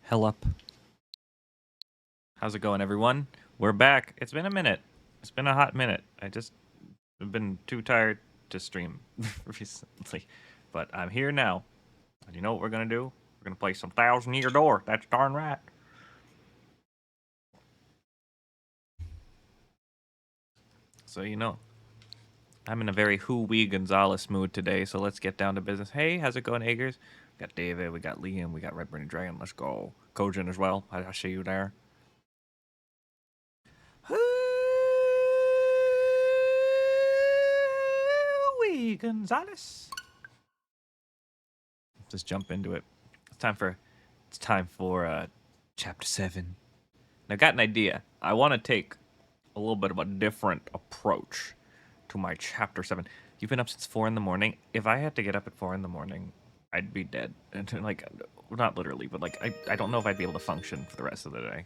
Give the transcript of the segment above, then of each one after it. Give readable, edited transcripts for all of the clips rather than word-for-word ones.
Hell up. How's it going, everyone? We're back. It's been a minute. It's been a hot minute. I've been too tired to stream recently, but I'm here now. And you know what we're gonna do? We're gonna play some Thousand Year Door. That's darn right. So I'm in a very Who-wee Gonzalez mood today. So let's get down to business. Hey, how's it going, Eggers? We got David. We got Liam. We got Red Burning Dragon. Let's go. Kojin as well. I see you there. Wee Gonzalez. Just jump into it. It's time for chapter 7. And I got an idea. I want to take a little bit of a different approach to my chapter 7. You've been up since 4 in the morning. If I had to get up at 4 in the morning, I'd be dead. And like, not literally, but like, I don't know if I'd be able to function for the rest of the day.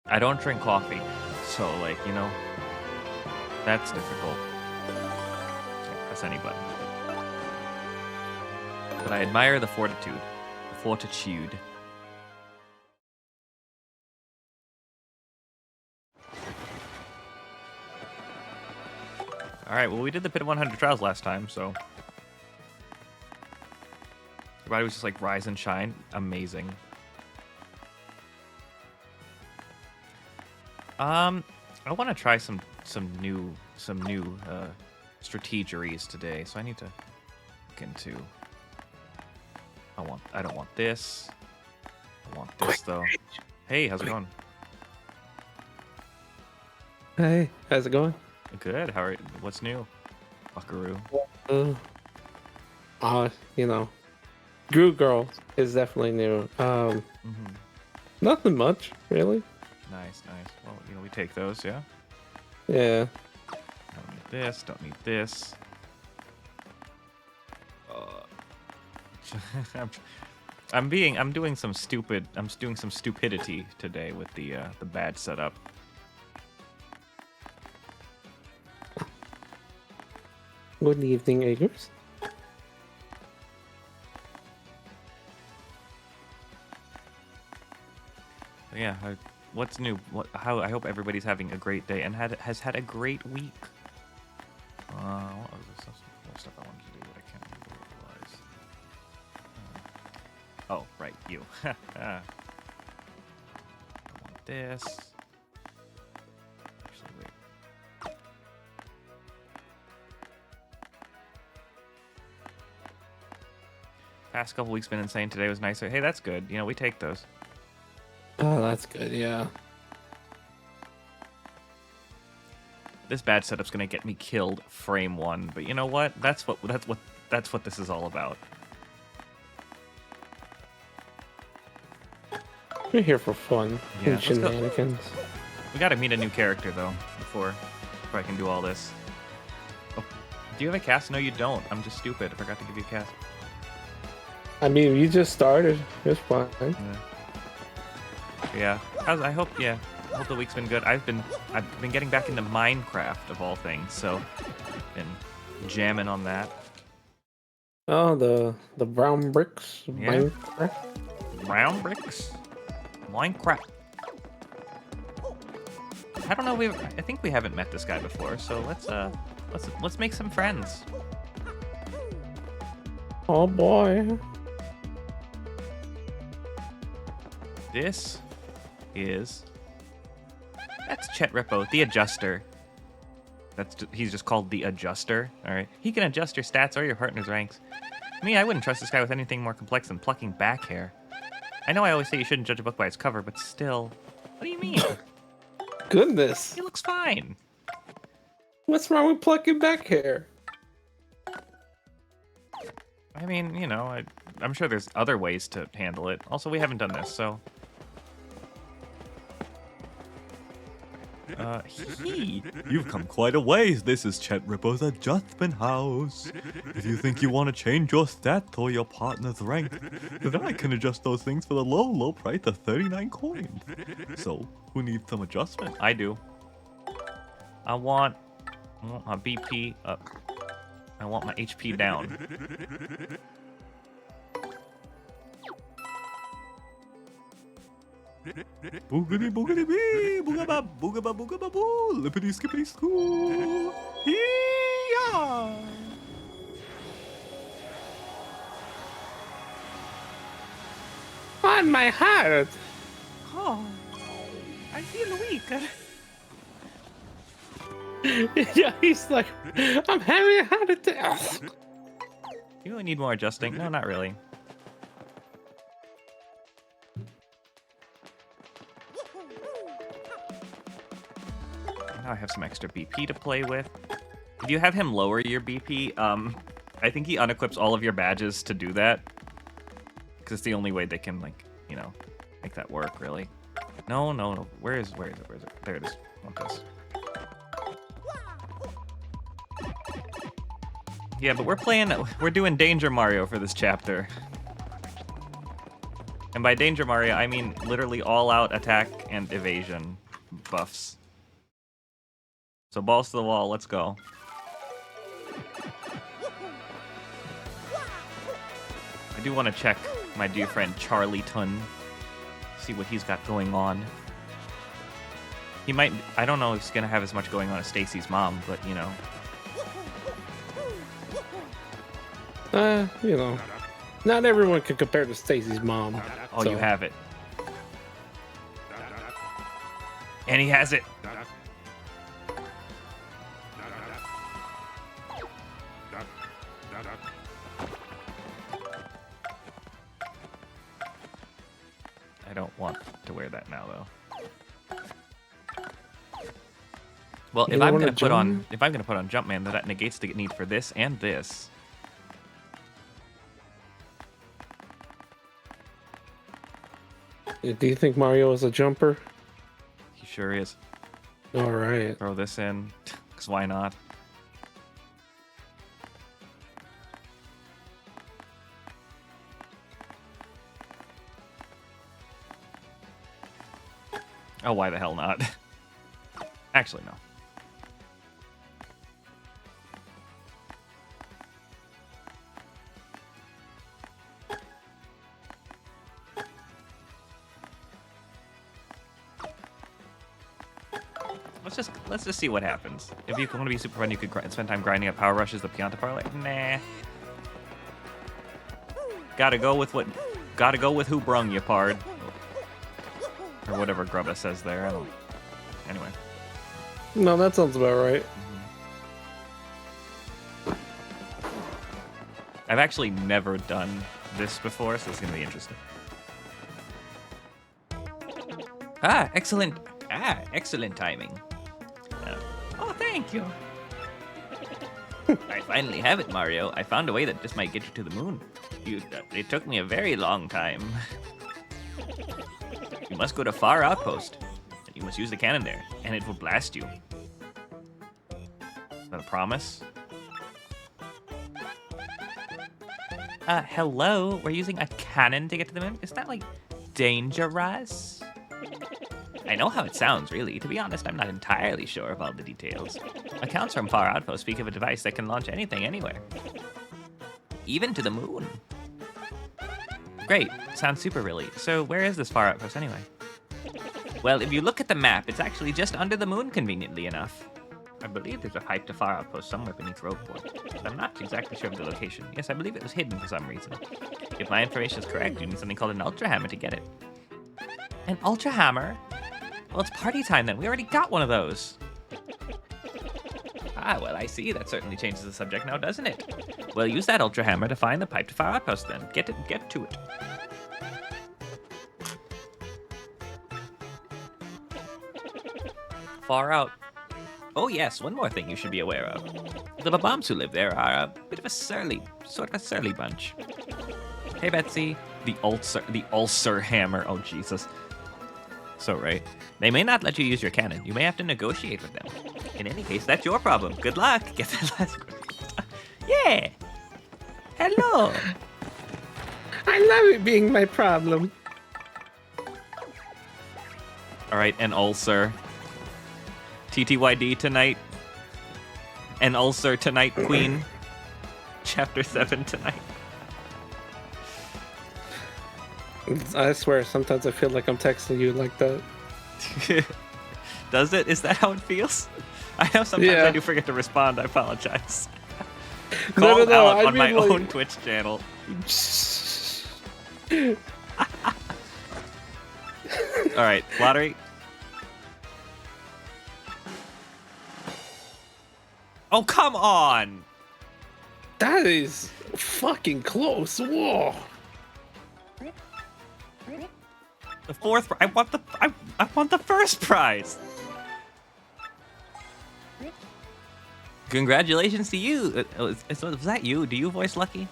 I don't drink coffee, so like, that's difficult. Can't press any button. But I admire the fortitude. The fortitude. Alright, well, we did the Pit of 100 Trials last time, so... Everybody was just like, rise and shine. Amazing. I want to try some new strategeries today, so I need to look into... I don't want this. I want this, though. Hey, how's it going? Hey, how's it going? Good. How are you? What's new, Buckaroo? Gru Girl is definitely new. Nothing much, really. Nice. Well, we take those, yeah? Yeah. Don't need this, don't need this. I'm doing some stupidity today with the bad setup. Good evening, Eggers. Yeah, what's new? I hope everybody's having a great day and has had a great week. What was this stuff I wanted to do, but I can't remember what it was. Oh, right, you. I want this. Actually, wait. Past couple weeks been insane. Today was nicer. Hey, that's good. We take those. Oh, that's good. Yeah. This bad setup's gonna get me killed frame 1, but you know what? That's what this is all about. We're here for fun and shenanigans. We gotta meet a new character though before I can do all this. Oh, do you have a cast? No, you don't. I'm just stupid. I forgot to give you a cast. I mean, you just started. It's fine. Yeah. I hope the week's been good. I've been getting back into Minecraft of all things, so been jamming on that. Oh, the brown bricks. Yeah. Minecraft. Brown bricks. Minecraft. I don't know. I think we haven't met this guy before, so let's make some friends. Oh boy. That's Chet Rippo, the Adjuster. He's just called the Adjuster. All right, he can adjust your stats or your partner's ranks. Me, I wouldn't trust this guy with anything more complex than plucking back hair. I know I always say you shouldn't judge a book by its cover, but still, what do you mean? Goodness. He looks fine. What's wrong with plucking back hair? I mean, I'm sure there's other ways to handle it. Also, we haven't done this, so. You've come quite a ways. This is Chet Rippo's adjustment house. If you think you want to change your stats or your partner's rank, then I can adjust those things for the low price of 39 coins. So, who needs some adjustment? I do. I want my BP up. I want my HP down. Boogity boogity bee, boogaba boogaba boogaba boo, lippity skippity skoo. Hee-yaw! On my heart. Oh, I feel weak. Yeah, he's like, I'm having a heart attack. You need more adjusting. No, not really. Now I have some extra BP to play with. If you have him lower your BP, I think he unequips all of your badges to do that. Because it's the only way they can, like, you know, make that work, really. No. Where is it? There it is. I want this. Yeah, but we're doing Danger Mario for this chapter. And by Danger Mario, I mean literally all-out attack and evasion buffs. So balls to the wall, let's go. I do want to check my dear friend Charlie Tun. See what he's got going on. He might, I don't know if he's going to have as much going on as Stacy's mom, but you know. You know, not everyone can compare to Stacy's mom. Oh, so. You have it. And he has it. I don't want to wear that now, though. Well, if I'm gonna put on Jumpman, that negates the need for this and this. Do you think Mario is a jumper? He sure is. All right. Throw this in, because why not? Oh, why the hell not? Actually, no. Let's just see what happens. If you want to be super fun, you could spend time grinding up power rushes, the Pianta parlay. Nah. Gotta go with who brung you, pard. Or whatever Grubba says there. I don't. Anyway. No, that sounds about right. I've actually never done this before, so it's gonna be interesting. Excellent timing. Oh, thank you. I finally have it, Mario. I found a way that just might get you to the moon. It took me a very long time. You must go to Far Outpost. You must use the cannon there, and it will blast you. Is that a promise? Hello? We're using a cannon to get to the moon? Is that, like, dangerous? I know how it sounds, really. To be honest, I'm not entirely sure of all the details. Accounts from Far Outpost speak of a device that can launch anything anywhere. Even to the moon. Great. Sounds super really. So where is this Far Outpost anyway? Well, if you look at the map, it's actually just under the moon, conveniently enough. I believe there's a pipe to Far Outpost somewhere beneath Rogueport, but I'm not exactly sure of the location. Yes, I believe it was hidden for some reason. If my information is correct, you need something called an Ultra Hammer to get it. An Ultra Hammer? Well, it's party time then. We already got one of those. Ah, well, I see. That certainly changes the subject now, doesn't it? Well, use that Ultra Hammer to find the pipe to Far Outpost then. Get to it. Far out. Oh yes, one more thing you should be aware of. The Babams who live there are a bit of a surly bunch. Hey Betsy, the ulcer hammer. Oh Jesus. So right. They may not let you use your cannon. You may have to negotiate with them. In any case, that's your problem. Good luck. Get that last. Yeah. Hello. I love it being my problem. All right, an ulcer. TTYD tonight. An ulcer tonight, Queen. Chapter 7 tonight. I swear, sometimes I feel like I'm texting you like that. Does it? Is that how it feels? I know sometimes I Yeah. do forget to respond. I apologize. No, Called no, out I on my mean, like... own Twitch channel. All right, lottery. Oh, come on! That is fucking close. Whoa. The fourth. I want the first prize. Congratulations to you. Was that you? Do you voice Lucky?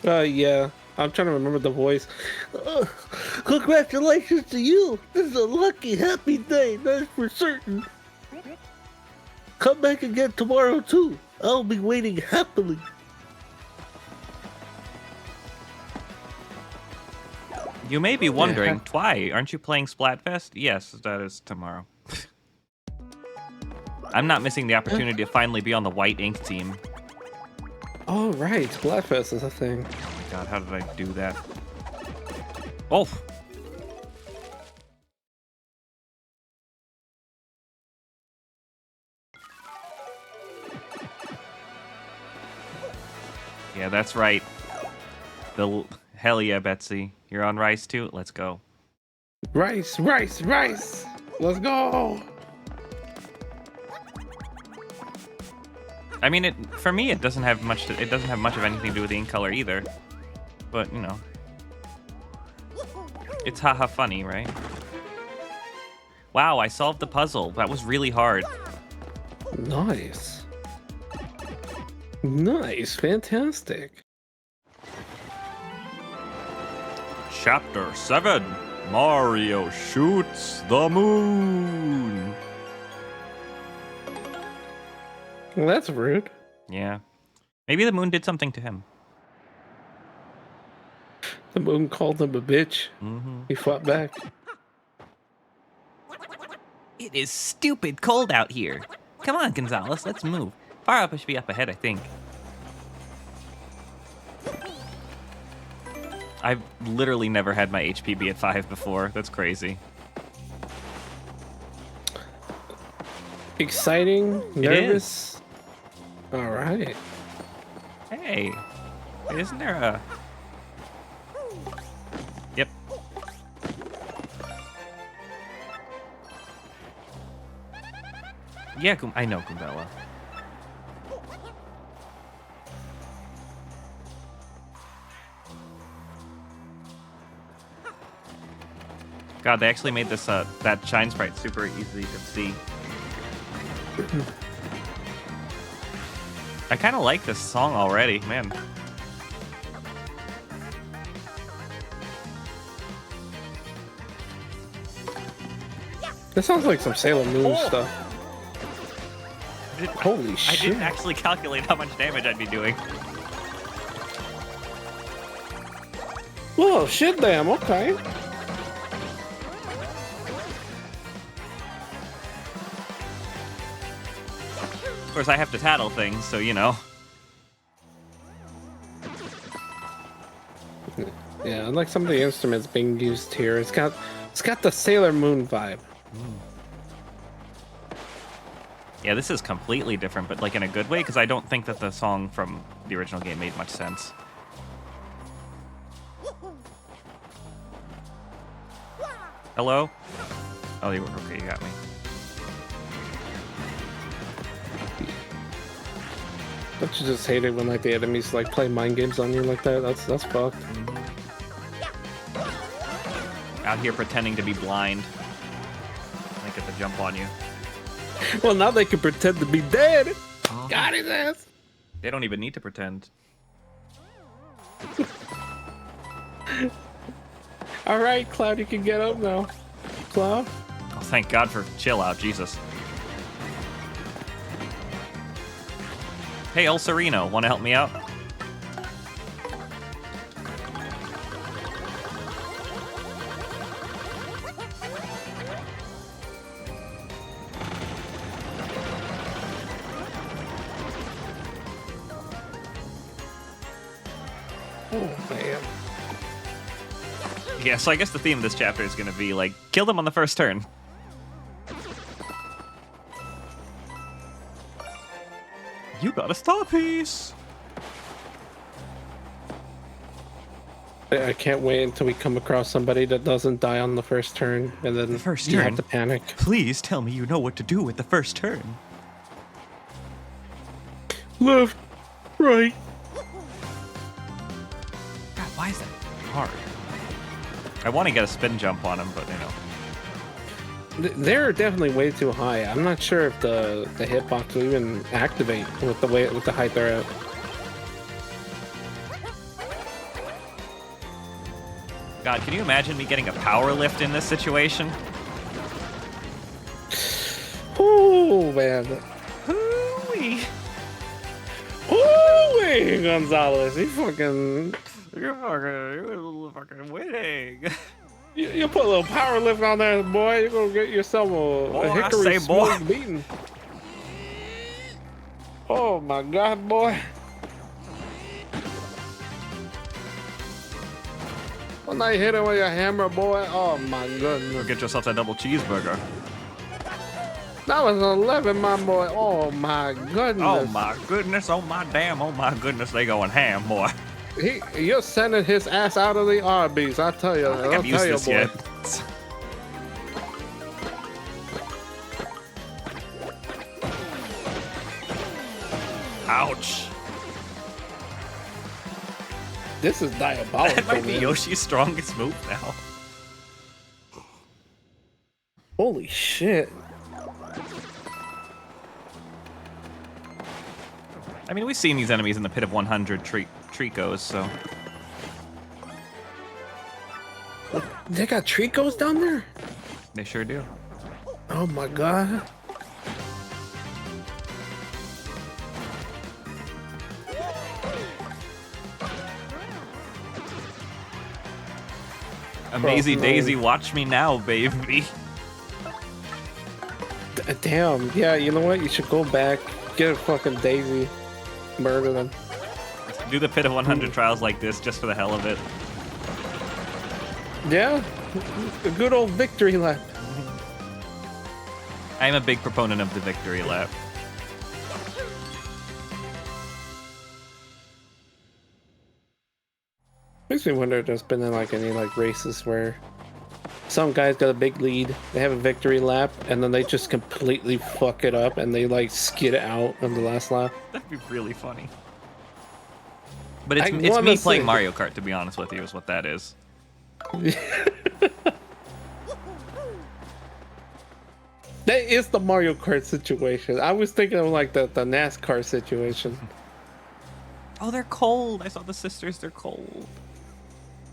Yeah. I'm trying to remember the voice. Congratulations to you. This is a lucky, happy day. That's for certain. Come back again tomorrow, too. I'll be waiting happily. You may be wondering, Twy, aren't you playing Splatfest? Yes, that is tomorrow. I'm not missing the opportunity to finally be on the white ink team. Oh, right. Splatfest is a thing. Oh my god, how did I do that? Oh! Yeah, that's right. Hell yeah, Betsy. You're on Rice too? Let's go. Rice, rice, rice. Let's go. I mean, for me, it doesn't have much. It doesn't have much of anything to do with the ink color either. But you know, it's haha funny, right? Wow, I solved the puzzle. That was really hard. Nice. Nice. Fantastic. Chapter 7. Mario shoots the moon. Well, that's rude. Yeah. Maybe the moon did something to him. The moon called him a bitch. Mm-hmm. He fought back. It is stupid cold out here. Come on, Gonzalez, let's move. Far up should be up ahead, I think. I've literally never had my HP be at 5 before. That's crazy. Exciting, nervous. All right. Hey, isn't there a... Yep. Yeah, I know Goombella. God, they actually made this that shine sprite super easy to see. I kind of like this song already, man. This sounds like some Sailor Moon stuff. Holy shit. I didn't actually calculate how much damage I'd be doing. Whoa, shit damn, okay. Of course, I have to tattle things, so you know. Yeah, I like some of the instruments being used here. It's got the Sailor Moon vibe. Yeah, this is completely different, but like in a good way, because I don't think that the song from the original game made much sense. Hello? Oh, you were okay. You got me. Don't you just hate it when like the enemies like play mind games on you like that? That's fucked. Out here pretending to be blind. They get the jump on you. Well, now they can pretend to be dead. Oh. Got his ass. They don't even need to pretend. All right, Cloud, you can get up now. Cloud? Oh, thank God for chill out, Jesus. Hey, El Sereno, want to help me out? Oh, man. Yeah, so I guess the theme of this chapter is going to be, like, kill them on the first turn. You got a star piece! I can't wait until we come across somebody that doesn't die on the first turn, and then you have to panic. Please tell me you know what to do with the first turn. Left, right. God, why is that hard? I want to get a spin jump on him, but you know. They're definitely way too high. I'm not sure if the hitbox will even activate with the height they're at. God, can you imagine me getting a power lift in this situation? Oh man. Hoo-wee. Hoo-wee, Gonzalez. You're fucking winning. You put a little power lift on there, boy. You're gonna get yourself a hickory smooth beating. Oh my God, boy. When I hit him with your hammer, boy, oh my goodness. Get yourself that double cheeseburger. That was 11, my boy. Oh my goodness. Oh my goodness, oh my damn, oh my goodness, they going ham, boy. You're sending his ass out of the Arby's, I tell you. I don't think I've used this yet. Ouch. This is diabolical. That might be man. Yoshi's strongest move now. Holy shit. I mean, we've seen these enemies in the Pit of 100 Tricos, so... They got Tricos down there? They sure do. Oh my God. Amazing no. Daisy, watch me now, baby. Damn, yeah, you know what? You should go back, get a fucking Daisy, murder them. Do the Pit of 100 trials like this just for the hell of it. Yeah, a good old victory lap. I'm a big proponent of the victory lap. Makes me wonder if there's been any races where some guys got a big lead, they have a victory lap, and then they just completely fuck it up and they skid out on the last lap. That'd be really funny. But it's me playing Mario Kart, to be honest with you, is what that is. That is the Mario Kart situation. I was thinking of the NASCAR situation. Oh, they're cold. I saw the sisters. They're cold.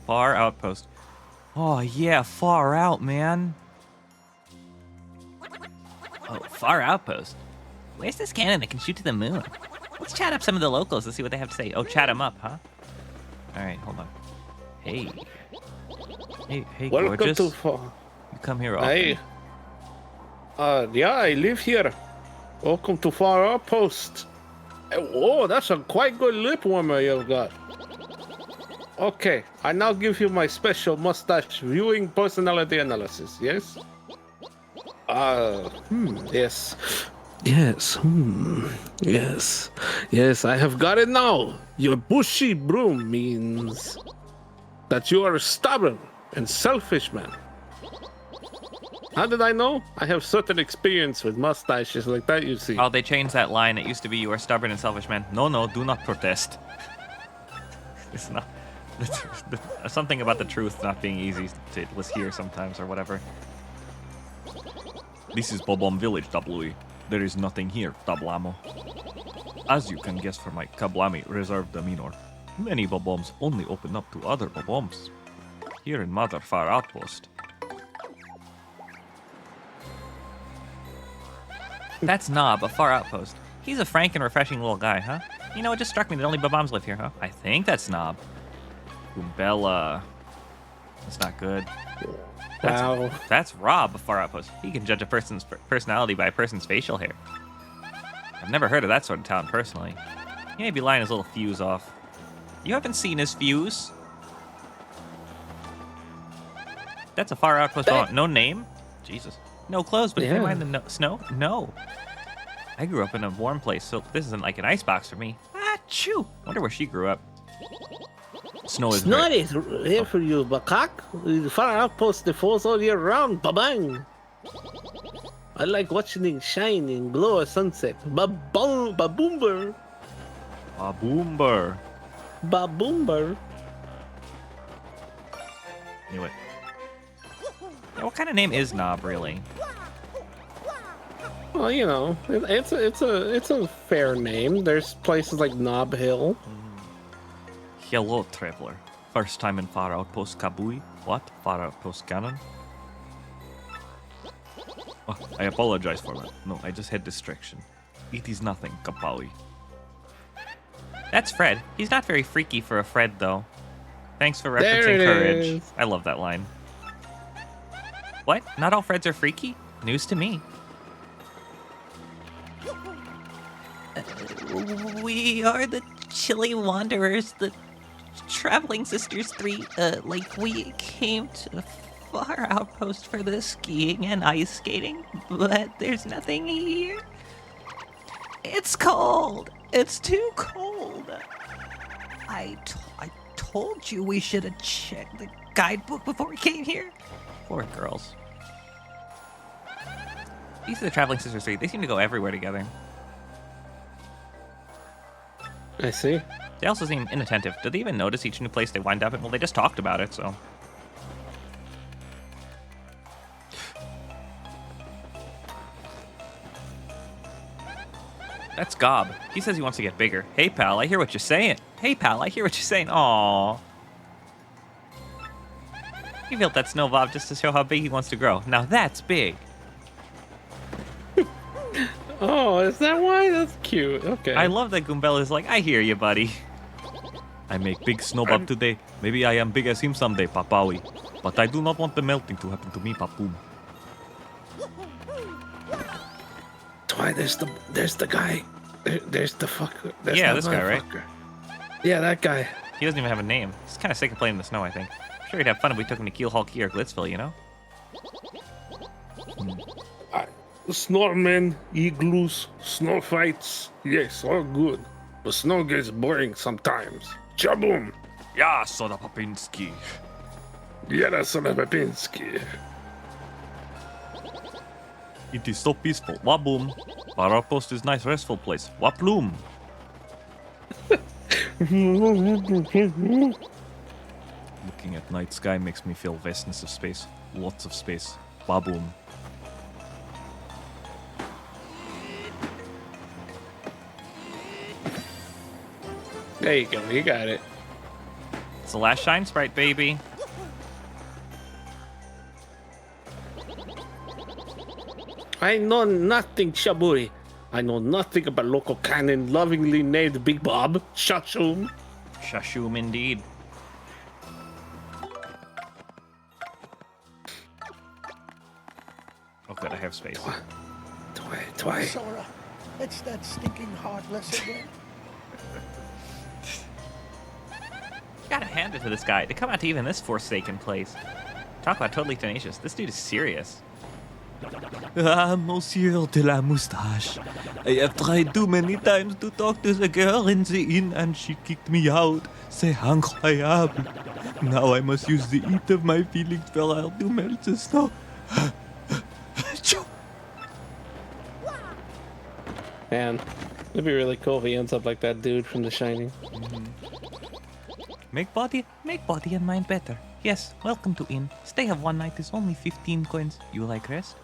Far Outpost. Oh, yeah, Far Out, man. Oh, Far Outpost. Where's this cannon that can shoot to the moon? Let's chat up some of the locals and see what they have to say. Oh, chat them up, huh? All right, hold on. Hey. Hey, Welcome gorgeous. to Far. You come here often. Hey. Yeah, I live here. Welcome to Far Outpost. Oh, that's a quite good lip warmer you've got. Okay, I now give you my special mustache viewing personality analysis, yes? Yes. Yes, I have got it now. Your bushy broom means that you are a stubborn and selfish man. How did I know? I have certain experience with mustaches like that, you see. Oh, they changed that line. It used to be, you are stubborn and selfish man. No, do not protest. It's not... something about the truth not being easy to hear sometimes or whatever. This is Bobom Village, W. There is nothing here, Tablamo. As you can guess from my Kablami reserved demeanor, many Boboms only open up to other Boboms. Here in Mother Far Outpost. That's Knob, a Far Outpost. He's a frank and refreshing little guy, huh? You know, it just struck me that only Boboms live here, huh? I think that's Knob. Bella. That's not good. Wow. That's Rob, a Far Outpost. He can judge a person's personality by a person's facial hair. I've never heard of that sort of talent personally. He may be lying his little fuse off. You haven't seen his fuse? That's a far outpost. Oh, no name? Jesus. No clothes, but if you Yeah. mind the snow? No. I grew up in a warm place, so this isn't like an icebox for me. Achoo! Wonder where she grew up. Snow is Snow very... is here for you, Bakak. The far outpost that falls all year round. Ba-bang. I like watching it shine and glow at sunset. Ba-boom, ba-boomber. A boomber. Ba-boomber. Knew it. Yeah, what kind of name is Knob, really? Well, you know, it's a fair name. There's places like Knob Hill. Hello, traveler. First time in Far Outpost Kabui? What? Far Outpost Ganon? Oh, I apologize for that. No, I just had distraction. It is nothing, Kapawi. That's Fred. He's not very freaky for a Fred, though. Thanks for There referencing it courage. is. I love that line. What? Not all Freds are freaky? News to me. We are the Chilly Wanderers, the Traveling Sisters 3. We came to Far Outpost for the skiing and ice skating, but there's nothing here. It's cold. It's too cold. I told you we should have checked the guidebook before we came here. Poor girls. These are the Traveling Sisters 3. They seem to go everywhere together. I see. They also seem inattentive. Do they even notice each new place they wind up in? Well, they just talked about it, so... That's Gob. He says he wants to get bigger. Hey, pal, I hear what you're saying. Hey, pal, I hear what you're saying. Aww. He built that snow blob just to show how big he wants to grow. Now that's big. Oh, is that why? That's cute. Okay. I love that Goombella is like, I hear you, buddy. I make big snowbob today. Maybe I am big as him someday, Papawi. But I do not want the melting to happen to me, Papoom. Why there's the guy. There's the fucker. There's Yeah, that this guy, right? motherfucker. Yeah, that guy. He doesn't even have a name. He's kind of sick of playing in the snow, I think. I'm sure he'd have fun if we took him to Keel Hall Key or Glitzville, you know? Snowmen, igloos, snow fights. Yes, all good. But snow gets boring sometimes. Chaboom! Yeah, Soda Papinski. Yada Solopapinski. It is so peaceful. Waboom. Far Outpost is nice, restful place. Waploom. Looking at night sky makes me feel vastness of space. Lots of space. Waboom. There you go, you got it. It's the last shine sprite, baby. I know nothing, Shaburi. I know nothing about local canon lovingly named Big Bob. Shashum. Shashoom indeed. Oh good, I have space. Twi. Sora, it's that stinking heartless again. Gotta hand it to this guy to come out to even this forsaken place. Talk about totally tenacious. This dude is serious. Ah, Monsieur de la Moustache. I have tried too many times to talk to the girl in the inn and she kicked me out. C'est incroyable. Now I must use the heat of my feelings for her to melt the snow. Man, it'd be really cool if he ends up like that dude from The Shining. Make body and mind better. Yes, welcome to inn. Stay of one night is only 15 coins. You like rest?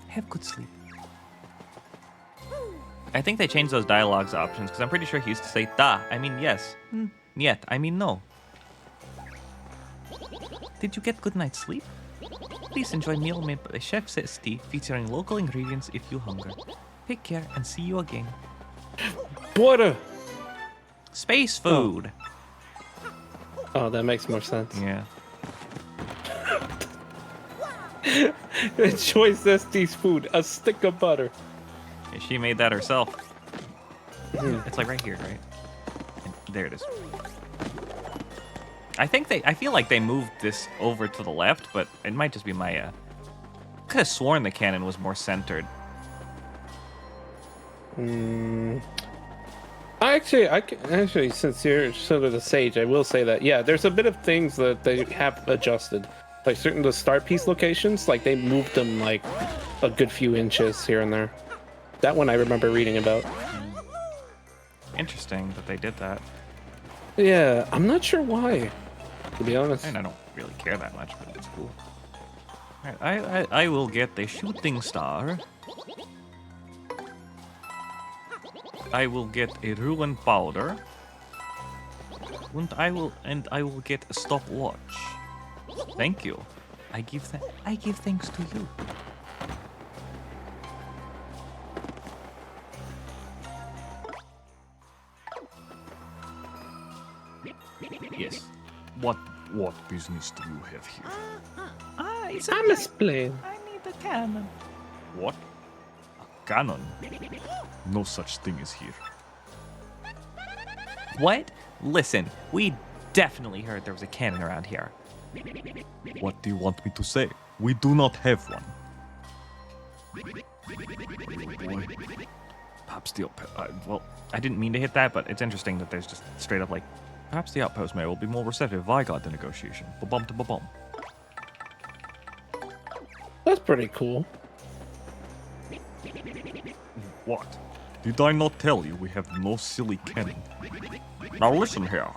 Have good sleep. I think they changed those dialogues options because I'm pretty sure he used to say da, I mean yes. Yet, I mean no. Did you get good night's sleep? Please enjoy meal made by Chef Sesti featuring local ingredients if you hunger. Take care and see you again. Butter! Space food. Oh, that makes more sense. Yeah. Choice Estes food, a stick of butter. Yeah, she made that herself. It's like right here, right? And there it is. I feel like they moved this over to the left, but it might just be my, I could have sworn the cannon was more centered. Actually, since you're sort of the sage, I will say that, yeah, there's a bit of things that they have adjusted. Like certain of the star piece locations, like they moved them like a good few inches here and there. That one I remember reading about. Interesting that they did that. Yeah, I'm not sure why, to be honest. And I don't really care that much, but it's cool. Alright, I will get the shooting star. I will get a ruined powder. And I will get a stopwatch. Thank you. I give thanks to you. Yes. What business do you have here? I'm explain. I need a cannon. What? A cannon? No such thing as here. What? Listen, we definitely heard there was a cannon around here. What do you want me to say? We do not have one. Boy, Perhaps the well, I didn't mean to hit that, but it's interesting that there's just straight up like, perhaps the outpost mayor will be more receptive if I got the negotiation. Ba-bum to ba-bum. That's pretty cool. what? Did I not tell you we have no silly cannon? Now listen here.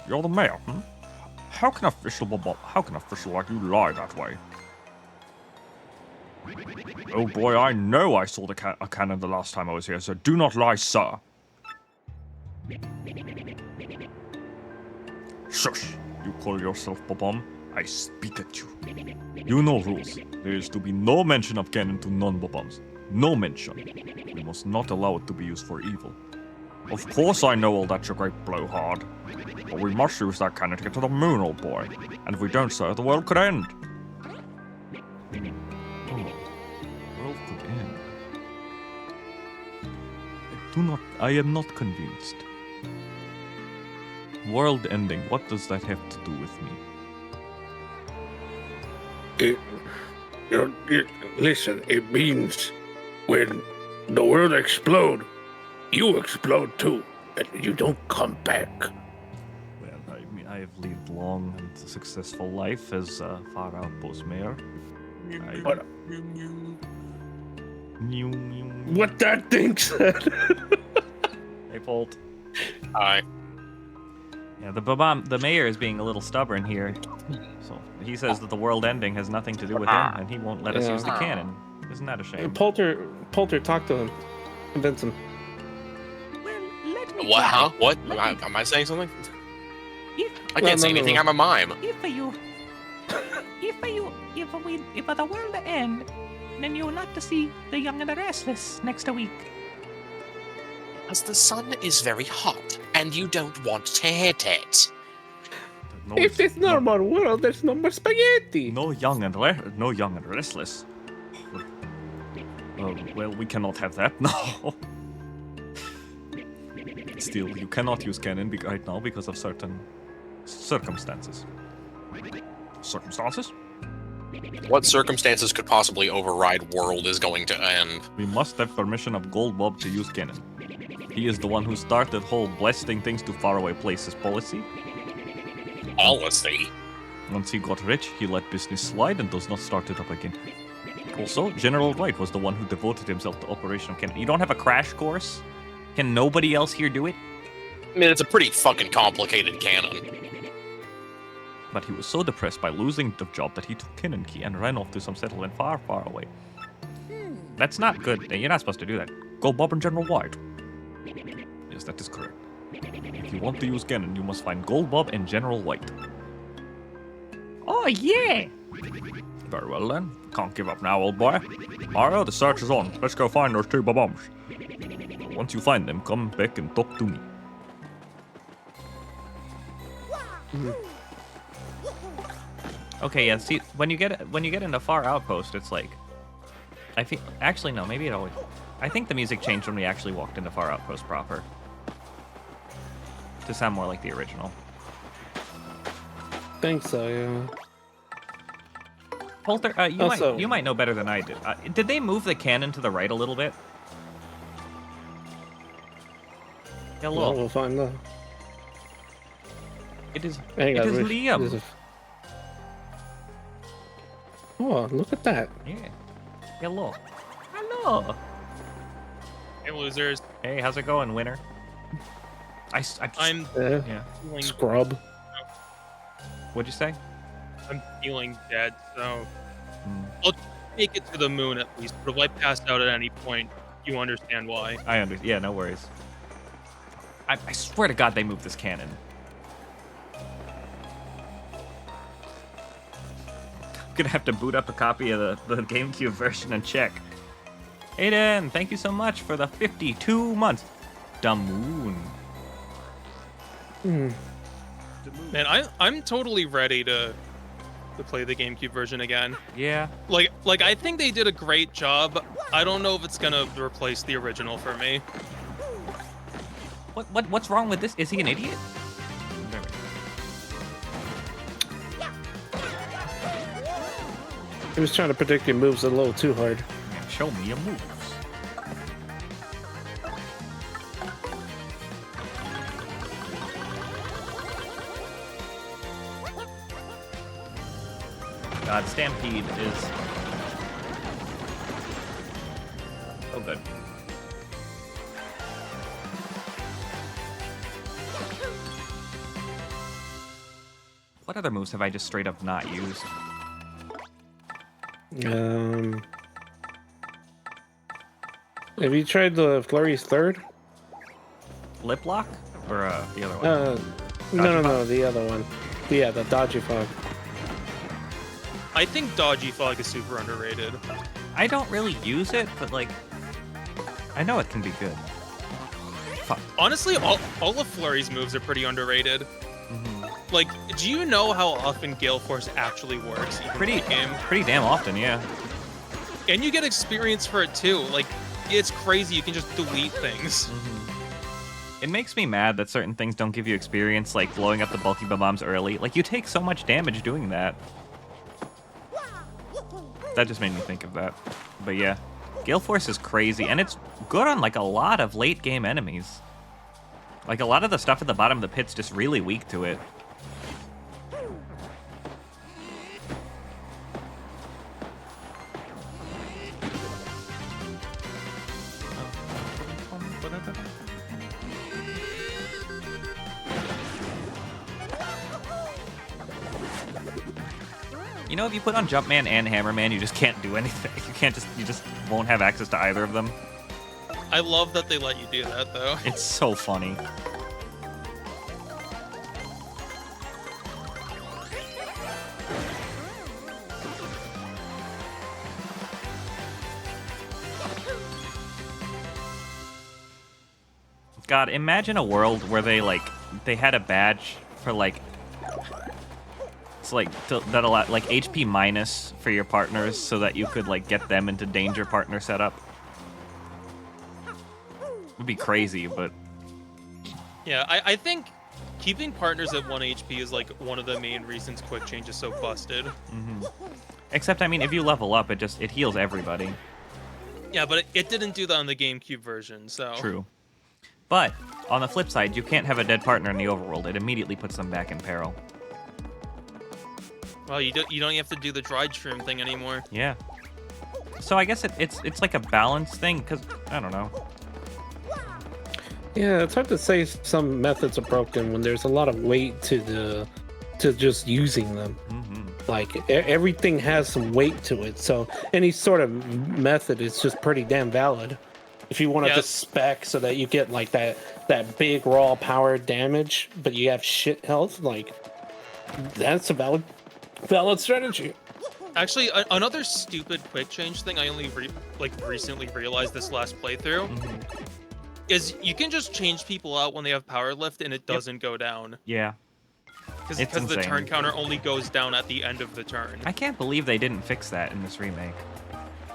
You're the mayor, hmm? How can an official like you lie that way? Oh boy, I know I saw a cannon the last time I was here, so do not lie, sir. Shush! You call yourself Bobom? I spit at you. You know rules. There is to be no mention of cannon to non-Boboms. No mention. We must not allow it to be used for evil. Of course I know all that, you great blowhard. But we must use that cannon to get to the moon, old boy. And if we don't, sir, the world could end. World could end. I am not convinced. World ending, what does that have to do with me? Listen, it means when the world explodes, you explode too, and you don't come back. Well, I mean, I have lived long and successful life as a far outpost mayor. What, Mew, mew. what that thing said? Hey, Bolt. Hi. Yeah, the mayor is being a little stubborn here. So he says that the world ending has nothing to do with him, and he won't let us Yeah. use the cannon. Isn't that a shame? Poulter, talk to him. Convince him. Well, let me What? try. Huh? What? Am I saying something? If, I can't say anything. I'm a mime. if the world end, then you'll not to see the young and the restless next week. As the sun is very hot, and you don't want to hit it. No, If there's no more world, there's no more spaghetti. no young and restless. Well, we cannot have that now. Still, you cannot use cannon right now because of certain circumstances. Circumstances? What circumstances could possibly override world is going to end? We must have permission of Gold Bob to use cannon. He is the one who started whole blasting things to faraway places policy. Policy? Once he got rich, he let business slide and does not start it up again. Also, General Wright was the one who devoted himself to Operation Cannon. You don't have a crash course? Can nobody else here do it? I mean, it's a pretty fucking complicated cannon. But he was so depressed by losing the job that he took Cannon Key and ran off to some settlement far, far away. That's not good. You're not supposed to do that. Gold Bob and General White. Yes, that is correct. If you want to use cannon, you must find Gold Bob and General White. Oh, yeah! Very well then. Can't give up now, old boy. Alright, the search is on. Let's go find those two bombs. Once you find them, come back and talk to me. Okay, yeah, see, when you get into Far Outpost, it's like... I feel... Actually, no, maybe it always... I think the music changed when we actually walked into Far Outpost proper. To sound more like the original. think so, yeah. Polter, Also- you might know better than I do. Did they move the cannon to the right a little bit? Yeah, Well, look. we'll find out. It is Hang on, Liam. this is- Oh, look at that. Yeah. Hello. Hello. Hey, losers. Hey, how's it going, winner? I'm yeah. feeling, Scrub. What'd you say? I'm feeling dead, so Hmm. I'll make it to the moon at least. But if I pass out at any point, you understand why. I understand. Yeah, no worries. I swear to God, they moved this cannon. I'm gonna have to boot up a copy of the GameCube version and check. Aiden, thank you so much for the 52 months. The moon. Man, I'm totally ready to play the GameCube version again. Yeah. Like I think they did a great job. I don't know if it's gonna replace the original for me. What's wrong with this? Is he an idiot? He was trying to predict your moves a little too hard. Yeah, show me your moves. God, Stampede is so good. What other moves have I just straight up not used? Have you tried the Flurry's third? Lip lock? Or the other one? No, the other one. Yeah, the dodgy fog. I think Dodgy Fog is super underrated. I don't really use it, but like, I know it can be good. Fuck. Honestly, all of Flurry's moves are pretty underrated. Like, do you know how often Gale Force actually works? Even Pretty, late game? pretty damn often, yeah. And you get experience for it too. Like, it's crazy. You can just delete things. It makes me mad that certain things don't give you experience, like blowing up the bulky bombs early. Like, you take so much damage doing that. That just made me think of that. But yeah, Gale Force is crazy, and it's good on like a lot of late game enemies. Like a lot of the stuff at the bottom of the pit's just really weak to it. You know, if you put on Jumpman and Hammerman, you just can't do anything. You just won't have access to either of them. I love that they let you do that, though. It's so funny. God, imagine a world where they had a badge for like, it's like that allowed like HP minus for your partners, so that you could like get them into danger partner setup. Would be crazy, but Yeah, I think keeping partners at 1 HP is like one of the main reasons Quick Change is so busted. except I mean, if you level up, it heals everybody. Yeah, but it didn't do that on the GameCube version, so. True. But on the flip side, you can't have a dead partner in the overworld. It immediately puts them back in peril. Well, you don't have to do the dried shroom thing anymore. Yeah. So I guess it's like a balance thing, because I don't know. Yeah, it's hard to say some methods are broken when there's a lot of weight to just using them. Like everything has some weight to it, so any sort of method is just pretty damn valid. If you want to just spec so that you get like that big raw power damage, but you have shit health, like that's a valid strategy. Actually, another stupid Quick Change thing I only recently realized this last playthrough is you can just change people out when they have power lift and it doesn't go down. Yeah. Because the turn counter only goes down at the end of the turn. I can't believe they didn't fix that in this remake.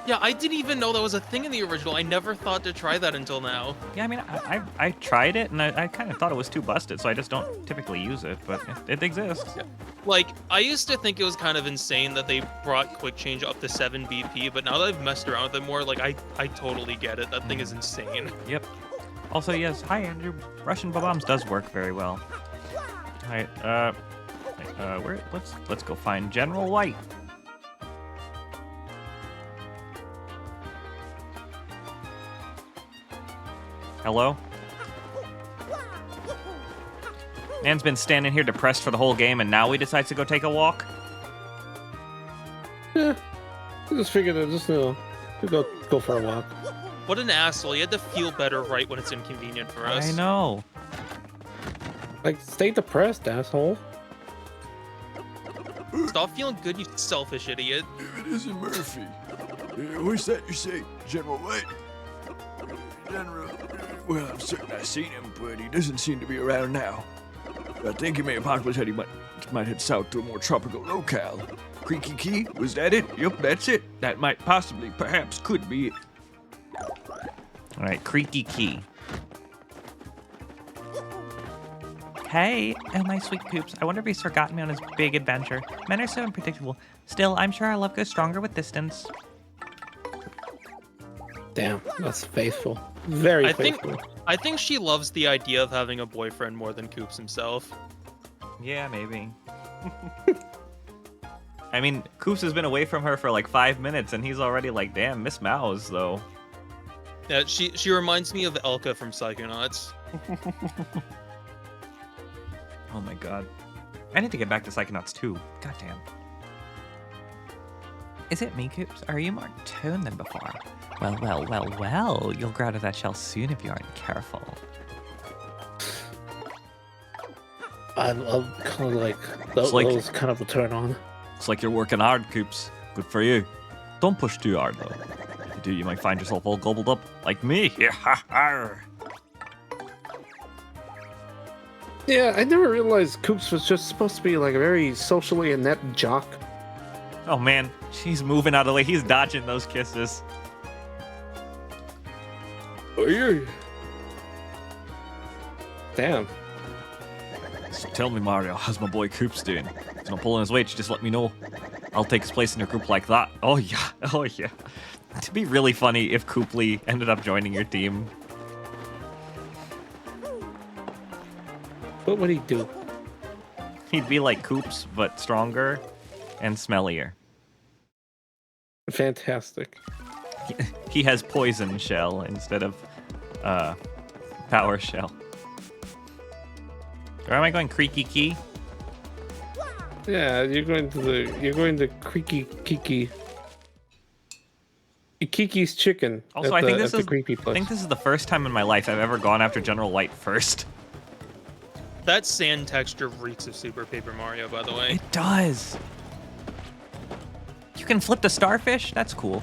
Yeah, I didn't even know that was a thing in the original. I never thought to try that until now. Yeah, I mean, I tried it, and I kind of thought it was too busted, so I just don't typically use it, but it exists. Like, I used to think it was kind of insane that they brought quick change up to 7 BP, but now that I've messed around with it more, like, I totally get it. That thing is insane. Yep. Also, yes, hi Andrew. Russian bombs does work very well. All right, let's go find General White. Hello? Man's been standing here depressed for the whole game, and now he decides to go take a walk? Yeah, I just figured I'd just go for a walk. What an asshole. You had to feel better right when it's inconvenient for us. I know. Like, stay depressed, asshole. Stop feeling good, you selfish idiot. If it isn't Murphy. What's that you say, General White? General... Well, I'm certain I've seen him, but he doesn't seem to be around now. I think he may have possibly said he might head south to a more tropical locale. Creaky Key? Was that it? Yep, that's it. That might possibly, perhaps, could be it. All right, Creaky Key. Hey, oh my sweet Coops. I wonder if he's forgotten me on his big adventure. Men are so unpredictable. Still, I'm sure our love goes stronger with distance. Damn, that's faithful. Very faithful. I think she loves the idea of having a boyfriend more than Coops himself. Yeah, maybe. I mean, Coops has been away from her for like 5 minutes, and he's already like, damn, Miss Mouse, though. Yeah, she reminds me of Elka from Psychonauts. Oh my god. I need to get back to Psychonauts 2. Goddamn. Is it me, Coops? Or are you more toned than before? Well. You'll grow out of that shell soon if you aren't careful. I'm kind of like, that was kind of a turn on. It's like you're working hard, Coops. Good for you. Don't push too hard, though. If you do, you might find yourself all gobbled up, like me. Yeah, I never realized Coops was just supposed to be like a very socially inept jock. Oh man, she's moving out of the way. He's dodging those kisses. Damn. So tell me, Mario, how's my boy Coops doing? He's not pulling his weight, just let me know. I'll take his place in your group like that. Oh yeah. It'd be really funny if Cooply ended up joining your team. What would he do? He'd be like Coops, but stronger and smellier. Fantastic. He has poison shell instead of power shell. Or am I going Creaky Key? Yeah, you're going to Creaky Kiki. Kiki's Chicken. Also, I think this is the first time in my life I've ever gone after General White first. That sand texture reeks of Super Paper Mario, by the way. It does. You can flip the starfish? That's cool.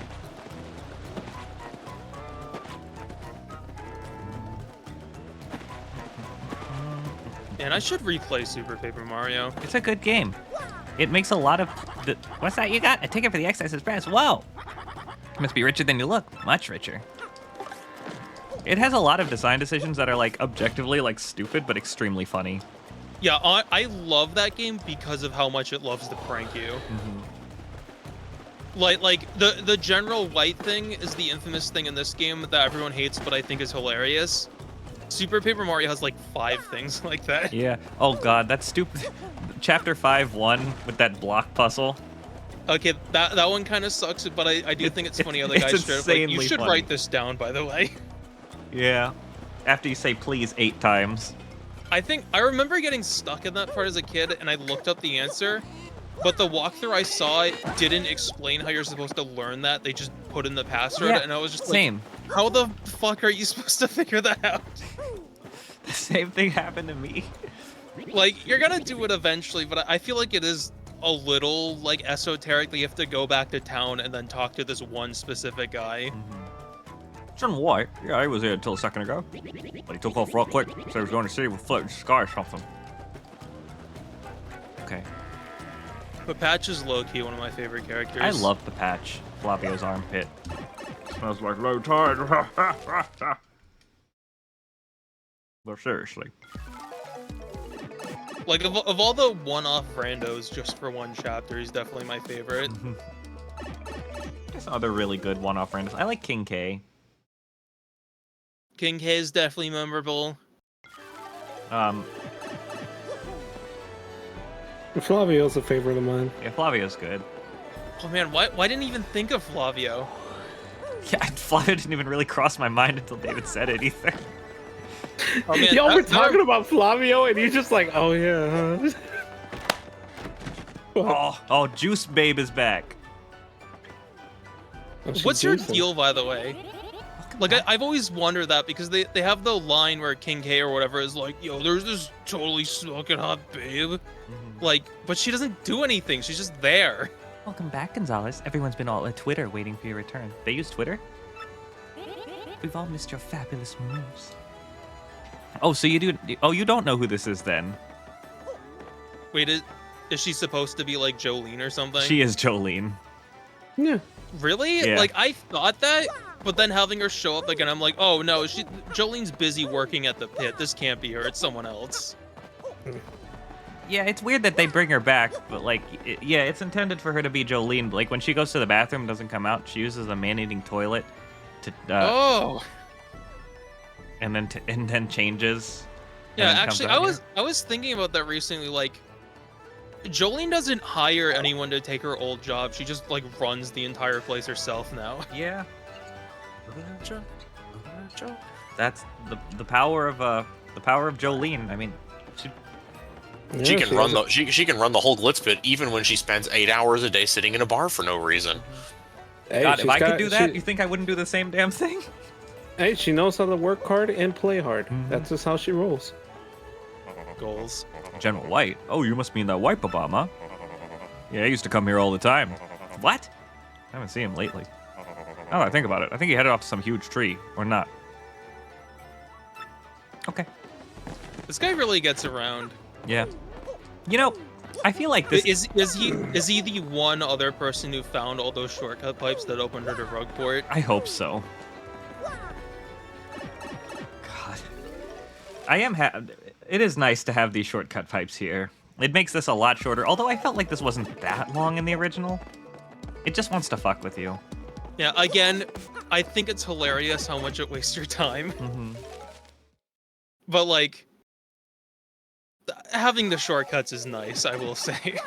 Man, I should replay Super Paper Mario. It's a good game. It makes a lot of... What's that you got? A ticket for the Excise Express. Whoa! You must be richer than you look. Much richer. It has a lot of design decisions that are, like, objectively, like, stupid, but extremely funny. Yeah, I love that game because of how much it loves to prank you. Like the General White thing is the infamous thing in this game that everyone hates, but I think is hilarious. Super Paper Mario has like 5 things like that. Yeah. Oh god, that's stupid. Chapter 5-1 with that block puzzle. Okay, that one kind of sucks, but I do think it's funny how the guy straight up like, you should write this down, by the way. Yeah. After you say please 8 times. I remember getting stuck in that part as a kid, and I looked up the answer, but the walkthrough I saw didn't explain how you're supposed to learn that. They just put in the password, and I was just like, how the fuck are you supposed to figure that out? The same thing happened to me. Like, you're gonna do it eventually, but I feel like it is a little, like, esoteric that you have to go back to town and then talk to this one specific guy. General White? Yeah, he was here until a second ago. But he took off real quick, so he was going to city with floating sky or something. Okay. But Patch is low-key one of my favorite characters. I love the Patch. Flavio's armpit. smells like low tide. But seriously. Like, of all the one-off randos just for one chapter, he's definitely my favorite. There's other really good one-off randos. I like King K. King K is definitely memorable. Flavio's a favorite of mine. Yeah, Flavio's good. Oh man, why didn't I even think of Flavio? Yeah, Flavio didn't even really cross my mind until David said it either. Oh, man, Y'all were talking about Flavio, and he's just like, oh yeah. Oh, Juice Babe is back. What's her deal, by the way? Like, I've always wondered that, because they have the line where King K or whatever is like, yo, there's this totally smoking hot babe. Like, but she doesn't do anything. She's just there. Welcome back, Gonzalez. Everyone's been all at Twitter waiting for your return. They use Twitter? We've all missed your fabulous moves. Oh, so you do... Oh, you don't know who this is, then. Wait, is she supposed to be like Jolene or something? She is Jolene. Yeah. Really? Yeah. Like, I thought that, but then having her show up again, I'm like, oh no, Jolene's busy working at the pit. This can't be her. It's someone else. Yeah, it's weird that they bring her back, but like, yeah, it's intended for her to be Jolene. But, like, when she goes to the bathroom and doesn't come out, she uses a man-eating toilet to... Oh. And then changes. Yeah, and then comes actually, out. I was thinking about that recently. Like, Jolene doesn't hire anyone to take her old job. She just like runs the entire place herself now. Yeah. That's the power of Jolene. I mean, She can run the whole glitz pit even when she spends 8 hours a day sitting in a bar for no reason. Hey, God, if I could do that, you think I wouldn't do the same damn thing? Hey, she knows how to work hard and play hard. That's just how she rolls. Goals. General White? Oh, you must mean that White Obama. Yeah, he used to come here all the time. What? I haven't seen him lately. Now that I think about it, I think he headed off to some huge tree, or not. Okay. This guy really gets around. Yeah. You know, I feel like this... Is he the one other person who found all those shortcut pipes that opened her to Rugport? I hope so. God. It is nice to have these shortcut pipes here. It makes this a lot shorter, although I felt like this wasn't that long in the original. It just wants to fuck with you. Yeah, again, I think it's hilarious how much it wastes your time. But, like, having the shortcuts is nice, I will say.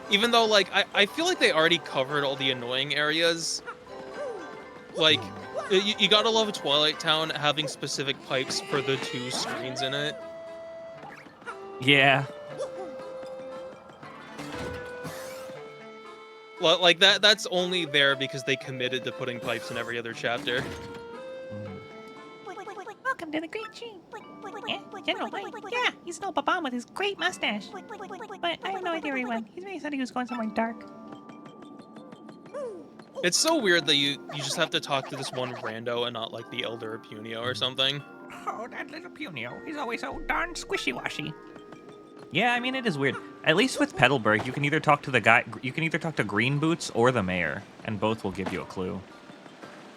Even though, like, I feel like they already covered all the annoying areas. Like, you gotta love Twilight Town having specific pipes for the 2 screens in it. Yeah. Like, that's only there because they committed to putting pipes in every other chapter. Welcome to the Great Tree. Yeah, General White. Yeah, he's an old babam with his great mustache. But I have no idea where he went. He said he was going somewhere dark. It's so weird that you just have to talk to this one rando and not like the Elder Punio or something. Oh, that little Punio. He's always so darn squishy-washy. Yeah, I mean, it is weird. At least with Petalburg, you can either talk to Green Boots or the mayor, and both will give you a clue.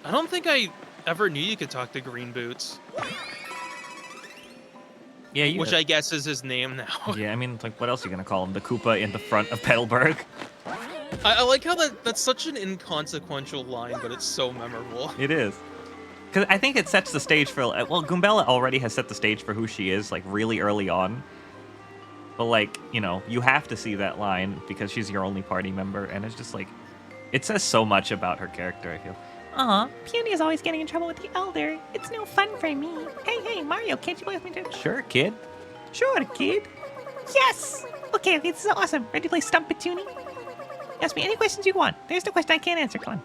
I don't think I ever knew you could talk to Green Boots. Yeah, which I guess is his name now. Yeah, I mean, like, what else are you gonna call him? The Koopa in the front of Petalburg? I like how that's such an inconsequential line, but it's so memorable. It is. Because I think it sets the stage for... Well, Goombella already has set the stage for who she is, like, really early on. But, like, you know, you have to see that line because she's your only party member, and it's just, like... It says so much about her character, I feel. Aw, Puny is always getting in trouble with the Elder. It's no fun for me. Hey, Mario, can't you play with me too? Sure, kid. Sure, kid. Yes! Okay, this is awesome. Ready to play Stump Petuni? Ask me any questions you want. There's no question I can't answer, Clem.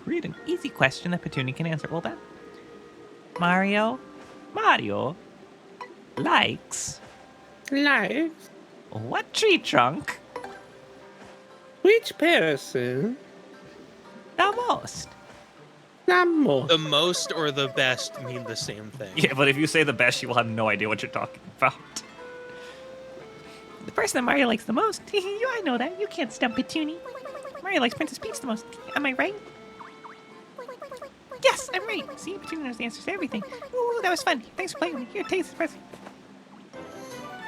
Read an easy question that Petuni can answer. Well then. Mario likes what tree trunk Which person the most? The most or the best mean the same thing. Yeah, but if you say the best, you will have no idea what you're talking about. The person that Mario likes the most? I know that. You can't stump Petuni. Mario likes Princess Peach the most. Am I right? Yes, I'm right. See, Petunia knows the answers to everything. Ooh, that was fun. Thanks for playing with me. Here, take this present.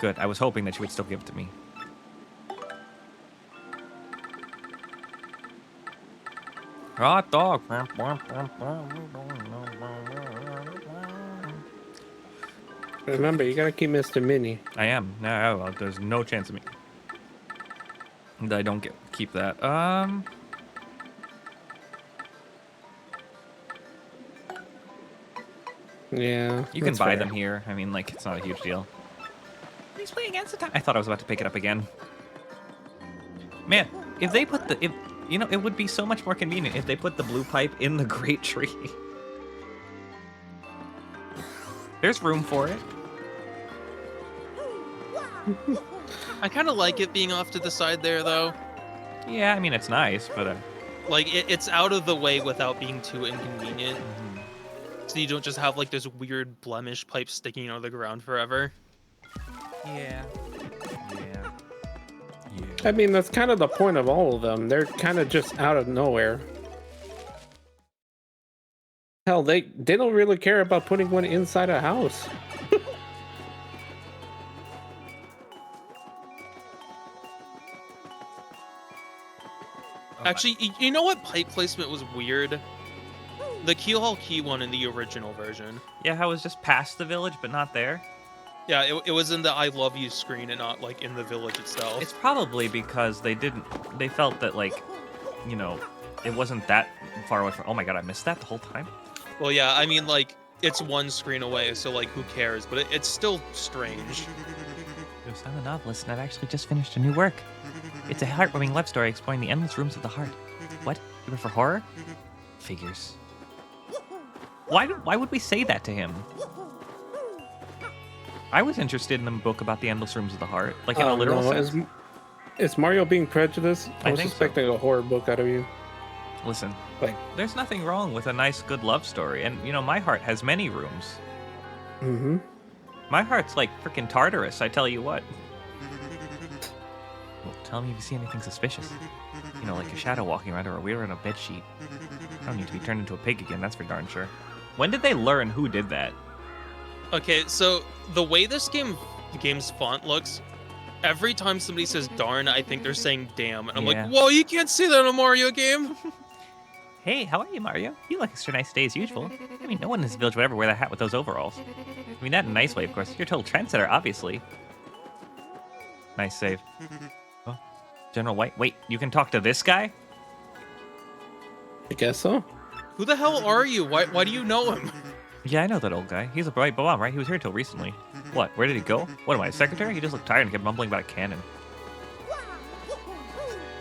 Good. I was hoping that she would still give it to me. Hot dog. Remember, you gotta keep Mr. Minnie. I am. No, there's no chance of me that I don't keep that. Yeah. You can buy them here. I mean, like, it's not a huge deal. He's playing against the time. I thought I was about to pick it up again. Man, if they put the... You know, it would be so much more convenient if they put the blue pipe in the great tree. There's room for it. I kind of like it being off to the side there, though. Yeah, I mean, it's nice, but... Like, it's out of the way without being too inconvenient. So you don't just have, like, this weird blemish pipe sticking out of the ground forever. Yeah. I mean, that's kind of the point of all of them. They're kind of just out of nowhere. Hell, they don't really care about putting one inside a house. Actually, you know what pipe placement was weird? The Keel Hall Key one in the original version. Yeah, how it was just past the village, but not there? Yeah, it was in the I love you screen and not, like, in the village itself. It's probably because they felt that, like, you know, it wasn't that far away from... Oh my god, I missed that the whole time? Well, yeah, I mean, like, it's one screen away, so, like, who cares? But it's still strange. I'm a novelist, and I've actually just finished a new work. It's a heartwarming love story exploring the endless rooms of the heart. What? You prefer horror? Figures. Why would we say that to him? I was interested in the book about the endless rooms of the heart, like in a literal sense. Is Mario being prejudiced? I was think expecting a horror book out of you. Listen, Like, there's nothing wrong with a nice, good love story, and you know, my heart has many rooms. mm-hmm. My heart's like freaking Tartarus, I tell you what. Well, tell me if you see anything suspicious. You know, like a shadow walking around or a weird on a bedsheet. I don't need to be turned into a pig again, that's for darn sure. When did they learn who did that? Okay, so the way this game's font looks, every time somebody says darn, I think they're saying damn. And I'm Yeah. like, whoa, you can't say that in a Mario game. Hey, how are you, Mario? You look extra nice today as usual. I mean, no one in this village would ever wear that hat with those overalls. I mean, that in a nice way, of course. You're a total trendsetter, obviously. Nice save. Oh, General White. Wait, you can talk to this guy? I guess so. Who the hell are you? Why do you know him? Yeah, I know that old guy. He's a bright bomb, right? He was here till recently. What? Where did he go? What am I, a secretary? He just looked tired and kept mumbling about a cannon.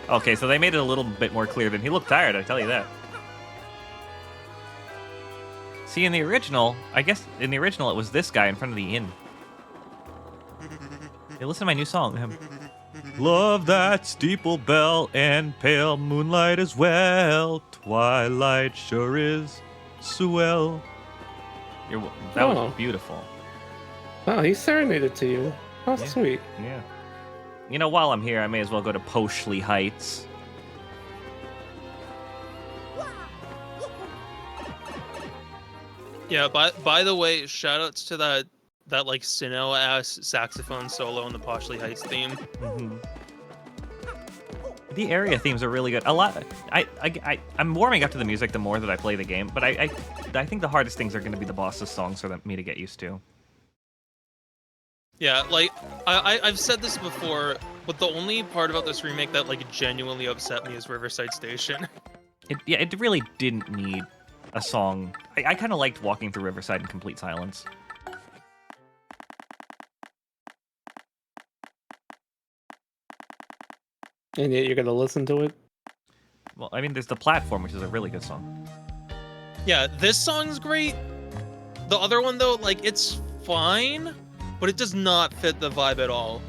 Okay, so they made it a little bit more clear than he looked tired, I tell you that. See, in the original, I guess in the original it was this guy in front of the inn. Hey, listen to my new song. Love that steeple bell and pale moonlight as well. Twilight sure is swell. That Oh. was beautiful. Oh, he serenaded to you. How Yeah. sweet. Yeah. You know, while I'm here, I may as well go to Poshley Heights. Yeah, by the way, shoutouts to that like Sinnoh ass saxophone solo in the Poshley Heights theme. Mm-hmm. The area themes are really good. A lot. I'm warming up to the music the more that I play the game, but I think the hardest things are going to be the boss's songs for me to get used to. Yeah, like I've said this before, but the only part about this remake that like genuinely upset me is Riverside Station. It really didn't need a song. I kind of liked walking through Riverside in complete silence. And yet you're gonna listen to it? Well, I mean, there's the platform, which is a really good song. Yeah, this song's great. The other one though, like it's fine, but it does not fit the vibe at all.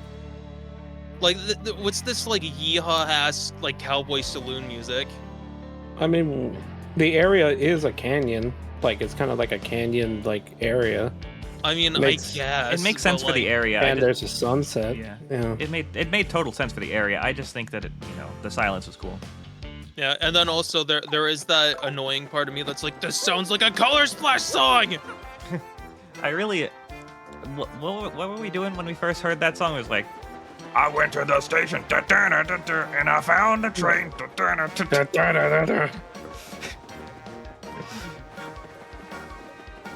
Like, what's this like yeehaw ass like cowboy saloon music? I mean, the area is a canyon. Like, it's kind of like a canyon like area. I mean, Makes- I guess It makes sense but, for the like, area. And there's a sunset. Yeah. Yeah. It made total sense for the area. I just think that the silence was cool. Yeah, and then also there is that annoying part of me that's like, this sounds like a Color Splash song! I really... What were we doing when we first heard that song? It was like, I went to the station, and I found a train.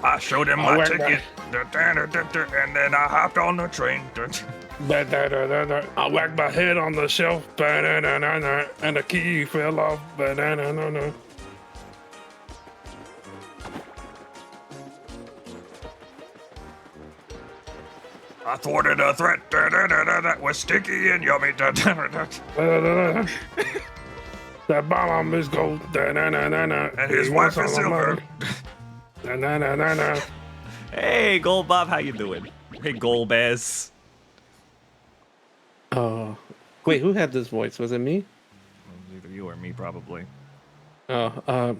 I showed him my ticket, and then I hopped on the train. I whacked my head on the shelf, and the key fell off. I thwarted a threat that was sticky and yummy. That bomb is gold, And his wife is silver. hey, Gold Bob, how you doing? Hey, Gold Bears. Wait, who had this voice? Was it me? It was either you or me, probably. Oh,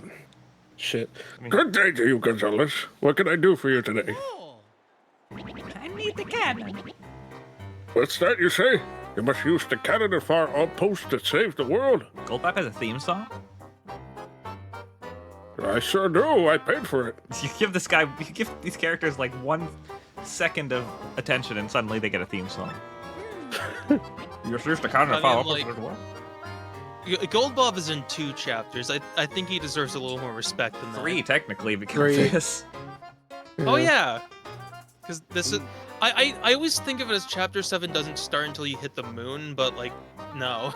shit. Good day to you, Gonzalez. What can I do for you today? I need the cannon. What's that you say? You must use the cannon at our outpost to save the world. Gold Bob has a theme song? I sure do. I paid for it. You give these characters like 1 second of attention and suddenly they get a theme song. You're supposed to kind of follow up. Gold Bob is in 2 chapters. I think he deserves a little more respect than that. 3, technically, because 3. this. Oh yeah, because this is. I always think of it as chapter 7 doesn't start until you hit the moon, but like, no.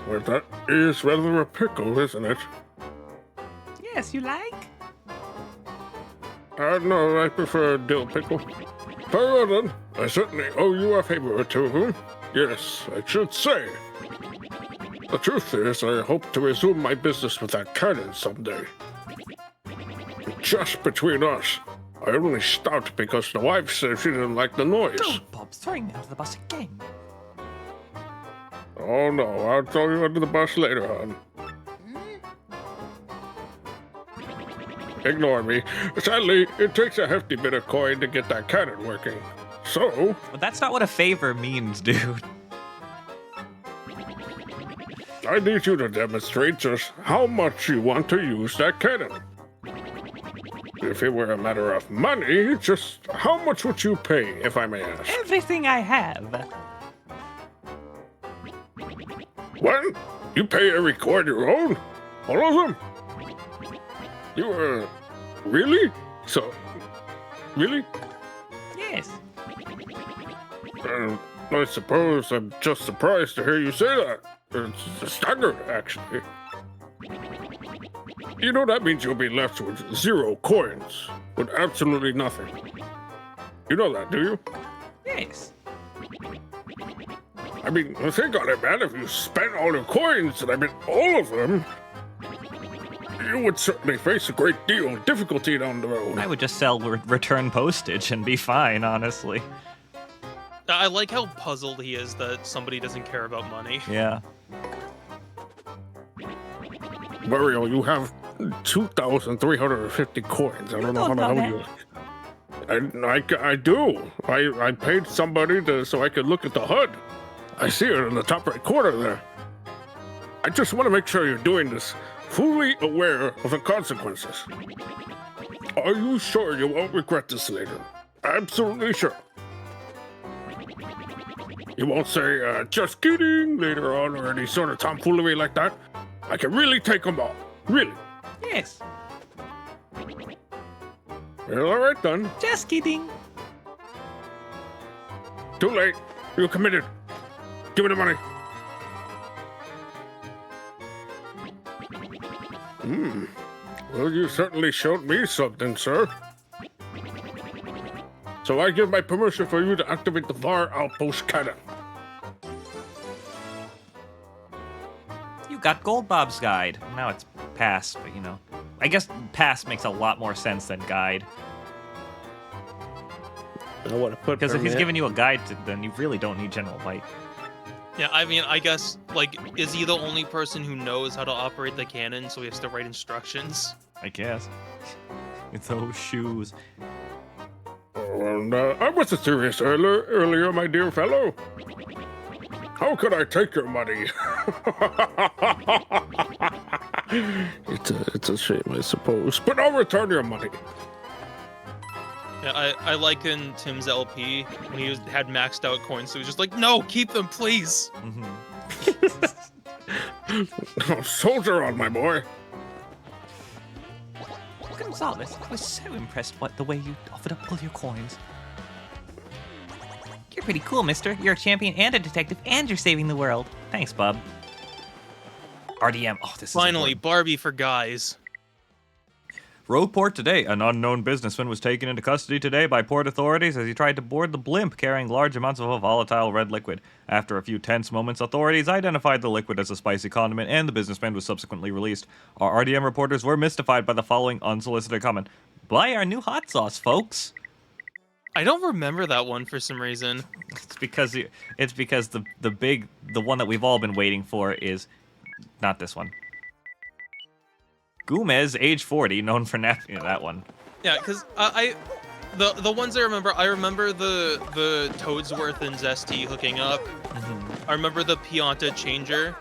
Well, that is rather a pickle, isn't it? Yes, you like? No, I prefer dill pickle. Very well then. I certainly owe you a favor or two of them. Yes, I should say. The truth is, I hope to resume my business with that cannon someday. Just between us, I only stopped because the wife said she didn't like the noise. Gold Bob's throwing me under the bus again. Oh no, I'll throw you under the bus later, hon. Ignore me. Sadly, it takes a hefty bit of coin to get that cannon working. So... But that's not what a favor means, dude. I need you to demonstrate just how much you want to use that cannon. If it were a matter of money, just how much would you pay, if I may ask? Everything I have. What? You pay every coin you own? All of them? You, really? So, really? Yes. I suppose I'm just surprised to hear you say that. It's staggered, actually. You know, that means you'll be left with 0 coins, with absolutely nothing. You know that, do you? Yes. I mean, think on it, man. If you spent all your coins, and I mean all of them, you would certainly face a great deal of difficulty down the road. I would just sell return postage and be fine, honestly. I like how puzzled he is that somebody doesn't care about money. Yeah. Mario, you have 2,350 coins. I don't know how the hell you... I do. I paid somebody so I could look at the HUD. I see it in the top right corner there. I just want to make sure you're doing this fully aware of the consequences. Are you sure you won't regret this later? Absolutely sure. You won't say, just kidding, later on, or any sort of tomfoolery like that. I can really take them all. Really. Yes. Well, all right, then. Just kidding. Too late. You're committed. Give me the money. Well, you certainly showed me something, sir. So I give my permission for you to activate the VAR outpost cannon. You got Gold Bob's guide. Now it's pass, but you know. I guess pass makes a lot more sense than guide. I want to put Because if he's permit. giving you a guide, then you really don't need General Light. Yeah, I mean, I guess, like, is he the only person who knows how to operate the cannon, so he has to write instructions? I guess. It's those shoes. Oh, and, I wasn't serious earlier, my dear fellow. How could I take your money? It's a shame, I suppose, but I'll return your money. Yeah, I liken Tim's LP when he had maxed out coins, so he was just like, no, keep them, please. Soldier on, my boy. Gonzalez, I was so impressed by the way you offered up all your coins. You're pretty cool, mister. You're a champion and a detective, and you're saving the world. Thanks, Bob. RDM. Oh, this is Finally, important. Barbie for guys. Rogue port today. An unknown businessman was taken into custody today by port authorities as he tried to board the blimp carrying large amounts of a volatile red liquid. After a few tense moments, authorities identified the liquid as a spicy condiment, and the businessman was subsequently released. Our RDM reporters were mystified by the following unsolicited comment. Buy our new hot sauce, folks. I don't remember that one for some reason. It's because the one that we've all been waiting for is not this one. Gomez, age 40, known for napping. That one. Yeah, because the ones I remember the Toadsworth and Zesty hooking up. I remember the Pianta changer,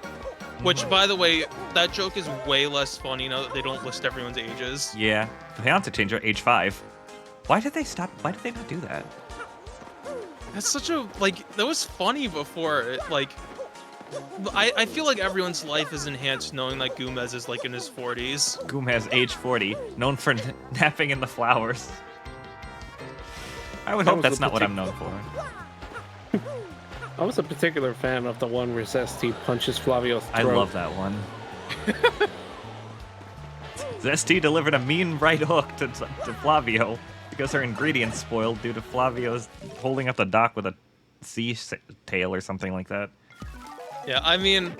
which, by the way, that joke is way less funny now that they don't list everyone's ages. Yeah, the Pianta changer, age 5. Why did they stop? Why did they not do that? That's such a, like, that was funny before. Like, I feel like everyone's life is enhanced knowing that Gomez is, like, in his 40s. Gomez, age 40, known for napping in the flowers. I would hope that's not what I'm known for. I was a particular fan of the one where Zesty punches Flavio's throat. I love that one. Zesty delivered a mean right hook to Flavio because her ingredients spoiled due to Flavio's holding up the dock with a sea tail or something like that. Yeah, I mean,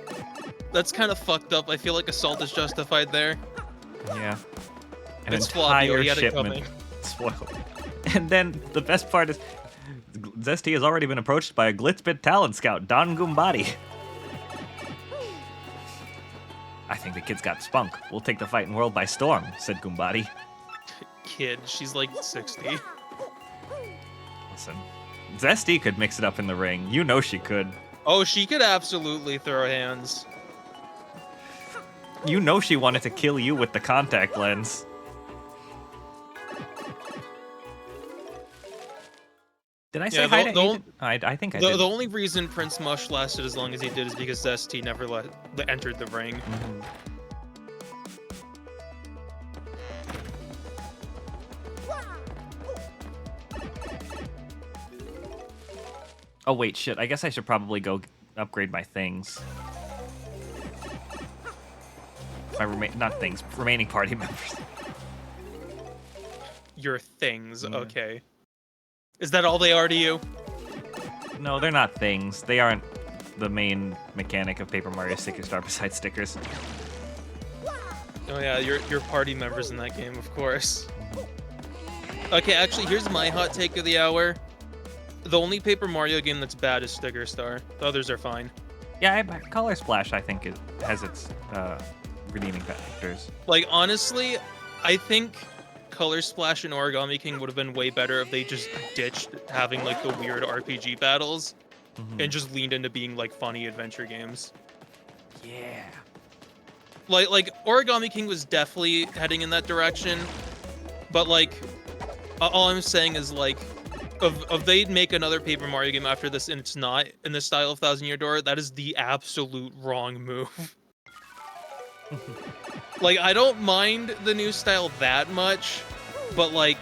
that's kind of fucked up. I feel like assault is justified there. Yeah. An It's Flavio, entire he had it shipment coming. spoiled. And then the best part is Zesty has already been approached by a Glitzbit talent scout, Don Gumbadi. I think the kid's got spunk. We'll take the fighting world by storm, said Gumbadi. Kid, she's like 60. Listen, Zesty could mix it up in the ring. You know she could. Oh, she could absolutely throw hands. You know she wanted to kill you with the contact lens. Did I say Yeah, hi the- to the Agent? I think I The did. only reason Prince Mush lasted as long as he did is because Zesty never entered the ring. Oh wait, shit. I guess I should probably go upgrade my things. My remaining party members. Your things, Yeah. okay. Is that all they are to you? No, they're not things. They aren't the main mechanic of Paper Mario Sticker Star besides stickers. Oh yeah, your party members in that game, of course. Okay, actually, here's my hot take of the hour. The only Paper Mario game that's bad is Sticker Star. The others are fine. Yeah, Color Splash, I think, has its redeeming factors. Like, honestly, I think Color Splash and Origami King would have been way better if they just ditched having, like, the weird RPG battles and just leaned into being, like, funny adventure games. Yeah. Like Origami King was definitely heading in that direction, but, like, all I'm saying is, like, if they'd make another Paper Mario game after this and it's not in the style of Thousand Year Door, that is the absolute wrong move. Like, I don't mind the new style that much, but, like,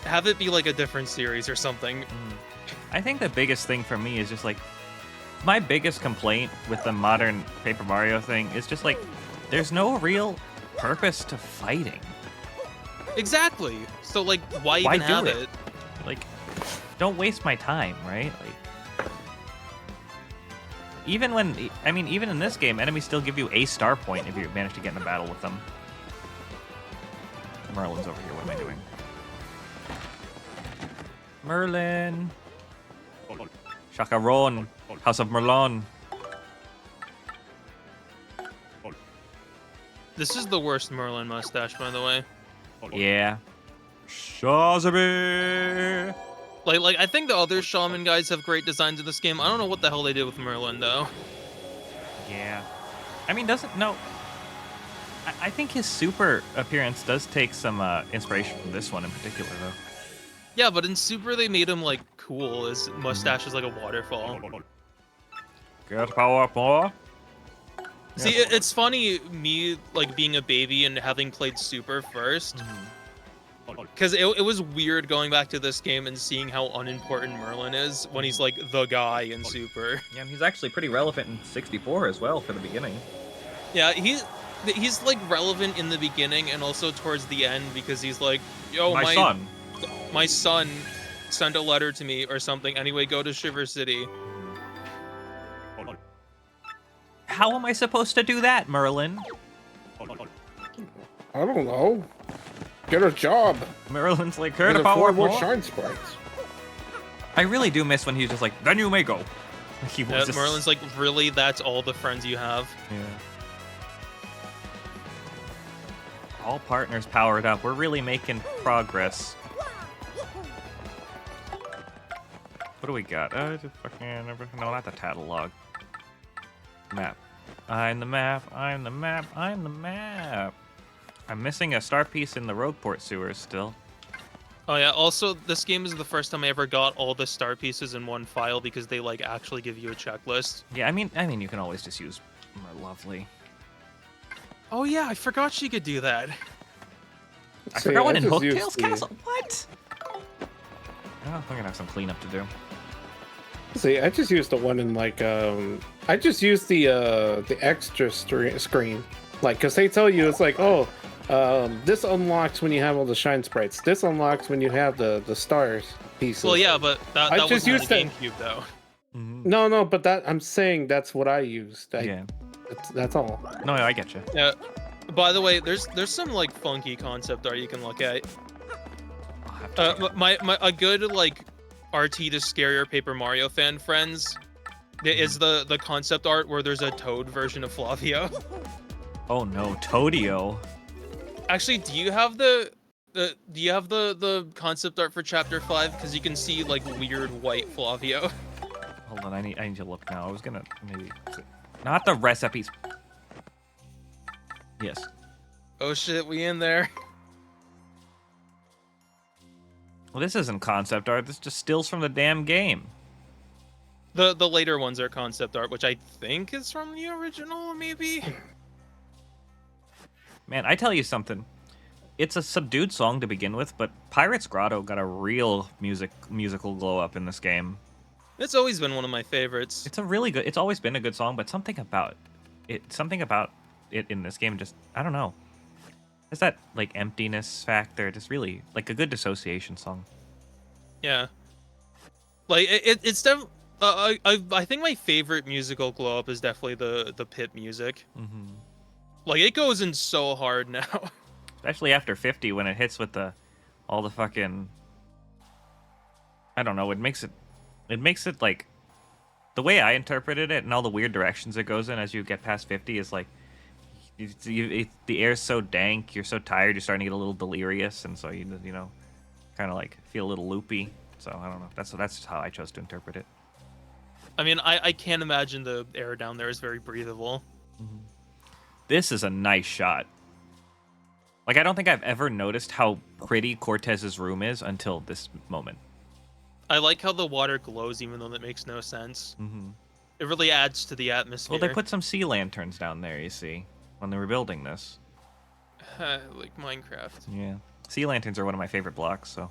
have it be, like, a different series or something. I think the biggest thing for me is just, like, my biggest complaint with the modern Paper Mario thing is just, like, there's no real purpose to fighting. Exactly. So, like, why Why even do have it? it? Like, don't waste my time, right? Like, even in this game, enemies still give you a star point if you manage to get in a battle with them. Merlin's over here. What am I doing? Merlin. Chacaron. House of Merlon. This is the worst Merlin mustache, by the way. Yeah. Shazzy. Like I think the other shaman guys have great designs in this game. I don't know what the hell they did with Merlin though. Yeah. I mean, no. I think his super appearance does take some inspiration from this one in particular, though. Yeah, but in Super they made him like cool. His mustache is like a waterfall. Get power up more. See, it's funny me like being a baby and having played Super first. Because it was weird going back to this game and seeing how unimportant Merlin is when he's like the guy in Super. Yeah, and he's actually pretty relevant in 64 as well for the beginning. Yeah, he's like relevant in the beginning and also towards the end because he's like, yo, my son sent a letter to me or something. Anyway, go to Shiver City. How am I supposed to do that, Merlin? I don't know. Get a job. Merlin's like, Get her to power more more. shine sprites. I really do miss when he's just like, then you may go. He was just... Merlin's like, really? That's all the friends you have? Yeah. All partners powered up. We're really making progress. What do we got? No, not the catalog. Map. I'm the map. I'm the map. I'm the map. I'm missing a star piece in the Rogueport sewers still. Oh yeah, also this game is the first time I ever got all the star pieces in one file because they like actually give you a checklist. Yeah, I mean you can always just use Lovely. Oh yeah, I forgot she could do that. I forgot one in Hooktail's Castle. What? Oh, we're gonna have some cleanup to do. See, I just used the one in like I just used the extra screen, like, because they tell you it's like, oh, this unlocks when you have all the shine sprites. This unlocks when you have the stars pieces. Well, yeah, but that I was just used the that. GameCube though. No, but that I'm saying that's what I used. Yeah. That's all. No, I get you. Yeah. By the way, there's some like funky concept art you can look at. A good like RT to scare your Paper Mario fan friends is the concept art where there's a Toad version of Flavio. Oh no, Toadio. Actually, do you have the concept art for Chapter 5? Because you can see like weird white Flavio. Hold on, I need to look now. I was gonna maybe not the recipes. Yes. Oh shit, we in there. Well, this isn't concept art. This is just stills from the damn game. The later ones are concept art, which I think is from the original, maybe. Man, I tell you something. It's a subdued song to begin with, but Pirate's Grotto got a real musical glow up in this game. It's always been one of my favorites. It's a really good. It's always been a good song, but something about it in this game just, I don't know. There's that like emptiness factor. Just really like a good dissociation song. Yeah. Like it's definitely. I think my favorite musical glow up is definitely the pit music. Mm-hmm. Like it goes in so hard now. Especially after 50 when it hits with all the fucking, I don't know, it makes it like, the way I interpreted it and all the weird directions it goes in as you get past 50 is like, the air's so dank, you're so tired, you're starting to get a little delirious, and so you know, kind of like feel a little loopy. So I don't know. That's how I chose to interpret it. I mean, I can't imagine the air down there is very breathable. Mm-hmm. This is a nice shot. Like, I don't think I've ever noticed how pretty Cortez's room is until this moment. I like how the water glows even though that makes no sense. Mm-hmm. It really adds to the atmosphere. Well, they put some sea lanterns down there, you see, when they were building this. Like Minecraft. Yeah. Sea lanterns are one of my favorite blocks, so.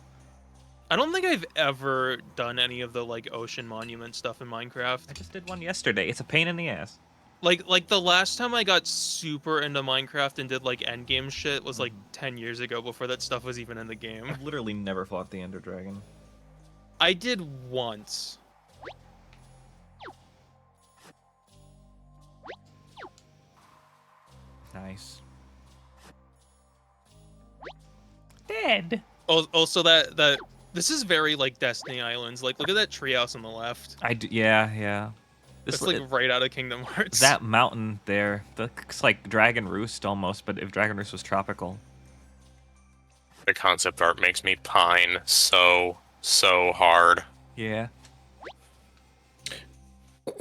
I don't think I've ever done any of the, like, ocean monument stuff in Minecraft. I just did one yesterday. It's a pain in the ass. Like the last time I got super into Minecraft and did, like, endgame shit was, like, 10 years ago before that stuff was even in the game. I've literally never fought the Ender Dragon. I did once. Nice. Dead. Also, that this is very like Destiny Islands. Like, look at that treehouse on the left. Yeah. It's like right out of Kingdom Hearts. That mountain there, looks like Dragon Roost almost, but if Dragon Roost was tropical. The concept art makes me pine so so hard. Yeah.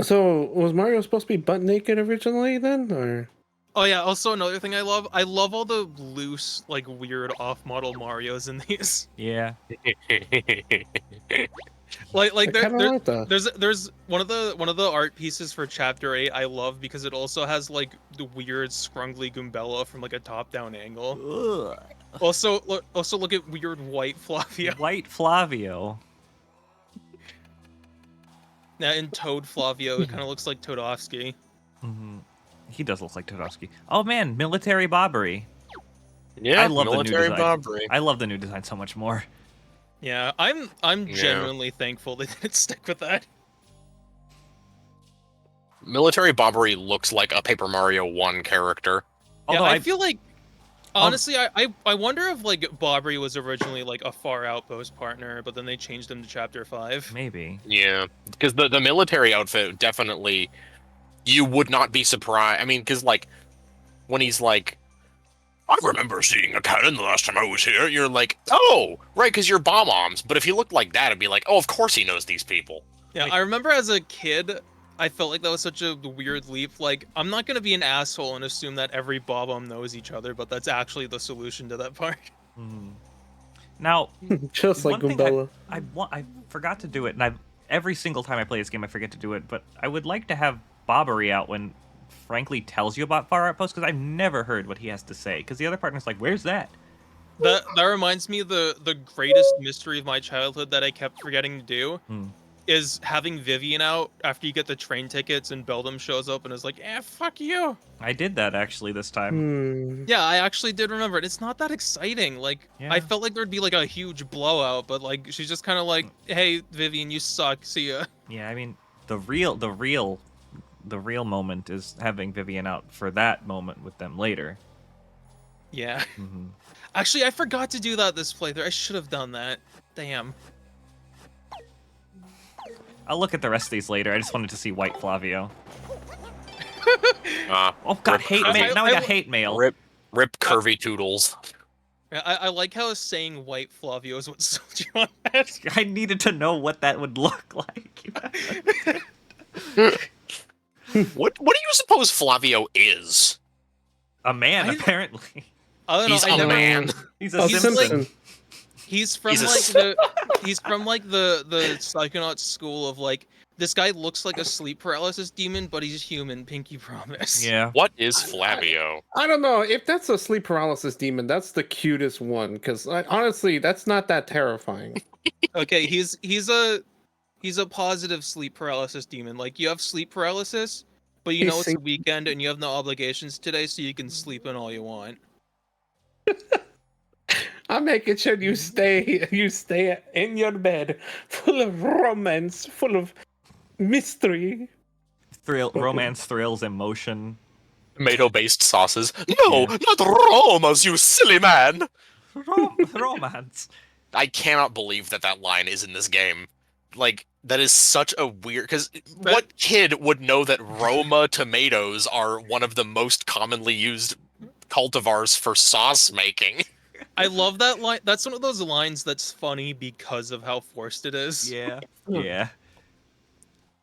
So was Mario supposed to be butt naked originally then, or? Oh yeah, also another thing I love all the loose, like weird off-model Marios in these. Yeah. Like I kinda like that. there's one of the art pieces for chapter 8 I love because it also has like the weird scrungly Goombella from like a top-down angle. Ugh. Also look at weird white Flavio. White Flavio. Now in Toad Flavio, it kind of looks like Toadofsky. Mm-hmm. He does look like Todosky. Oh man, military Bobbery. Yeah, I love military the new design. Bobbery. I love the new design so much more. Yeah, I'm genuinely thankful they didn't stick with that. Military Bobbery looks like a Paper Mario 1 character. Yeah, Although I feel like honestly, I wonder if like Bobbery was originally like a Far Outpost partner, but then they changed him to Chapter 5. Maybe. Yeah, because the military outfit definitely, you would not be surprised. I mean, because like when he's like, I remember seeing a cannon the last time I was here. You're like, oh, right, because you're Bob-Oms. But if he looked like that, it'd be like, oh, of course he knows these people. Yeah, Like, I remember as a kid, I felt like that was such a weird leap. Like, I'm not gonna be an asshole and assume that every Bob-Omb knows each other, but that's actually the solution to that part. Mm. Now, Just like one thing Goombella. I forgot to do it, and every single time I play this game, I forget to do it. But I would like to have Bobbery out when Frankly tells you about Far Outpost, because I've never heard what he has to say. Because the other partner's like, "Where's that?" That reminds me of the greatest mystery of my childhood that I kept forgetting to do. Is having Vivian out after you get the train tickets and Beldam shows up and is like, fuck you. I did that actually this time. Yeah, I actually did remember it. It's not that exciting. Like, Yeah. I felt like there'd be like a huge blowout, but like she's just kind of like, hey, Vivian, you suck. See ya. Yeah, I mean, the real moment is having Vivian out for that moment with them later. Yeah. Mm-hmm. Actually, I forgot to do that this playthrough. I should have done that. Damn. I'll look at the rest of these later. I just wanted to see White Flavio. Oh god, rip hate curvy- mail. Now I got hate mail. Rip curvy toodles. Yeah, I like how saying white Flavio is what sold you on that. I needed to know what that would look like. What do you suppose Flavio is? A man, apparently. I don't know. He's I a never, man. He's a He's Simpson. like- He's from He's a like the Psychonauts school of like, this guy looks like a sleep paralysis demon, but he's human. Pinky promise. Yeah. What is Flavio? I don't know if that's a sleep paralysis demon. That's the cutest one because honestly, that's not that terrifying. Okay, he's a positive sleep paralysis demon. Like, you have sleep paralysis, but you know it's a weekend and you have no obligations today, so you can sleep in all you want. I'm making sure you stay in your bed, full of romance, full of mystery, Romance, thrills, emotion. Tomato-based sauces. No, not Romas, you silly man! Romance. I cannot believe that line is in this game. Like, that is such a weird... Because what kid would know that Roma tomatoes are one of the most commonly used cultivars for sauce making? I love that line. That's one of those lines that's funny because of how forced it is. Yeah. Yeah.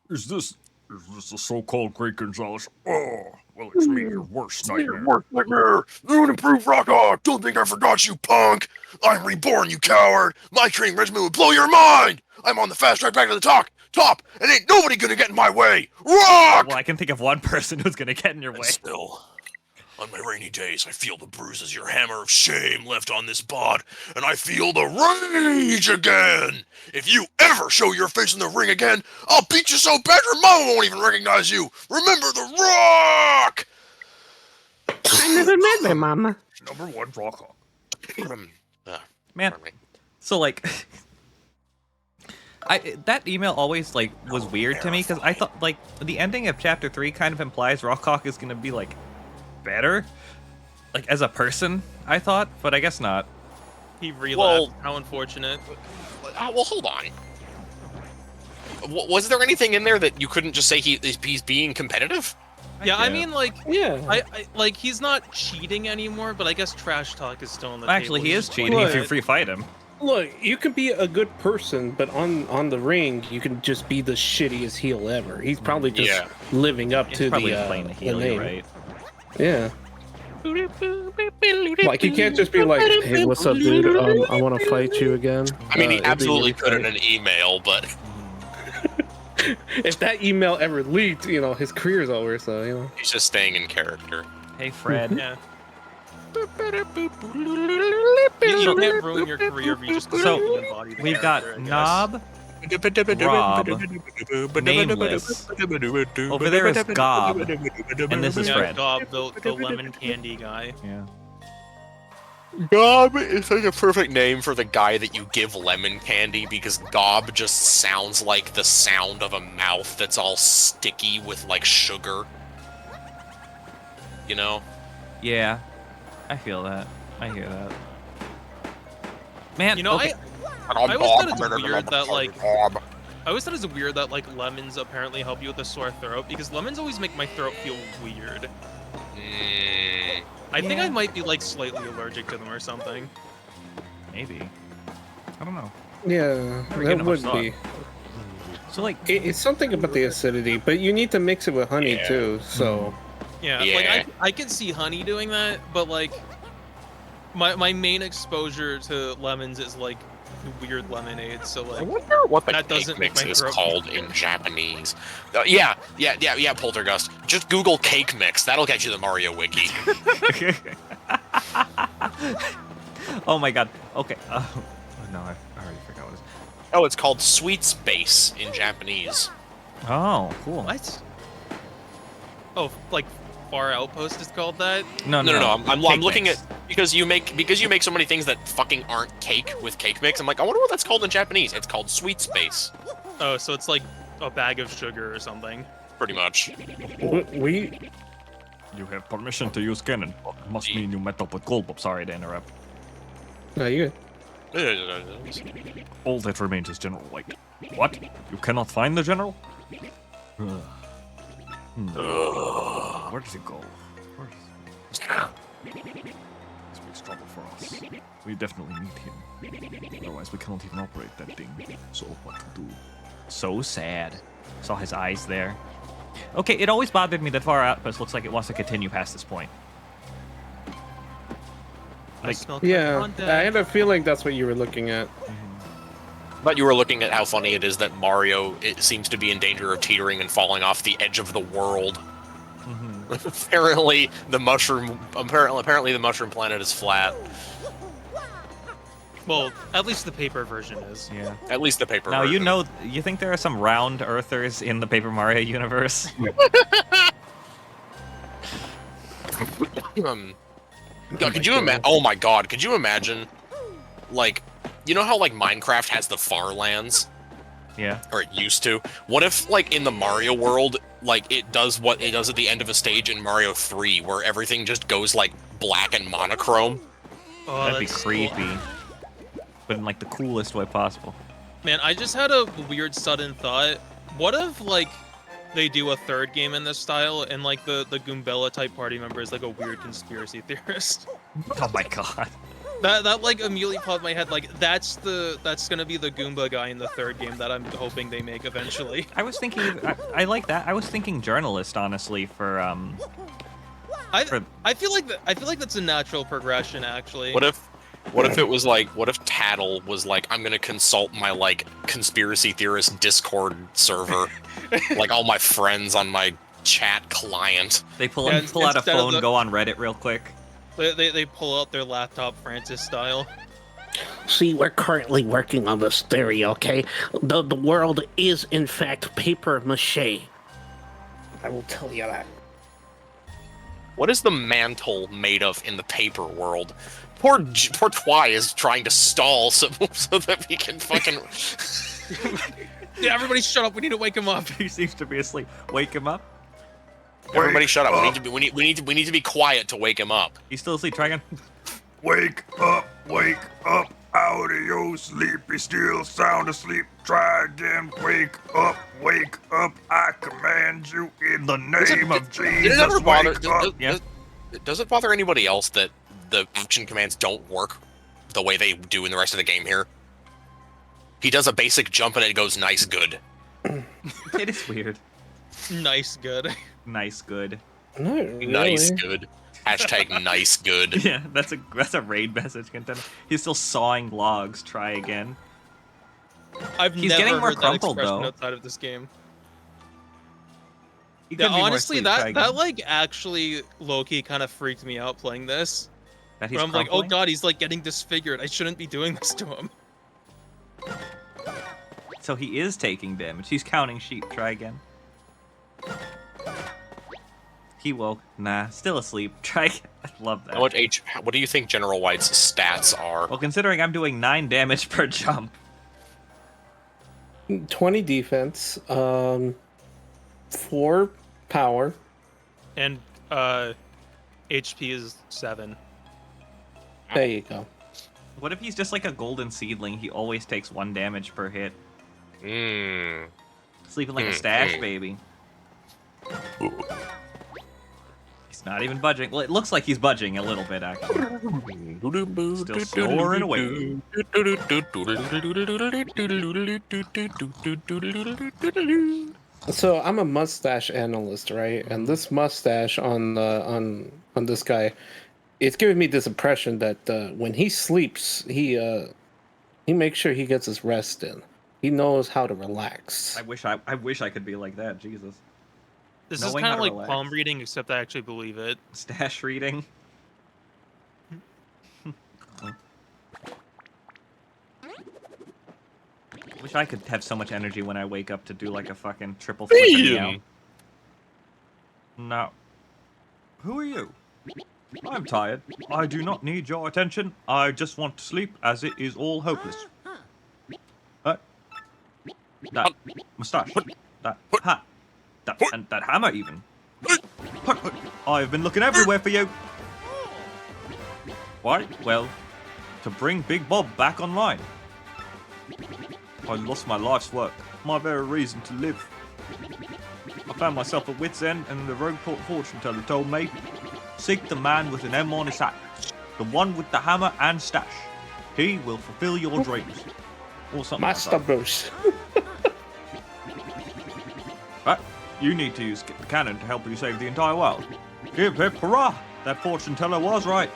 Is this the so-called Great Gonzalez? Oh, well, it's me, your worst nightmare. New and improved rock art! Don't think I forgot you, punk! I'm reborn, you coward! My training regimen would blow your mind! I'm on the fast track back to the top, and ain't nobody gonna get in my way! Rock! Well, I can think of one person who's gonna get in your way. Still, on my rainy days, I feel the bruises your hammer of shame left on this bod, and I feel the rage again! If you ever show your face in the ring again, I'll beat you so bad your mama won't even recognize you! Remember the Rock! I never met my mama. Number one, rock. Man, so like, that email always like was weird to me because I thought like the ending of chapter 3 kind of implies Rockhawk is gonna be like better, like as a person. I thought, but I guess not. He relapsed. Well, how unfortunate. well, hold on. Was there anything in there that you couldn't just say he's being competitive? Yeah, I mean, like, Yeah. I like he's not cheating anymore, but I guess trash talk is still on the Actually, table. he is cheating if you free fight him. Look, you can be a good person, but on the ring, you can just be the shittiest heel ever. He's probably just living up He's to probably the playing the heel, name. you're right. Yeah. Like, you can't just be like, hey, what's up, dude? I want to fight you again. I mean, he it'd be absolutely really could in funny. an email, but If that email ever leaked, his career's over, so, he's just staying in character. Hey, Fred. Yeah. You can't ruin your career if you just So, embody the we've character, got I guess. Knob, Rob, Nameless. Over there is Gob, and this is Yeah, Fred. Gob, the lemon candy guy. Yeah. Gob is like a perfect name for the guy that you give lemon candy because Gob just sounds like the sound of a mouth that's all sticky with like sugar. You know? Yeah. I feel that. I hear that. Man, You know, okay. I always thought it's weird that like I always thought it's weird that like lemons apparently help you with a sore throat because lemons always make my throat feel weird. I think I might be like slightly allergic to them or something. Maybe. I don't know. yeah, Never given that it would much be. So, like, It's something about the acidity, but you need to mix it with honey too. So Yeah, Yeah. like I can see honey doing that, but like my main exposure to lemons is like weird lemonade. So I like wonder what the that cake doesn't make mix my is throat called in Japanese. Yeah, Poltergust. Just Google cake mix. That'll get you the Mario wiki. oh my god. Okay. No, I already forgot what it is. Oh, it's called sweet space in Japanese. Oh, cool. what? Oh, like Far Outpost is called that? No. I'm Cake looking mix. at because you make so many things that fucking aren't cake with cake mix. I'm like, I wonder what that's called in Japanese. It's called sweet space, Oh, so it's like a bag of sugar or something. pretty much. we You have permission to use cannon. Must mean you met up with Goldbob. Sorry to interrupt. no, you. All that remains is General White. What? You cannot find the General? Where does he go? Where is This makes trouble for us. We definitely need him. Otherwise, we cannot even operate that thing. So, what to do? So sad. Saw his eyes there. Okay, it always bothered me that Far Outpost looks like it wants to continue past this point. I smell Yeah, content. I had a feeling that's what you were looking at. But you were looking at how funny it is that Mario it seems to be in danger of teetering and falling off the edge of the world. Apparently the mushroom planet is flat. Well, at least the paper version is. Yeah. At least the paper Now, version. you think there are some round earthers in the Paper Mario universe? God, could you imagine? Oh my God! Could you imagine, like, you know how like Minecraft has the far lands, Yeah. or it used to? What if, like, in the Mario world, like it does what it does at the end of a stage in Mario 3, where everything just goes like black and monochrome? Oh, That'd be that's creepy. But in like the coolest way possible. Man, I just had a weird sudden thought. What if like they do a third game in this style and like the Goombella type party member is like a weird conspiracy theorist? Oh my god. That like immediately popped in my head. Like that's gonna be the Goomba guy in the third game that I'm hoping they make eventually. I was thinking, I like that. I was thinking journalist, honestly, for I feel like that's a natural progression actually. What if it was like, what if Tattle was like, I'm gonna consult my like conspiracy theorist Discord server, like all my friends on my chat client. They pull Yeah, out a instead of phone, the- go on Reddit real quick. They pull out their laptop Francis style. See, we're currently working on this theory, okay? The world is, in fact, paper mache. I will tell you that. What is the mantle made of in the paper world? Poor Twy is trying to stall so that we can fucking. Yeah, everybody shut up. We need to wake him up. He seems to be asleep. Wake him up. Everybody shut up. We need to be quiet to wake him up. He's still asleep. Try again. Wake up out of your sleepy, still sound asleep. Try again, wake up, I command you in the name of Did it Jesus, ever bother? wake up. Yeah. Does it bother anybody else that the action commands don't work the way they do in the rest of the game here? He does a basic jump and it goes nice good. It is weird. Nice good. Nice good. Not really. Nice good. Hashtag nice good. Yeah, that's a raid message content. He's still sawing logs. Try again. He's getting never more heard crumpled, that expression though. outside of this game. He Yeah, could be more honestly, asleep. Try that again. like actually low-key kind of freaked me out playing this. That he's Where I'm like, oh crumpling? god, he's like getting disfigured. I shouldn't be doing this to him. So he is taking damage. He's counting sheep. Try again. He woke. Nah, still asleep. Try again. I love that. What do you think General White's stats are? Well, considering I'm doing 9 damage per jump. 20 defense, 4 power. And HP is 7. There you go. What if he's just like a golden seedling? He always takes 1 damage per hit. Mmm. Sleeping like a stash baby. He's not even budging. Well, it looks like he's budging a little bit, actually. Still snoring away. So I'm a mustache analyst, right? And this mustache on this guy, it's giving me this impression that when he sleeps, he makes sure he gets his rest in. He knows how to relax. I wish I could be like that. Jesus. This Knowing is kind how of to like relax. palm reading, except I actually believe it. Stash reading. Wish I could have so much energy when I wake up to do like a fucking triple flip and meow. No. Who are you? I'm tired. I do not need your attention. I just want to sleep as it is all hopeless. That moustache. That hat. And that hammer even. I've been looking everywhere for you. Why? Well, to bring Big Bob back online. I lost my life's work, my very reason to live. I found myself at wit's end, and the rogue fortune teller told me, seek the man with an M on his hat, the one with the hammer and stash. He will fulfill your dreams. Or something Master like that. Bruce. Right, you need to use the cannon to help you save the entire world. Hip hip hurrah! That fortune teller was right.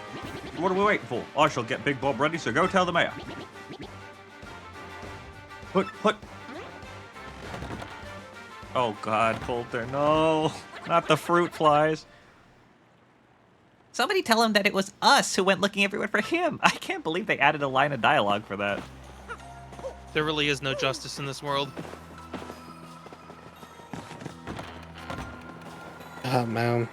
What are we waiting for? I shall get Big Bob ready, so go tell the mayor. What? Oh god, Coulter, no. Not the fruit flies. Somebody tell him that it was us who went looking everywhere for him. I can't believe they added a line of dialogue for that. There really is no justice in this world. Oh man,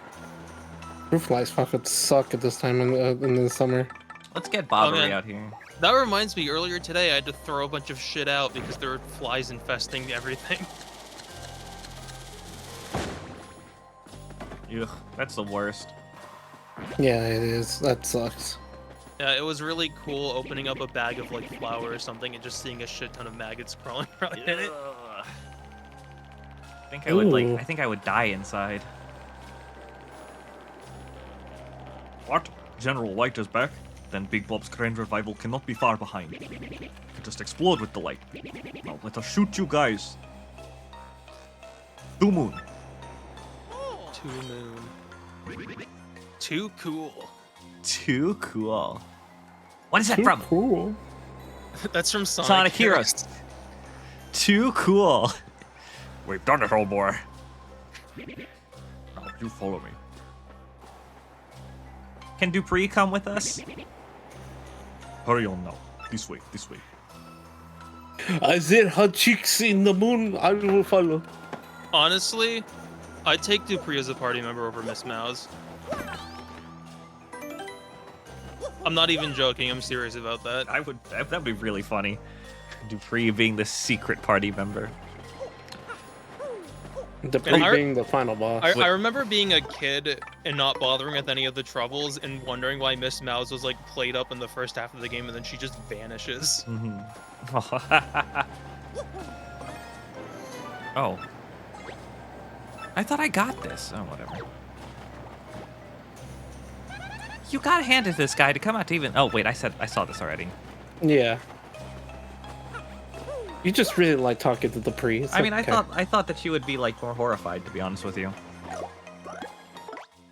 fruit flies fucking suck at this time in the summer. Let's get Bobbery man. out here. That reminds me, earlier today I had to throw a bunch of shit out because there were flies infesting everything. Ugh, that's the worst. Yeah, it is. That sucks. Yeah, it was really cool opening up a bag of like flour or something and just seeing a shit ton of maggots crawling around in it. Ugh. I think I would Ooh. I think I would die inside. What? General White is back? Then Big Bob's grand revival cannot be far behind. It just explode with delight. Now let us shoot you guys. Two moon. Too moon. Too cool. Too cool. What is that Too from? cool. That's from Sonic, Sonic Heroes. Too cool. We've done it, old boy. Now you follow me. Can Dupree come with us? Hurry on now. This way, this way. As there her cheeks in the moon, I will follow. Honestly, I'd take Dupree as a party member over Miss Mouse. I'm not even joking. I'm serious about that. That would be really funny. Dupree being the secret party member. The And I- being the final boss. I remember being a kid and not bothering with any of the troubles and wondering why Miss Mouse was like played up in the first half of the game and then she just vanishes. Oh. I thought I got this. Oh, whatever. You gotta hand it to this guy to come out to even. Oh, wait, I saw this already. Yeah. You just really like talking to the priest. I mean, Okay. I thought that she would be like more horrified, to be honest with you.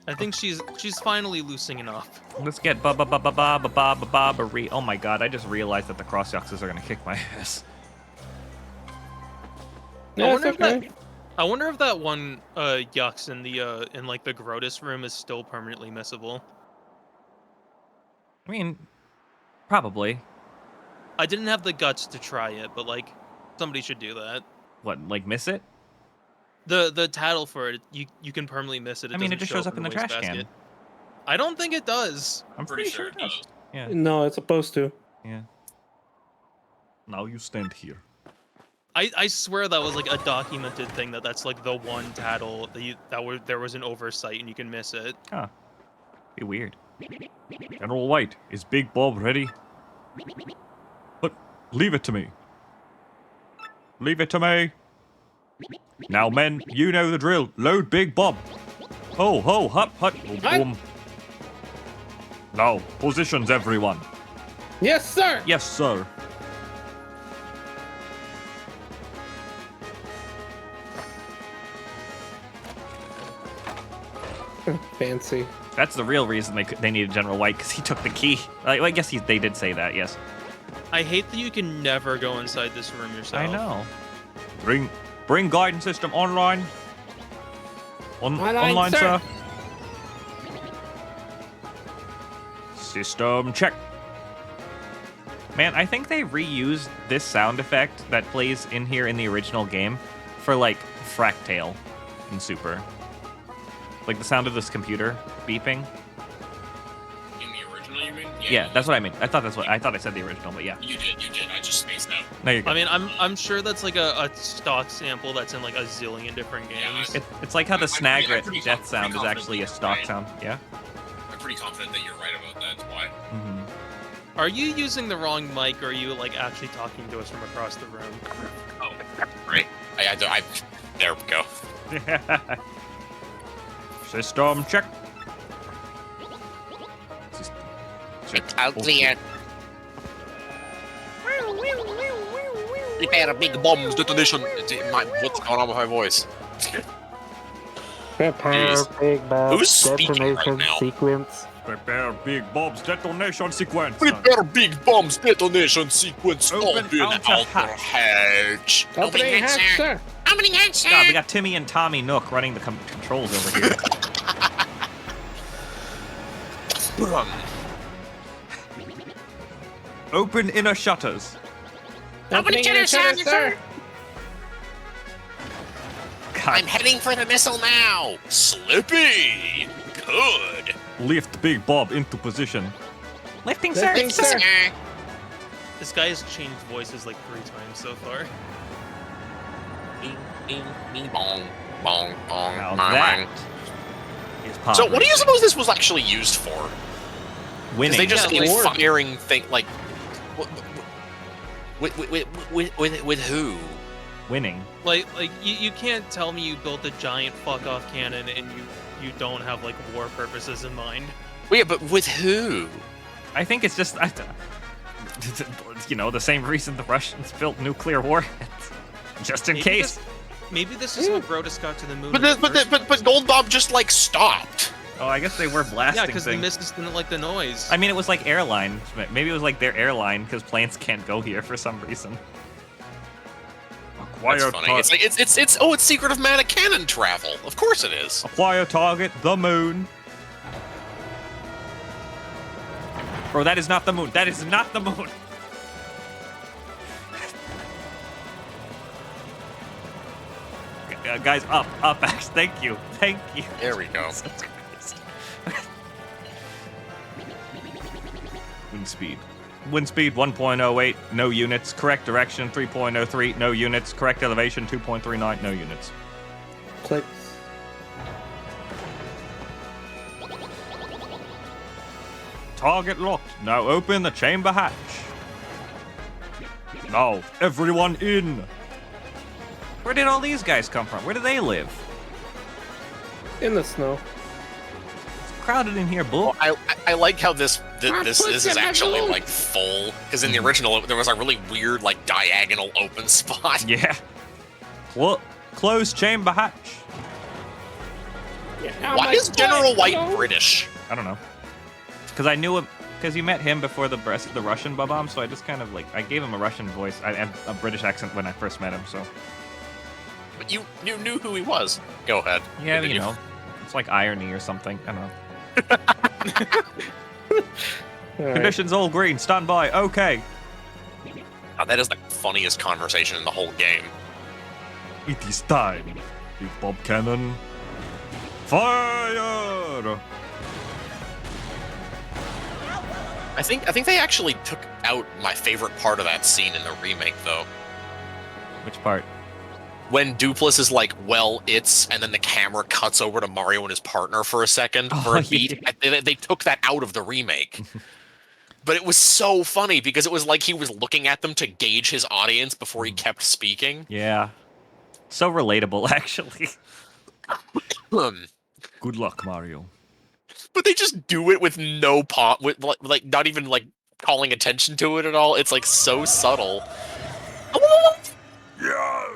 I think she's finally loosening up. Let's get ba-ba-ba-ba-ba-ba-ba-ba-ba-ba-re. Oh my god, I just realized that the cross yuxes are gonna kick my ass. Yeah, it's okay. I wonder if that one Yux in the in like the Grotus room is still permanently missable. I mean, probably. I didn't have the guts to try it, but like somebody should do that. What, like miss it? The tattle for it, you can permanently miss it. I mean, it doesn't just show shows up in the trash wastebasket. can. I don't think it does. I'm pretty sure it does. Yeah. No, it's supposed to. Yeah. Now you stand here. I swear that was like a documented thing that's like the one tattle there was an oversight and you can miss it. Huh. Be weird. General White, is Big Bob ready? Look, leave it to me. Leave it to me. Now, men, you know the drill. Load Big Bob. Ho, ho, hop, hut, boom, boom. Now, positions, everyone. Yes, sir. Yes, sir. Fancy. That's the real reason they needed General White, because he took the key. I guess they did say that, yes. I hate that you can never go inside this room yourself. I know. Bring guidance system online. Online, sir. System check. Man, I think they reused this sound effect that plays in here in the original game for like Fractale in Super. Like the sound of this computer beeping. In the original, you mean? Yeah, that's what I mean. I thought I said the original, but yeah. You did. I just spaced out. No, you're good. I mean, I'm sure that's like a stock sample that's in like a zillion different games. It's like how the I'm pretty death sound is confident actually a you're stock right. sound. Yeah. I'm pretty confident that you're right about that. Why? Mm-hmm. Are you using the wrong mic, or are you like actually talking to us from across the room? Oh, right. I there we go. System check. It's out clear. Prepare a big bombs detonation. What's going on with my voice? Prepare Jeez. Big Bob's Who's speaking right detonation now? sequence. Prepare Big Bob's detonation sequence. Prepare big bombs detonation sequence. Open Open outer outer hatch. hatch. Opening hatch, sir. Opening hatch, sir. God, we got Timmy and Tommy Nook running the controls over here. Open inner shutters. Opening inner shutters, sir. God, I'm heading for the missile now. Slippy. Good. lift Big Bob into position. Lifting, Lifting, sir. sir. This guy has changed voices like 3 times so far. Bing, bing, bing, bong, bong, bong, Now bong, that bong. is Pop. So, what do you suppose this was actually used for? Winning. Because they just Yeah, keep like- firing thing like. With who? Winning. Like you can't tell me you built a giant fuck off cannon and you don't have like war purposes in mind. Well, yeah, but with who? I think it's just, you know, the same reason the Russians built nuclear warheads, just in case. Maybe this is how Brodus got to the moon. But Gold Bob just like stopped. Oh, I guess they were blasting yeah, because the things. missiles didn't like the noise. I mean, it was like airline. Maybe it was like their airline because planes can't go here for some reason. Acquire That's funny. It's like it's Secret of Mana cannon travel. Of course it is. Acquire target, the moon. Bro, that is not the moon. That is not the moon. Guys, up, Axe. Thank you. Thank you. There we go. Wind speed. Wind speed 1.08, no units. Correct direction 3.03, no units. Correct elevation 2.39, no units. Click. Target locked. Now open the chamber hatch. Now, everyone in. Where did all these guys come from? Where do they live? In the snow. It's crowded in here, bull. I like how this this is actually like full, because in the original there was a really weird like diagonal open spot. Yeah. Closed chamber hatch. Why is General White British? I don't know. Because I knew him. Because you met him before the Russian Bob-omb, so I just kind of like I gave him a Russian voice and a British accent when I first met him. So. But you knew who he was. Go ahead. Yeah, you know, it's like irony or something. I don't know. Conditions all green. Stand by. Okay. Oh, that is the funniest conversation in the whole game. It is time. Big Bob Cannon. Fire! I think they actually took out my favorite part of that scene in the remake, though. Which part? When Dupless is like, well, it's, and then the camera cuts over to Mario and his partner for a second, for a beat. Yeah. They took that out of the remake. But it was so funny because it was like he was looking at them to gauge his audience before he kept speaking. Yeah. So relatable, actually. Good luck, Mario. But they just do it with no pop, with like not even like calling attention to it at all. It's like so subtle. Yeah.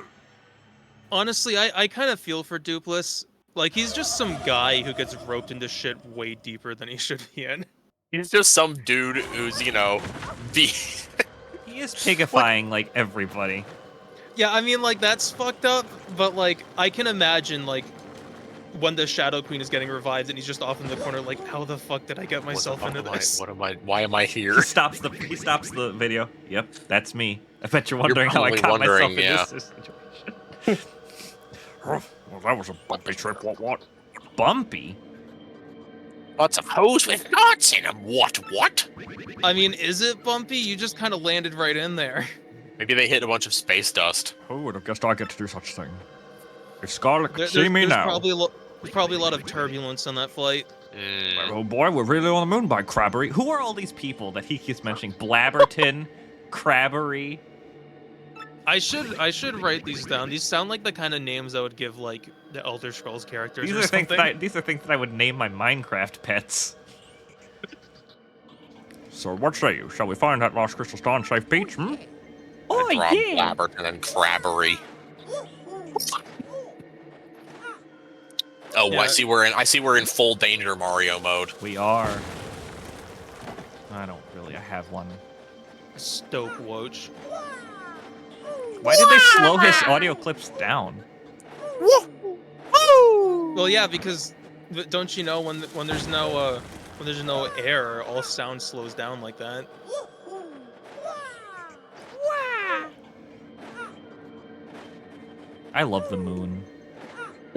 Honestly, I kind of feel for Dupless. Like, he's just some guy who gets roped into shit way deeper than he should be in. He's just some dude who's, you know, He is pigifying, like, everybody. Yeah, I mean, like, that's fucked up, but, like, I can imagine, like, when the Shadow Queen is getting revived and he's just off in the corner, like, how the fuck did I get myself into this? Why am I here? He stops the video. Yep, that's me. I bet you're wondering how I got myself in this situation. Well, that was a bumpy trip. What? Bumpy? Lots of hoes with knots in them. What? I mean, is it bumpy? You just kind of landed right in there. Maybe they hit a bunch of space dust. Who would have guessed I get to do such thing? If Scarlet could There- see me there's now. There's probably a lot of turbulence on that flight. Oh boy, we're really on the moon by Crabbery. Who are all these people that he keeps mentioning? Blabberton, Crabbery. I should write these down. These sound like the kind of names I would give like the Elder Scrolls characters. These or are something. things that I would name my Minecraft pets. So what say you? Shall we find that lost crystal star in Safe Beach? Oh yeah. Blabberton and Crabbery. Oh, Yeah. I see we're in full danger Mario mode. We are. I have one. Stoke Woach. Why did they slow his audio clips down? Well, yeah, because don't you know when there's no air, all sound slows down like that. I love the moon.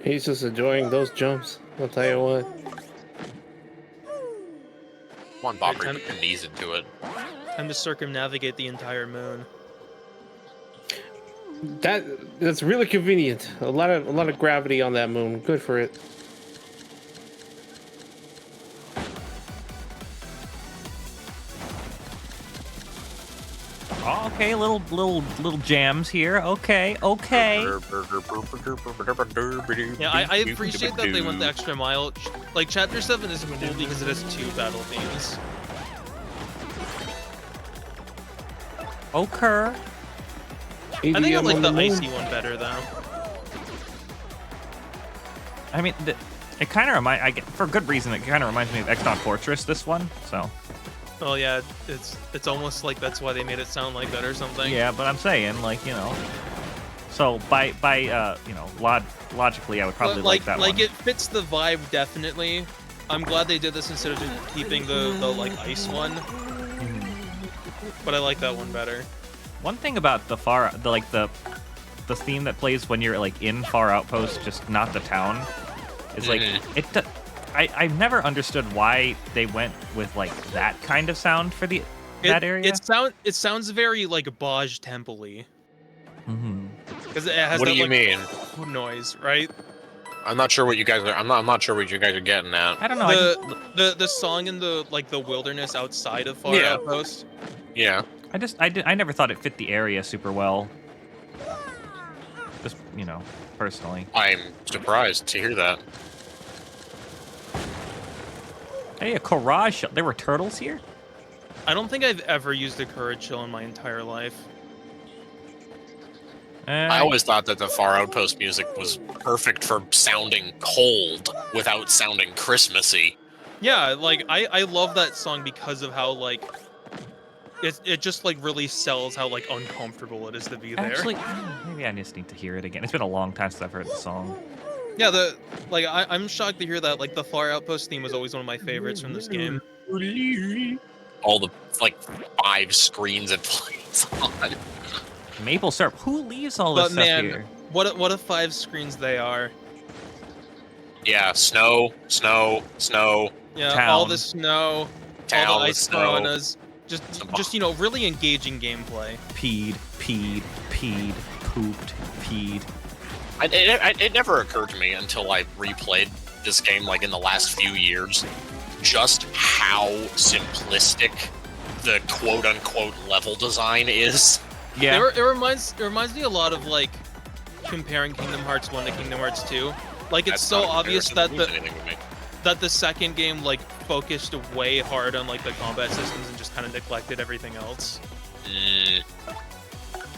He's just enjoying those jumps. I'll tell you what. Come on, Bob, put your knees into it. Time to circumnavigate the entire moon. That's really convenient. A lot of gravity on that moon. Good for it. Oh, okay, little jams here. Okay. Yeah, I appreciate that they went the extra mile. Like, Chapter 7 is cool because it has 2 battle themes. Okay. I think I EDM like on the moon. icy one better, though. I mean, it kind of for good reason, it kind of reminds me of Exton Fortress, this one, so. Oh yeah, it's almost like that's why they made it sound like that or something. Yeah, but I'm saying, like, you know. So, logically, I would probably like that one. Like, it fits the vibe, definitely. I'm glad they did this instead of just keeping the like, ice one. But I like that one better. One thing about the theme that plays when you're like in Far Outpost, just not the town, is like I've never understood why they went with like that kind of sound for that area. It sounds very like Baj Temple-y. Because it has What that do you mean? noise, right? I'm not sure what you guys are. I'm not sure what you guys are getting at. I don't know. The song in the wilderness outside of Far Outpost. Yeah. I never thought it fit the area super well. Just, personally. I'm surprised to hear that. Hey, a Courage shell. There were turtles here? I don't think I've ever used a Courage Chill in my entire life. I always thought that the Far Outpost music was perfect for sounding cold without sounding Christmassy. Yeah, like I love that song because of how like it just like really sells how like uncomfortable it is to be there. Actually, maybe I just need to hear it again. It's been a long time since I've heard the song. Yeah, I'm shocked to hear that like the Far Outpost theme was always one of my favorites from this game. All the like 5 screens it plays on. Maple syrup. Who leaves all this But stuff man, here? what a 5 screens they are. Yeah, snow. Yeah, Town. all the snow, Town all the with ice snow. piranhas. Just really engaging gameplay. Peed, pooped, peed. It never occurred to me until I replayed this game like in the last few years, just how simplistic the quote-unquote level design is. Yeah. It reminds me a lot of like comparing Kingdom Hearts 1 to Kingdom Hearts 2. Like it's That's so not a obvious comparison that means anything to me. the second game like focused way hard on like the combat systems and just kind of neglected everything else.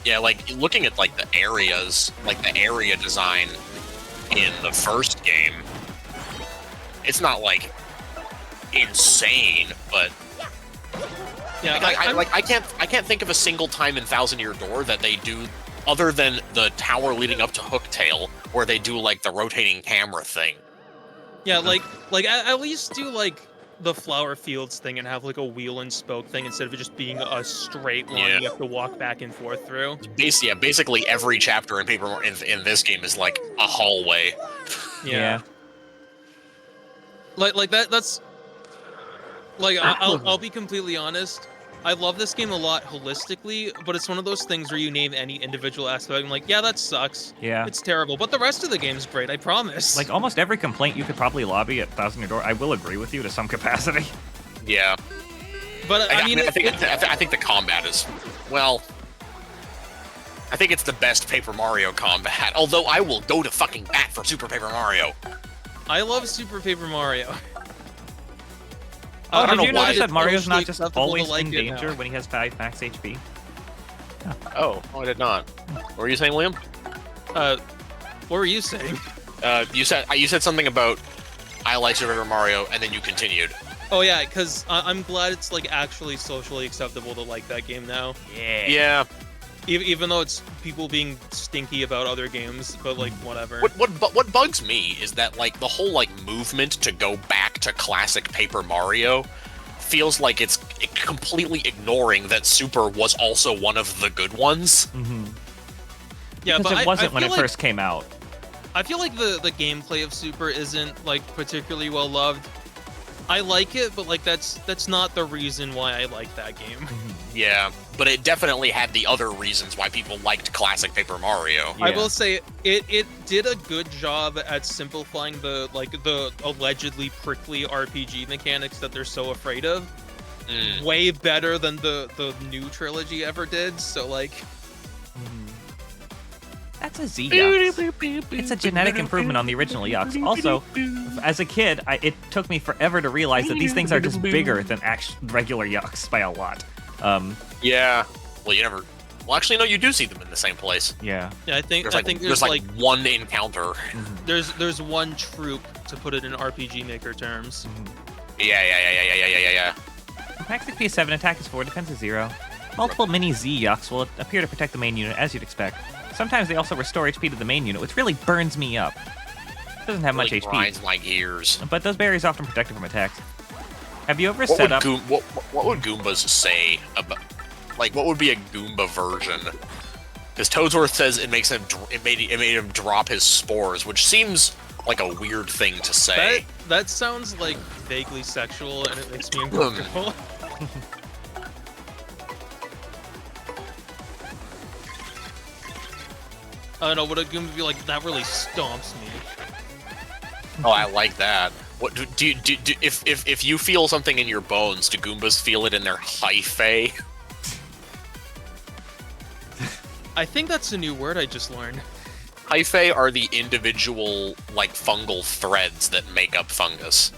Yeah, like looking at like the areas, like the area design in the first game, it's not like insane, but Yeah, I can't think of a single time in Thousand Year Door that they do, other than the tower leading up to Hooktail, where they do like the rotating camera thing. Yeah, like at least do like the flower fields thing and have like a wheel and spoke thing instead of it just being a straight line Yeah. you have to walk back and forth through. Basically every chapter in this game is like a hallway. Yeah. Like that's like I'll be completely honest. I love this game a lot holistically, but it's one of those things where you name any individual aspect, I'm like, yeah, that sucks. Yeah. It's terrible, but the rest of the game's great, I promise. Like almost every complaint you could probably lobby at Thousand Year Door, I will agree with you to some capacity. Yeah. But I mean, I think the combat is, well, I think it's the best Paper Mario combat. Although I will go to fucking bat for Super Paper Mario. I love Super Paper Mario. Oh, don't did know you why notice that it's Mario's not socially just acceptable to always like in it danger now. when he has 5 max HP? Oh, I did not. What were you saying, Liam? What were you saying? You said something about I like Super Paper Mario, and then you continued. Oh yeah, because I'm glad it's like actually socially acceptable to like that game now. Yeah. Even though it's people being stinky about other games, but like whatever. What bugs me is that like the whole like movement to go back to classic Paper Mario feels like it's completely ignoring that Super was also one of the good ones. Mm-hmm. Yeah, Because but it wasn't I when feel it like, first came out. I feel like the gameplay of Super isn't like particularly well loved. I like it, but like that's not the reason why I like that game. Yeah, but it definitely had the other reasons why people liked classic Paper Mario. I Yeah. will say it did a good job at simplifying the allegedly prickly RPG mechanics that they're so afraid of. Way better than the new trilogy ever did. So like, That's a Z Yux. It's a genetic improvement on the original Yux. Also, as a kid, it took me forever to realize that these things are just bigger than regular Yux by a lot. Yeah. Well, you never. Well, actually, no. You do see them in the same place. Yeah. yeah, I think There's like one encounter. there's one troop to put it in RPG Maker terms. Yeah. Max HP is 7, attack is 4, defense is 0. Multiple mini Z Yucks will appear to protect the main unit, as you'd expect. Sometimes they also restore HP to the main unit, which really burns me up. It doesn't have much Really HP, grinds my gears. but those berries often protect it from attacks. Have you ever What set would, up... what would Goombas say about? Like, what would be a Goomba version? Because Toadsworth says it made him drop his spores, which seems like a weird thing to say. That sounds like vaguely sexual, and it makes me uncomfortable. I don't know, would a Goomba be like, that really stomps me? Oh, I like that. What do if you feel something in your bones, do Goombas feel it in their hyphae? I think that's a new word I just learned. Hyphae are the individual, like, fungal threads that make up fungus.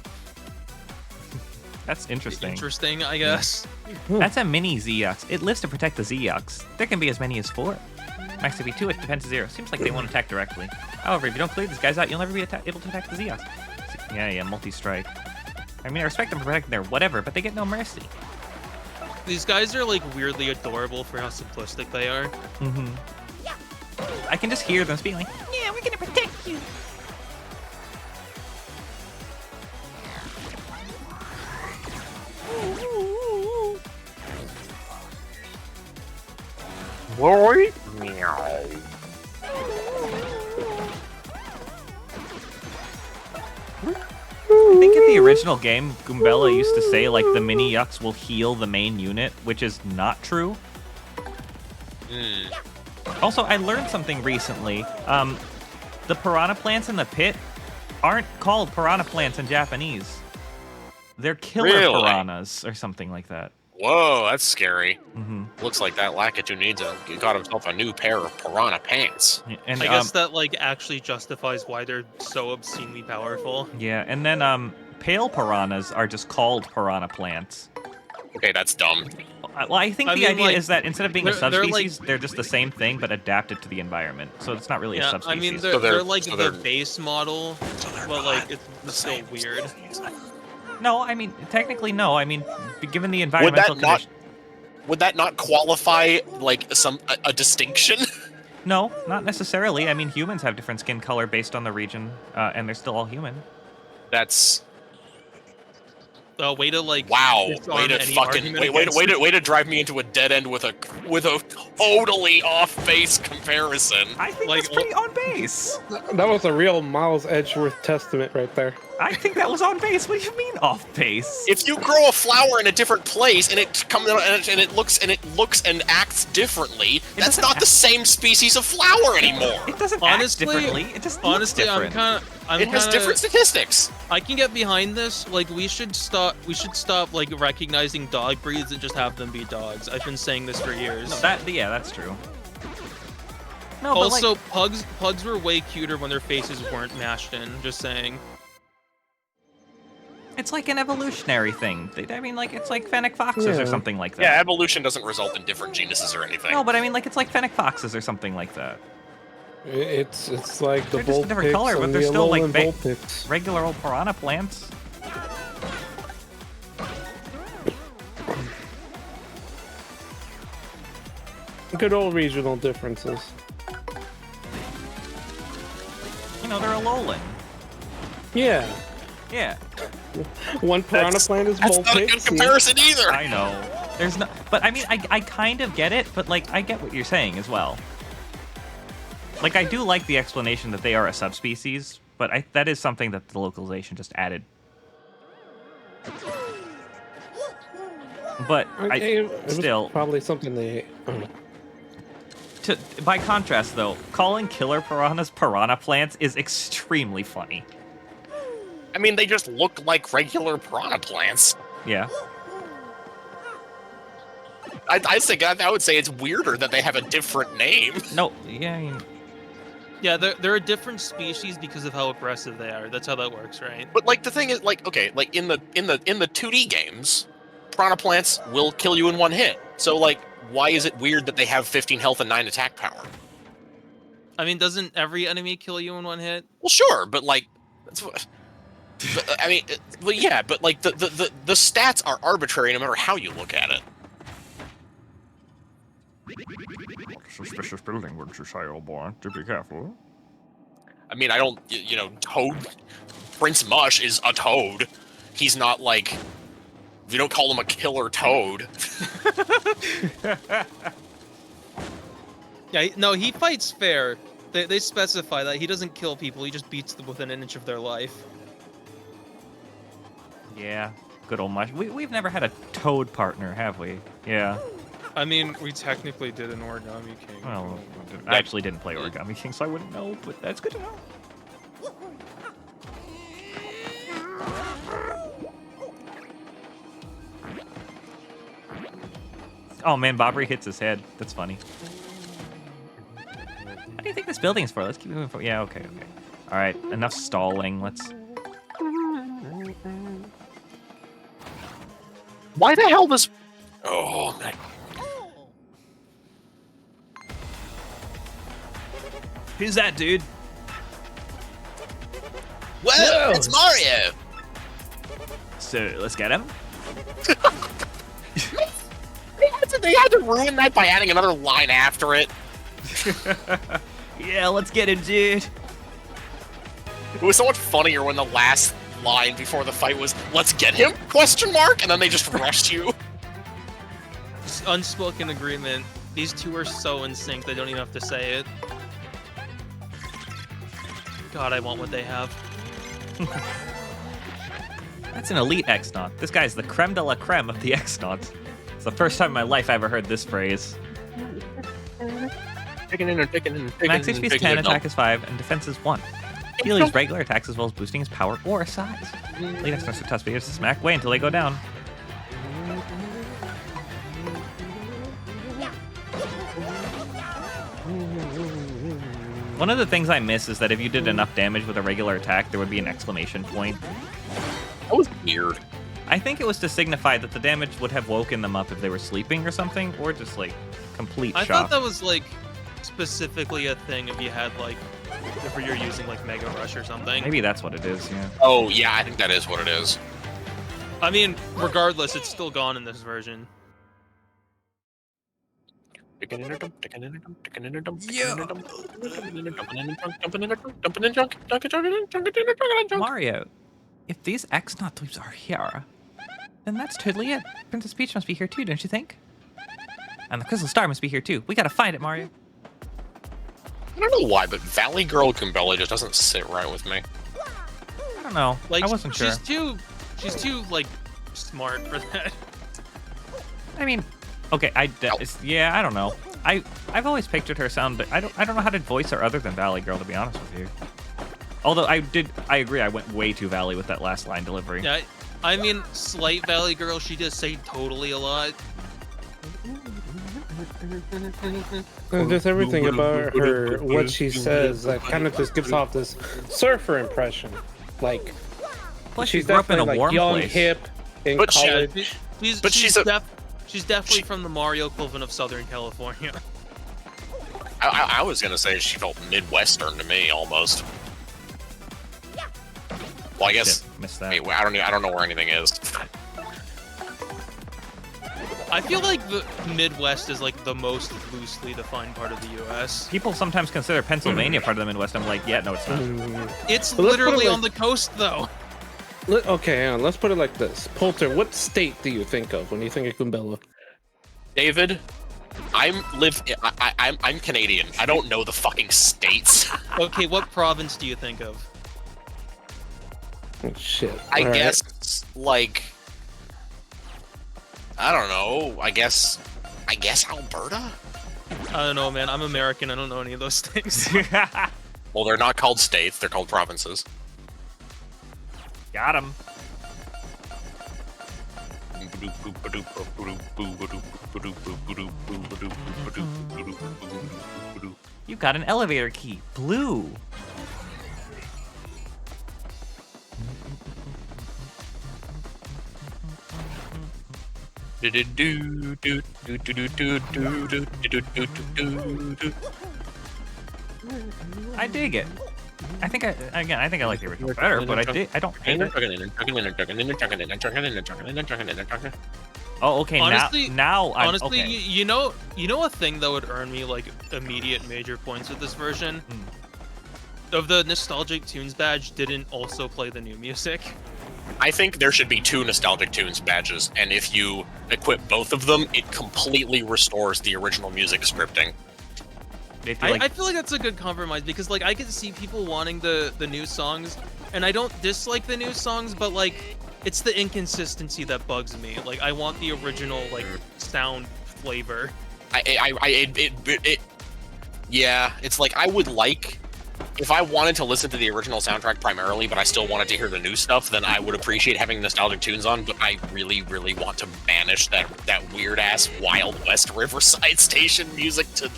That's interesting. Interesting, I guess. That's a mini Zeux. It lives to protect the Zeux. There can be as many as 4. Max to be 2, it depends to 0. Seems like they won't attack directly. However, if you don't clear these guys out, you'll never be able to attack the Zeux. Yeah, multi-strike. I mean, I respect them for protecting their whatever, but they get no mercy. These guys are like weirdly adorable for how simplistic they are. Mm-hmm. I can just hear them speaking like, yeah, we're gonna protect you. Roy? Meow. I think in the original game, Goombella used to say, like, the mini yucks will heal the main unit, which is not true. Also, I learned something recently. The piranha plants in the pit aren't called piranha plants in Japanese. They're killer piranhas or something like that. Whoa, that's scary. Mm-hmm. Looks like that Lakitu got himself a new pair of piranha pants. And I guess that like actually justifies why they're so obscenely powerful. Yeah, and then pale piranhas are just called piranha plants. Okay, that's dumb. Well, I think the idea is that instead of being a subspecies, they're they're just the same thing but adapted to the environment. So it's not really a subspecies. I mean, they're like the base model, but like it's still weird. No, I mean, technically no. I mean, given the environmental condition... Would that not qualify, like, a distinction? No, not necessarily. I mean, humans have different skin color based on the region, and they're still all human. That's... way to like... Wow, way to drive me into a dead end with a totally off-base comparison. I think that's pretty on base. That was a real Miles Edgeworth testament right there. I think that was on base. What do you mean off base? If you grow a flower in a different place and it comes and it looks and acts differently, that's not the same species of flower anymore. It doesn't act differently. It just looks different. It has different statistics. I can get behind this. Like we should stop like recognizing dog breeds and just have them be dogs. I've been saying this for years. No, that's true. No, also, pugs were way cuter when their faces weren't mashed in. Just saying. It's like an evolutionary thing. I mean, like, it's like fennec foxes or something like that. Yeah, evolution doesn't result in different genuses or anything. No, but I mean, like, it's like fennec foxes or something like that. It's like the they're just a different color, but they're still like regular old piranha plants. Good old regional differences. You know, they're a lowland. Yeah. Yeah. One piranha plant is That's not a good comparison either. I know. There's no, but I mean, I kind of get it, but like I get what you're saying as well. Like I do like the explanation that they are a subspecies, but that is something that the localization just added. But still, probably something they. By contrast, though, calling killer piranhas piranha plants is extremely funny. I mean, they just look like regular piranha plants. Yeah. I would say it's weirder that they have a different name. No, yeah. I mean... Yeah, they're a different species because of how aggressive they are. That's how that works, right? But like the thing is, like, okay, like in the 2D games, piranha plants will kill you in one hit. So like, why is it weird that they have 15 health and 9 attack power? I mean, doesn't every enemy kill you in one hit? Well, sure, but like, I mean, well, yeah, but like the stats are arbitrary no matter how you look at it. Suspicious building, wouldn't you say, old boy? To be careful. I mean, I don't, you know, Toad, Prince Mush is a toad. He's not like, we don't call him a killer toad. Yeah, no, he fights fair. They specify that he doesn't kill people, he just beats them within an inch of their life. Yeah, good old Mush. We've never had a toad partner, have we? Yeah. I mean, we technically did an Origami King. Well, I actually didn't play Origami King, so I wouldn't know, but that's good to know. Oh man, Bobbery hits his head. That's funny. What do you think this building is for? Let's keep moving forward. Yeah, okay. All right, enough stalling. Let's... Why the hell does... Oh man. Who's that dude? Well, it's Mario. So let's get him. They had to ruin that by adding another line after it. Yeah, let's get him, dude. It was so much funnier when the last line before the fight was "Let's get him?" ? And then they just rushed you. Unspoken agreement. These two are so in sync they don't even have to say it. God, I want what they have. That's an elite X-Naut. This guy's the creme de la creme of the X-Nauts. It's the first time in my life I ever heard this phrase. Max HP is 10, attack is 5, and defense is 1. Heal his regular attacks as well as boosting his power or size. Elite X-Nauts are tough speakers to smack away until they go down. One of the things I miss is that if you did enough damage with a regular attack, there would be an exclamation point. That was weird. I think it was to signify that the damage would have woken them up if they were sleeping or something, or just like complete I shock. thought that was like specifically a thing if you had like if you're using like Mega Rush or something. Maybe that's what it is, yeah. Oh yeah, I think that is what it is. I mean, regardless, it's still gone in this version. Mario, if these X-Naut dweebs are here, then that's totally it. Princess Peach must be here too, don't you think? And the Crystal Star must be here too. We gotta find it, Mario. I don't know why, but Valley Girl Kumbella just doesn't sit right with me. I don't know. Like, I wasn't sure. She's too like smart for that. I mean, okay, yeah, I don't know. I've always pictured her sound, but I don't know how to voice her other than Valley Girl, to be honest with you. Although I agree, I went way too Valley with that last line delivery. Yeah, I mean, slight Valley Girl, she does say totally a lot. Just everything about her, what she says, that kind of just gives off this surfer impression. Like, Plus, she's she grew up in a definitely like warm young, place. hip, in But college. She's definitely from the Mario equivalent of Southern California. I was gonna say she felt Midwestern to me almost. Well, I guess. Shit, missed that. Wait, I don't know where anything is. I feel like the Midwest is like the most loosely defined part of the U.S. People sometimes consider Pennsylvania part of the Midwest. I'm like, yeah, no, it's not. It's But let's put it literally like- on the coast, though. Okay, hang on, let's put it like this. Poulter, what state do you think of when you think of Kumbella? David, I'm Canadian. I don't know the fucking states. Okay, what province do you think of? Oh, shit. I All right. guess like I don't know. I guess Alberta. I don't know, man. I'm American. I don't know any of those things. Well, they're not called states. They're called provinces. Got him. You got an elevator key. Blue. I dig it. I think I like the original better, but I don't hate it. Oh, okay. Honestly- now I'm Honestly, okay. you know a thing that would earn me like immediate major points with this version? Of the Nostalgic Tunes badge didn't also play the new music. I think there should be 2 Nostalgic Tunes badges, and if you equip both of them, it completely restores the original music scripting. I feel like that's a good compromise because like I could see people wanting the new songs, and I don't dislike the new songs, but like it's the inconsistency that bugs me. Like I want the original like sound flavor. Yeah, it's like I would like if I wanted to listen to the original soundtrack primarily, but I still wanted to hear the new stuff, then I would appreciate having Nostalgic Tunes on, but I really, really want to banish that weird-ass Wild West Riverside Station music to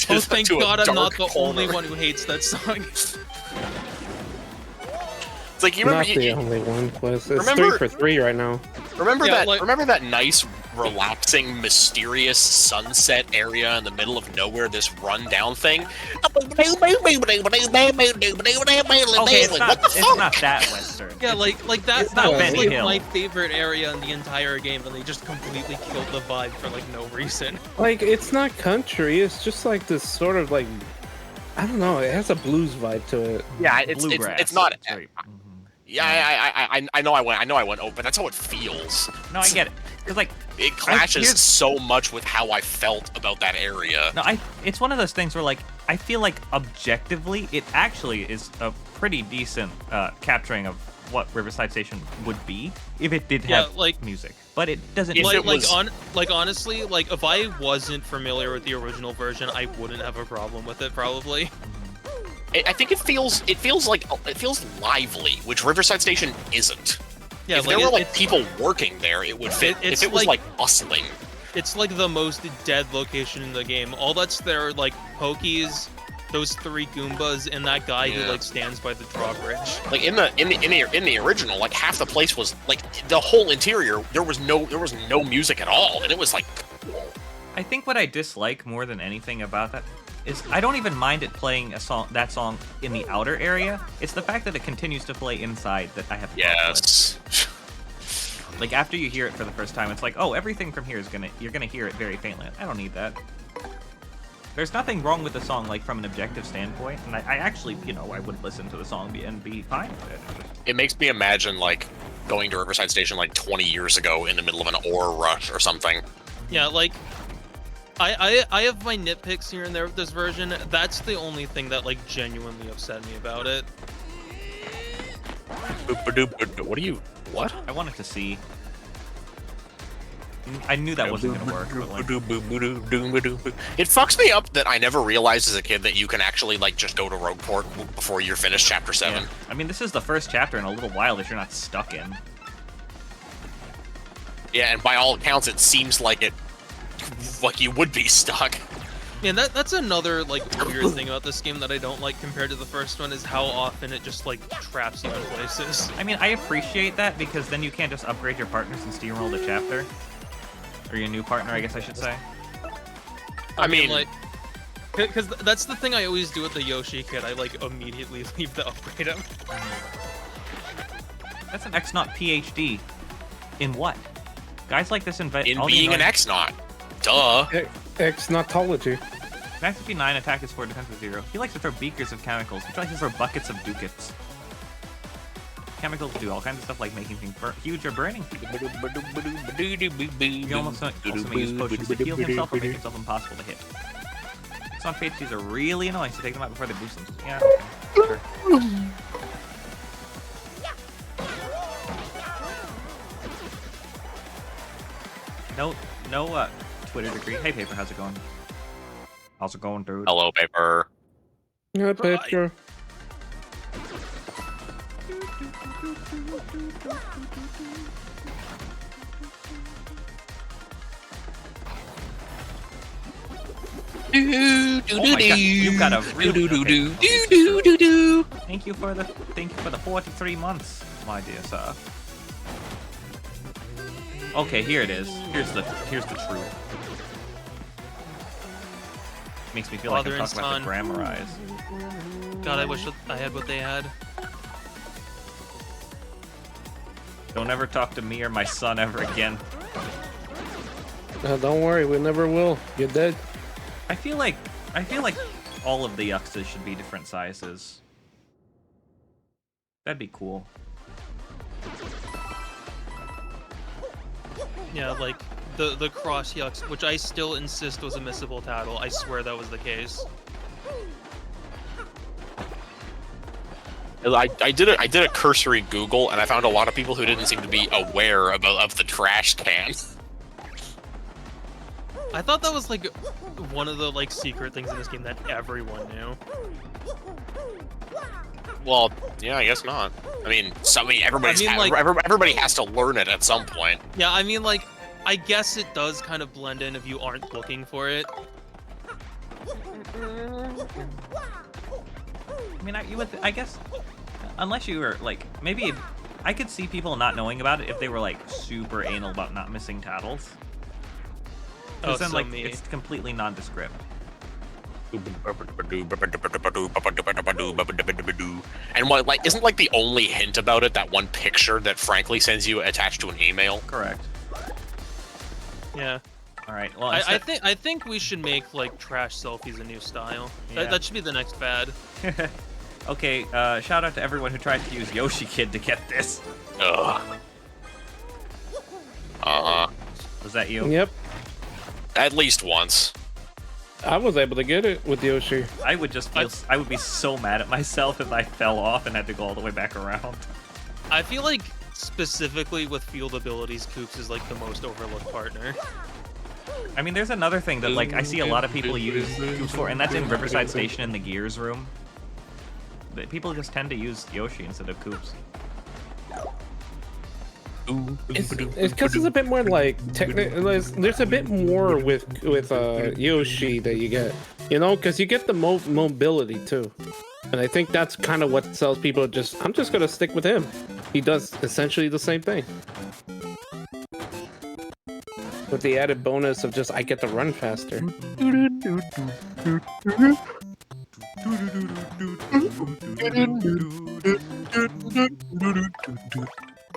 Oh, thank to a God I'm not dark the corner. only one who hates that song. It's like, you remember... Not the only one. It's Remember- 3 for 3 right now. Remember Yeah, that? like- Remember that nice relaxing, mysterious sunset area in the middle of nowhere, this rundown thing. Okay, it's not that Western. Yeah, like that. It's not That was Benny like Hill. my favorite area in the entire game, and they just completely killed the vibe for like no reason. Like, it's not country. It's just like this sort of like, I don't know. It has a blues vibe to it. Yeah, it's not. That's right. Yeah, I know I went over, but that's how it feels. No, I get it. Cause like it clashes so much with how I felt about that area. No, it's one of those things where like I feel like objectively it actually is a pretty decent capturing of what Riverside Station would be if it did have music, but it doesn't. Honestly, like if I wasn't familiar with the original version, I wouldn't have a problem with it probably. I think it feels lively, which Riverside Station isn't. Yeah, if there were like people working there, it would fit. If it was like bustling. It's like the most dead location in the game. All that's there, like Pokies, those 3 Goombas, and that guy who like stands by the drawbridge. Like in the original, like half the place was like the whole interior. There was no music at all, and it was like. I think what I dislike more than anything about that is I don't even mind it playing that song in the outer area. It's the fact that it continues to play inside that I have. Yes. Like after you hear it for the first time, it's like, oh, everything from here you're gonna hear it very faintly. I don't need that. There's nothing wrong with the song, like from an objective standpoint, and I actually, I would listen to the song and be fine with it. It makes me imagine like going to Riverside Station like 20 years ago in the middle of an ore rush or something. Yeah, like. I have my nitpicks here and there with this version. That's the only thing that like genuinely upset me about it. What? I wanted to see. I knew that wasn't gonna work. But like... It fucks me up that I never realized as a kid that you can actually like just go to Rogueport before you're finished Chapter 7. Yeah. I mean, this is the first chapter in a little while that you're not stuck in. Yeah, and by all accounts, it seems like you would be stuck. Yeah, that's another like weird thing about this game that I don't like compared to the first one is how often it just like traps you in places. I mean, I appreciate that because then you can't just upgrade your partners and steamroll the chapter. Or your new partner, I guess I should say. I mean, like, because that's the thing I always do with the Yoshi kid. I like immediately leave the upgrade him. That's an X-Naught PhD. In what? Guys like this invent in being an X-Naught. Duh. X-Nautology. Max 59, attack is 4, defense is 0. He likes to throw beakers of chemicals. He likes to throw buckets of ducats. Chemicals do all kinds of stuff like making things huge or burning. He also may use potions to heal himself or make himself impossible to hit. Some PhDs are really annoying, so take them out before they boost them. Yeah, okay. Sure. No Twitter degree. Hey, Paper, how's it going? How's it going, dude? Hello, Paper. Yeah, Paper. Oh my god, you've got a really Thank you for the 43 months, my dear sir. Okay, here it is. Here's the truth. Makes me feel like I'm talking about the Grammarize. God, I wish I had what they had. Don't ever talk to me or my son ever again. Don't worry, we never will. You're dead. I feel like all of the Yuxes should be different sizes. That'd be cool. Yeah, like the cross Yux, which I still insist was a missable tattle. I swear that was the case. I did a cursory Google, and I found a lot of people who didn't seem to be aware of the trash can. I thought that was like one of the like secret things in this game that everyone knew. Well, yeah, I guess not. I mean, everybody has to learn it at some point. Yeah, I mean, like, I guess it does kind of blend in if you aren't looking for it. I mean, I guess, unless you were like, maybe I could see people not knowing about it if they were like super anal about not missing tattles. Because then, so like, me. it's completely nondescript. And what, like, isn't like the only hint about it that one picture that Frankly sends you attached to an email? Correct. Yeah. All right. Well, I think we should make like trash selfies a new style. Yeah. That should be the next fad. Okay. Shout out to everyone who tried to use Yoshi Kid to get this. Ugh. Was that you? Yep. At least once. I was able to get it with Yoshi. I would just feel. I would be so mad at myself if I fell off and had to go all the way back around. I feel like specifically with field abilities, Koops is like the most overlooked partner. I mean, there's another thing that like I see a lot of people use Koops for, and that's in Riverside Station in the Gears room. But people just tend to use Yoshi instead of Koops. It's because it's a bit more like there's a bit more with Yoshi that you get, you know, because you get the mobility too, and I think that's kind of what sells people. I'm just gonna stick with him. He does essentially the same thing, with the added bonus of just I get to run faster.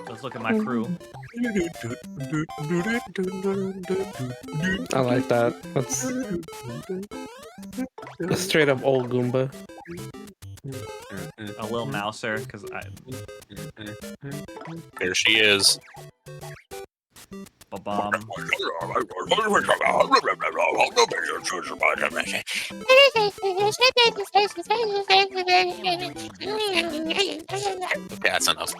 Let's look at my crew. I like that. That's straight up old Goomba. A little mouser, because There she is. Ba-bomb. Okay, that's enough.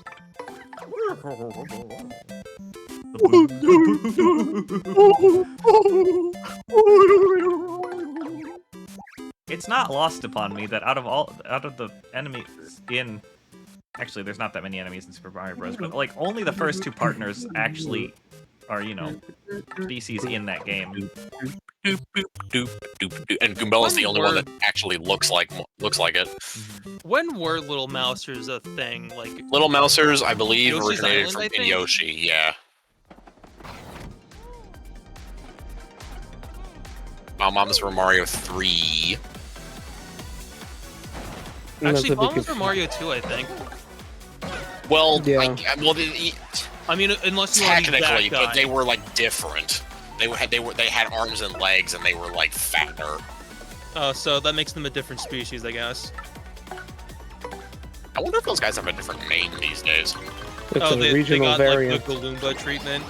It's not lost upon me that out of the enemies in, actually, there's not that many enemies in Super Mario Bros. But like only the first two partners actually are, you know, species in that game. And Goombella's the only one that actually looks like it. When were Little Mousers a thing? Like Little Mousers, I believe, Yoshi's originated Island, from Yoshi. Yeah. Moms for Mario 3. Actually, Bombs for Mario 2, I think. Well, yeah. I mean, unless you want to be that technically, guy. but they were like different. They had arms and legs, and they were like fatter. Oh, so that makes them a different species, I guess. I wonder if those guys have a different name these days. It's Oh, a they regional got variant. like the Galumba treatment.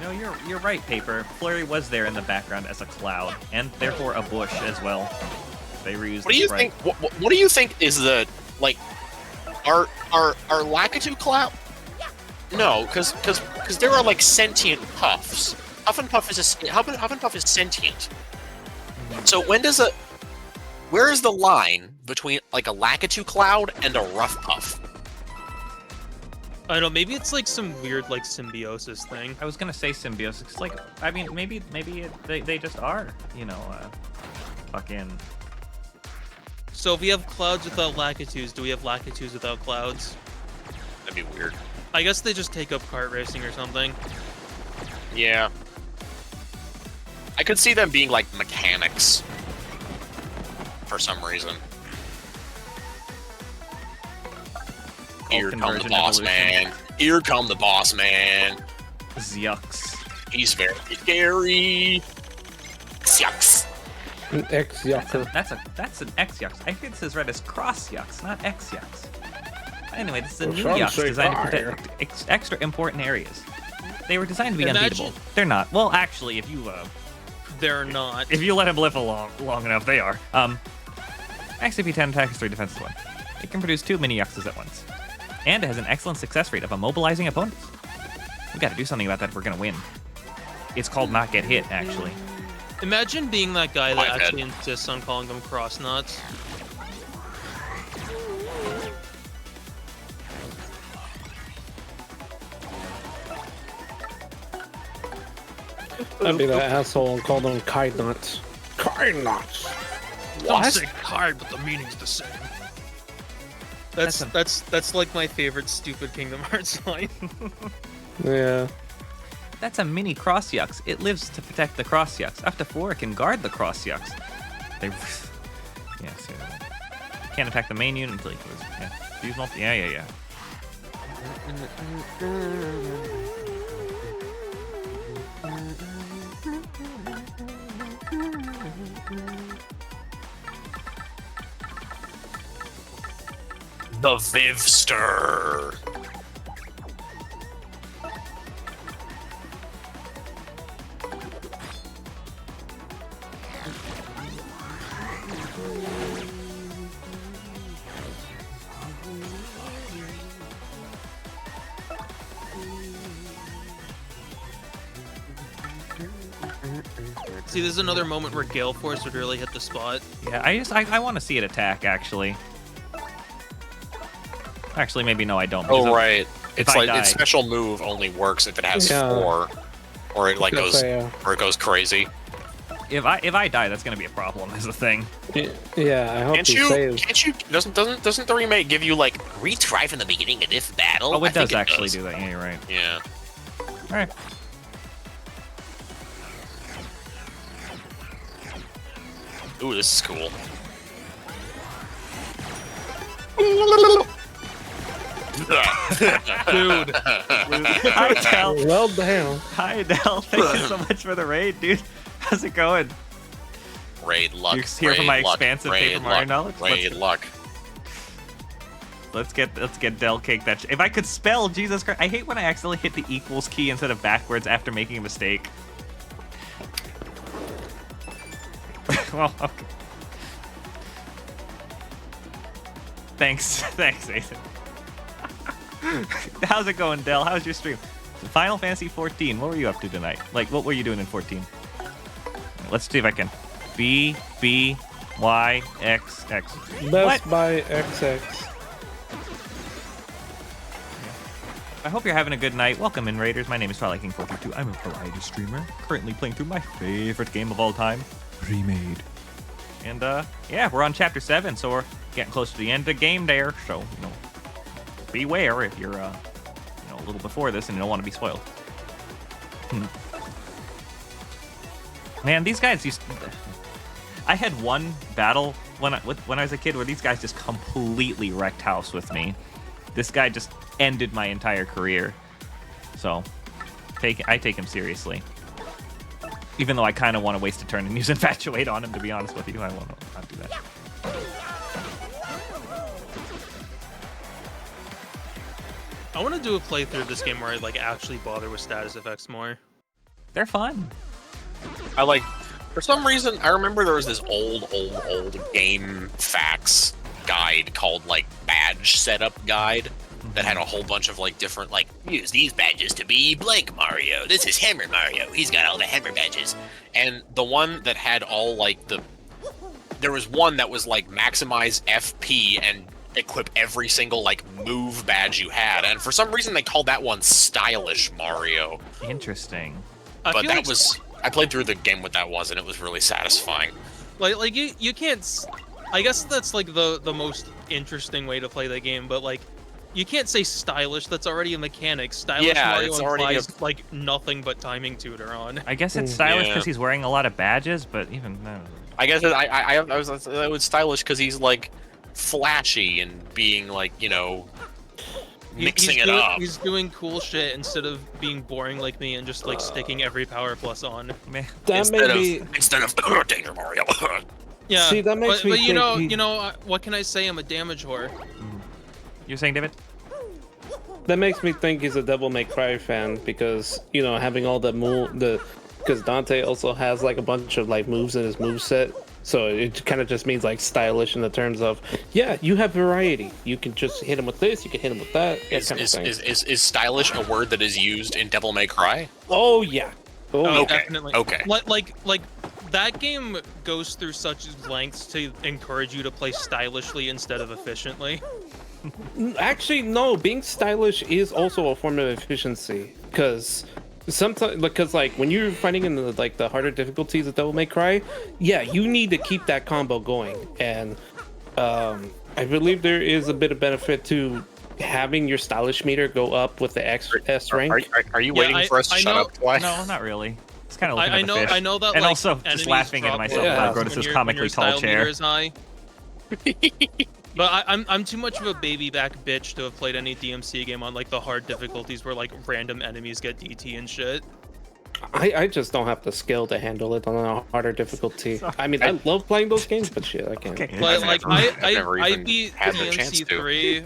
No, you're right, Paper. Flurry was there in the background as a cloud, and therefore a bush as well. They reused. What do you think? What do you think is the like? Are Lakitu cloud? No, because there are like sentient puffs. Huff and Puff is sentient. So where is the line between like a Lakitu cloud and a rough puff? I don't know, maybe it's like some weird like symbiosis thing. I was gonna say symbiosis. Like, I mean, maybe they just are, you know, fucking. So if we have clouds without Lakitus, do we have Lakitus without clouds? That'd be weird. I guess they just take up kart racing or something. Yeah. I could see them being like mechanics for some reason. Here come the boss man. Here come the boss man. Yucks. He's very scary. Yucks. An X yucker. That's an X yucks. I think this is read as cross yucks, not X yucks. Anyway, this is a new some yucks say designed to fire. protect extra important areas. They were designed to be Imagine- unbeatable. They're not. Well, actually, if you They're not. if you let him live long enough, they are. XP 10 attacks 3 defenses 1. It can produce 2 mini yuckses at once. And it has an excellent success rate of immobilizing opponents. We gotta do something about that if we're gonna win. It's called not get hit, actually. Imagine being that guy that I've actually insists on calling them cross nuts. I'd be that asshole and call them Kai nuts. Kai nuts. Don't say card, but the meaning's the same. That's like my favorite stupid Kingdom Hearts line. Yeah. That's a mini cross yucks. It lives to protect the cross yucks. After 4, it can guard the cross yucks. They, yeah, so can't attack the main unit until he goes. Yeah, use multi. Yeah. The Vivster. See, this is another moment where Gale Force would really hit the spot. Yeah, I want to see it attack, actually. Actually, maybe no, I don't. Oh, right. It's like die, its special move only works if it has Yeah. 4, or it like Because goes, I, or it goes crazy. if I die, that's gonna be a problem. Is the thing. Yeah, I hope Can't he you? saves. Can't you? Doesn't the remake give you like retry from the beginning of this battle? Oh, I it think does actually do that. Yeah, you're right. Yeah. All right. Ooh, this is cool. Dude. Hi, Del. Well, damn. Hi, Del. Thank you so much for the raid, dude. How's it going? Raid luck. You're here for raid my luck, expansive raid Paper Mario luck, knowledge? Raid luck. Let's get Del cake that. If I could spell, Jesus Christ! I hate when I accidentally hit the equals key instead of backwards after making a mistake. Well, okay. Thanks, Ethan. How's it going, Del? How's your stream? Final Fantasy 14. What were you up to tonight? Like, what were you doing in 14? Let's see if I can. B Y X X. Best by XX. I hope you're having a good night. Welcome in, Raiders. My name is Twilight King 422. I'm a variety streamer, currently playing through my favorite game of all time, Remade. And yeah, we're on chapter 7, so we're getting close to the end of the game there. So beware if you're a little before this and you don't want to be spoiled. Man, these guys used. I had one battle when I was a kid where these guys just completely wrecked house with me. This guy just ended my entire career. So, I take him seriously. Even though I kind of want to waste a turn and use Infatuate on him, to be honest with you. I won't not do that. I want to do a playthrough of this game where I like actually bother with status effects more. They're fun. I like. For some reason, I remember there was this old game facts guide called like badge setup guide that had a whole bunch of like different like use these badges to be blank Mario. This is Hammer Mario. He's got all the hammer badges. And the one that had all like there was one that was like maximize FP and equip every single like move badge you had. And for some reason they called that one Stylish Mario. Interesting. But that was I played through the game with that was and it was really satisfying. Like you can't. I guess that's like the most interesting way to play the game, but like you can't say stylish. That's already a mecanic. Stylish Mario it's already implies like nothing but timing tutor on. I guess it's stylish because he's wearing a lot of badges, but even no. I guess I was stylish because he's like flashy and being like mixing it up. He's doing cool shit instead of being boring like me and just like sticking every power plus on. Man. That may be. Instead of Danger Mario. Yeah. See, that makes me but think you know, what can I say? I'm a damage whore. You're saying, David? That makes me think he's a Devil May Cry fan because having all the because Dante also has like a bunch of like moves in his moveset. So it kind of just means like stylish in the terms of you have variety. You can just hit him with this, you can hit him with that. Is stylish a word that is used in Devil May Cry? Oh yeah. Oh, okay. Definitely. Okay. Like that game goes through such lengths to encourage you to play stylishly instead of efficiently. Actually, no. Being stylish is also a form of efficiency because sometimes, like when you're fighting in the harder difficulties of Devil May Cry, you need to keep that combo going, and I believe there is a bit of benefit to having your stylish meter go up with the S rank. Are you waiting for us to shut up, Twi? No, not really. It's kind of looking I at the know, fish. I know that. And like, also just enemies laughing at drop myself lower about when Grotus's your comically tall style chair. meter is high. But I'm too much of a baby back bitch to have played any DMC game on like the hard difficulties where like random enemies get DT and shit. I just don't have the skill to handle it on a harder difficulty. I mean, I love playing those games, but shit, I can't. Okay. But like never I even beat had the chance to. DMC 3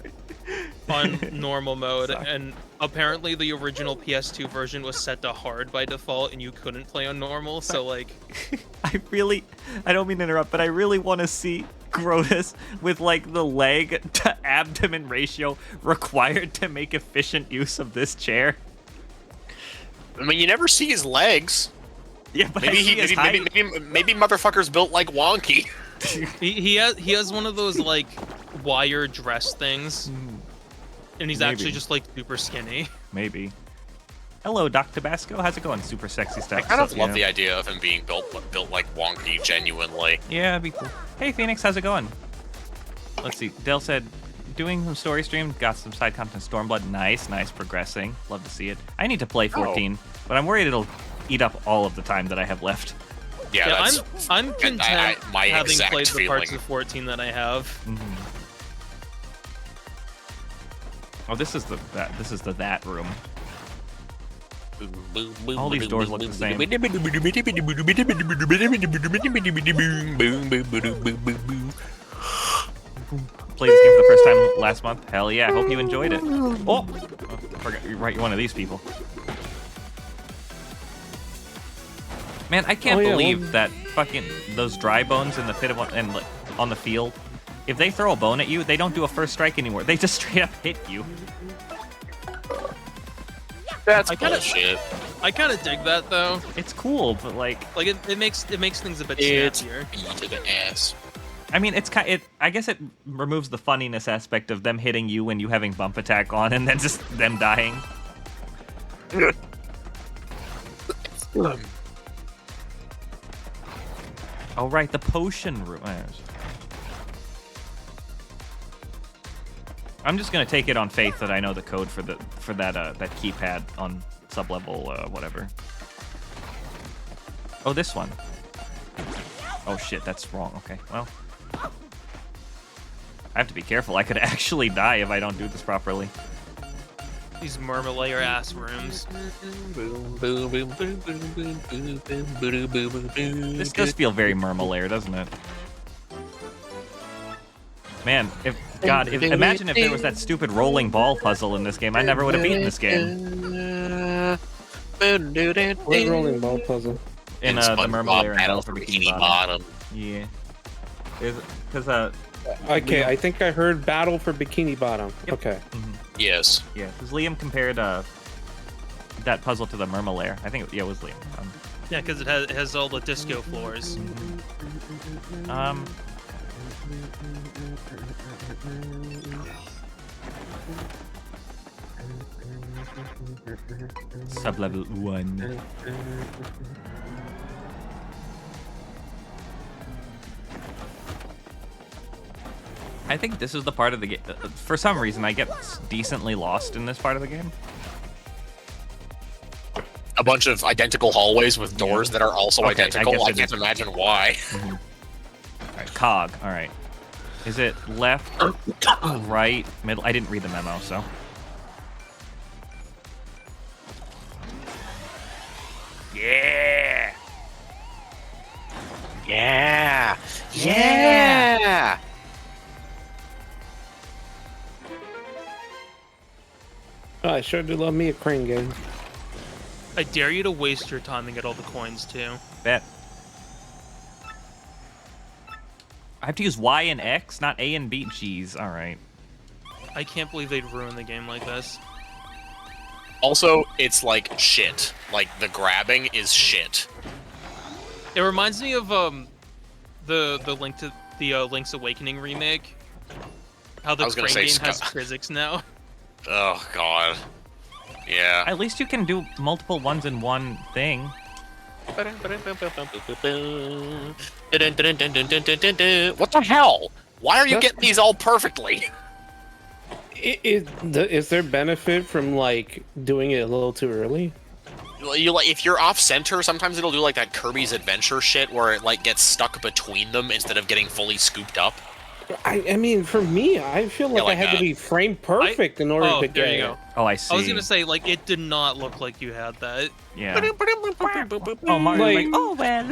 on normal mode, and apparently the original PS2 version was set to hard by default, and you couldn't play on normal. So like, I don't mean to interrupt, but I really want to see Grotus with like the leg to abdomen ratio required to make efficient use of this chair. I mean, you never see his legs. Yeah, but Maybe maybe motherfucker's built like Wonky. he has one of those like wire dress things, and he's actually just like super skinny. Maybe. Hello, Doc Tabasco. How's it going? Super sexy stuff. I kind of love the idea of him being built like Wonky, genuinely. Yeah, that'd be cool. Hey, Phoenix, how's it going? Let's see. Dale said, doing some story stream, got some side content, Stormblood. Nice, progressing. Love to see it. I need to play 14, but I'm worried it'll eat up all of the time that I have left. Yeah, that's, I'm content my having exact played the feeling. parts of 14 that I have. Oh, this is the that room. All these doors look the same. Played this game for the first time last month. Hell yeah, I hope you enjoyed it. Oh, forgot, you're right, you're one of these people. Man, I can't believe that fucking those dry bones in the pit of and on the field. If they throw a bone at you, they don't do a first strike anymore. They just straight up hit you. That's bullshit. I kind of dig that though. It's cool, but like it makes things a bit It's snappier. B to the ass. I mean, I guess it removes the funniness aspect of them hitting you when you having bump attack on, and then just them dying. Oh right, the potion room. I'm just gonna take it on faith that I know the code for that keypad on sublevel whatever. Oh, this one. Oh shit, that's wrong. Okay, well. I have to be careful. I could actually die if I don't do this properly. These Murmalayer ass rooms. This does feel very Murmalayer, doesn't it? Man, imagine if there was that stupid rolling ball puzzle in this game. I never would have beaten this game. What rolling ball puzzle? In the Murmalayer Battle for Bikini Bottom. Yeah. Because Okay, I think I heard Battle for Bikini Bottom. Yep. Okay. Mm-hmm. Yes. Yeah, because Liam compared that puzzle to the Murmalayer. I think it was Liam. Yeah, because it has all the disco floors. Sublevel 1. I think this is the part of the game. For some reason, I get decently lost in this part of the game. A bunch of identical hallways with doors that are also identical. I can't imagine why. Mm-hmm. All right, cog. All right. Is it left, right, middle? I didn't read the memo, so. Yeah. Yeah. Yeah. Oh, I sure do love me a crane game. I dare you to waste your time and get all the coins too. Bet. I have to use Y and X, not A and B. Jeez, all right. I can't believe they'd ruin the game like this. Also, it's like shit. Like the grabbing is shit. It reminds me of the link to the Link's Awakening remake. How the crane game has physics now. Oh god. Yeah. At least you can do multiple ones in one thing. What the hell? Why are you getting these all perfectly? Is there benefit from like doing it a little too early? You like if you're off center, sometimes it'll do like that Kirby's Adventure shit where it like gets stuck between them instead of getting fully scooped up. I mean, for me, I feel like, I had to be frame perfect in order to get there you it. go. Oh, I see. I was gonna say, like, it did not look like you had that. Yeah. Oh, Mario, Like- Oh well.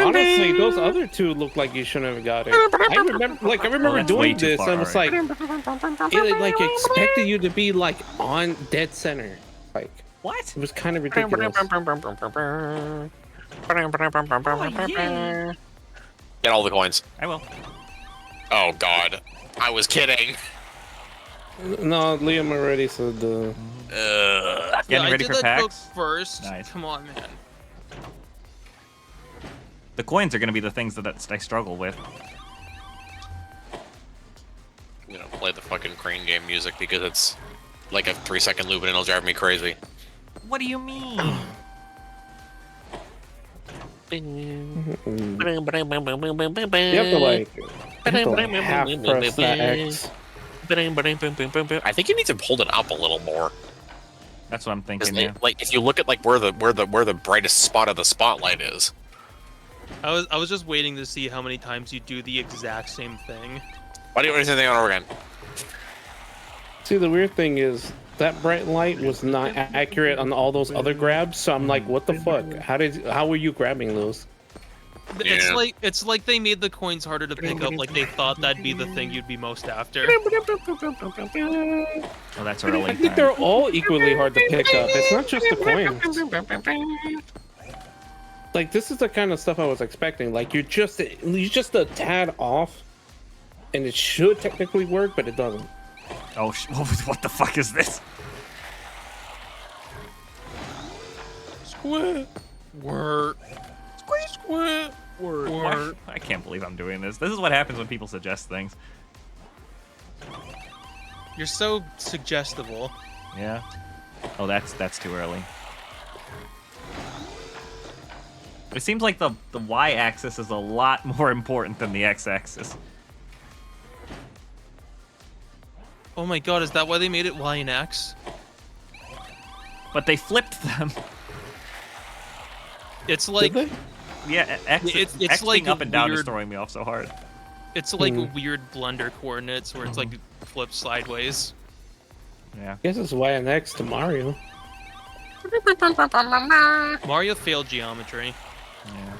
Honestly, those other two look like you shouldn't have got it. I remember that's way doing too this. far, I was alright. like, it like expected you to be like on dead center. Like, What? it was kind of ridiculous. Get all the coins. I will. Oh god, I was kidding. No, Liam already said the. Getting I ready did for that joke packs? first. Nice. Come on, man. The coins are going to be the things that I struggle with. I'm gonna play the fucking crane game music because it's like a 3-second loop and it'll drive me crazy. What do you mean? You have to like half press that X. I think you need to hold it up a little more. That's what I'm 'Cause thinking, yeah. like if you look at like where the brightest spot of the spotlight is. I was just waiting to see how many times you do the exact same thing. Why do you want to do anything over again? See, the weird thing is that bright light was not accurate on all those other grabs. So I'm like, what the fuck? How were you grabbing those? Yeah. It's like they made the coins harder to pick up. Like they thought that'd be the thing you'd be most after. Oh, that's early. I think they're all equally hard to pick up. It's not just the coins. Like, this is the kind of stuff I was expecting. Like, you're just a tad off, and it should technically work, but it doesn't. Oh, what the fuck is this? Squid. Word. Squid. Word. I can't believe I'm doing this. This is what happens when people suggest things. You're so suggestible. Yeah. Oh, that's too early. It seems like the y-axis is a lot more important than the x-axis. Oh my god, is that why they made it Y and X? But they flipped them. It's like Did they? Yeah, X, It's X like being up and down is weird- throwing me off so hard. it's like weird blender coordinates where it's like flipped sideways. Yeah. I guess it's Y and X to Mario. Mario failed geometry. Yeah.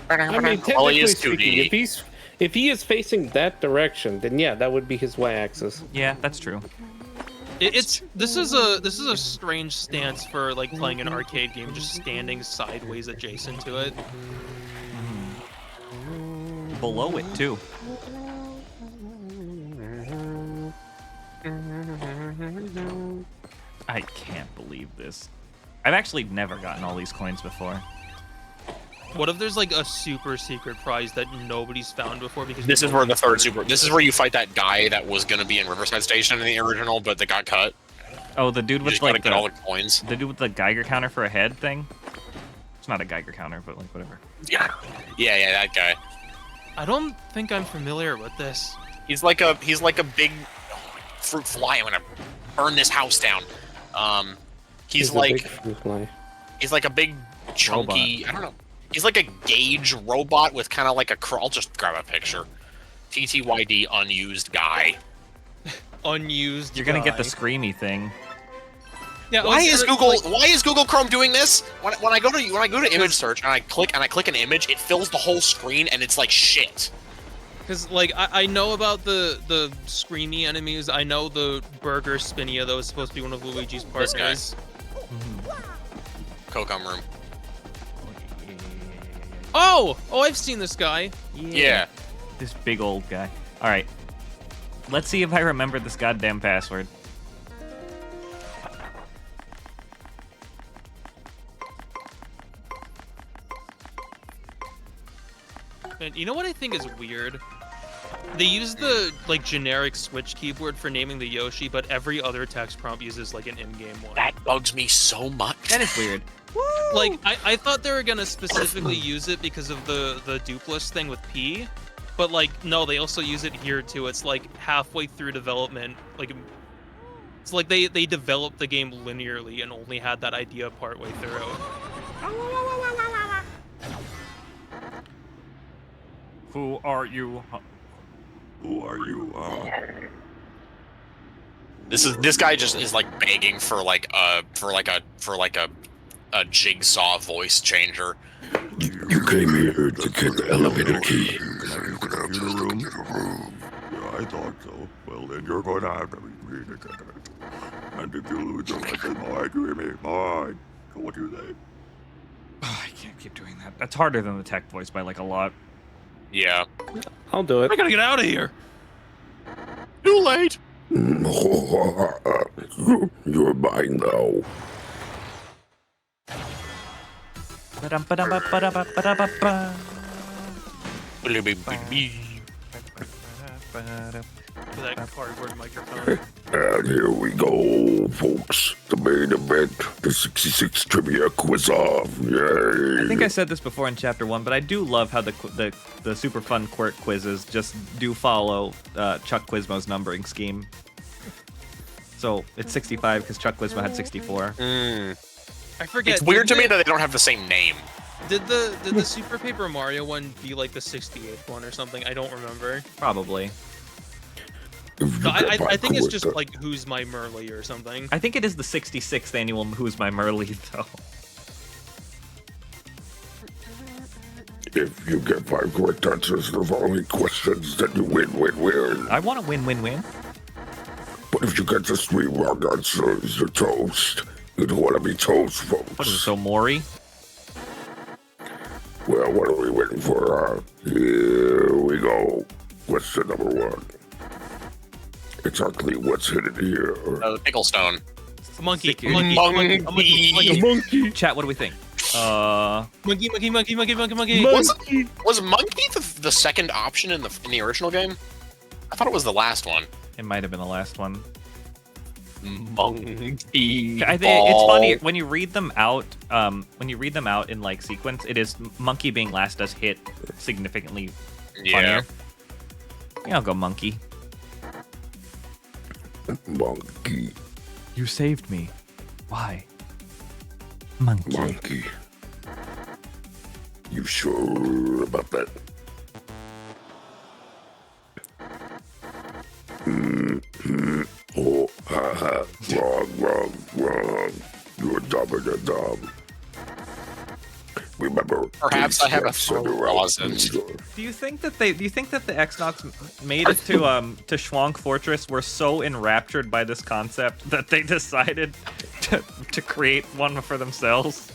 I mean, Well, he technically is speaking, 2D. if he is facing that direction, then yeah, that would be his Y-axis. Yeah, that's true. This is a strange stance for like playing an arcade game, just standing sideways adjacent to it. Below it too. I can't believe this. I've actually never gotten all these coins before. What if there's like a super secret prize that nobody's found before? Because This is where the third super. This is where you fight that guy that was gonna be in Riverside Station in the original, but that got cut. Oh, the dude You with just gotta like get all the coins. the dude with the Geiger counter for a head thing. It's not a Geiger counter, but like whatever. Yeah, that guy. I don't think I'm familiar with this. He's like a big fruit fly. I'm gonna burn this house down. He's a big like fruit fly. he's like a big chunky. I don't know. He's like a gauge robot with kind of like a. I'll just grab a picture. TTYD unused guy. Unused. Oh, You're gonna get the guy. screamy thing. Yeah, Why is Google like, Why is Google Chrome doing this? When I go to image search and I click an image, it fills the whole screen and it's like shit. Because like I know about the screamy enemies. I know the Burger Spinia that was supposed to be one of Luigi's This guy. partners. Kokom room. Oh, I've seen this guy. Yeah. This big old guy. All right. Let's see if I remember this goddamn password. And you know what I think is weird? They use the like generic Switch keyboard for naming the Yoshi, but every other text prompt uses like an in-game one. That bugs me so much. That is weird. Like I thought they were gonna specifically use it because of the dupless thing with P, But like, no, they also use it here too. It's like halfway through development. Like, it's like they developed the game linearly and only had that idea partway through. Who are you? Who are you? This guy just is like begging for like a jigsaw voice changer. You came here to get the elevator key. Can I use the computer room? Yeah, I thought so. Well, then you're going to have to be free to get it. And if you lose your license, mine, Remake, mine. So what do you think? Oh, I can't keep doing that. That's harder than the tech voice by like a lot. Yeah. I'll do it. I gotta get out of here. Too late. You're mine now. That cardboard microphone. And here we go, folks. The main event, the 66 Trivia Quiz-Off. Yay! I think I said this before in Chapter 1, but I do love how the super fun quirk quizzes just do follow Chuck Quizmo's numbering scheme. So it's 65 because Chuck Quizmo had 64. I forget. It's weird to me that they don't have the same name. Did the Super Paper Mario one be like the 68th one or something? I don't remember. Probably. No, I think it's just like Who's My Merly or something. I think it is the 66th annual Who's My Merly, though. If you get 5 correct answers to the following questions, then you win. I want to win. But if you get just 3 wrong answers, you're toast. You don't want to be toast, folks. What is it, so Maury? Well, what are we waiting for? Here we go. Question number 1. Exactly what's hidden here? The pickle stone. A monkey. Monkey. Chat, what do we think? Monkey. Was monkey the second option in the original game? I thought it was the last one. It might have been the last one. Monkey. I think it's funny when you read them out. When you read them out in like sequence, it is monkey being last does hit significantly funnier. Yeah, I'll go monkey. Monkey. You saved me. Why? Monkey. You sure about that? Oh, haha. Wrong. You're dumb and you're dumb. Remember, perhaps I have a lozenge. Do you think that the Xnox made it to Schwank Fortress were so enraptured by this concept that they decided to create one for themselves?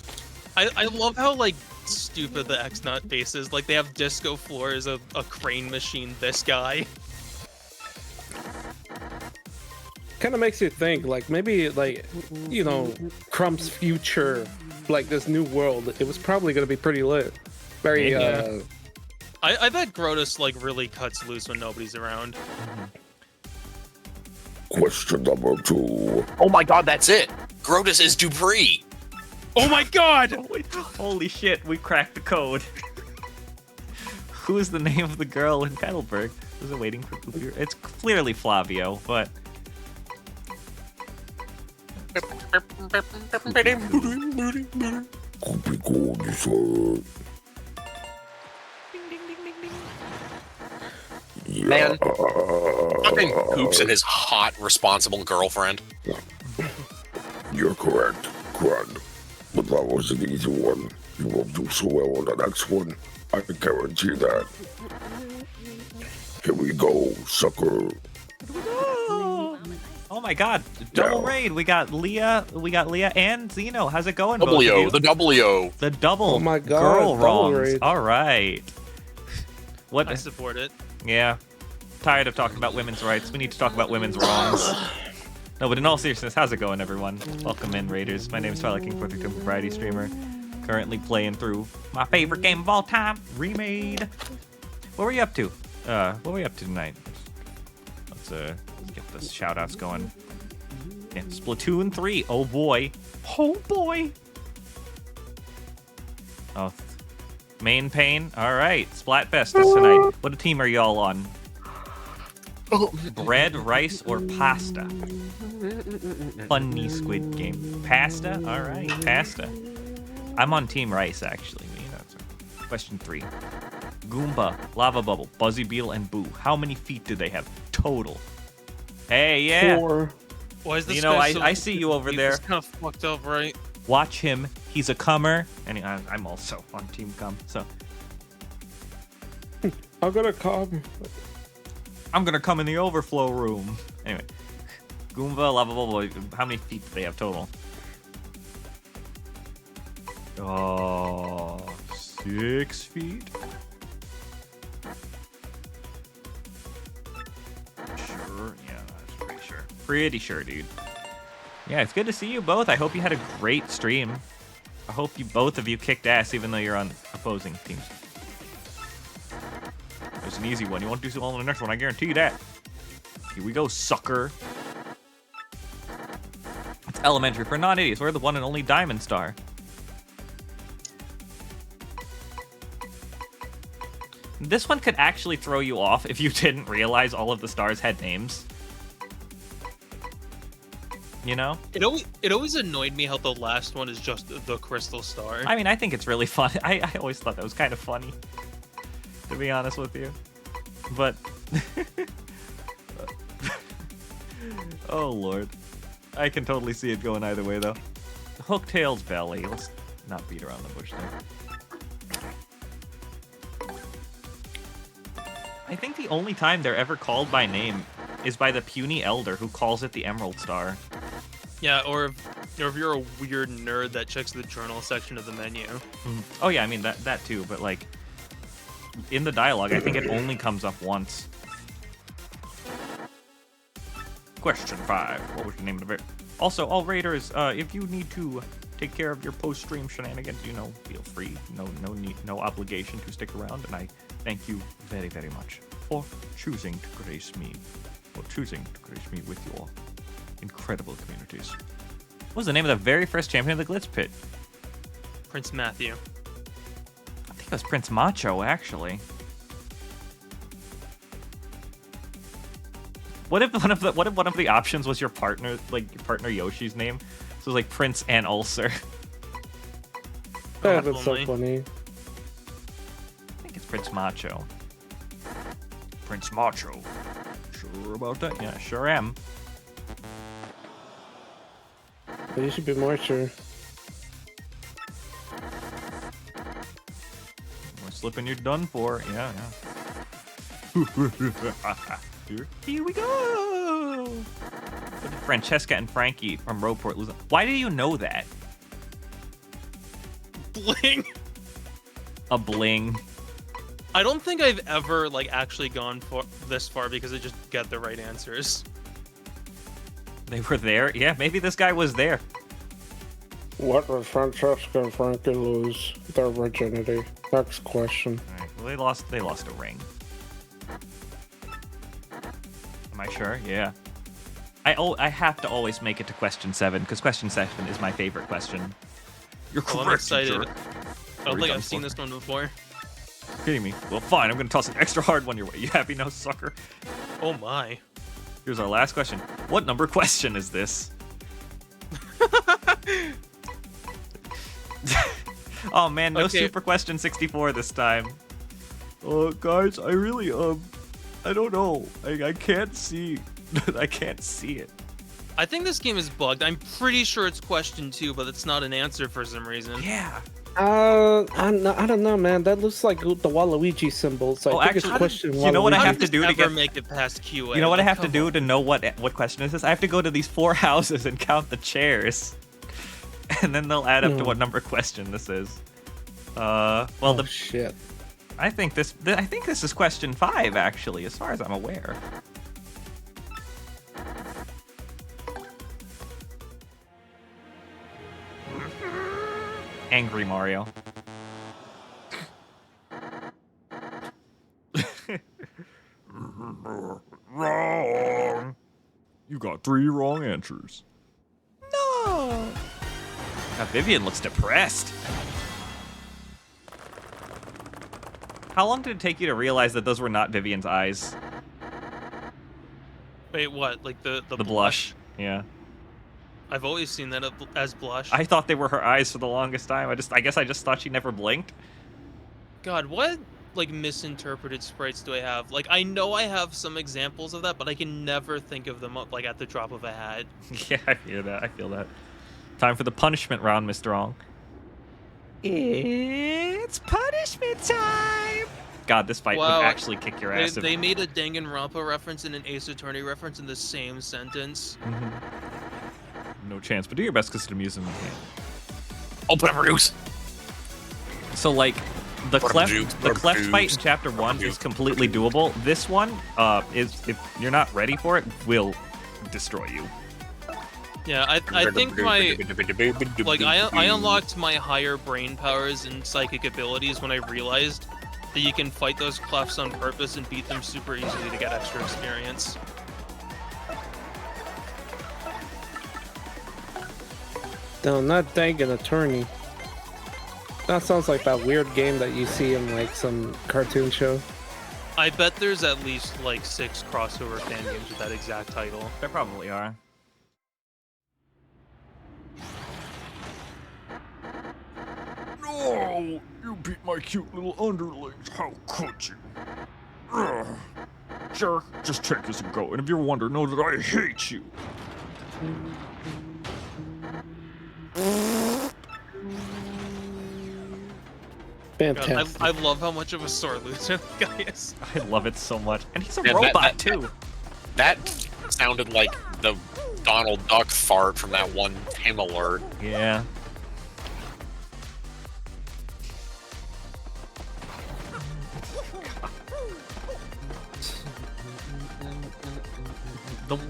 I love how like stupid the Xnot base is. Like they have disco floors, a crane machine, this guy. Kind of makes you think, like maybe like Crump's future, like this new world. It was probably gonna be pretty lit. Very. I bet Grotus like really cuts loose when nobody's around. Question number 2. Oh my god, that's it. Grotus is Dupree. Oh my god! Holy shit, we cracked the code. Who is the name of the girl in Petalburg? Was it waiting for Poopy? It's clearly Flavio, but. Man, fucking Poops and his hot, responsible girlfriend. You're correct, Crud. But that was an easy one. You won't do so well on the next one. I can guarantee that. Here we go, sucker. Oh my god, double raid. We got Leah and Zeno. How's it going, both of you? The W. The double Oh my god, girl double wrongs. raid. All right. What? I support it. Yeah. Tired of talking about women's rights. We need to talk about women's wrongs. No, but in all seriousness, how's it going, everyone? Welcome in, Raiders. My name is Twilight King, Perfect variety streamer. Currently playing through my favorite game of all time, Remade. What were you up to? What were you up to tonight? Let's get the shout-outs going. Yeah, Splatoon 3. Oh boy. Oh boy. Oh, Main pain. All right, Splatfest is tonight. What team are y'all on? Bread, rice, or pasta? Funny Squid Game. Pasta? All right, pasta. I'm on Team Rice, actually. Question 3. Goomba, Lava Bubble, Buzzy Beetle, and Boo. How many feet do they have total? Hey, yeah. 4. Why is this You know, guy so I see you over there. He's kind of fucked up, right? Watch him. He's a comer. And I'm also on Team Cum, so. I'm gonna come. I'm gonna come in the overflow room. Anyway. Goomba, Lava Bubble, how many feet do they have total? Oh, 6 feet? Sure, yeah, that's pretty sure. Pretty sure, dude. Yeah, it's good to see you both. I hope you had a great stream. I hope both of you kicked ass, even though you're on opposing teams. There's an easy one. You won't do so well in the next one, I guarantee you that. Here we go, sucker. It's elementary for non-idiots. We're the one and only Diamond Star. This one could actually throw you off if you didn't realize all of the stars had names. You know? It always annoyed me how the last one is just the crystal star. I mean, I think it's really fun. I always thought that was kind of funny, to be honest with you. But oh lord, I can totally see it going either way though. Hooktail's belly. Let's not beat around the bush there. I think the only time they're ever called by name is by the puny elder who calls it the Emerald Star. Yeah, or if you're a weird nerd that checks the journal section of the menu. Oh yeah, I mean that too, but like in the dialogue, I think it only comes up once. Question 5. What was the name of it? Also, all raiders, if you need to take care of your post-stream shenanigans, you know, feel free. No obligation to stick around, and I thank you very, very much for choosing to grace me, with your incredible communities. What was the name of the very first champion of the Glitz Pit? Prince Matthew. I think it was Prince Macho, actually. What if one of the options was your partner, like your partner Yoshi's name? So it was like Prince and Ulcer. That was so funny. I think it's Prince Macho. Prince Macho. Sure about that? Yeah, sure am. But you should be more sure. More slipping, you're done for. Yeah. Here we go. What did Francesca and Frankie from Roadport lose? Why do you know that? Bling. A bling. I don't think I've ever like actually gone for this far because I just get the right answers. They were there? Yeah, maybe this guy was there. What did Francesca and Frankie lose their virginity? Next question. All right, well, they lost a ring. Am I sure? Yeah. I have to always make it to question 7 because question 7 is my favorite question. You're correct. I'm excited. Jerk. I don't think I've seen this one before. Kidding me? Well, fine. I'm gonna toss an extra hard one your way. You happy now, sucker? Oh my. Here's our last question. What number question is this? Oh man, no super question 64 this time. Guys, I really I don't know. I can't see. I can't see it. I think this game is bugged. I'm pretty sure it's question 2, but it's not an answer for some reason. Yeah. I don't know, man. That looks like the Waluigi symbol. So I think actually, it's question. you know what I have to do to get make it past QA? You know what I have to do to know what question is this? I have to go to these 4 houses and count the chairs, and then they'll add up to what number question this is. Well, shit. I think this is question 5 actually, as far as I'm aware. Angry Mario. Wrong. You got 3 wrong answers. No. Now Vivian looks depressed. How long did it take you to realize that those were not Vivian's eyes? Wait, what? Like the blush? Yeah. I've always seen that as blush. I thought they were her eyes for the longest time. I guess I just thought she never blinked. God, what like misinterpreted sprites do I have? Like I know I have some examples of that, but I can never think of them up like at the drop of a hat. Yeah, I feel that. Time for the punishment round, Mr. Ong. It's punishment time! God, this fight would actually kick your ass. They made a Danganronpa reference and an Ace Attorney reference in the same sentence. No chance, but do your best because it's amusing. I'll put up reduce. So, like, the cleft fight in Chapter 1 is completely doable. This one, is, if you're not ready for it, will destroy you. Yeah, I think my I unlocked my higher brain powers and psychic abilities when I realized that you can fight those clefts on purpose and beat them super easily to get extra experience. No, not dang an attorney. That sounds like that weird game that you see in like some cartoon show. I bet there's at least like 6 crossover fan games with that exact title. There probably are. No! You beat my cute little underlings. How could you? Ugh. Jerk, just take this and go. And if you're wondering, know that I hate you. Fantastic. God, I love how much of a sore loser the guy is. I love it so much. And he's a robot, too. That sounded like the Donald Duck fart from that one Tim alert. Yeah.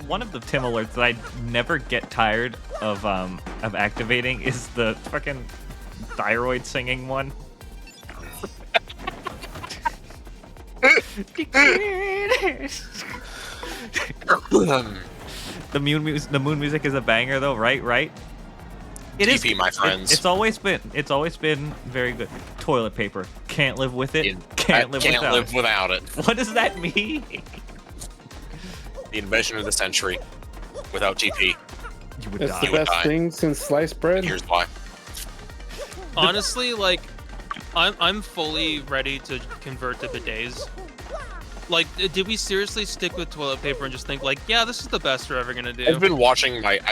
One of the Tim alerts that I never get tired of activating is the fucking thyroid singing one. The moon music is a banger though, right? It TP, is, my friends. It's always been very good. Toilet paper, can't live with it. Can't live without it. What does that mean? The invention of the century. Without TP, you would die. It's the best thing since sliced bread. Here's why. Honestly, like, I'm fully ready to convert to bidets. Like, did we seriously stick with toilet paper and just think like, yeah, this is the best we're ever gonna do? I've been washing, like,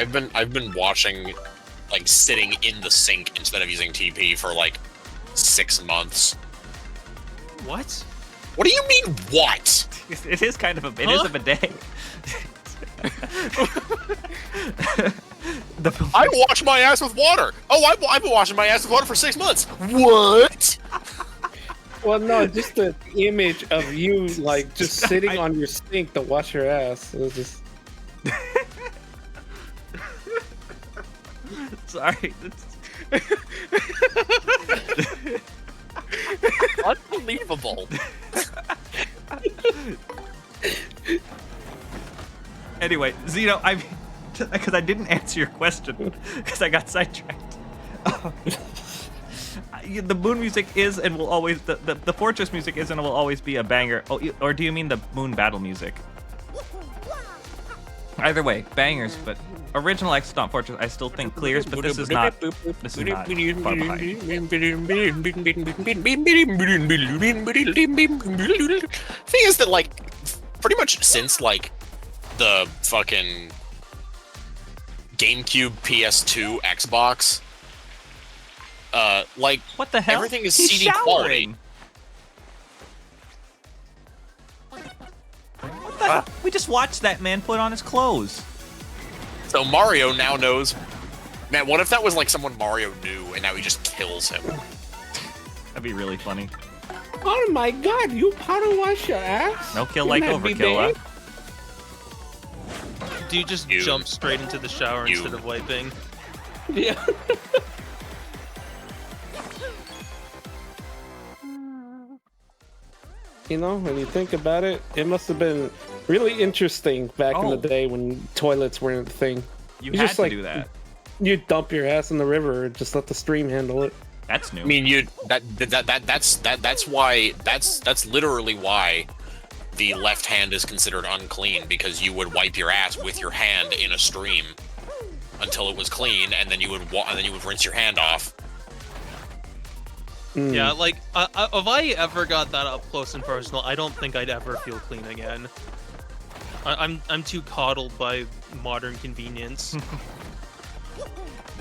sitting in the sink instead of using TP for like 6 months. What? What do you mean, what? It is kind of a is a bidet. I wash my ass with water. Oh, I've been washing my ass with water for 6 months. What? Well, no, just the image of you like just sitting on your sink to wash your ass. It was just. Sorry. Unbelievable. Anyway, Zeno, because I didn't answer your question because I got sidetracked. The moon music is and will always the fortress music is and will always be a banger. Oh, or do you mean the moon battle music? Either way, bangers. But original Extant Fortress, I still think clears, but this is not. This is not far behind. Thing is that, like, pretty much since like the fucking GameCube, PS2, Xbox, like, what the hell? Everything is He's CD showering. quality. What the? We just watched that man put on his clothes. So Mario now knows. Man, what if that was like someone Mario knew and now he just kills him? That'd be really funny. Oh my God! You powder wash your ass? No kill like overkill. Do you just jump straight into the shower instead of wiping? Yeah. You know, when you think about it, it must have been really interesting back in the day when toilets weren't a thing. You had just to like do that. You dump your ass in the river and just let the stream handle it. That's new. I mean, that's literally why the left hand is considered unclean, because you would wipe your ass with your hand in a stream until it was clean, and then you would rinse your hand off. Yeah, like if I ever got that up close and personal, I don't think I'd ever feel clean again. I'm too coddled by modern convenience.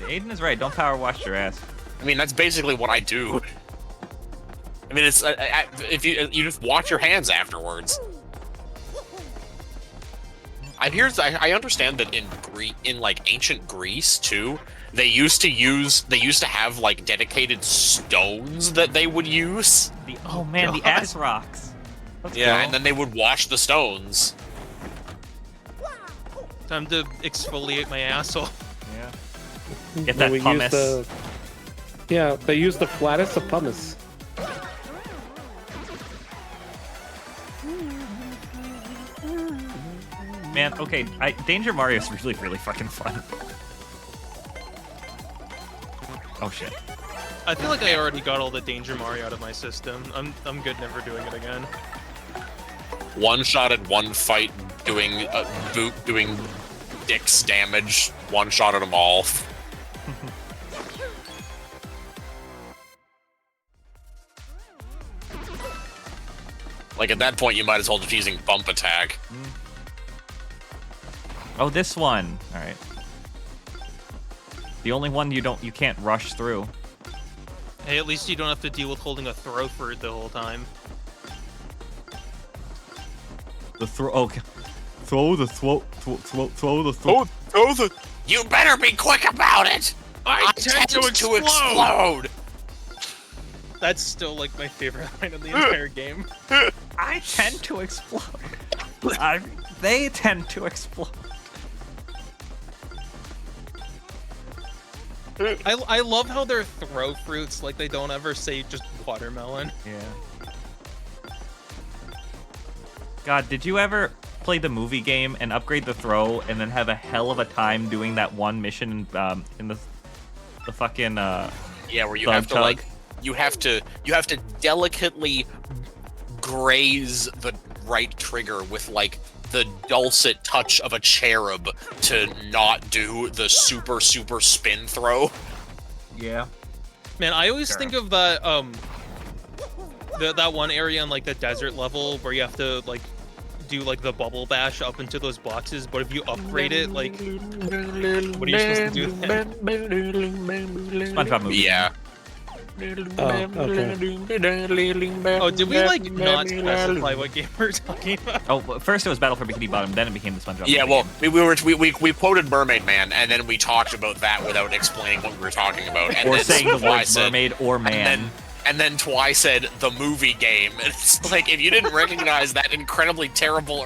Aiden is right. Don't power wash your ass. I mean, that's basically what I do. I mean, it's if you just wash your hands afterwards. I understand that in like ancient Greece too, they used to have like dedicated stones that they would use. The ass rocks. Let's go. And then they would wash the stones. Time to exfoliate my asshole. Yeah. Get that pumice. They use the flattest of pumice. Man, okay, Danger Mario is really, really fucking fun. Oh shit. I feel like I already got all the Danger Mario out of my system. I'm good never doing it again. One shot at one fight, doing dicks damage. One shot at them all. Like, at that point, you might as well just using bump attack. Oh, this one. All right. The only one you can't rush through. Hey, at least you don't have to deal with holding a throw fruit the whole time. The throw. Okay. Throw the throw. You better be quick about it. I tend to explode. That's still like my favorite line in the entire game. I tend to explode. They tend to explode. I love how they're throw fruits, like they don't ever say just watermelon. Yeah. God, did you ever play the movie game and upgrade the throw and then have a hell of a time doing that one mission in the fucking where you have to tug? like you have to delicately graze the right trigger with like the dulcet touch of a cherub to not do the super spin throw. Yeah. Man, I always think of that that one area in like the desert level where you have to like do like the bubble bash up into those boxes, but if you upgrade it, like what are you supposed to do then? SpongeBob movie. Yeah. Oh, did we like not specify what game we're talking about? Oh, well, first it was Battle for Bikini Bottom, then it became the SpongeBob. Yeah, movie well, game. we quoted Mermaid Man, and then we talked about that without explaining what we were talking about. And or then saying the Twi words said, mermaid or man. And then Twi said the movie game. And it's like, if you didn't recognize that incredibly terrible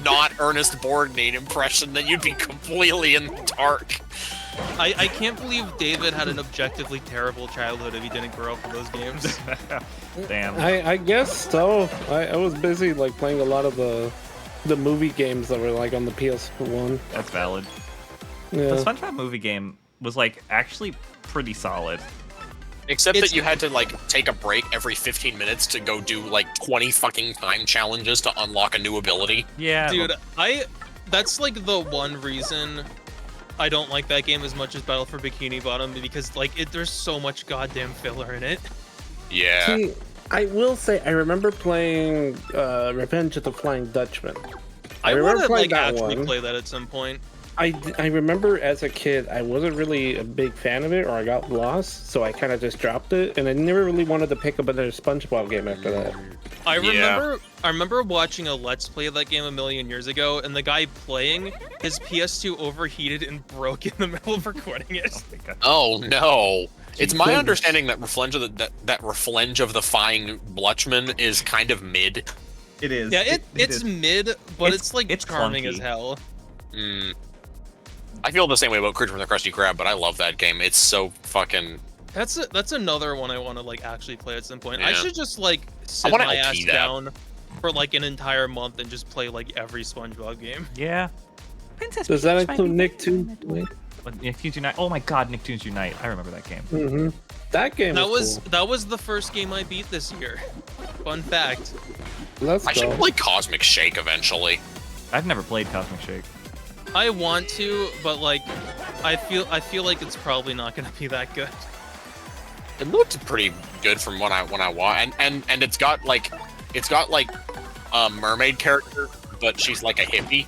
not Ernest Borgnine impression, then you'd be completely in the dark. I can't believe David had an objectively terrible childhood if he didn't grow up with those games. Damn. I guess so. I was busy like playing a lot of the movie games that were like on the PS1. That's valid. Yeah. The SpongeBob movie game was like actually pretty solid. Except that you had to like take a break every 15 minutes to go do like 20 fucking time challenges to unlock a new ability. Yeah. Dude, that's like the one reason I don't like that game as much as Battle for Bikini Bottom, because like there's so much goddamn filler in it. Yeah. See, I will say I remember playing Revenge of the Flying Dutchman. I want to like that actually one. play that at some point. I remember as a kid I wasn't really a big fan of it, or I got lost, so I kind of just dropped it, and I never really wanted to pick up another SpongeBob game after that. I remember watching a Let's Play of that game a million years ago, and the guy playing, his PS2 overheated and broke in the middle of recording it. Oh no! It's my understanding that Reflenge of the Flying Dutchman is kind of mid. It is. Yeah, it's mid, but it's like it's charming clunky as hell. I feel the same way about Creature from the Krusty Krab, but I love that game. It's so fucking. That's another one I want to like actually play at some point. Yeah. I should just like sit wanna my LP ass that. down for like an entire month and just play like every SpongeBob game. Yeah. Does that include Nick too? Nicktoons Unite. Oh my God, Nicktoons Unite! I remember that game. Mm-hmm. That game. That was the first game I beat this year. Fun fact. Let's I go. should play Cosmic Shake eventually. I've never played Cosmic Shake. I want to, but like, I feel like it's probably not gonna be that good. It looked pretty good from when I watched, and it's got like a mermaid character, but she's like a hippie.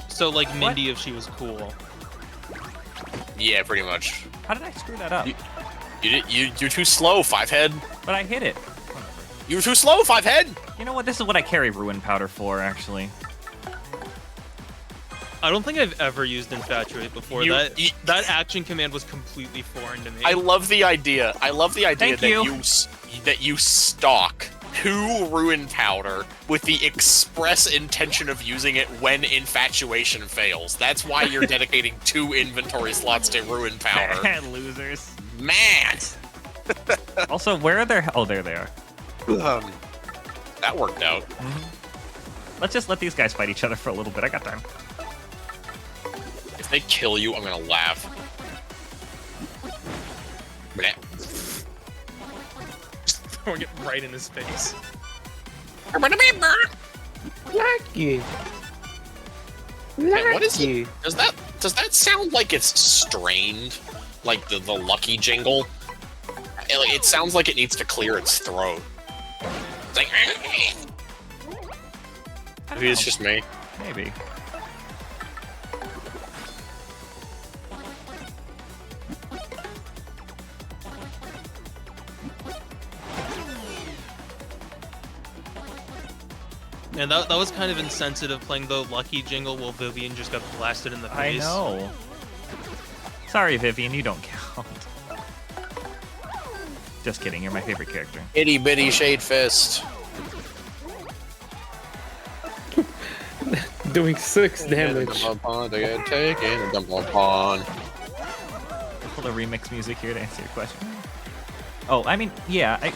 So like Mindy if she was cool. Yeah, pretty much. How did I screw that up? You're too slow, Fivehead. But I hit it. You were too slow, Fivehead. You know what? This is what I carry Ruin Powder for, actually. I don't think I've ever used Infatuate before. That action command was completely foreign to me. I love the idea. Thank that you stock 2 Ruin Powder with the express intention of using it when Infatuation fails. That's why you're dedicating 2 inventory slots to Ruin Powder. Losers. Man! Also, where are their... Oh, there they are. That worked out. Let's just let these guys fight each other for a little bit. I got time. If they kill you, I'm gonna laugh. Bleh. Just throwing it right in his face. Lucky. Man, what is it? Does that sound like it's strained? Like the lucky jingle? It sounds like it needs to clear its throat. It's like... Maybe it's just me. Maybe. Man, that was kind of insensitive playing the lucky jingle while Vivian just got blasted in the face. I know. Sorry, Vivian, you don't count. Just kidding, you're my favorite character. Itty bitty shade fist. Doing 6 damage. Pull the remix music here to answer your question. Oh, I mean, yeah.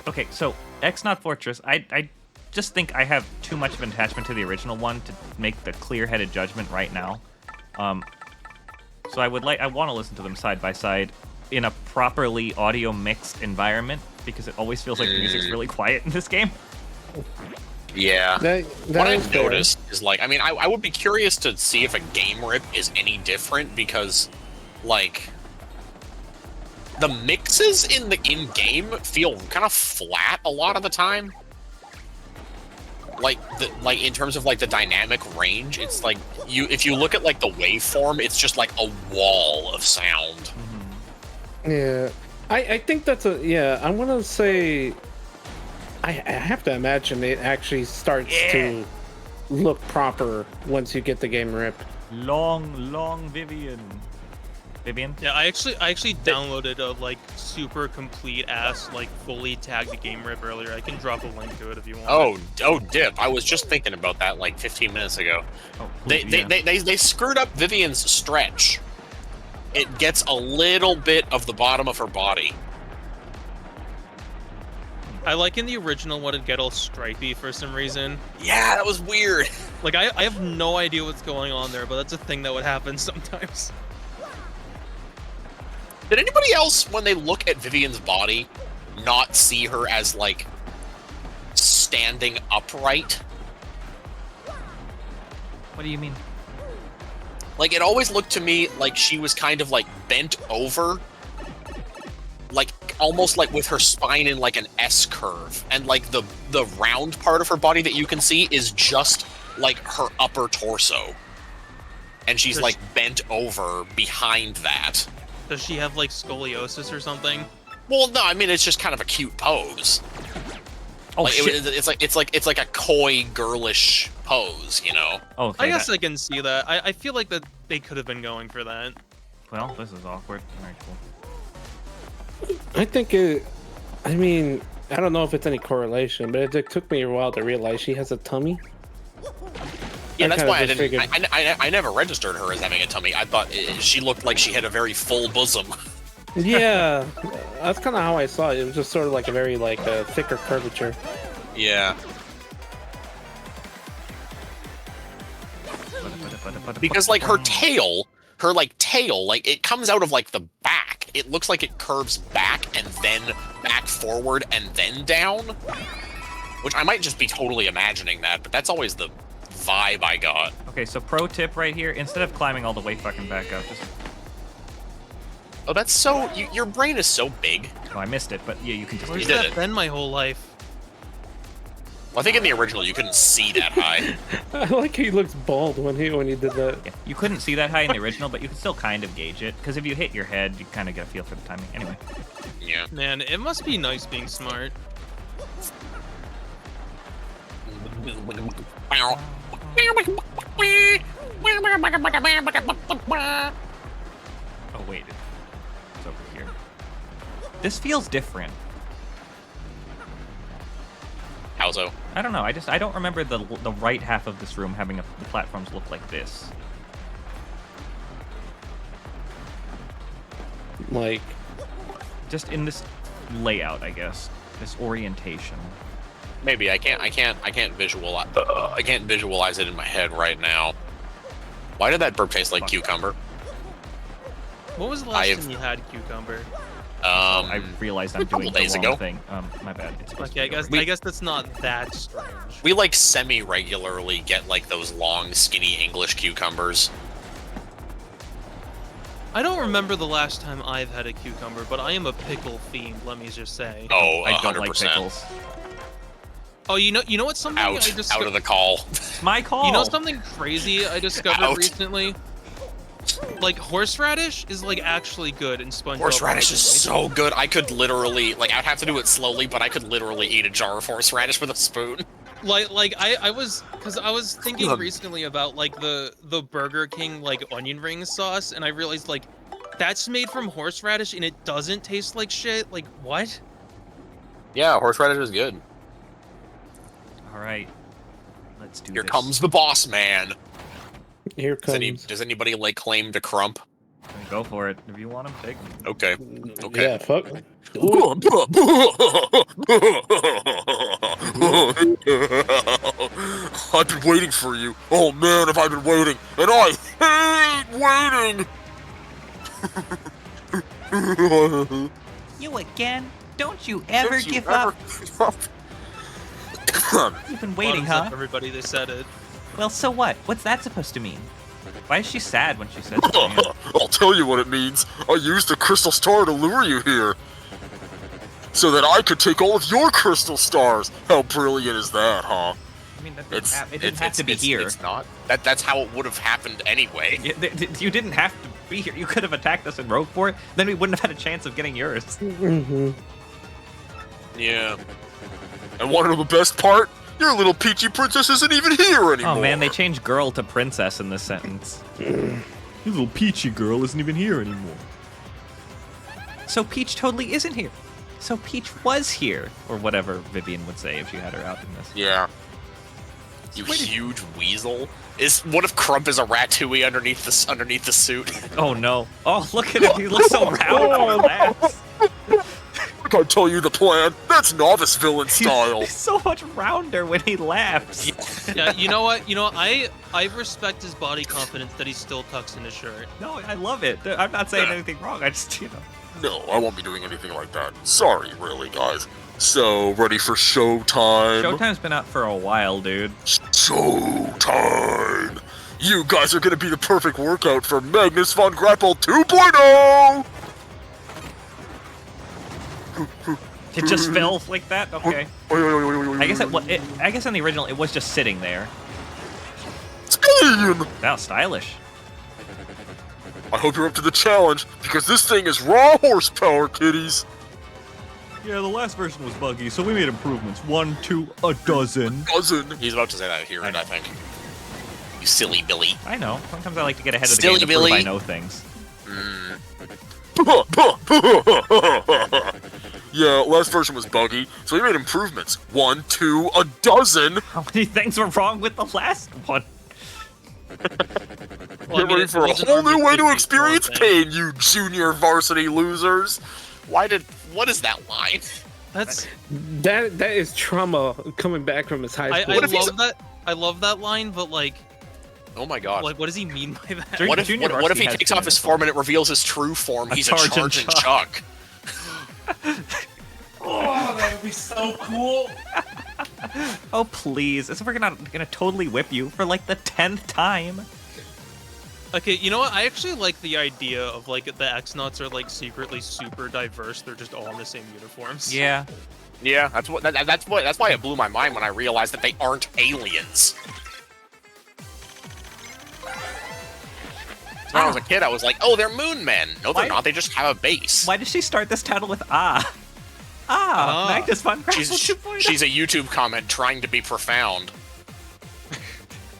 Okay, so X Not Fortress, I just think I have too much of an attachment to the original one to make the clear-headed judgment right now. So I want to listen to them side by side in a properly audio mixed environment because it always feels like the music's really quiet in this game. Yeah. That what is I've fair. noticed is like, I mean, I would be curious to see if a game rip is any different because, like, the mixes in game feel kind of flat a lot of the time. Like in terms of like the dynamic range, it's like if you look at like the waveform, it's just like a wall of sound. Yeah, I think that's I'm gonna say I have to imagine it actually starts to look proper once you get the game ripped. Long Vivian. Yeah, I actually downloaded a like super complete ass like fully tagged game rip earlier. I can drop a link to it if you want. Oh, dip! I was just thinking about that like 15 minutes ago. Oh, They screwed up Vivian's stretch. It gets a little bit of the bottom of her body. I like in the original one it'd get all stripy for some reason. Yeah, that was weird. Like I have no idea what's going on there, but that's a thing that would happen sometimes. Did anybody else, when they look at Vivian's body, not see her as, like, standing upright? What do you mean? Like, it always looked to me like she was kind of, like, bent over. Like, almost like with her spine in, like, an S-curve. And, like, the round part of her body that you can see is just, like, her upper torso. And she's, like, bent over behind that. Does she have like scoliosis or something? Well, no, I mean it's just kind of a cute pose. Oh like, shit! It's like a coy, girlish pose, you know. Okay, I guess I can see that. I feel like that they could have been going for that. Well, this is awkward. Alright, cool. I think I mean, I don't know if it's any correlation, but it took me a while to realize she has a tummy. Yeah, that's why I never registered her as having a tummy. I thought she looked like she had a very full bosom. Yeah, that's kind of how I saw it. It was just sort of like a very like thicker curvature. Yeah. Because like her tail, like it comes out of like the back. It looks like it curves back and then back forward and then down. Which I might just be totally imagining that, but that's always the vibe I got. Okay, so pro tip right here, instead of climbing all the way fucking back up, just... Oh, that's so... your brain is so big. Oh, I missed it, but yeah, you can just... Where's did that it. been my whole life? Well, I think in the original you couldn't see that high. I like how he looks bald when he did that. Yeah, you couldn't see that high in the original, but you could still kind of gauge it, because if you hit your head, you kind of get a feel for the timing. Anyway. Yeah. Man, it must be nice being smart. Oh, wait. It's over here. This feels different. How so? I don't know. I don't remember the right half of this room having the platforms look like this. Like, just in this layout, I guess. This orientation. Maybe I can't visualize. I can't visualize it in my head right now. Why did that burp taste like cucumber? What was the last time you had cucumber? I realized I'm doing the days wrong ago. thing. My bad. It's supposed Okay, to be I guess that's not that strange. We like semi-regularly get like those long, skinny English cucumbers. I don't remember the last time I've had a cucumber, but I am a pickle fiend, let me just say. Oh, I don't 100%. like pickles. Oh, you know what's something I just Out of the call. It's my call. You know something crazy I discovered Out. recently? Like horseradish is like actually good in SpongeBob. Horseradish is so good. I could literally, like, I'd have to do it slowly, but I could literally eat a jar of horseradish with a spoon. Like I was thinking recently about like the Burger King like onion ring sauce, and I realized like that's made from horseradish and it doesn't taste like shit. Like what? Yeah, horseradish is good. All right. Let's do Here this. comes the boss man. Here comes. Does anybody lay claim to Crump? Go for it. If you want him, take him. Okay. Okay. Yeah, fuck. I've been waiting for you. Oh man, have I been waiting. And I hate waiting. You again? Don't you ever give up? You've been waiting, Bottoms up, huh? everybody, they said it. Well, so what? What's that supposed to mean? Why is she sad when she says that? I'll tell you what it means. I used a crystal star to lure you here. So that I could take all of your crystal stars. How brilliant is that, huh? I mean, it didn't have to be here. It's not. That's how it would have happened anyway. You didn't have to be here. You could have attacked us in Rogue Fort. Then we wouldn't have had a chance of getting yours. Mm-hmm. Yeah. And want to know the best part? Your little peachy princess isn't even here anymore. Oh man, they changed girl to princess in this sentence. Your little peachy girl isn't even here anymore. So Peach totally isn't here. So Peach was here, or whatever Vivian would say if she had her out in this. Yeah. You huge weasel. What if Crump is a Ratatouille underneath the suit? Oh no! Oh look at him! He looks so round and relaxed. I can't tell you the plan. That's novice villain style. He's so much rounder when he laughs. Yeah, you know what? I respect his body confidence that he still tucks in his shirt. No, I love it. I'm not saying anything wrong. I just, No, I won't be doing anything like that. Sorry, really, guys. So, ready for showtime? Showtime's been out for a while, dude. Showtime! You guys are gonna be the perfect workout for Magnus von Grapple 2.0! It just fell like that? Okay. I guess in the original it was just sitting there. Spin! Wow, stylish. I hope you're up to the challenge, because this thing is raw horsepower, kiddies! Yeah, the last version was buggy, so we made improvements. 1, 2, a dozen. He's about to say that here, I think. You silly Billy. I know. Sometimes I like to get ahead of the Silly game to prove I Billy. know things. Yeah, last version was buggy, so we made improvements. 1, 2, a dozen! How many things were wrong with the last one? Get ready for a whole new way to experience pain, you junior varsity losers! What is that line? That is trauma coming back from his high school. I love that line, but like, Oh my god. Like, what does he mean by that? What if he takes off his form and it reveals his true form? He's a Charging Chuck. Oh, that would be so cool. Oh, please. As if we're gonna totally whip you for like the 10th time. Okay, you know what? I actually like the idea of like the X-Nuts are like secretly super diverse. They're just all in the same uniforms. Yeah. Yeah, that's why it blew my mind when I realized that they aren't aliens. When I was a kid, I was like, oh, they're moon men. No, they're not. They just have a base. Why did she start this title with ah? Magnus von Grapple 2.0. She's a YouTube comment trying to be profound.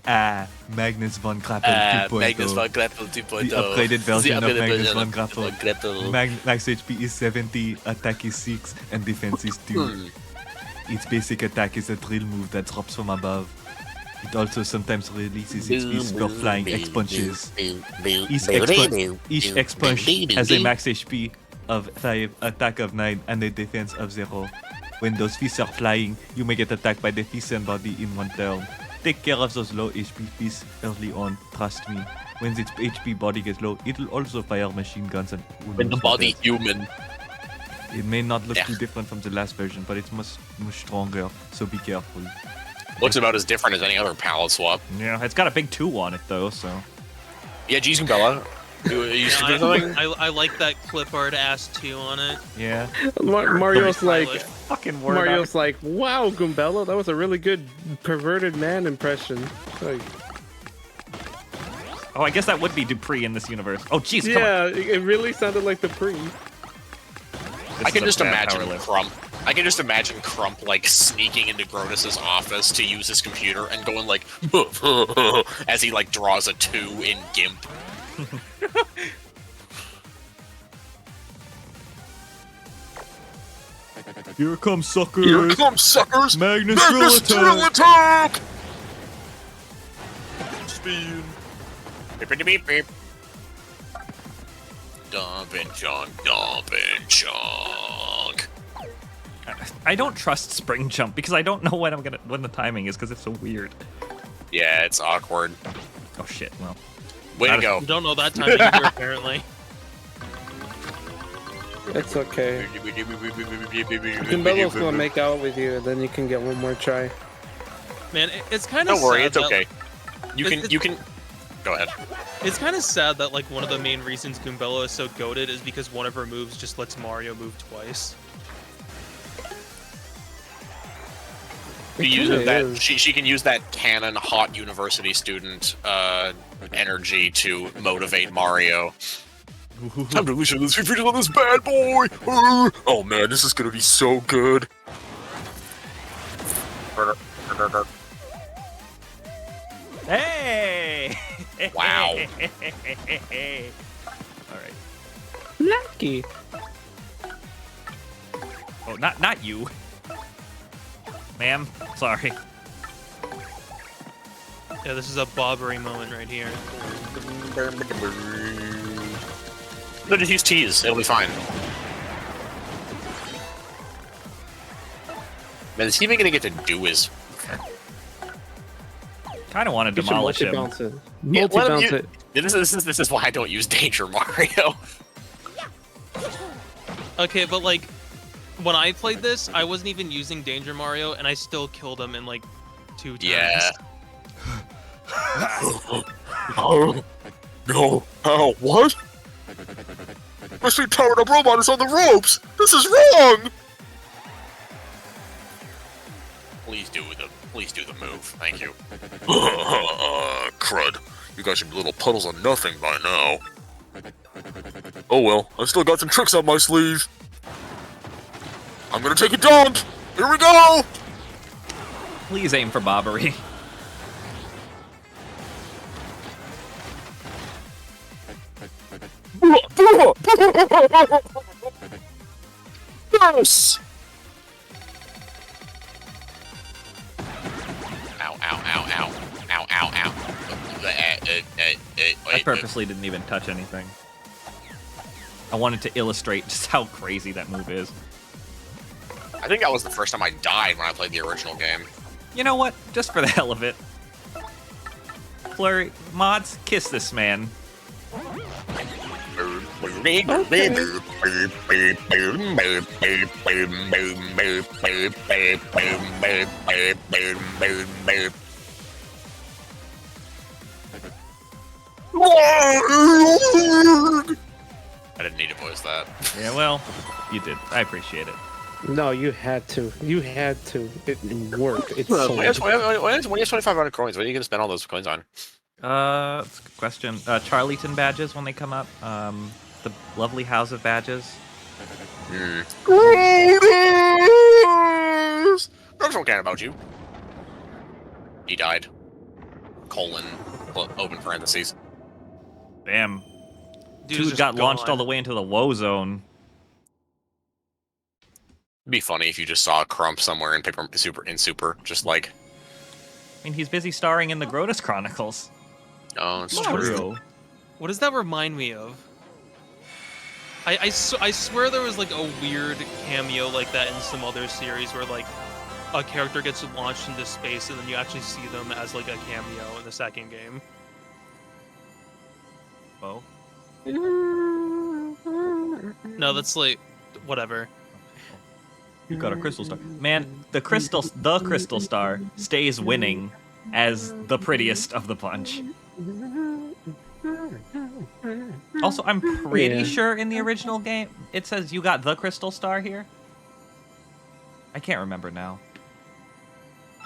Magnus von Grapple 2.0. Magnus von Grapple 2.0. The upgraded version of Magnus von Grapple. Grapple. Max HP is 70, attack is 6, and defense is 2. Its basic attack is a drill move that drops from above. It also sometimes releases its beast for flying X-punches. Each X-punch has a max HP of 5, attack of 9, and a defense of 0. When those fists are flying, you may get attacked by the fist and body in one turn. Take care of those low HP fists early on, trust me. When its HP body gets low, it'll also fire machine guns and... When the body human. It may not look too different from the last version, but it's much stronger, so be careful. Looks about as different as any other palette swap. Yeah, it's got a big 2 on it though, so... Yeah, G's and Bella. I like that clip art ass 2 on it. Yeah. Mario's like, fucking word. Mario's like, wow, Goombella, that was a really good perverted man impression. Like, oh, I guess that would be Dupree in this universe. Oh, jeez, come yeah, on. it really sounded like Dupree. I can just imagine Crump. I can just imagine Crump like sneaking into Grodus's office to use his computer and going like as he like draws a 2 in GIMP. Here come suckers! Here come suckers! Magnus drill attack! Speed. Beep beep beep. Dumping chunk, dumping chunk. I don't trust Spring Jump because I don't know when the timing is because it's so weird. Yeah, it's awkward. Oh shit! Well, way to go. You don't know that timing either, apparently. It's okay. Goombella's gonna make out with you, and then you can get one more try. Man, it's kind of. Don't worry, sad it's okay. You can. Go ahead. It's kind of sad that like one of the main reasons Goombella is so goated is because one of her moves just lets Mario move twice. She can use that canon hot university student energy to motivate Mario. Time to unleash those features on this bad boy! Oh man, this is gonna be so good. hey! Wow. Alright. Lucky. Oh, not you. Ma'am, sorry. Yeah, this is a bobbery moment right here. No, just use tease. It'll be fine. Man, is he even gonna get to do his... Kind of want to demolish him. Multi-bounce it. This is why I don't use Danger Mario. Okay, but like, when I played this, I wasn't even using Danger Mario, and I still killed him in like 2 turns. Yeah. Oh, no. Oh, what? My sweet powered up robot is on the ropes! This is wrong! Please do the move. Thank you. Crud. You guys should be little puddles of nothing by now. Oh well, I've still got some tricks up my sleeve. I'm gonna take a dunk! Here we go! Please aim for bobbery. Yes! Ow, ow, ow, ow. Ow, ow, ow. I purposely didn't even touch anything. I wanted to illustrate just how crazy that move is. I think that was the first time I died when I played the original game. You know what? Just for the hell of it. Flurry mods, kiss this man. I didn't need to voice that. Yeah, well, you did. I appreciate it. No, you had to. You had to. It worked. It's When so you have 2,500 coins, what are you going to spend all those coins on? That's a good question. Charlieton badges when they come up. The lovely house of badges. I don't care about you. He died. Colon. Open parentheses. Damn. Dude's Dude just got launched gone. all the way into the woe zone. It'd be funny if you just saw a Crump somewhere in Super, just like. I mean, he's busy starring in the Grodus Chronicles. Oh, it's Mario. true. What does that remind me of? I swear there was like a weird cameo like that in some other series where like a character gets launched into space and then you actually see them as like a cameo in the second game. Oh. No, that's like whatever. You got a crystal star. Man, the crystal star stays winning as the prettiest of the bunch. Also, I'm pretty sure in the original game it says you got the crystal star here. I can't remember now.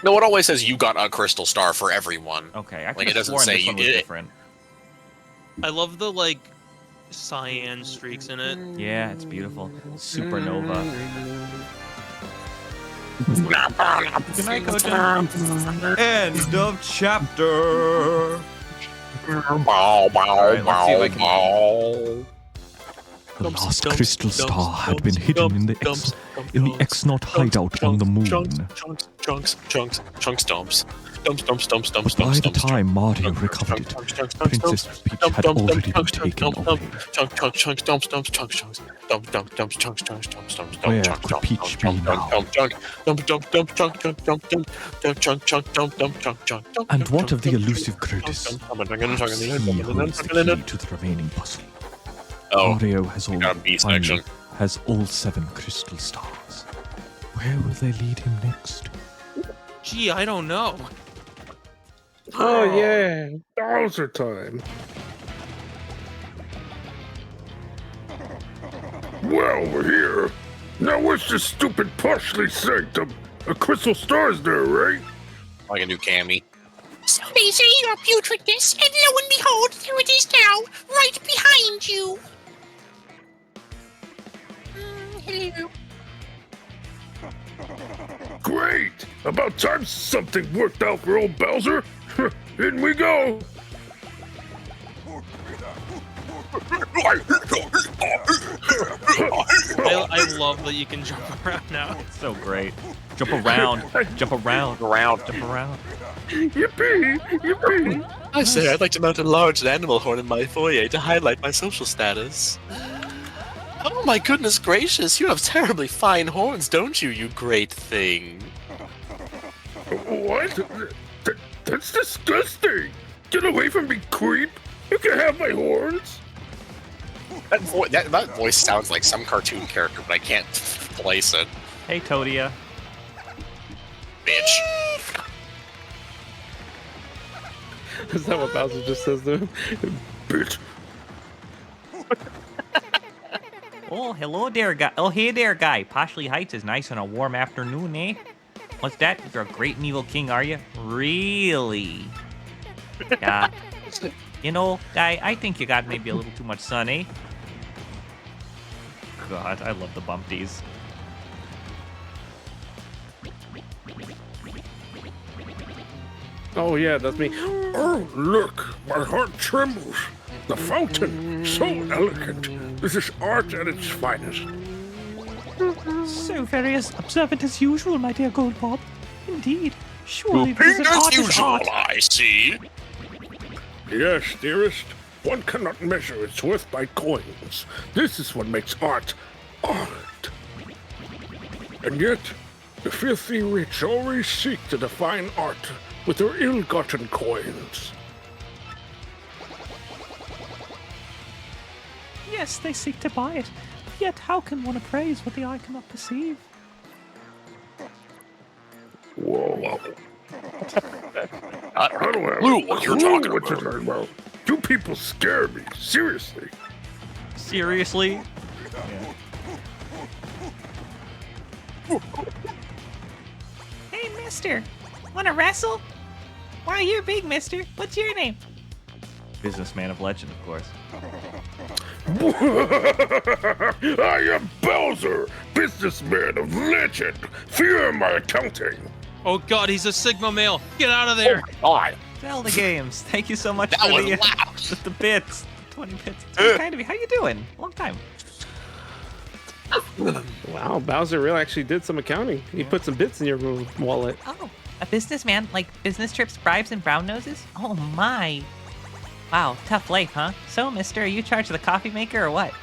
No, it always says you got a crystal star for everyone. Okay, I Like, it doesn't sworn say this one was you- different. I love the like cyan streaks in it. Yeah, it's beautiful. Supernova. Good night, Coach. End of chapter. Bow, bow, Alright, let's see if I can- bow. The last crystal star had been hidden in the X-Naught hideout on the moon. Chunks, stumps. Dumps. But by the time Mario recovered it, Princess Peach had already been taken away. Where could Peach be now? And what of the elusive Curtis? Perhaps he holds the key to the remaining puzzle. Oh, Mario has all, got a B section. has all 7 crystal stars. Where will they lead him next? Gee, I don't know. Oh yeah, Bowser time. Well, we're here. Now what's this stupid partially sanctum? A crystal star's there, right? I can do Cammy. Somebody say your putridness, and lo and behold, there it is now, right behind you. Hello. Great! About time something worked out for old Bowser. In we go. I love that you can jump around now. It's so great. Jump around. Jump around. Jump around. Yippee! Yippee! I say I'd like to mount a large animal horn in my foyer to highlight my social status. Oh my goodness gracious, you have terribly fine horns, don't you, you great thing? What? That's disgusting! Get away from me, creep! You can have my horns! That voice sounds like some cartoon character, but I can't place it. Hey, Toadia. Bitch. Is that what Bowser just says to him? Bitch. Oh, hello there, guy. Oh, hey there, guy. Poshley Heights is nice on a warm afternoon, eh? What's that? You're a great and evil king, are you? Really? Yeah. You know, guy, I think you got maybe a little too much sun, eh? God, I love the bumpties. Oh yeah, that's me. Oh, look! My heart trembles. The fountain, so elegant. This is art at its finest. So very as observant as usual, my dear Goldbob. Indeed. Surely Pink this is art as is usual, art. I see. Yes, dearest. One cannot measure its worth by coins. This is what makes art, art. And yet, the filthy rich always seek to define art with their ill-gotten coins. Yes, they seek to buy it. Yet how can one appraise what the eye cannot perceive? Whoa. I I don't have clue a what you're clue talking what you're about. talking about. You people scare me. Seriously. Seriously? Hey, mister. Wanna wrestle? Wow, you're big, mister. What's your name? Businessman of legend, of course. I am Bowser, businessman of legend. Fear my accounting. Oh god, he's a Sigma male. Get out of there. God. Zelda Games, thank you so much That for was the, loud. the bits. The 20 bits. It's very kind of you. How you doing? Long time. Wow, Bowser really actually did some accounting. He put some bits in your wallet. Oh, a businessman? Like business trips, bribes, and brown noses? Oh my. Wow, tough life, huh? So, mister, are you in charge of the coffee maker or what?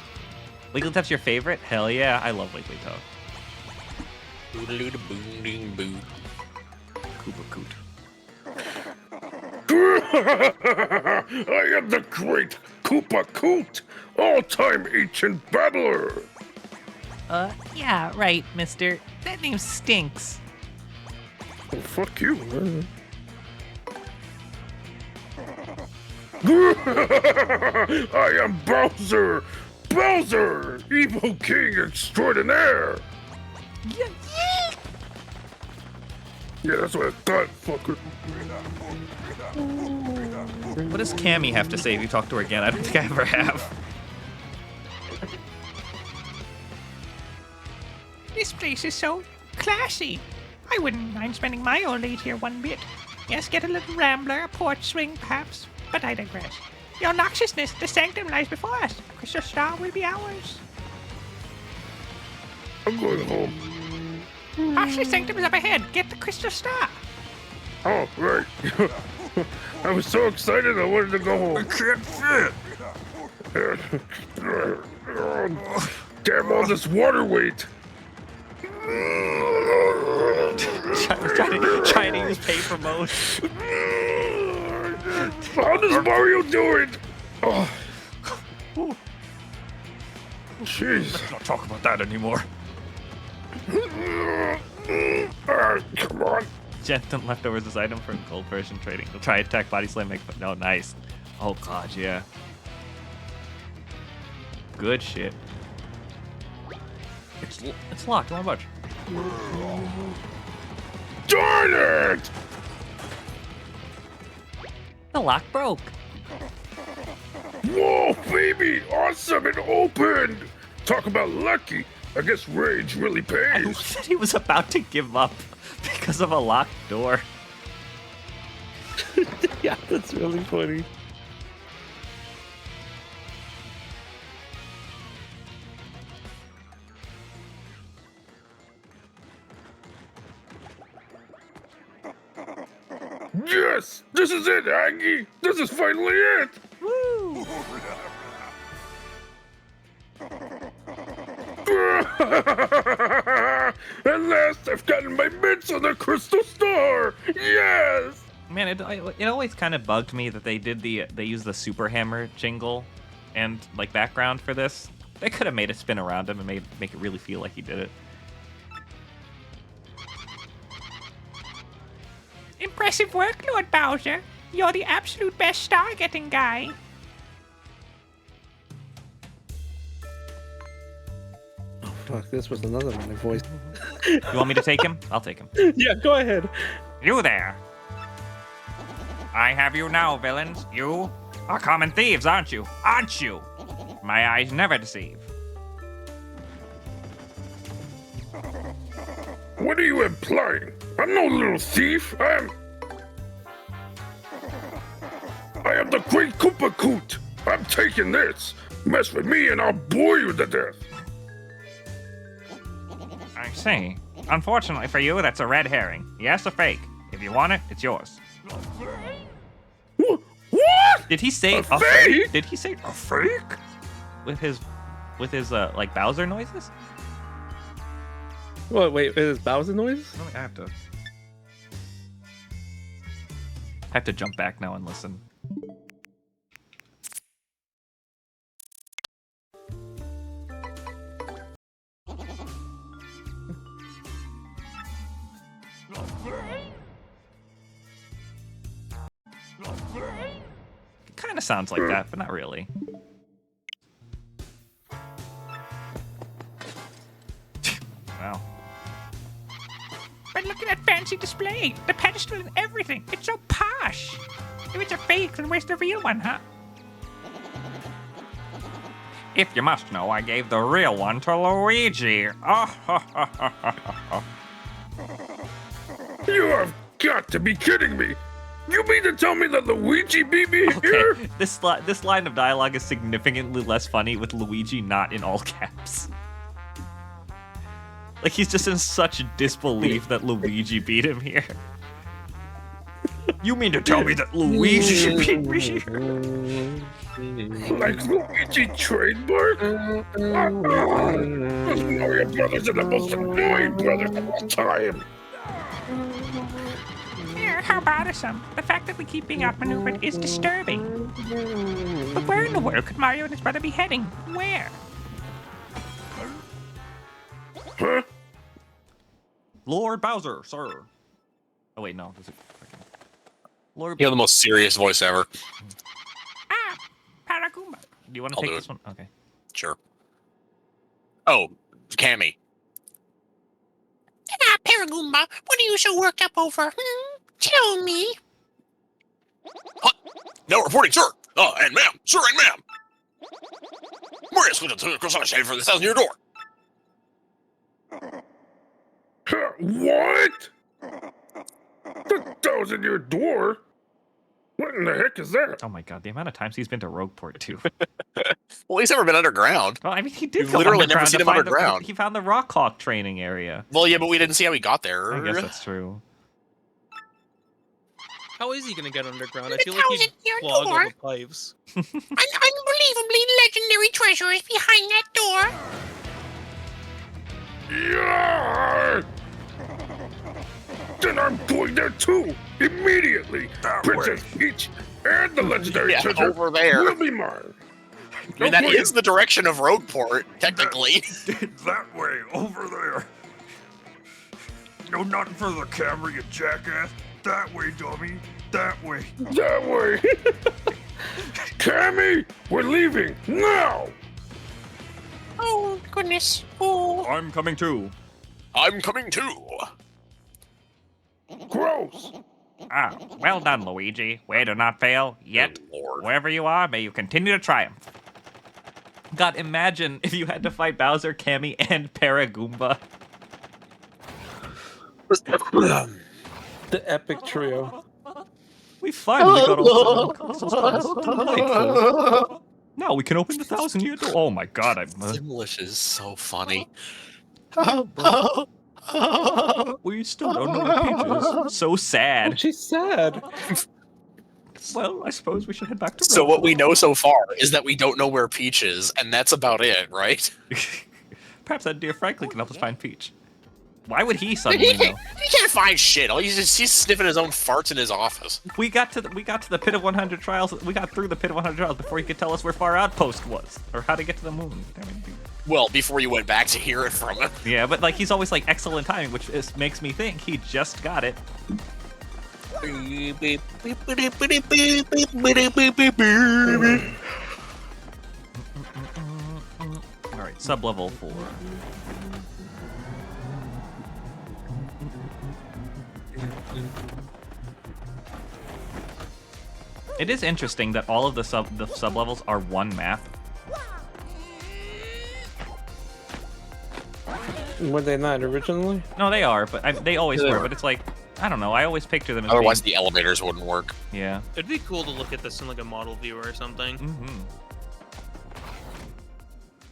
Wigglytuff's your favorite? Hell yeah, I love Wigglytuff. Boodaloo-da-boom-ding-boo. Koopa Koot. I am the great Koopa Koot, all-time ancient babbler. Yeah, right, mister. That name stinks. Oh, fuck you. I am Bowser! Bowser! Evil King Extraordinaire! Yeah, that's what I thought, fucker. What does Cammy have to say if you talk to her again? I don't think I ever have. This place is so classy. I wouldn't mind spending my old age here one bit. Yes, get a little rambler, a porch swing perhaps, but I digress. Your noxiousness, the sanctum lies before us. The crystal star will be ours. I'm going home. Ashley sanctum is up ahead. Get the crystal star. Oh, right. I was so excited I wanted to go home. I can't fit. Damn all this water weight. trying to use paper mode. How does Mario do it? Oh. Jeez. Let's not talk about that anymore. Come on. Jensen leftovers this item for gold version trading. We'll try attack, body slam, make. No, nice. Oh god, yeah. Good shit. It's locked. Come on, budge. Darn it! The lock broke. Whoa, baby! Awesome! It opened! Talk about lucky. I guess rage really I pays. said he was about to give up because of a locked door. Yeah, that's really funny. Yes! This is it, Aggie! This is finally it! Woo! At last, I've gotten my mitts on the crystal star! Yes! Man, it always kind of bugged me that they used the super hammer jingle and like background for this. They could have made it spin around him and make it really feel like he did it. Impressive work, Lord Bowser. You're the absolute best star-getting guy. Oh, fuck, this was another one I voiced. You want me to take him? I'll take him. Yeah, go ahead. You there! I have you now, villains. You are common thieves, aren't you? Aren't you? My eyes never deceive. What are you implying? I'm no little thief. I am the great Koopa Koot. I'm taking this. Mess with me and I'll bore you to death. I see. Unfortunately for you, that's a red herring. Yes, a fake. If you want it, it's yours. What? Did he say A fake? Did he say a fake? With his like Bowser noises? What, wait, is Bowser noise? I have to jump back now and listen. of sounds like that, but not really. Wow. But look at that fancy display. The pedestal and everything. It's so posh. If it's a fake, then where's the real one, huh? If you must know, I gave the real one to Luigi. You have got to be kidding me! You mean to tell me that Luigi beat me here? Okay, this line of dialogue is significantly less funny with Luigi not in all caps. Like, he's just in such disbelief that Luigi beat him here. You mean to tell me that Luigi beat me here? Like Luigi trademark? Those Mario Brothers are the most annoying brothers of all time. Yeah, how bothersome. The fact that we keep being outmaneuvered is disturbing. But where in the world could Mario and his brother be heading? Where? Huh? Lord Bowser, sir. Oh wait, no. This is fucking... Lord. You have the most serious voice ever. Ah, Paragoomba. Do you want to I'll take do this it. one? Okay. Sure. Oh, Cammy. Ah, Paragoomba, what are you so worked up over? Tell me. Huh? No reporting, sir. And ma'am. Sir and ma'am. Maria's going to cross on a shade for the 1,000-year door. What? The 1,000-year door? What in the heck is that? Oh my god, the amount of times he's been to Rogueport too. Well, he's never been underground. Well, I mean, he did You've go literally underground never seen to him find underground. he found the Rockhawk training area. Well, yeah, but we didn't see how he got there. I guess that's true. How is he gonna get underground? I The feel like he'd 1,000-year clog all door? the pipes. An unbelievably legendary treasure is behind that door. Yeah! Then I'm going there too! Immediately! Princess Peach and the legendary Yeah, treasure over there. will be mine! I mean, that is the direction of Rogueport, technically. That way, over there. No, not for the camera, you jackass. That way, dummy. That way. That way! Cammy! We're leaving! Now! Oh, goodness. Oh. I'm coming too. I'm coming too. Gross! Ah, well done, Luigi. We do not fail yet. Oh, Lord. Wherever you are, may you continue to triumph. God, imagine if you had to fight Bowser, Cammy, and Paragoomba. The epic trio. We finally got all 7 consoles. Delightful. Now we can open the 1,000-year door. Oh my god, Simlish is so funny. We still don't know what Peach is. So sad. She's sad. Well, I suppose we should head back to So what we Rogueport. know so far is that we don't know where Peach is, and that's about it, right? Perhaps that dear Franklin can help us find Peach. Why would he suddenly know? He can't find shit. He's sniffing his own farts in his office. We got to the pit of 100 trials. We got through the pit of 100 trials before he could tell us where Far Outpost was or how to get to the moon. Well, before you went back to hear it from him. Yeah, but like he's always like excellent timing, which makes me think he just got it. All right, sub-level 4. It is interesting that all of the sub levels are one map. Were they not originally? No, they are, but they always They were. are. But it's like I don't know. I always picture them as Otherwise, being, the elevators wouldn't work. yeah. It'd be cool to look at this in like a model viewer or something. Mm-hmm.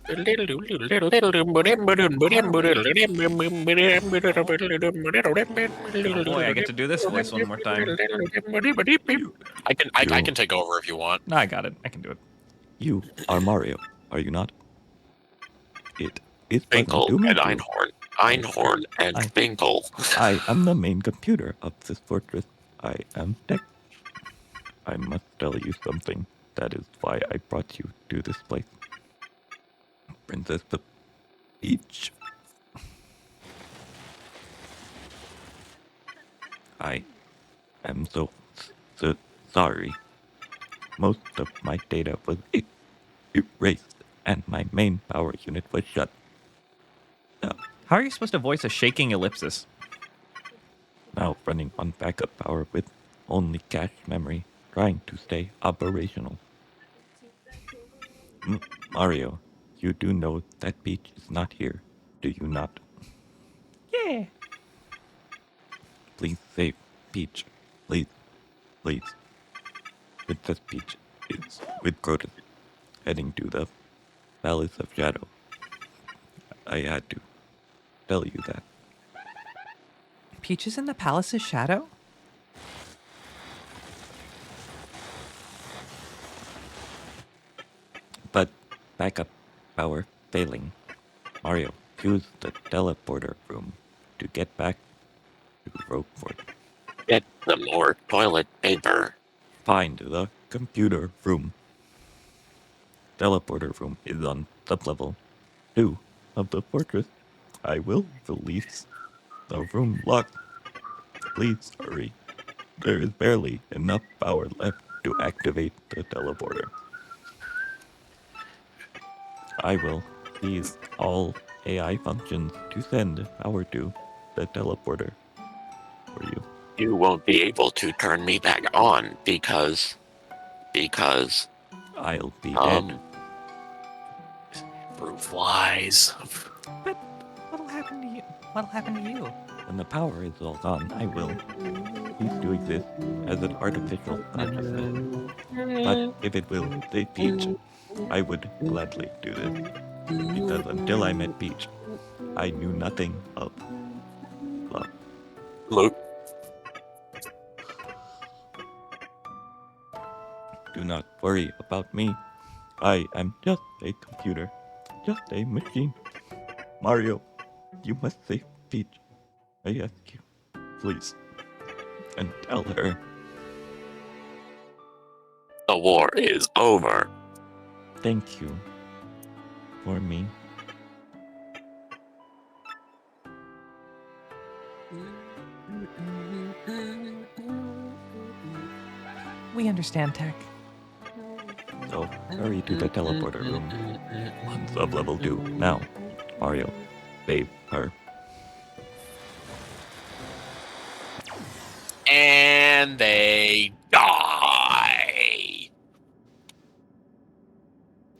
Boy, I get to do this voice one more time. I can take over if you want. No, I got it. I can do it. You are Mario, are you not? It is Binkle pleasant to meet and you. Einhorn and I- Binkle. I am the main computer of this fortress. I am Deck. I must tell you something. That is why I brought you to this place. Princess Peach. I am so sorry. Most of my data was erased, and my main power unit was shut. How are you supposed to voice a shaking ellipsis? Now running on backup power with only cache memory, trying to stay operational. Mario, you do know that Peach is not here, do you not? Yeah. Please save Peach. Please. Please. Princess Peach is with Crotus, heading to the Palace of Shadow. I had to tell you that. Peach is in the Palace's shadow? But backup power failing. Mario, use the teleporter room to get back to Roguefort. Get some more toilet paper. Find the computer room. Teleporter room is on sublevel 2 of the fortress. I will release the room lock. Please hurry. There is barely enough power left to activate the teleporter. I will seize all AI functions to send power to the teleporter for you. You won't be able to turn me back on because I'll be dead. Brute flies. But what'll happen to you? What'll happen to you? When the power is all gone, I will cease to exist as an artificial consciousness. But if it will save Peach, I would gladly do this. Because until I met Peach, I knew nothing of love. Luke. Do not worry about me. I am just a computer, just a machine. Mario, you must save Peach. I ask you, please. And tell her. The war is over. Thank you for me. We understand, Tech. So, hurry to the teleporter room on sublevel 2 now. Mario, save her. And they die.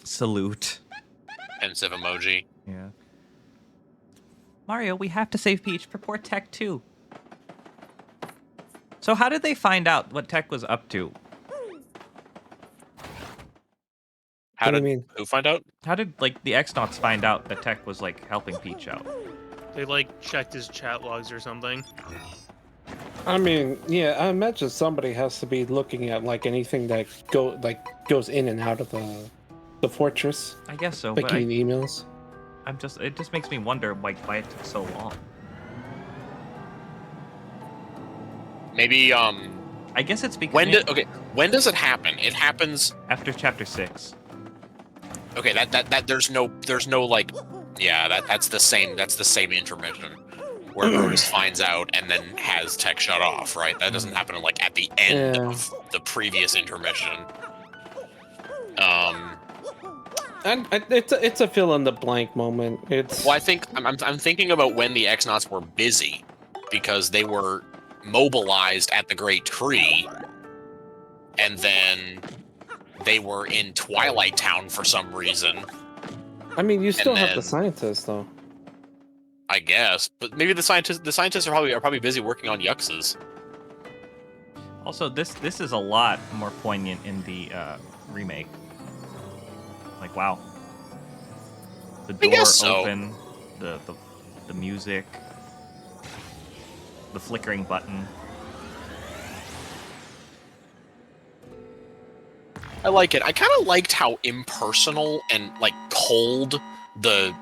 Salute. Pensive emoji. Yeah. Mario, we have to save Peach for poor Tech too. So how did they find out what Tech was up to? How What do did you mean? who find out? How did like the X-Nauts find out that Tech was like helping Peach out? They like checked his chat logs or something. I mean, yeah, I imagine somebody has to be looking at like anything that goes in and out of the fortress. I guess so, but Making emails. it just makes me wonder like why it took so long. Maybe I guess it's because when does it happen? It happens after chapter 6. Okay, that there's no like that's the same intermission where Brutus finds out and then has Tech shut off, right? That doesn't happen like at the end of the previous intermission. And it's a fill in the blank moment. It's Well, I think I'm thinking about when the X-Nauts were busy because they were mobilized at the Great Tree, and then they were in Twilight Town for some reason. I mean, you still have the scientists though. I guess, but maybe the scientists are probably busy working on Yuxes. Also, this is a lot more poignant in the remake. Like, wow. The door open, the music, the flickering button. I like it. I kind of liked how impersonal and like cold the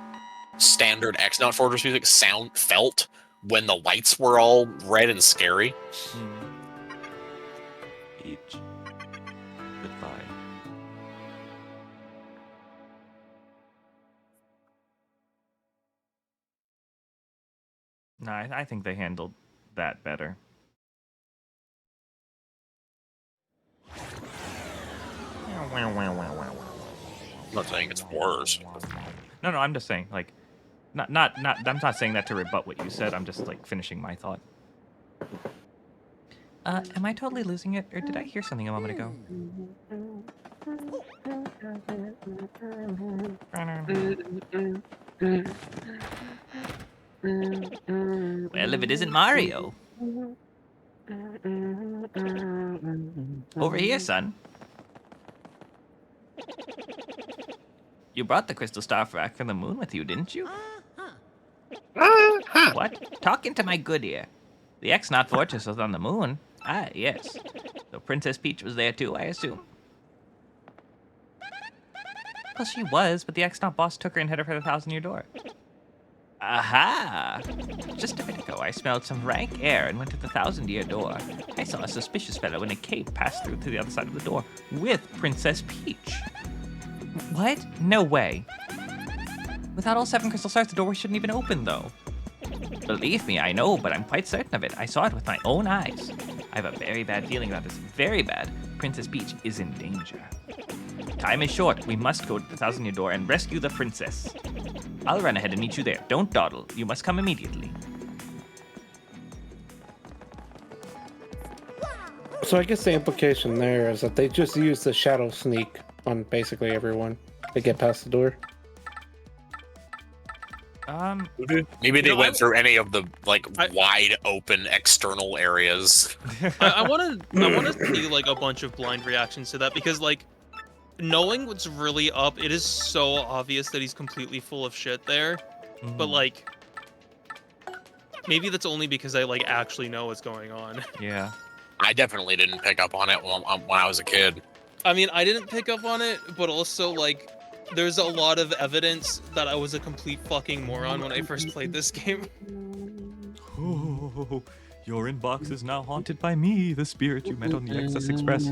standard X-Naut Fortress music felt when the lights were all red and scary. Peach, goodbye. No, I think they handled that better. I'm not saying it's worse. No, I'm just saying, like, not. I'm not saying that to rebut what you said. I'm just like finishing my thought. Am I totally losing it, or did I hear something a moment ago? Well, if it isn't Mario. Over here, son. You brought the crystal star frag from the moon with you, didn't you? What? Talking to my good ear. The X-Naut Fortress was on the moon. Ah, yes. So Princess Peach was there too, I assume? Well, she was, but the X-Naut boss took her and hid her for the 1,000-year door. Aha! Just a minute ago, I smelled some rank air and went to the 1,000-year door. I saw a suspicious fellow in a cape pass through to the other side of the door with Princess Peach. What? No way. Without all 7 crystal stars, the doorway shouldn't even open, though. Believe me, I know, but I'm quite certain of it. I saw it with my own eyes. I have a very bad feeling about this. Very bad. Princess Peach is in danger. Time is short. We must go to the 1,000-year door and rescue the princess. I'll run ahead and meet you there. Don't dawdle. You must come immediately. So I guess the implication there is that they just use the shadow sneak on basically everyone to get past the door. Maybe they went through any of the wide open external areas. I want to see like a bunch of blind reactions to that, because like knowing what's really up, it is so obvious that he's completely full of shit there. But like maybe that's only because I like actually know what's going on. Yeah. I definitely didn't pick up on it when I was a kid. I mean, I didn't pick up on it, but also like there's a lot of evidence that I was a complete fucking moron when I first played this game. Oh, your inbox is now haunted by me, the spirit you met on the XS Express.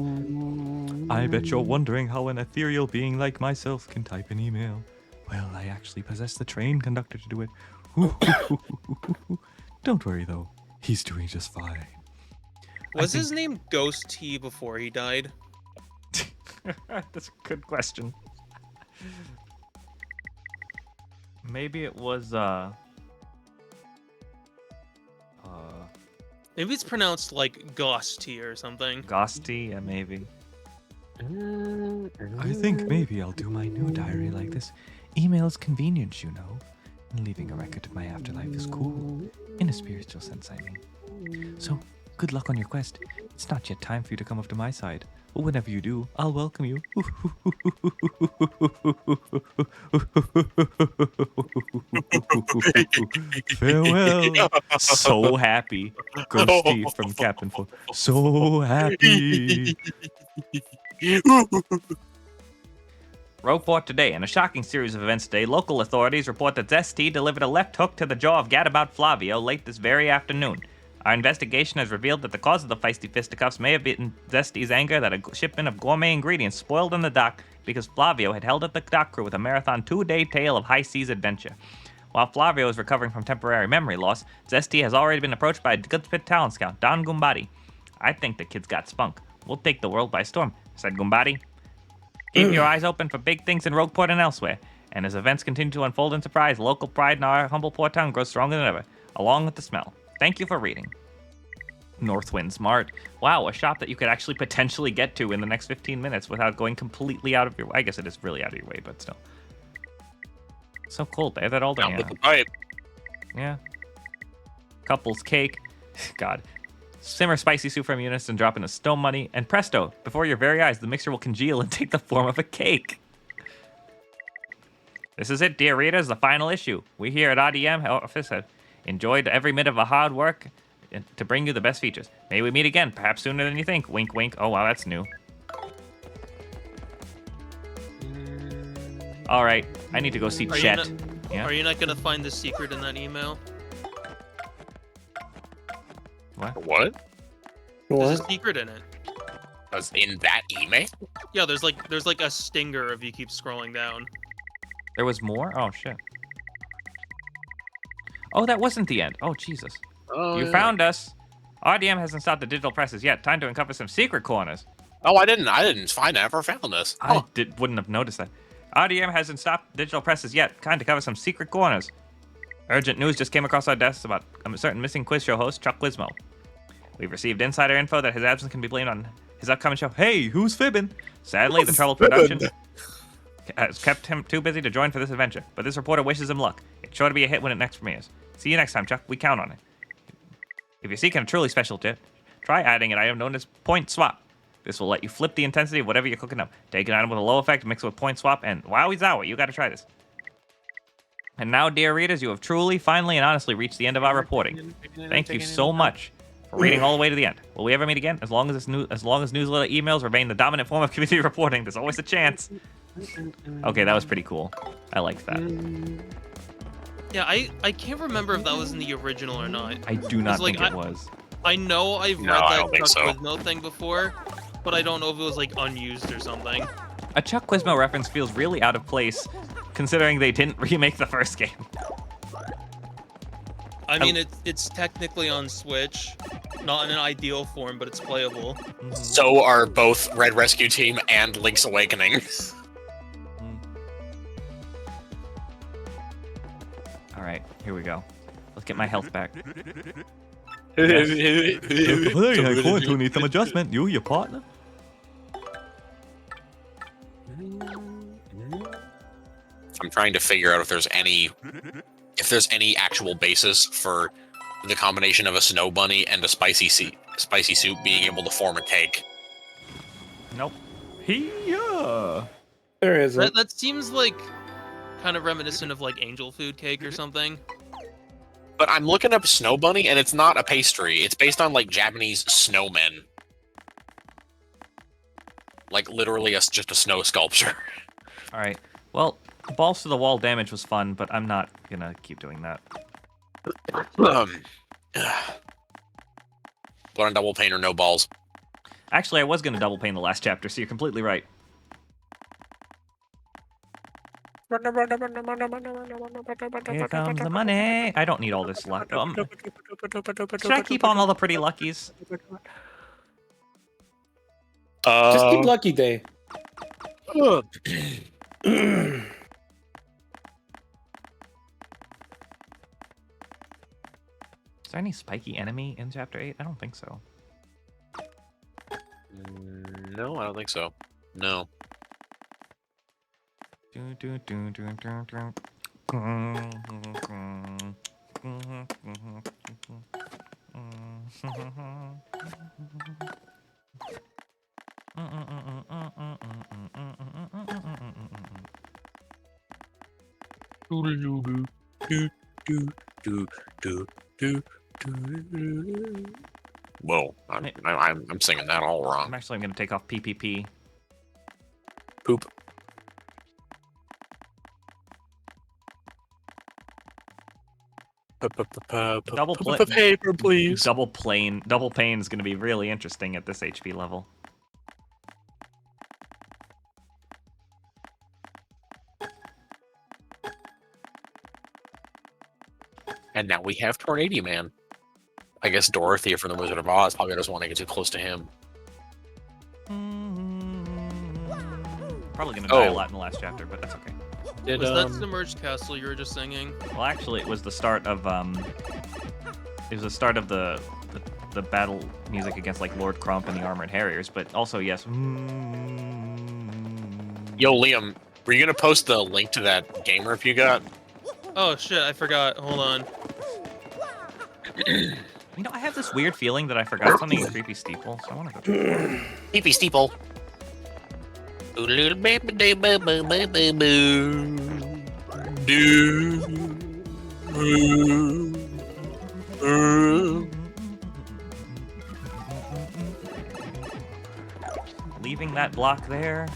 I bet you're wondering how an ethereal being like myself can type an email. Well, I actually possess the train conductor to do it. Don't worry, though. He's doing just fine. Was his name Ghost T before he died? That's a good question. Maybe it was maybe it's pronounced like Ghosty or something. Ghosty, yeah, maybe. I think maybe I'll do my new diary like this. Email is convenient, you know. And leaving a record of my afterlife is cool. In a spiritual sense, I mean. So, good luck on your quest. It's not yet time for you to come up to my side. But whenever you do, I'll welcome you. Farewell. So happy. Ghosty from Captain Full. So happy. Rogueport today. In a shocking series of events today, local authorities report that Zesty delivered a left hook to the jaw of Gadabout Flavio late this very afternoon. Our investigation has revealed that the cause of the feisty fisticuffs may have been Zesty's anger that a shipment of gourmet ingredients spoiled in the dock because Flavio had held up the dock crew with a marathon 2-day tale of high seas adventure. While Flavio is recovering from temporary memory loss, Zesty has already been approached by a good fit talent scout, Don Gumbati. I think the kid's got spunk. We'll take the world by storm, said Gumbati. Keep your eyes open for big things in Rogueport and elsewhere. And as events continue to unfold in surprise, local pride in our humble port town grows stronger than ever, along with the smell. Thank you for reading. Northwind Smart. Wow, a shop that you could actually potentially get to in the next 15 minutes without going completely out of your way. I guess it is really out of your way, but still. So cool. They have that all day. Down with the pipe. Yeah. Couples cake. God. Simmer spicy soup from Eunice and drop in the stone money. And presto, before your very eyes, the mixture will congeal and take the form of a cake. This is it, dear readers, the final issue. We here at RDM office have enjoyed every minute of our hard work to bring you the best features. May we meet again, perhaps sooner than you think. Wink, wink. Oh, wow, that's new. All right, I need to go see Chet. Are you not gonna find the secret in that email? What? There's a secret in it. Was in that email? Yeah, there's like a stinger if you keep scrolling down. There was more? Oh, shit. Oh, that wasn't the end. Oh, Jesus. Oh, you found us. RDM hasn't stopped the digital presses yet. Time to uncover some secret corners. Oh, I didn't never found this. I wouldn't have noticed that. RDM hasn't stopped digital presses yet. Kind to cover some secret corners. Urgent news just came across our desks about a certain missing quiz show host, Chuck Wismo. We've received insider info that his absence can be blamed on his upcoming show. Hey, who's fibbing? Sadly, the troubled production has kept him too busy to join for this adventure, but this reporter wishes him luck. It's sure to be a hit when it next premieres. See you next time, Chuck. We count on it. If you're seeking a truly special tip, try adding an item known as Point Swap. This will let you flip the intensity of whatever you're cooking up. Take an item with a low effect, mix it with Point Swap, and wowie zowie, you gotta try this. And now, dear readers, you have truly, finally, and honestly reached the end of our reporting. Thank you so much for reading all the way to the end. Will we ever meet again? As long as newsletter emails remain the dominant form of community reporting, there's always a chance. Okay, that was pretty cool. I liked that. Yeah, I can't remember if that was in the original or not. I do not think it was. I know I've read that Chuck Quizmo thing before, but I don't know if it was like unused or something. A Chuck Quizmo reference feels really out of place, considering they didn't remake the first game. I mean, it's technically on Switch, not in an ideal form, but it's playable. So are both Red Rescue Team and Link's Awakening. All right, here we go. Let's get my health back. Hey, I going to need some adjustment. You, your partner? I'm trying to figure out if there's any actual basis for the combination of a snow bunny and a spicy soup being able to form a cake. Nope. There isn't. That seems like kind of reminiscent of like angel food cake or something. But I'm looking up snow bunny and it's not a pastry. It's based on like Japanese snowmen. Like literally just a snow sculpture. All right. Well, balls to the wall damage was fun, but I'm not gonna keep doing that. Blood on double pain or no balls. Actually, I was gonna double pain the last chapter, so you're completely right. Here comes the money. I don't need all this luck. Should I keep on all the pretty luckies? Just keep Lucky Day. Is there any spiky enemy in Chapter 8? I don't think so. No, I don't think so. No. Whoa, I'm singing that all wrong. I'm actually going to take off PPP. Poop. Double paper, please. Double pain is going to be really interesting at this HP level. And now we have Tornado Man. I guess Dorothy from the Wizard of Oz probably doesn't want to get too close to him. Probably going to die a lot in the last chapter, but that's okay. Was that Submerged Castle you were just singing? Well, actually, it was the start of the battle music against like Lord Crump and the Armored Harriers, but also yes. Yo, Liam, were you gonna post the link to that gamer if you got? Oh shit, I forgot. Hold on. You know, I have this weird feeling that I forgot something in Creepy Steeple, so I want to go. Creepy Steeple. Leaving that block there.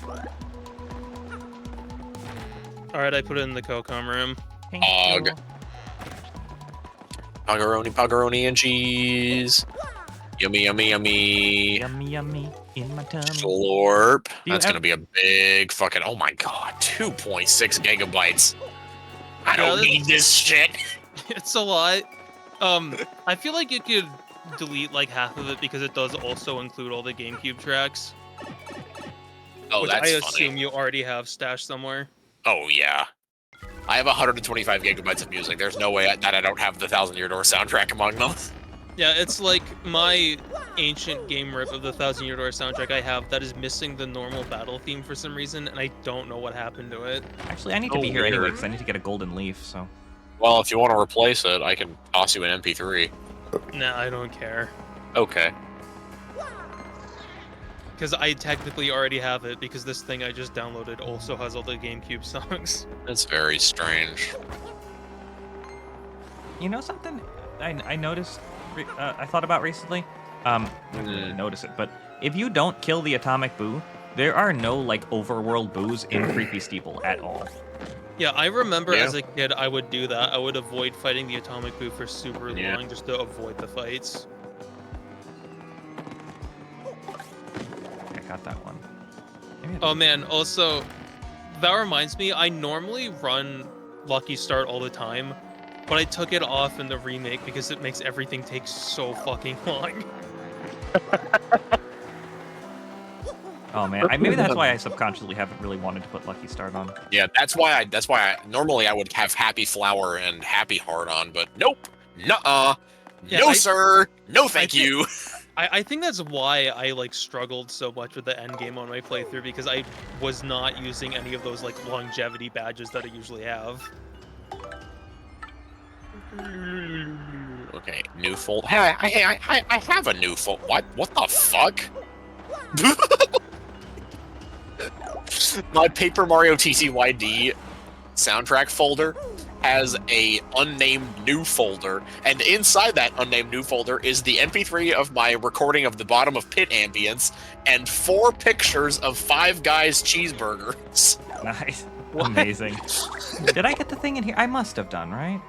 Alright, I put it in the Cocom room. Poggeroni, poggeroni, and cheese. Yummy, yummy, yummy. Yummy, yummy in my tummy. Slurp. That's gonna be a big fucking. Oh my god, 2.6 gigabytes. I don't need this shit. It's a lot. I feel like you could delete like half of it because it does also include all the GameCube tracks. Oh, which that's I funny. assume you already have stashed somewhere. Oh, yeah. I have 125 gigabytes of music. There's no way that I don't have the 1,000 Year Door soundtrack among them. Yeah, it's like my ancient game rip of the 1,000 Year Door soundtrack I have that is missing the normal battle theme for some reason, and I don't know what happened to it. Actually, I need to be here anyway because I need to get a golden leaf. So. Well, if you want to replace it, I can toss you an MP3. Nah, I don't care. Okay. Because I technically already have it, because this thing I just downloaded also has all the GameCube songs. That's very strange. You know something? I noticed. I thought about recently. I didn't really notice it, but if you don't kill the atomic boo, there are no like overworld boos in Creepy Steeple at all. Yeah, I remember as a kid I would do that. I would avoid fighting the atomic boo for super long just to avoid the fights. I got that one. Oh man, also, that reminds me, I normally run Lucky Start all the time, but I took it off in the remake because it makes everything take so fucking long. Oh man, maybe that's why I subconsciously haven't really wanted to put Lucky Start on. Yeah, that's why I normally I would have Happy Flower and Happy Heart on, but nope. Nuh-uh. Yeah, No, sir. No, thank you. I think that's why I like struggled so much with the end game on my playthrough, because I was not using any of those like longevity badges that I usually have. Okay, new fold. Hey, I have a new fold. What? What the fuck? My Paper Mario TCYD soundtrack folder has a unnamed new folder, and inside that unnamed new folder is the MP3 of my recording of the bottom of Pit Ambience and 4 pictures of Five Guys cheeseburgers. Nice. Amazing. Did I get the thing in here? I must have done, right?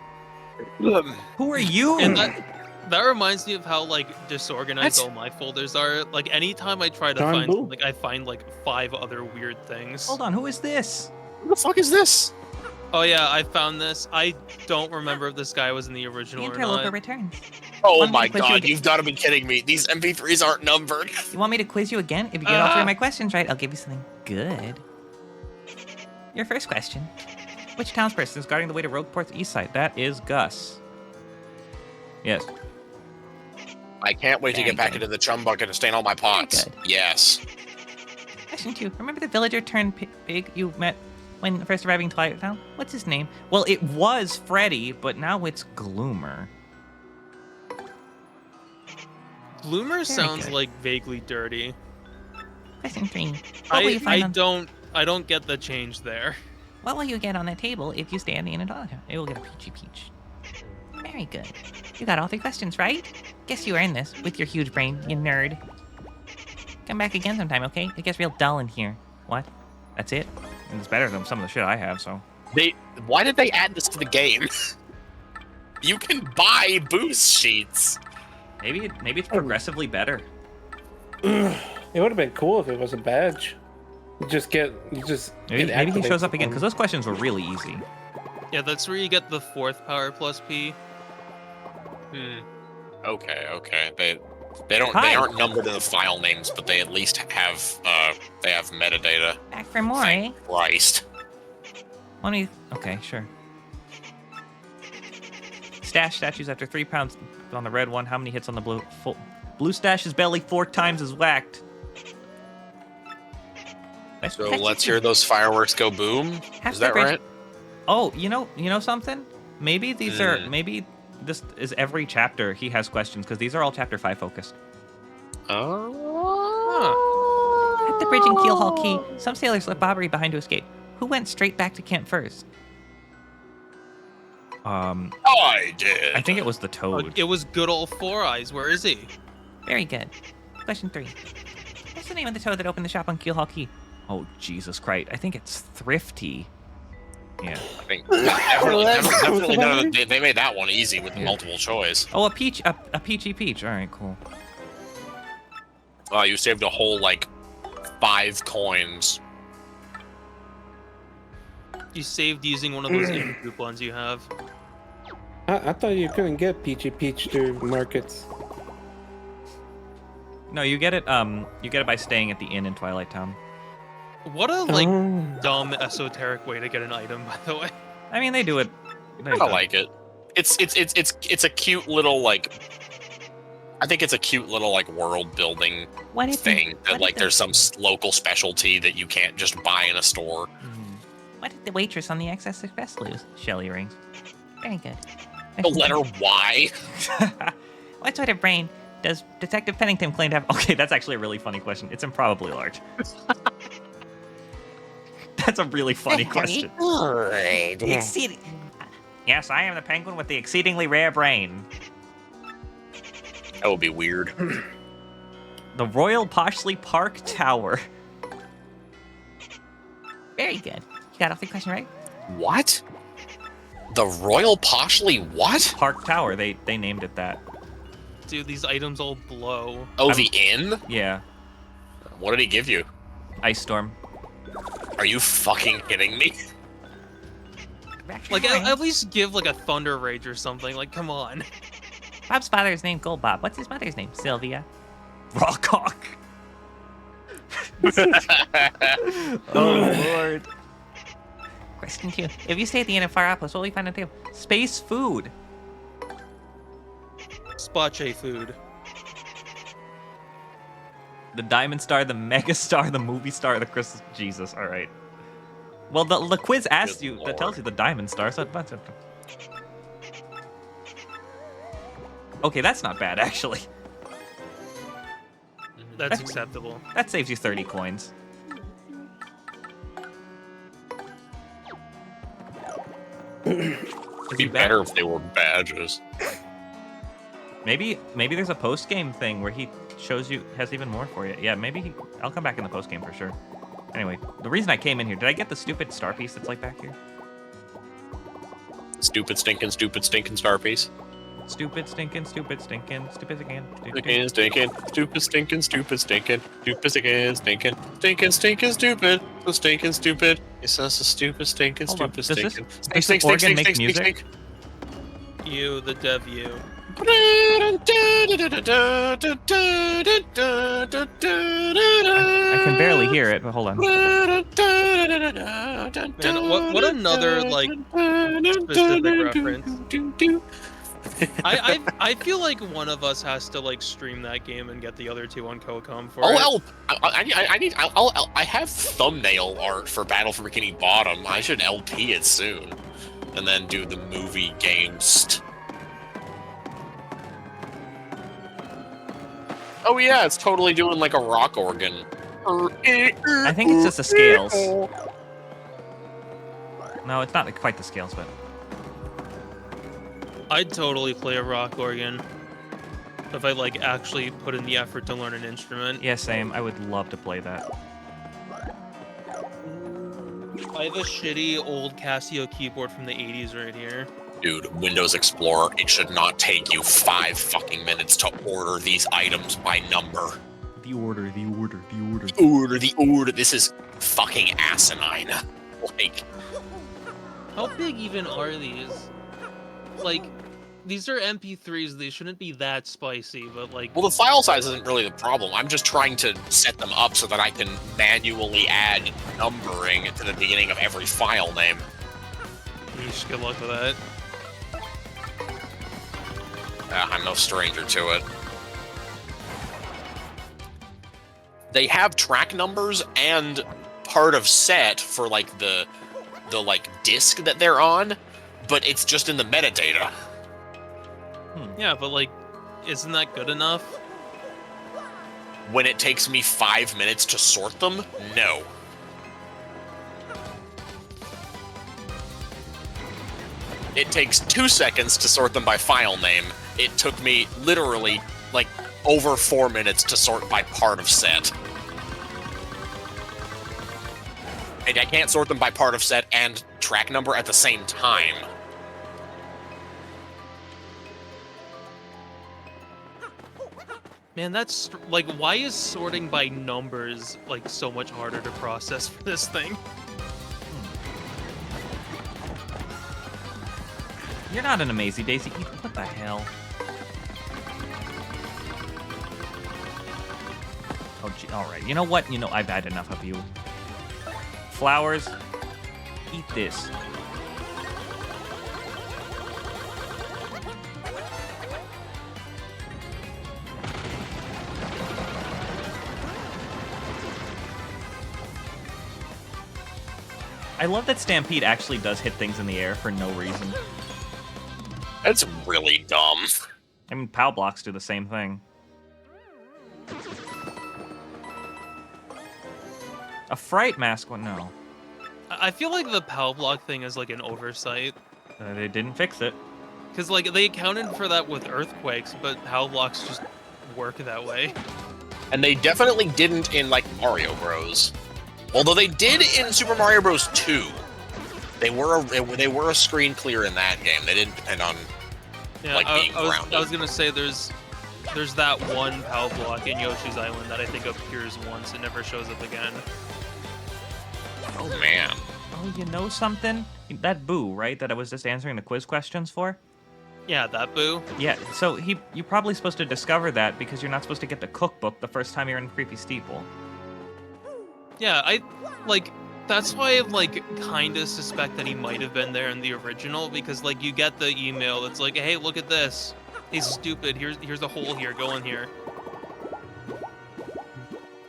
Who are you? And that reminds me of how like disorganized all my folders are. Like anytime I try to find something, I find like 5 other weird things. Hold on, who is this? Who the fuck is this? Oh yeah, I found this. I don't remember if this guy was in the original or Interloper not. returns. Oh my god, you've got to be kidding me. These MP3s aren't numbered. You want me to quiz you again? If you get all 3 of my questions right, I'll give you something good. Your first question. Which townsperson is guarding the way to Rogueport's east side? That is Gus. Yes. I can't wait to get back into the chum bucket and stain all my pots. Yes. Question 2. Remember the villager turned big you met when first arriving in Twilight Town? What's his name? Well, it was Freddy, but now it's Gloomer. Gloomer sounds like vaguely dirty. Question 3. What will you find I don't get the change there. What will you get on that table if you stay in the Inn of Twilight Town? It will get a peachy peach. Very good. You got all 3 questions right. Guess you earned this with your huge brain, you nerd. Come back again sometime, okay? It gets real dull in here. What? That's it? It's better than some of the shit I have, so. Why did they add this to the game? You can buy boost sheets. Maybe it's progressively better. It would have been cool if it was a badge. Maybe he shows up again, because those questions were really easy. Yeah, that's where you get the 4th power plus P. Okay. They aren't numbered in the file names, but they at least have metadata. Back for more, eh? Christ. Okay, sure. Stash statues after 3 pounds on the red one. How many hits on the blue? Blue stash's belly 4 times is whacked. So let's hear those fireworks go boom. Is that right? Oh, you know something? Maybe these are maybe this is every chapter he has questions, because these are all chapter 5 focused. At the bridge in Keelhaul Key, some sailors left Bobbery behind to escape. Who went straight back to camp first? I did. I think it was the Toad. It was good old Four Eyes. Where is he? Very good. Question 3. What's the name of the toad that opened the shop on Keelhaul Key? Oh, Jesus Christ. I think it's Thrifty. Yeah. I think definitely they made that one easy with multiple choice. Oh, a peachy peach. All right, cool. Oh, you saved a whole, 5 coins. You saved using one of those in-group ones you have. I thought you couldn't get Peachy Peach through markets. No, you get it by staying at the inn in Twilight Town. What a dumb esoteric way to get an item, by the way. I mean, they do it. I like it. It's a cute little I think it's a cute little world building thing that there's some local specialty that you can't just buy in a store. What did the waitress on the XS Express lose? Shelly rings. Very good. The letter Y. What sort of brain does Detective Pennington claim to have? Okay, that's actually a really funny question. It's improbably large. That's a really funny question. Yes, I am the penguin with the exceedingly rare brain. That would be weird. The Royal Poshley Park Tower. Very good. You got off the question right? What? The Royal Poshley what? Park Tower. They named it that. Dude, these items all blow. Oh, the inn? Yeah. What did he give you? Ice Storm. Are you fucking kidding me? At least give a Thunder Rage or something. Come on. Bob's father is named Gold Bob. What's his mother's name? Sylvia. Rockhawk. Oh, Lord. Question 2. If you stay at the inn of Far Outpost, what will we find on the table? Space food. Spache food. The Diamond Star, the Mega Star, the Movie Star, the Crystal... Jesus, all right. Well, the quiz asks you, that tells you the Diamond Star, so... Okay, that's not bad, actually. That's acceptable. That saves you 30 coins. It'd be better if they were badges. Maybe there's a post-game thing where he shows you, has even more for you. Yeah, I'll come back in the post-game for sure. Anyway, the reason I came in here, did I get the stupid star piece that's back here? Stupid stinking star piece. Stupid stinking, stupid stinking, stupid again. Stinking, stupid stinking, stupid stinking, stupid again, stinking, stupid, so stinking stupid. It's just a stupid stinking, stupid stinking. Does this organ make music? You, the dev you. I can barely hear it, but hold on. Man, what another specific reference. I feel like one of us has to stream that game and get the other two on Cocom for it. I have thumbnail art for Battle for Bikini Bottom. I should LP it soon, and then do the movie games. Oh yeah, it's totally doing a rock organ. I think it's just the scales. No, it's not quite the scales, but... I'd totally play a rock organ if I actually put in the effort to learn an instrument. Yeah, same. I would love to play that. I have a shitty old Casio keyboard from the 80s right here. Dude, Windows Explorer, it should not take you 5 fucking minutes to order these items by number. The order. The order. This is fucking asinine. How big even are these? These are MP3s, they shouldn't be that spicy, but Well, the file size isn't really the problem. I'm just trying to set them up so that I can manually add numbering to the beginning of every file name. Yeesh, good luck with that. I'm no stranger to it. They have track numbers and part of set for the disc that they're on, but it's just in the metadata. Yeah, but isn't that good enough? When it takes me 5 minutes to sort them, no. It takes 2 seconds to sort them by file name. It took me literally over 4 minutes to sort by part of set. And I can't sort them by part of set and track number at the same time. Man, that's why is sorting by numbers so much harder to process for this thing? You're not an Amazing Daisy. What the hell? Oh, gee, all right. You know what? I've had enough of you. flowers. Eat this. I love that Stampede actually does hit things in the air for no reason. That's really dumb. I mean, POW blocks do the same thing. A fright mask? What? No. I feel like the POW block thing is like an oversight. They didn't fix it. Because like they accounted for that with earthquakes, but POW blocks just work that way. And they definitely didn't in like Mario Bros. Although they did in Super Mario Bros. 2. They were a screen clear in that game. They didn't depend on like being grounded. I was gonna say there's that one POW block in Yoshi's Island that I think appears once and never shows up again. Oh man. Oh, you know something? That Boo, right? That I was just answering the quiz questions for? Yeah, that Boo. Yeah, so you're probably supposed to discover that because you're not supposed to get the cookbook the first time you're in Creepy Steeple. Yeah, that's why I like kinda suspect that he might have been there in the original, because like you get the email that's like, hey, look at this. He's stupid. Here's a hole here, go in here.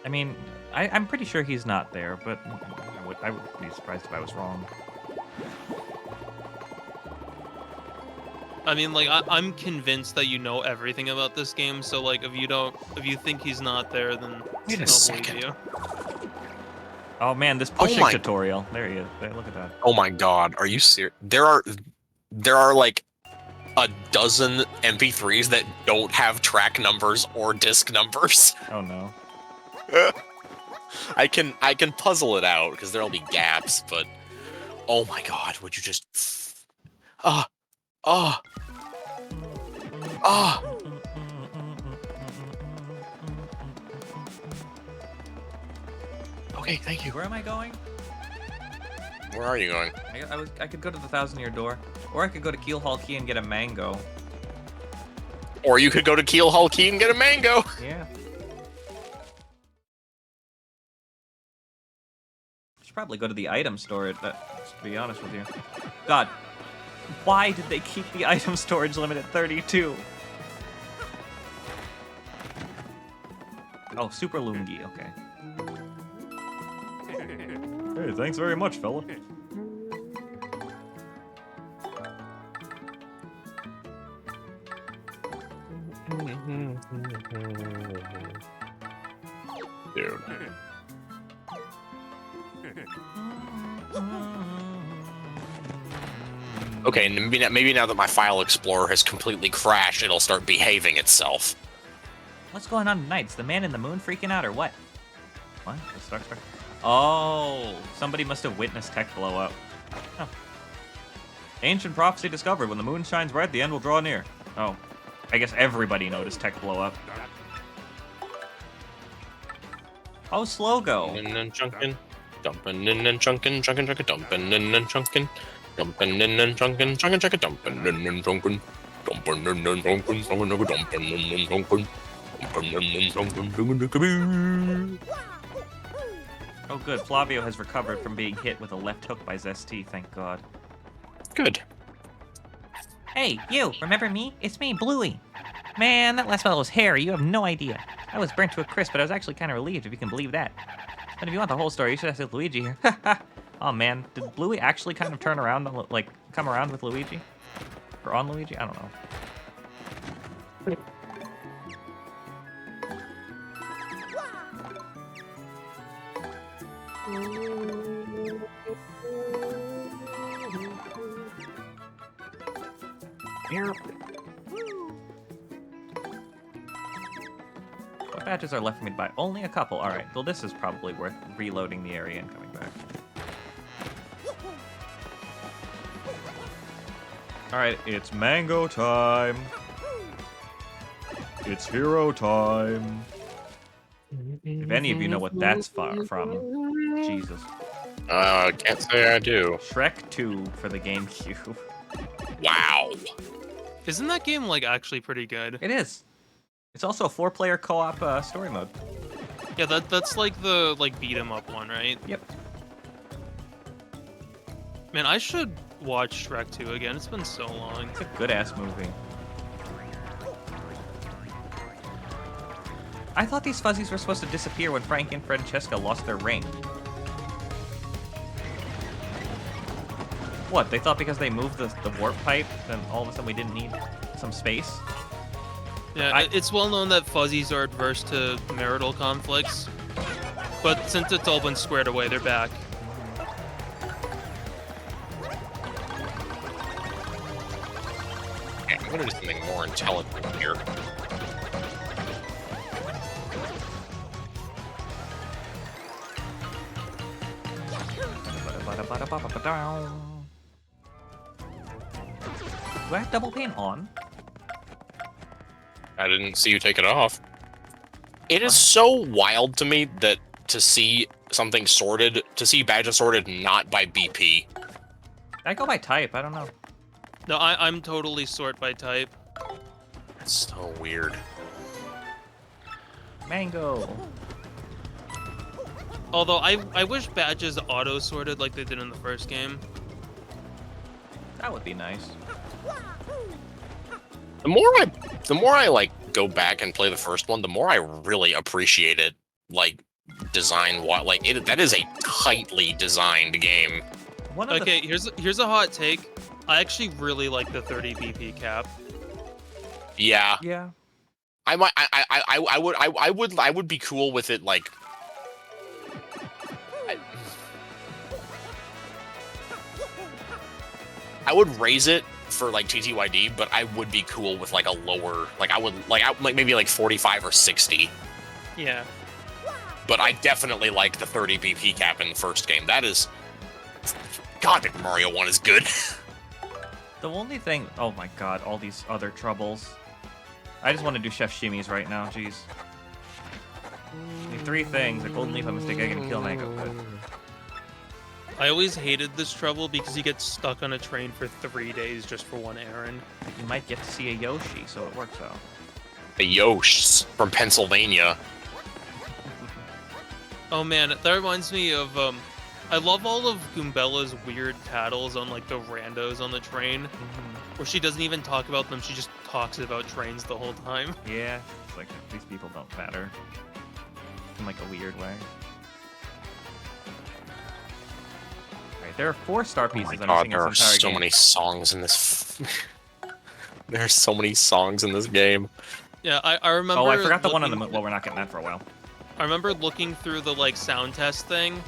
I mean, I'm pretty sure he's not there, but I would be surprised if I was wrong. I mean, like, I'm convinced that you know everything about this game, so like, if you think he's not there, then Wait a I'll second. believe you. Oh man, this pushing tutorial. There he is. There, look at that. Oh my god, are you serious? There are like a dozen MP3s that don't have track numbers or disc numbers. Oh no. I can puzzle it out because there'll be gaps, but oh my god, would you just Okay, thank you. Where am I going? Where are you going? I could go to the 1,000-year door, or I could go to Keel Hall Key and get a mango. Or you could go to Keel Hall Key and get a mango. Yeah. Should probably go to the item store, to be honest with you. God, why did they keep the item storage limit at 32? Oh, Super Lungi, okay. Hey, thanks very much, fella. Dude. Okay, maybe now that my file explorer has completely crashed, it'll start behaving itself. What's going on tonight? Is the man in the moon freaking out or what? What? Start. Oh, somebody must have witnessed tech blow up. Oh. Ancient prophecy discovered. When the moon shines bright, the end will draw near. Oh. I guess everybody noticed tech blow up. Oh, slow go. And then chunkin', dumping and then chunkin', dumping and then chunkin', dumping and then chunkin', dumping and then chunkin', dumping and then chunkin', dumping and then chunkin', dumping and then chunkin'. Oh, good. Flavio has recovered from being hit with a left hook by Zesty, thank God. Good. Hey, you, remember me? It's me, Bluey. Man, that last fellow was hairy, you have no idea. I was burnt to a crisp, but I was actually kind of relieved, if you can believe that. But if you want the whole story, you should ask Luigi here. Oh man, did Bluey actually kind of turn around, like, come around with Luigi? Or on Luigi? I don't know. What badges are left for me to buy? Only a couple. Alright, well this is probably worth reloading the area and coming back. Alright, it's mango time. It's hero time. If any of you know what that's from, Jesus. Can't say I do. Shrek 2 for the GameCube. Wow. Isn't that game like actually pretty good? It is. It's also a 4-player co-op story mode. Yeah, that's like the beat 'em up one, right? Yep. Man, I should watch Shrek 2 again. It's been so long. It's a good-ass movie. I thought these fuzzies were supposed to disappear when Frank and Francesca lost their ring. What, they thought because they moved the warp pipe, then all of a sudden we didn't need some space? Yeah, it's well known that fuzzies are adverse to marital conflicts. But since it's all been squared away, they're back. Okay, I'm gonna do something more intelligent here. Do I have double paint on? I didn't see you take it off. It is so wild to me that to see something sorted, to see badges sorted not by BP. I go by type, I don't know. No, I'm totally sort by type. It's so weird. Mango. Although I wish badges auto-sorted like they did in the first game. That would be nice. The more I like go back and play the first one, the more I really appreciate it. Like design, like it. That is a tightly designed game. Okay, here's a hot take. I actually really like the 30 BP cap. Yeah. Yeah. I would be cool with it like. I would raise it for like TTYD, but I would be cool with like a lower, like maybe like 45 or 60. Yeah. But I definitely like the 30 BP cap in the first game. That is, God, Paper Mario 1 is good. The only thing, oh my god, all these other troubles. I just want to do Chef Shimmies right now, jeez. Need 3 things: a golden leaf, a mystic egg, and a kill mango. Good. I always hated this trouble because you get stuck on a train for 3 days just for one errand. You might get to see a Yoshi, so it works out. A Yosh from Pennsylvania. Oh man, that reminds me of, I love all of Goombella's weird tattles on like the randos on the train, where she doesn't even talk about them, she just talks about trains the whole time. Yeah, it's like, these people don't matter. In like a weird way. Alright, there are 4 star pieces Oh my I'm God, missing there in are this entire so game. many songs in this. There are so many songs in this game. Yeah, I remember. Oh, I forgot the one on the. Well, we're not getting that for a while. I remember looking through the like sound test thing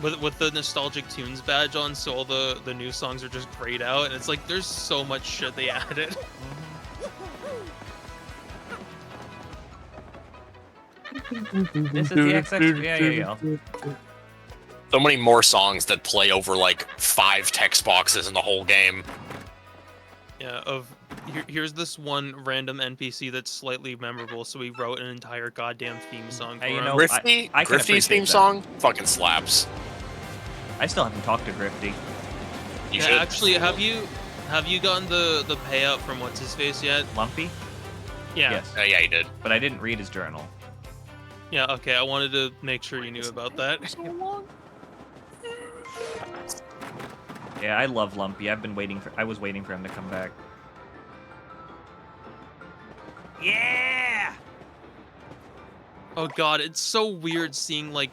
with the nostalgic tunes badge on, so all the new songs are just grayed out, and it's like there's so much shit they added. This is the XX. Yeah. So many more songs that play over like 5 text boxes in the whole game. Yeah, here's this one random NPC that's slightly memorable, so we wrote an entire goddamn theme song for Hey, you him. know, Grifty, I can Grifty's appreciate theme that. song fucking slaps. I still haven't talked to Grifty. You Yeah, should. actually, have you gotten the payout from what's his face yet? Lumpy? Yeah. Yes. Yeah, he did. But I didn't read his journal. Yeah, okay, I wanted to make sure you knew about that. Yeah, I love Lumpy. I was waiting for him to come back. Yeah! Oh god, it's so weird seeing like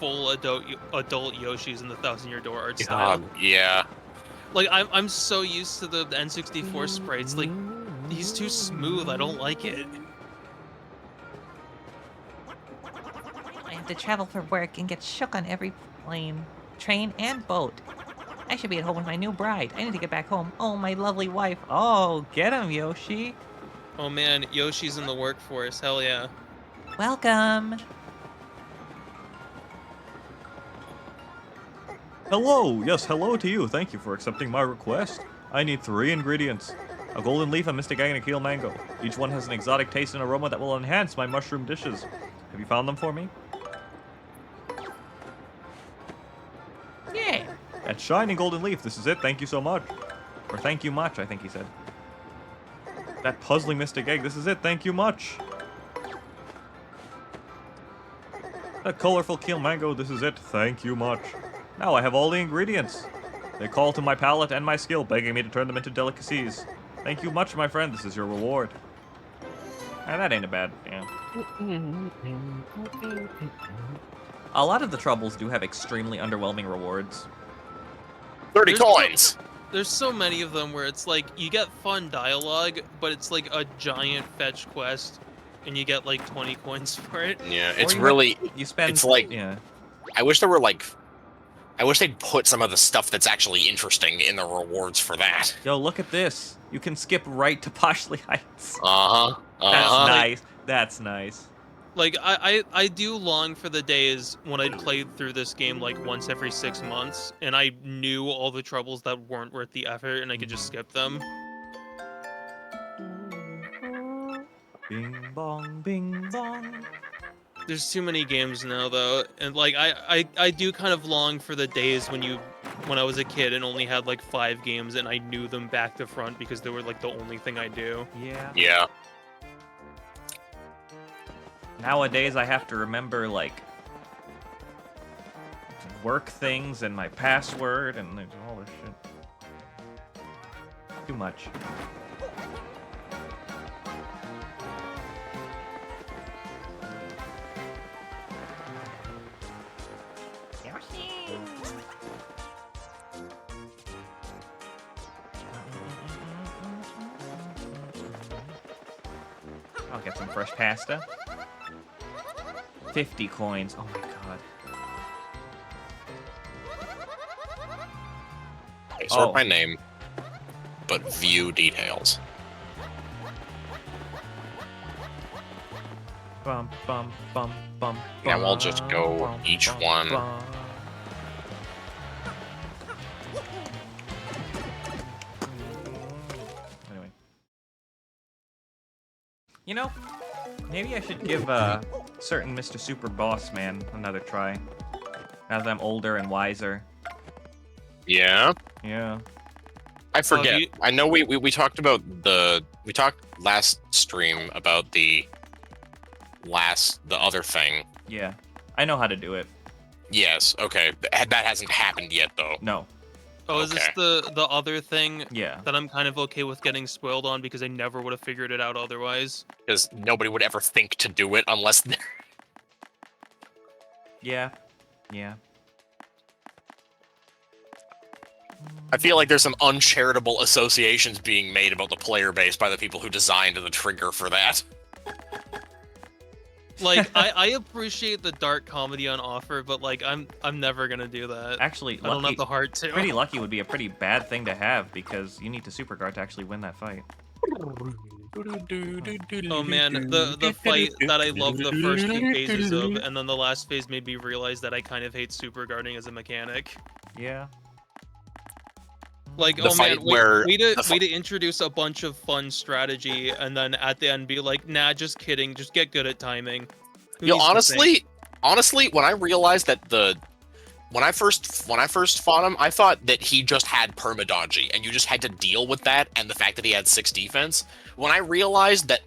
full adult Yoshis in the 1000-Year Door art style. Yeah. Like I'm so used to the N64 sprites. Like he's too smooth. I don't like it. I have to travel for work and get shook on every plane, train, and boat. I should be at home with my new bride. I need to get back home. Oh, my lovely wife. Oh, get him, Yoshi. Oh man, Yoshi's in the workforce. Hell yeah. Welcome. Hello! Yes, hello to you. Thank you for accepting my request. I need 3 ingredients. A golden leaf, a mystic egg, and a keel mango. Each one has an exotic taste and aroma that will enhance my mushroom dishes. Have you found them for me? Yeah. That shiny golden leaf, this is it. Thank you so much. Or thank you much, I think he said. That puzzling mystic egg, this is it. Thank you much. That colorful keel mango, this is it. Thank you much. Now I have all the ingredients. They call to my palate and my skill, begging me to turn them into delicacies. Thank you much, my friend. This is your reward. That ain't a bad, yeah. A lot of the troubles do have extremely underwhelming rewards. 30 coins! There's so many of them where it's like, you get fun dialogue, but it's like a giant fetch quest, and you get like 20 coins for it. Yeah, it's really... You spend... It's like... Yeah. I wish there were like... I wish they'd put some of the stuff that's actually interesting in the rewards for that. Yo, look at this. You can skip right to Poshley Heights. Uh-huh. That's nice. That's nice. Like, I do long for the days when I'd played through this game like once every 6 months, and I knew all the troubles that weren't worth the effort, and I could just skip them. Bing bong, bing bong. There's too many games now, though, and like I do kind of long for the days when I was a kid and only had like 5 games and I knew them back to front because they were like the only thing I do. Yeah. Yeah. Nowadays, I have to remember like work things and my password and all this shit. Too much. I'll get some fresh pasta. 50 coins. Oh my god. Okay, sort by name, but view details. Bum, bum, bum, bum, Yeah, we'll just go each one. Anyway. You know, maybe I should give certain Mr. Super Boss Man another try. Now that I'm older and wiser. Yeah? Yeah. I forget. I know we talked about we talked last stream about the other thing. Yeah. I know how to do it. Yes, okay. That hasn't happened yet, though. No. Oh, is this the other thing Yeah. that I'm kind of okay with getting spoiled on because I never would have figured it out otherwise? Because nobody would ever think to do it unless... Yeah. Yeah. I feel like there's some uncharitable associations being made about the player base by the people who designed the trigger for that. Like, I appreciate the dark comedy on offer, but like, I'm never gonna do that. Actually, I don't have the heart to. Pretty lucky would be a pretty bad thing to have because you need to super guard to actually win that fight. Oh man, the fight that I love the first 2 phases of, and then the last phase made me realize that I kind of hate super guarding as a mechanic. Yeah. Like, oh man, way to introduce a bunch of fun strategy, and then at the end be like, nah, just kidding, just get good at timing. Yo, honestly, when I realized that when I first fought him, I thought that he just had permadodgy, and you just had to deal with that, and the fact that he had 6 defense. When I realized that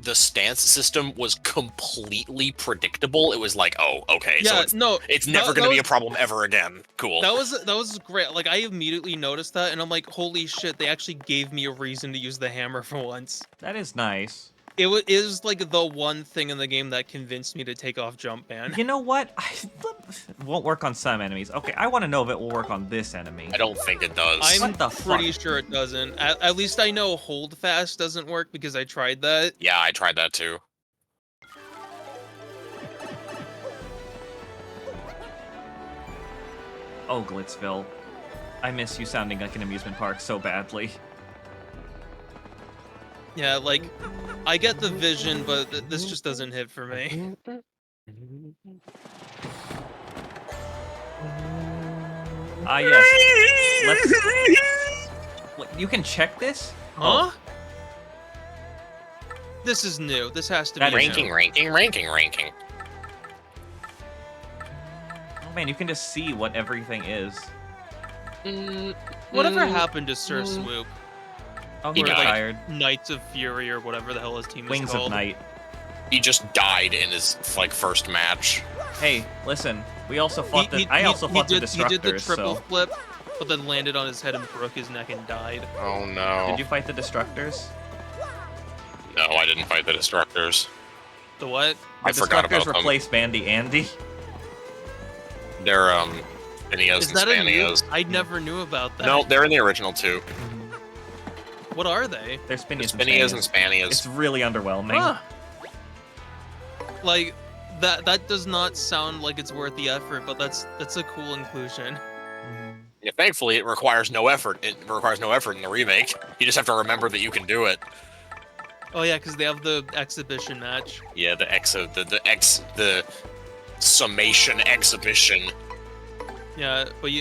the stance system was completely predictable, it was like, oh, okay, yeah, so it's never going to be a problem ever again. Cool. That was great. Like, I immediately noticed that, and I'm like, holy shit, they actually gave me a reason to use the hammer for once. That is nice. It is like the one thing in the game that convinced me to take off Jump Man. You know what? It won't work on some enemies. Okay, I want to know if it will work on this enemy. I don't think it does. I'm pretty sure it doesn't. At least I know Hold Fast doesn't work because I tried that. Yeah, I tried that too. Oh, Glitzville. I miss you sounding like an amusement park so badly. Yeah, like, I get the vision, but this just doesn't hit for me. Ah, yes. What, you can check this? Huh? Oh. This is new. This has to be ranking. Oh man, you can just see what everything is. Whatever happened to Sir Swoop? Oh, he retired. Like, Knights of Fury or whatever the hell his team is called. Wings of Night. He just died in his first match. Hey, listen. We also fought I also fought the Destructors. He did the triple so... flip, but then landed on his head and broke his neck and died. Oh no. Did you fight the Destructors? No, I didn't fight the Destructors. The what? I forgot about them. Replaced Bandy Andy. They're Spinias and Spanias. I never knew about that. No, they're in the original too. What are they? They're Spinias and Spanias. It's really underwhelming. Huh. Like that does not sound like it's worth the effort, but that's a cool inclusion. Yeah, thankfully, it requires no effort. It requires no effort in the remake. You just have to remember that you can do it. Oh yeah, because they have the exhibition match. Yeah, the summation exhibition. Yeah, but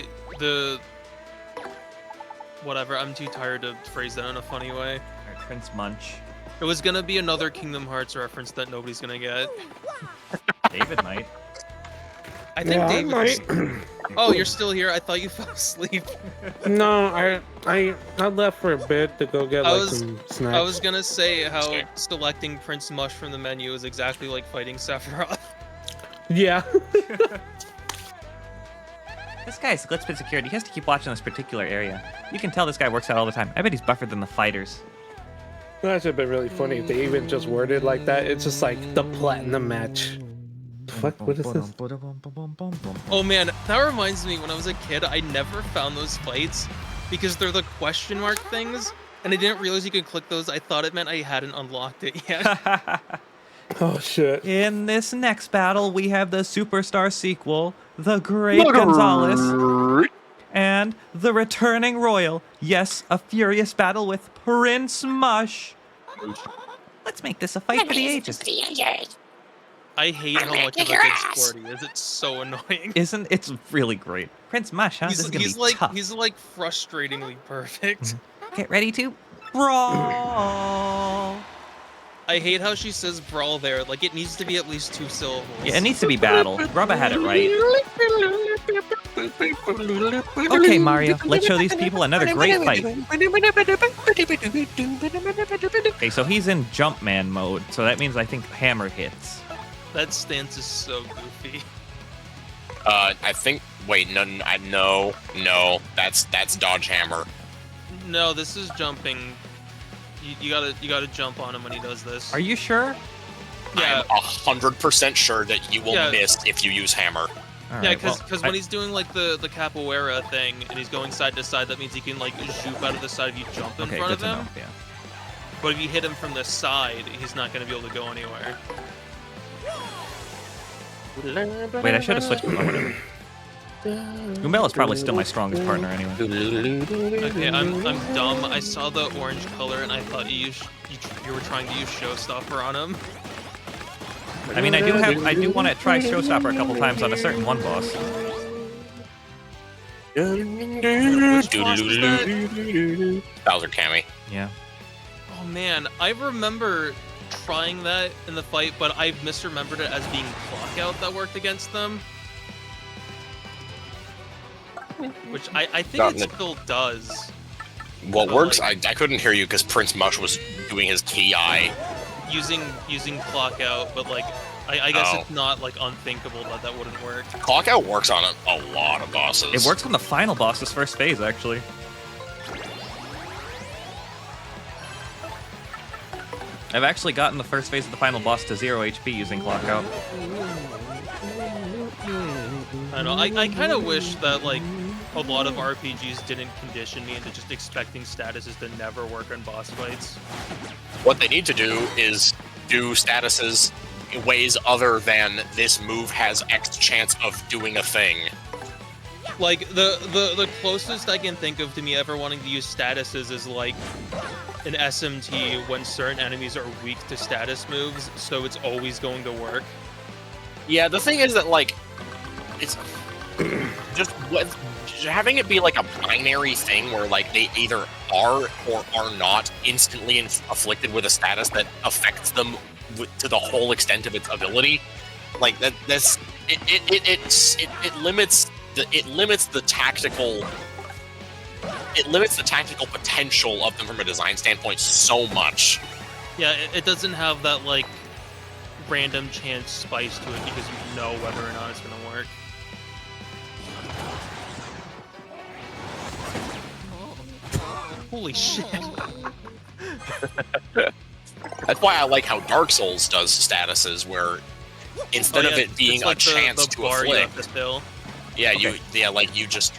whatever. I'm too tired to phrase that in a funny way. Alright, Prince Munch. It was gonna be another Kingdom Hearts reference that nobody's gonna get. David might. I think David might. Oh, you're still here? I thought you fell asleep. No, I left for a bit to go get some snacks. I was gonna say how selecting Prince Mush from the menu is exactly like fighting Sephiroth. Yeah. This guy's Glitzpin security. He has to keep watching this particular area. You can tell this guy works out all the time. I bet he's buffered than the fighters. That should have been really funny if they even just worded like that. It's just like the platinum match. Fuck, what is this? Oh man, that reminds me, when I was a kid, I never found those fights because they're the question mark things, and I didn't realize you could click those. I thought it meant I hadn't unlocked it yet. Oh shit. In this next battle, we have the Superstar sequel, The Great Gonzalez, and the returning Royal. Yes, a furious battle with Prince Mush. Let's make this a fight for the ages. I hate how much of a good sport he is. It's so annoying. Isn't it's really great. Prince Mush, huh? This is gonna be tough. He's like frustratingly perfect. Get ready to brawl. I hate how she says brawl there. Like, it needs to be at least 2 syllables. Yeah, it needs to be battle. Rubba had it right. Okay, Mario, let's show these people another great fight. Okay, so he's in Jumpman mode, so that means I think hammer hits. That stance is so goofy. I think. Wait, no. That's dodge hammer. No, this is jumping. You gotta jump on him when he does this. Are you sure? Yeah. I'm 100% sure that you will miss if you use hammer. Right, yeah, because when he's doing like the capoeira thing and he's going side to side, that means he can like zoop out of the side if you jump in front of him. Know, yeah. But if you hit him from the side, he's not gonna be able to go anywhere. Wait, I should have switched. Whatever. Goombell is probably still my strongest partner anyway. Okay, I'm dumb. I saw the orange color and I thought you were trying to use Showstopper on him. I mean, I do want to try Showstopper a couple times on a certain one boss. Bowser Cammy. Yeah. Oh man, I remember trying that in the fight, but I misremembered it as being Clockout that worked against them. Which I think it still does. What works? Like, I couldn't hear you because Prince Mush was doing his TI. Using Clockout, but like I guess it's not like unthinkable that wouldn't work. Clockout works on a lot of bosses. It works on the final boss's first phase, actually. I've actually gotten the first phase of the final boss to 0 HP using Clockout. I don't know. I kind of wish that like a lot of RPGs didn't condition me into just expecting statuses to never work on boss fights. What they need to do is do statuses in ways other than this move has X chance of doing a thing. Like the closest I can think of to me ever wanting to use statuses is like an SMT when certain enemies are weak to status moves, so it's always going to work. Yeah, the thing is that like it's just having it be like a binary thing where like they either are or are not instantly afflicted with a status that affects them to the whole extent of its ability. Like it limits the tactical potential of them from a design standpoint so much. Yeah, it doesn't have that like random chance spice to it because you know whether or not it's gonna work. Holy shit. That's why I like how Dark Souls does statuses, where instead of it being like a chance the to bar you afflict, have to fill. yeah, Okay. you just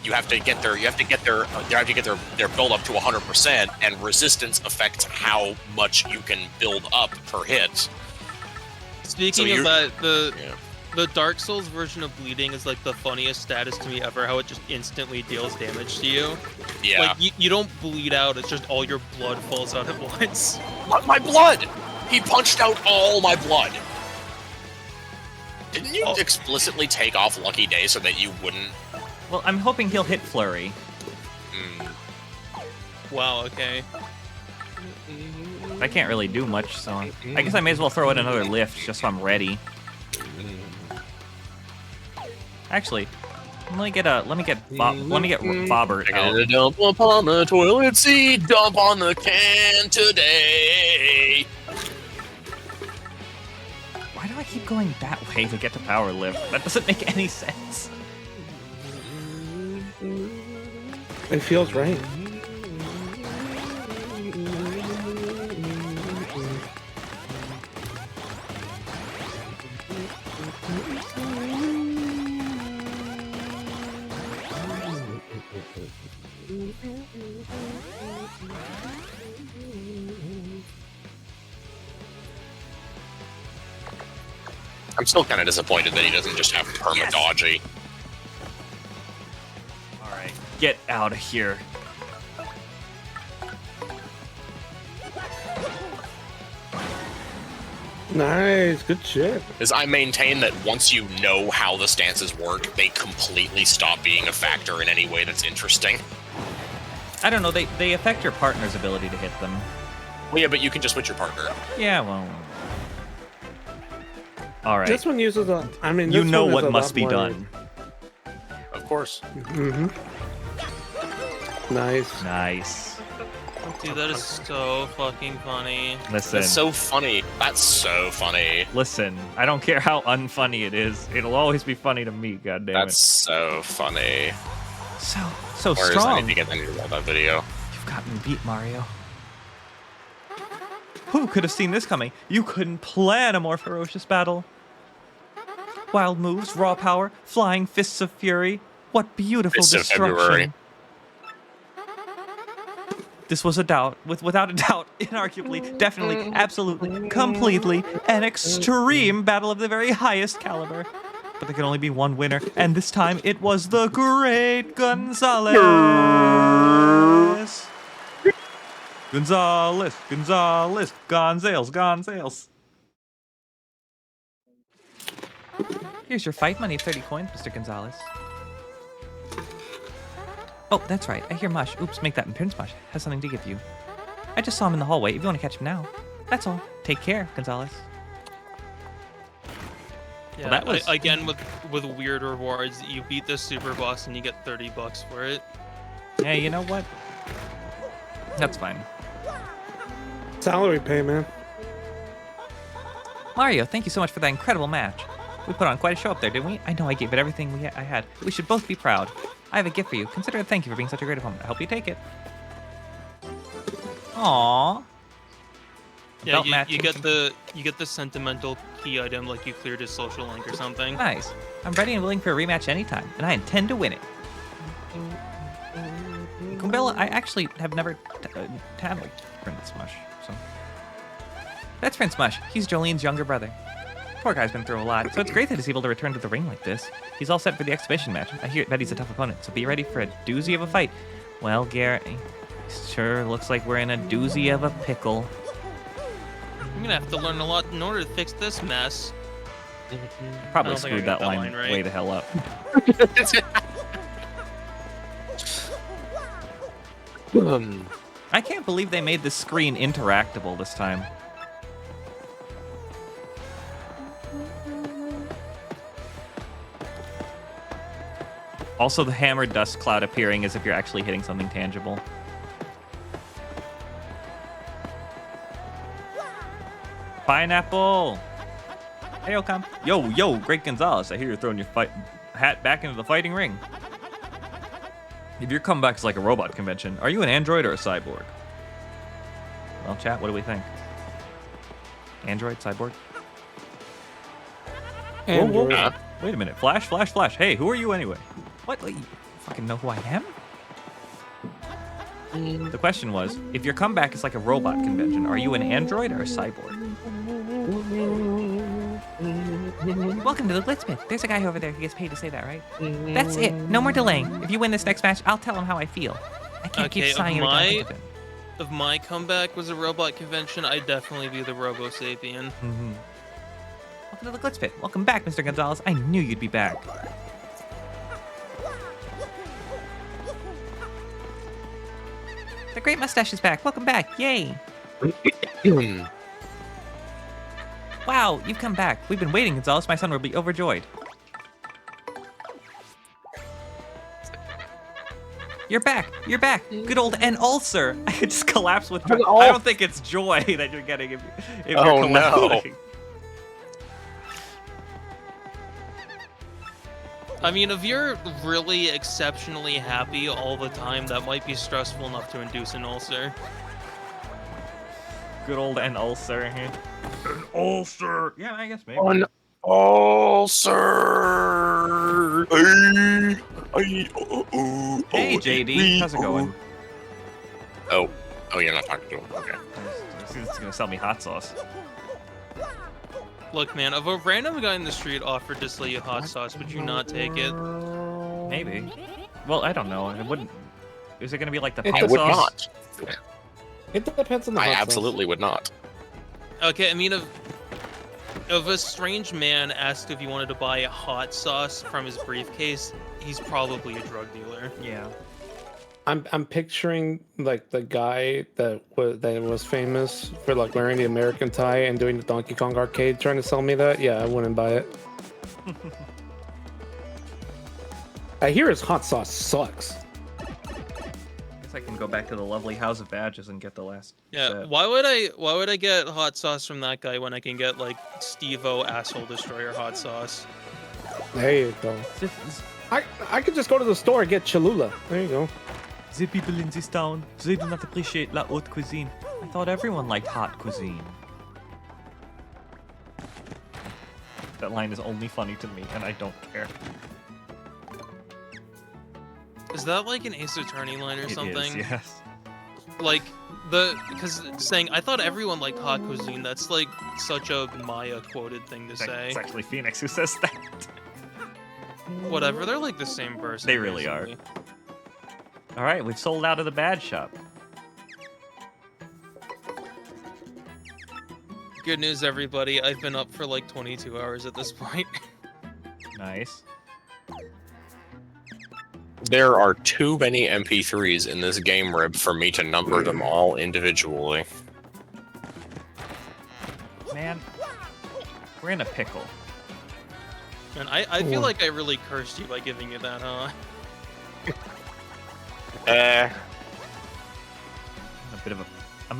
you have to get their build up to 100%, and resistance affects how much you can build up per hit. Speaking of that, the Dark Souls version of bleeding is like the funniest status to me ever. How it just instantly deals damage to you. Yeah. Like you don't bleed out. It's just all your blood falls out at once. My blood! He punched out all my blood. Didn't you explicitly take off Lucky Day so that you wouldn't? Well, I'm hoping he'll hit Flurry. Wow. Okay. I can't really do much, so I guess I may as well throw in another lift just so I'm ready. Actually, let me get Bobbert out. Dump upon the toilet seat, dump on the can today. Why do I keep going that way to get to power lift? That doesn't make any sense. It feels right. I'm still kind of disappointed that he doesn't just have perma-dodgy. Alright, get out of here. Nice, good shit. Because I maintain that once you know how the stances work, they completely stop being a factor in any way that's interesting. I don't know, they affect your partner's ability to hit them. Well, yeah, but you can just switch your partner. Yeah, well... Alright. This one uses a. I mean, You this know one is what a must lot be more- done. Of course. Mm-hmm. Nice. Nice. Dude, that is so fucking funny. Listen. That's so funny. That's so funny. Listen, I don't care how unfunny it is. It'll always be funny to me, goddammit. That's so funny. So Where is strong. I need to get that video. You've gotten me beat, Mario. Who could have seen this coming? You couldn't plan a more ferocious battle. Wild moves, raw power, flying fists of fury. What beautiful Fists of destruction. February. This was without a doubt, inarguably, definitely, absolutely, completely, an extreme battle of the very highest caliber. But there could only be one winner, and this time it was the great Gonzalez. Gonzales. Here's your fight money of 30 coins, Mr. Gonzalez. Oh, that's right. I hear Mush. Oops, make that in Prince Mush. Has something to give you. I just saw him in the hallway. If you want to catch him now. That's all. Take care, Gonzalez. Yeah, Well, that was... again with weird rewards. You beat the super boss and you get $30 for it. Yeah, you know what? That's fine. Salary pay, man. Mario, thank you so much for that incredible match. We put on quite a show up there, didn't we? I know I gave it everything I had. We should both be proud. I have a gift for you. Consider it a thank you for being such a great opponent. I hope you take it. Aww. Yeah, you get the sentimental key item like you cleared his social link or something. Nice. I'm ready and willing for a rematch anytime, and I intend to win it. Goombella, I actually have never tackled Prince Mush, so... That's Prince Mush. He's Jolene's younger brother. Poor guy's been through a lot, so it's great that he's able to return to the ring like this. He's all set for the exhibition match. I hear that he's a tough opponent, so be ready for a doozy of a fight. Well, Garrett, sure looks like we're in a doozy of a pickle. I'm gonna have to learn a lot in order to fix this mess. Probably I don't think I screwed got that line right. way the hell up. I can't believe they made this screen interactable this time. Also, the hammered dust cloud appearing as if you're actually hitting something tangible. Pineapple. Hey, Ocam. Yo, Great Gonzalez. I hear you're throwing your hat back into the fighting ring. If your comeback's like a robot convention, are you an android or a cyborg? Well, chat, what do we think? Android, cyborg? Android. Whoa. Wait a minute. Flash. Hey, who are you anyway? What? You fucking know who I am? The question was, if your comeback is like a robot convention, are you an android or a cyborg? Welcome to the Blitzpit. There's a guy over there who gets paid to say that, right? That's it. No more delaying. If you win this next match, I'll tell him how I feel. I can't keep signing your If my comeback was a robot convention, I'd definitely be the Robo Sapien. Welcome to the Blitzpit. Welcome back, Mr. Gonzalez. I knew you'd be back. The Great Mustache is back. Welcome back. Yay. Wow, you've come back. We've been waiting, Gonzalez. My son will be overjoyed. You're back. Good old N. Ulcer. I could just collapse with joy. I don't think it's joy that you're getting if you're collapsing. No. I mean, if you're really exceptionally happy all the time, that might be stressful enough to induce an ulcer. Good old N. Ulcer. An ulcer. Yeah, I guess maybe. An ulcer. Hey, JD. How's it going? Oh, you're not talking to him. Okay. He's gonna sell me hot sauce. Look, man, if a random guy in the street offered to sell you hot sauce, would you not take it? Maybe. Well, I don't know. It wouldn't. Is it gonna be like the I pink would sauce? not. It depends on the I hot sauce. absolutely would not. Okay, I mean, if a strange man asked if he wanted to buy a hot sauce from his briefcase, he's probably a drug dealer. Yeah. I'm picturing like the guy that was famous for like wearing the American tie and doing the Donkey Kong arcade trying to sell me that. Yeah, I wouldn't buy it. I hear his hot sauce sucks. Guess I can go back to the lovely House of Badges and get the last. Yeah, set. why would I get hot sauce from that guy when I can get like Steve-O Asshole Destroyer hot sauce? There you go. I could just go to the store and get Cholula. There you go. The people in this town, they do not appreciate la haute cuisine. I thought everyone liked hot cuisine. That line is only funny to me, and I don't care. Is that like an Ace Attorney line or something? It is, yes. Like because saying I thought everyone liked hot cuisine. That's like such a Maya quoted thing to say. It's actually Phoenix who says that. Whatever, they're like the same person. They really are. All right, we've sold out of the bad shop. Good news, everybody. I've been up for like 22 hours at this point. Nice. There are too many MP3s in this game rib for me to number them all individually. Man, we're in a pickle. And I feel like I really cursed you by giving you that, huh? I'm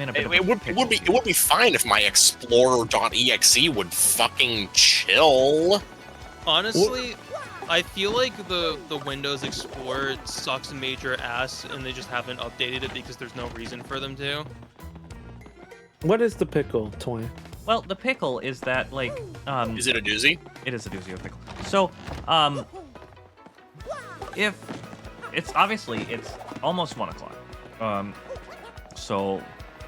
in a bit of a it would be fine if my Explorer.exe would fucking chill. Honestly, I feel like the Windows Explorer sucks major ass, and they just haven't updated it because there's no reason for them to. What is the pickle, Toy? Well, the pickle is that like Is it a doozy? It is a doozy of pickle. So if it's obviously it's almost 1 o'clock. So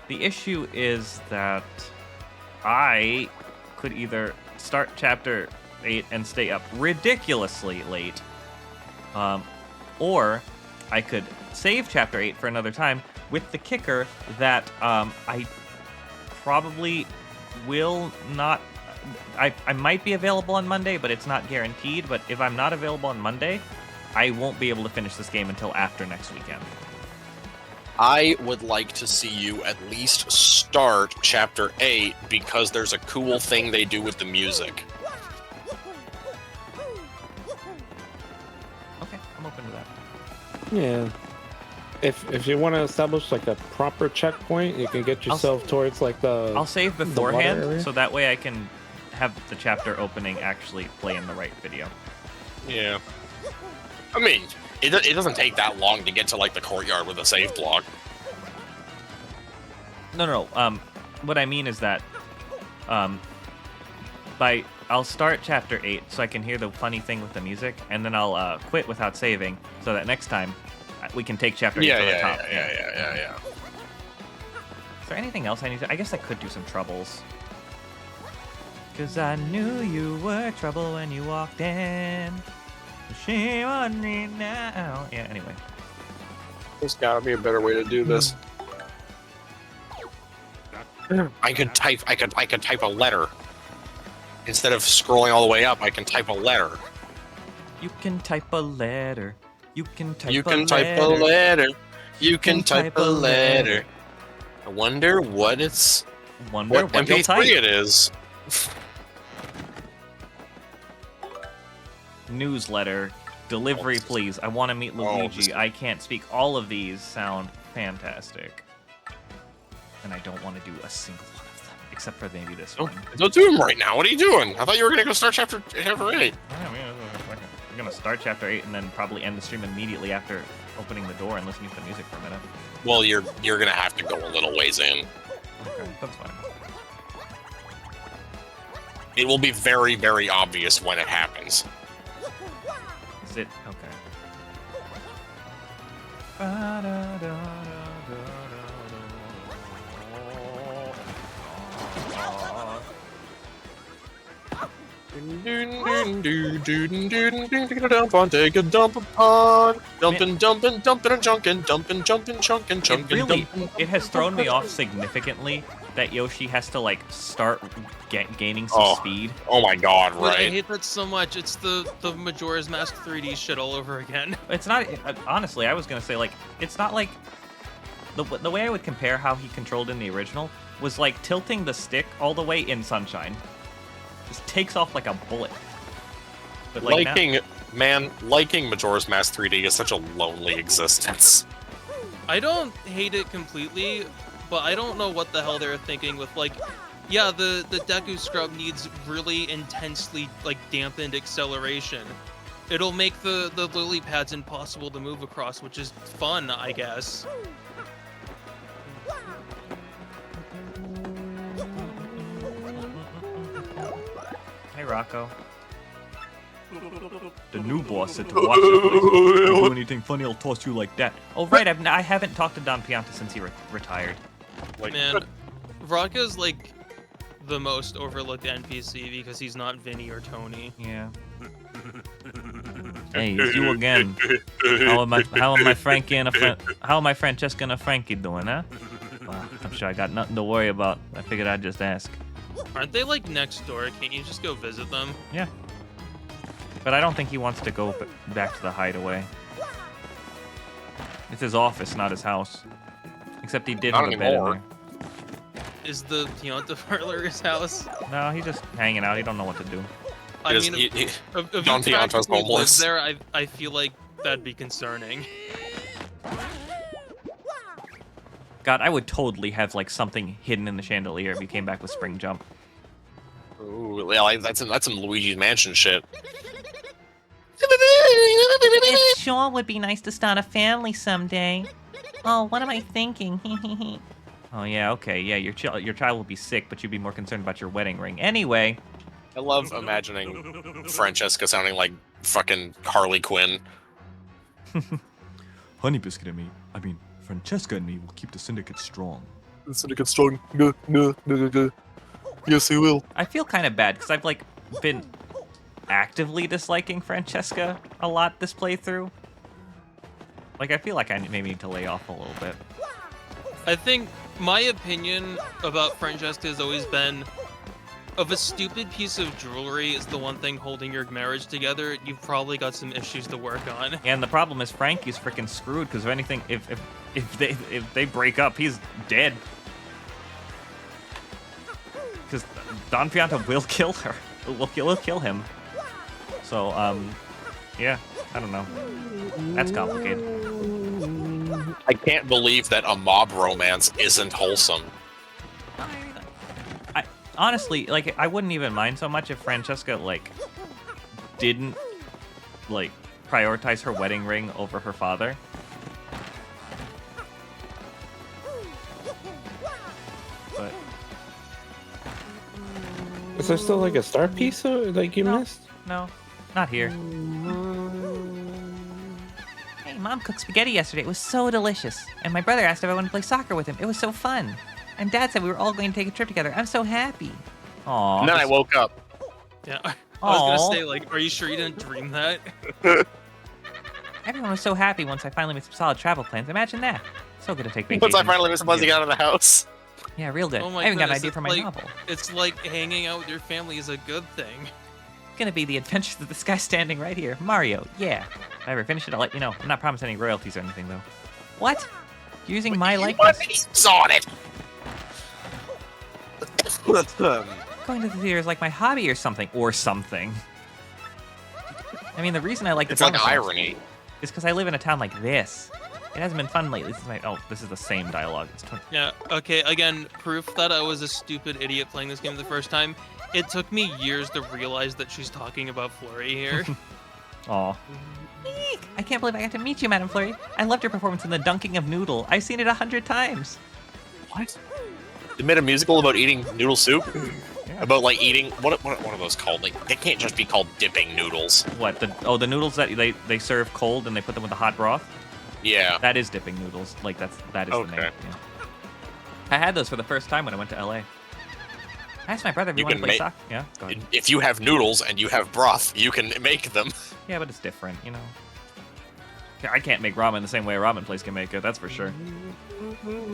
the issue is that I could either start chapter 8 and stay up ridiculously late, or I could save chapter 8 for another time with the kicker that I probably will not. I might be available on Monday, but it's not guaranteed. But if I'm not available on Monday, I won't be able to finish this game until after next weekend. I would like to see you at least start Chapter 8 because there's a cool thing they do with the music. Okay, I'm open to that. Yeah. if you want to establish like a proper checkpoint, you can get yourself towards like the. I'll save the water beforehand, area. so that way I can have the chapter opening actually play in the right video. Yeah. I mean, it doesn't take that long to get to like the courtyard with a save block. No. What I mean is that, I'll start chapter 8 so I can hear the funny thing with the music, and then I'll quit without saving, so that next time we can take chapter 8 to the top. Yeah. Is there anything else I need to? I guess I could do some troubles. Cause I knew you were trouble when you walked in. Shame on me now. Yeah. Anyway. There's gotta be a better way to do this. I could type a letter. Instead of scrolling all the way up, I can type a letter. You can type a letter. You can type You a can letter. type a letter. You can type type a letter. I wonder what Wonder what you'll MP3 type. it is. Newsletter. Delivery, please. I want to meet Luigi. I can't speak. All of these sound fantastic. And I don't want to do a single one of them. Except for maybe this one. Don't do them right now. What are you doing? I thought you were going to go start chapter 8. Yeah, we're going to start chapter 8 and then probably end the stream immediately after opening the door and listening to the music for a minute. Well, you're going to have to go a little ways in. Okay, that's fine. It will be very, very obvious when it happens. Is it? Okay. Take a dump upon dumping, dumping, dumping, and junkin', dumping, jumping, chunkin', chunkin', Really, dumping. it has thrown me off significantly that Yoshi has to like start gaining some speed. Oh my god, But I right? hate that so much. It's the Majora's Mask 3D shit all over again. It's not honestly. I was gonna say like it's not like the way I would compare how he controlled in the original was like tilting the stick all the way in Sunshine. Just takes off like a bullet. But like liking Majora's Mask 3D is such a lonely existence. I don't hate it completely, but I don't know what the hell they're thinking with like, yeah, the Deku Scrub needs really intensely like dampened acceleration. It'll make the lily pads impossible to move across, which is fun, I guess. Hey Rocco. The new boss said to watch the place. If you do anything funny, I'll toss you like that. Oh right, I haven't talked to Don Pianta since he retired. Man, Rocco's like the most overlooked NPC because he's not Vinny or Tony. Yeah. Hey, it's you again. How am my Frankie and how am my Francesca and a Frankie doing, huh? Well, I'm sure I got nothing to worry about. I figured I'd just ask. Aren't they like next door? Can't you just go visit them? Yeah. But I don't think he wants to go back to the hideaway. It's his office, not his house. Except he did Not have a bed in anymore. there. Is the Pianta parlor his house? No, he's just hanging out. He don't know what to do. I Yes, mean, he- if Don you Pianta's practically live homeless. there, I feel like that'd be concerning. God, I would totally have like something hidden in the chandelier if he came back with Spring Jump. Ooh, yeah, like, that's some Luigi's Mansion shit. It sure would be nice to start a family someday. Oh, what am I thinking? Oh yeah, okay, yeah. Your child will be sick, but you'd be more concerned about your wedding ring. Anyway. I love imagining Francesca sounding like fucking Harley Quinn. Honey Biscuit and me, I mean, Francesca and me will keep the syndicate strong. The syndicate strong. Yes, he will. I feel kind of bad because I've like been actively disliking Francesca a lot this playthrough. Like I feel like I maybe need to lay off a little bit. I think my opinion about Francesca has always been, if a stupid piece of jewelry is the one thing holding your marriage together, you've probably got some issues to work on. And the problem is Frankie's freaking screwed because if anything, if they break up, he's dead. Because Don Pianta will kill her. Will kill him. So yeah, I don't know. That's complicated. I can't believe that a mob romance isn't wholesome. I honestly, like, I wouldn't even mind so much if Francesca, like, didn't, like, prioritize her wedding ring over her father. But is there still like a star piece like you missed? No, not here. Hey, Mom cooked spaghetti yesterday. It was so delicious. And my brother asked if I wanted to play soccer with him. It was so fun. And Dad said we were all going to take a trip together. I'm so happy. Aww. And then I woke up. Yeah, I was gonna say, like, are you sure you didn't dream that? Everyone was so happy once I finally made some solid travel plans. Imagine that. So good to take vacation. Once I finally was buzzing out of the house. Yeah, real good. Oh my I even got an goodness, idea for my like, novel. It's like hanging out with your family is a good thing. It's gonna be the adventures of this guy standing right here. Mario, yeah. If I ever finish it, I'll let you know. I'm not promising any royalties or anything, though. What? You're using my likeness? On it! Going to the theater is like my hobby or something. Or something. I mean, the reason I like It's the like drama irony. is because I live in a town like this. It hasn't been fun lately since my... Oh, this is the same dialogue. It's Yeah, okay, again, proof that I was a stupid idiot playing this game the first time. It took me years to realize that she's talking about Flurry here. Aw. Eek! I can't believe I got to meet you, Madame Flurry. I loved your performance in the dunking of noodle. I've seen it 100 times. What? They made a musical about eating noodle soup? Yeah. About, like, eating... What are those called? Like, they can't just be called dipping noodles. What? The noodles that they serve cold and they put them with the hot broth? Yeah. That is dipping noodles. Like, that is okay. the name. Yeah. I had those for the first time when I went to LA. I asked my brother if he wanted to play soccer. Yeah, go ahead. If you have noodles and you have broth, you can make them. Yeah, but it's different, you know. I can't make ramen the same way a ramen place can make it, that's for sure.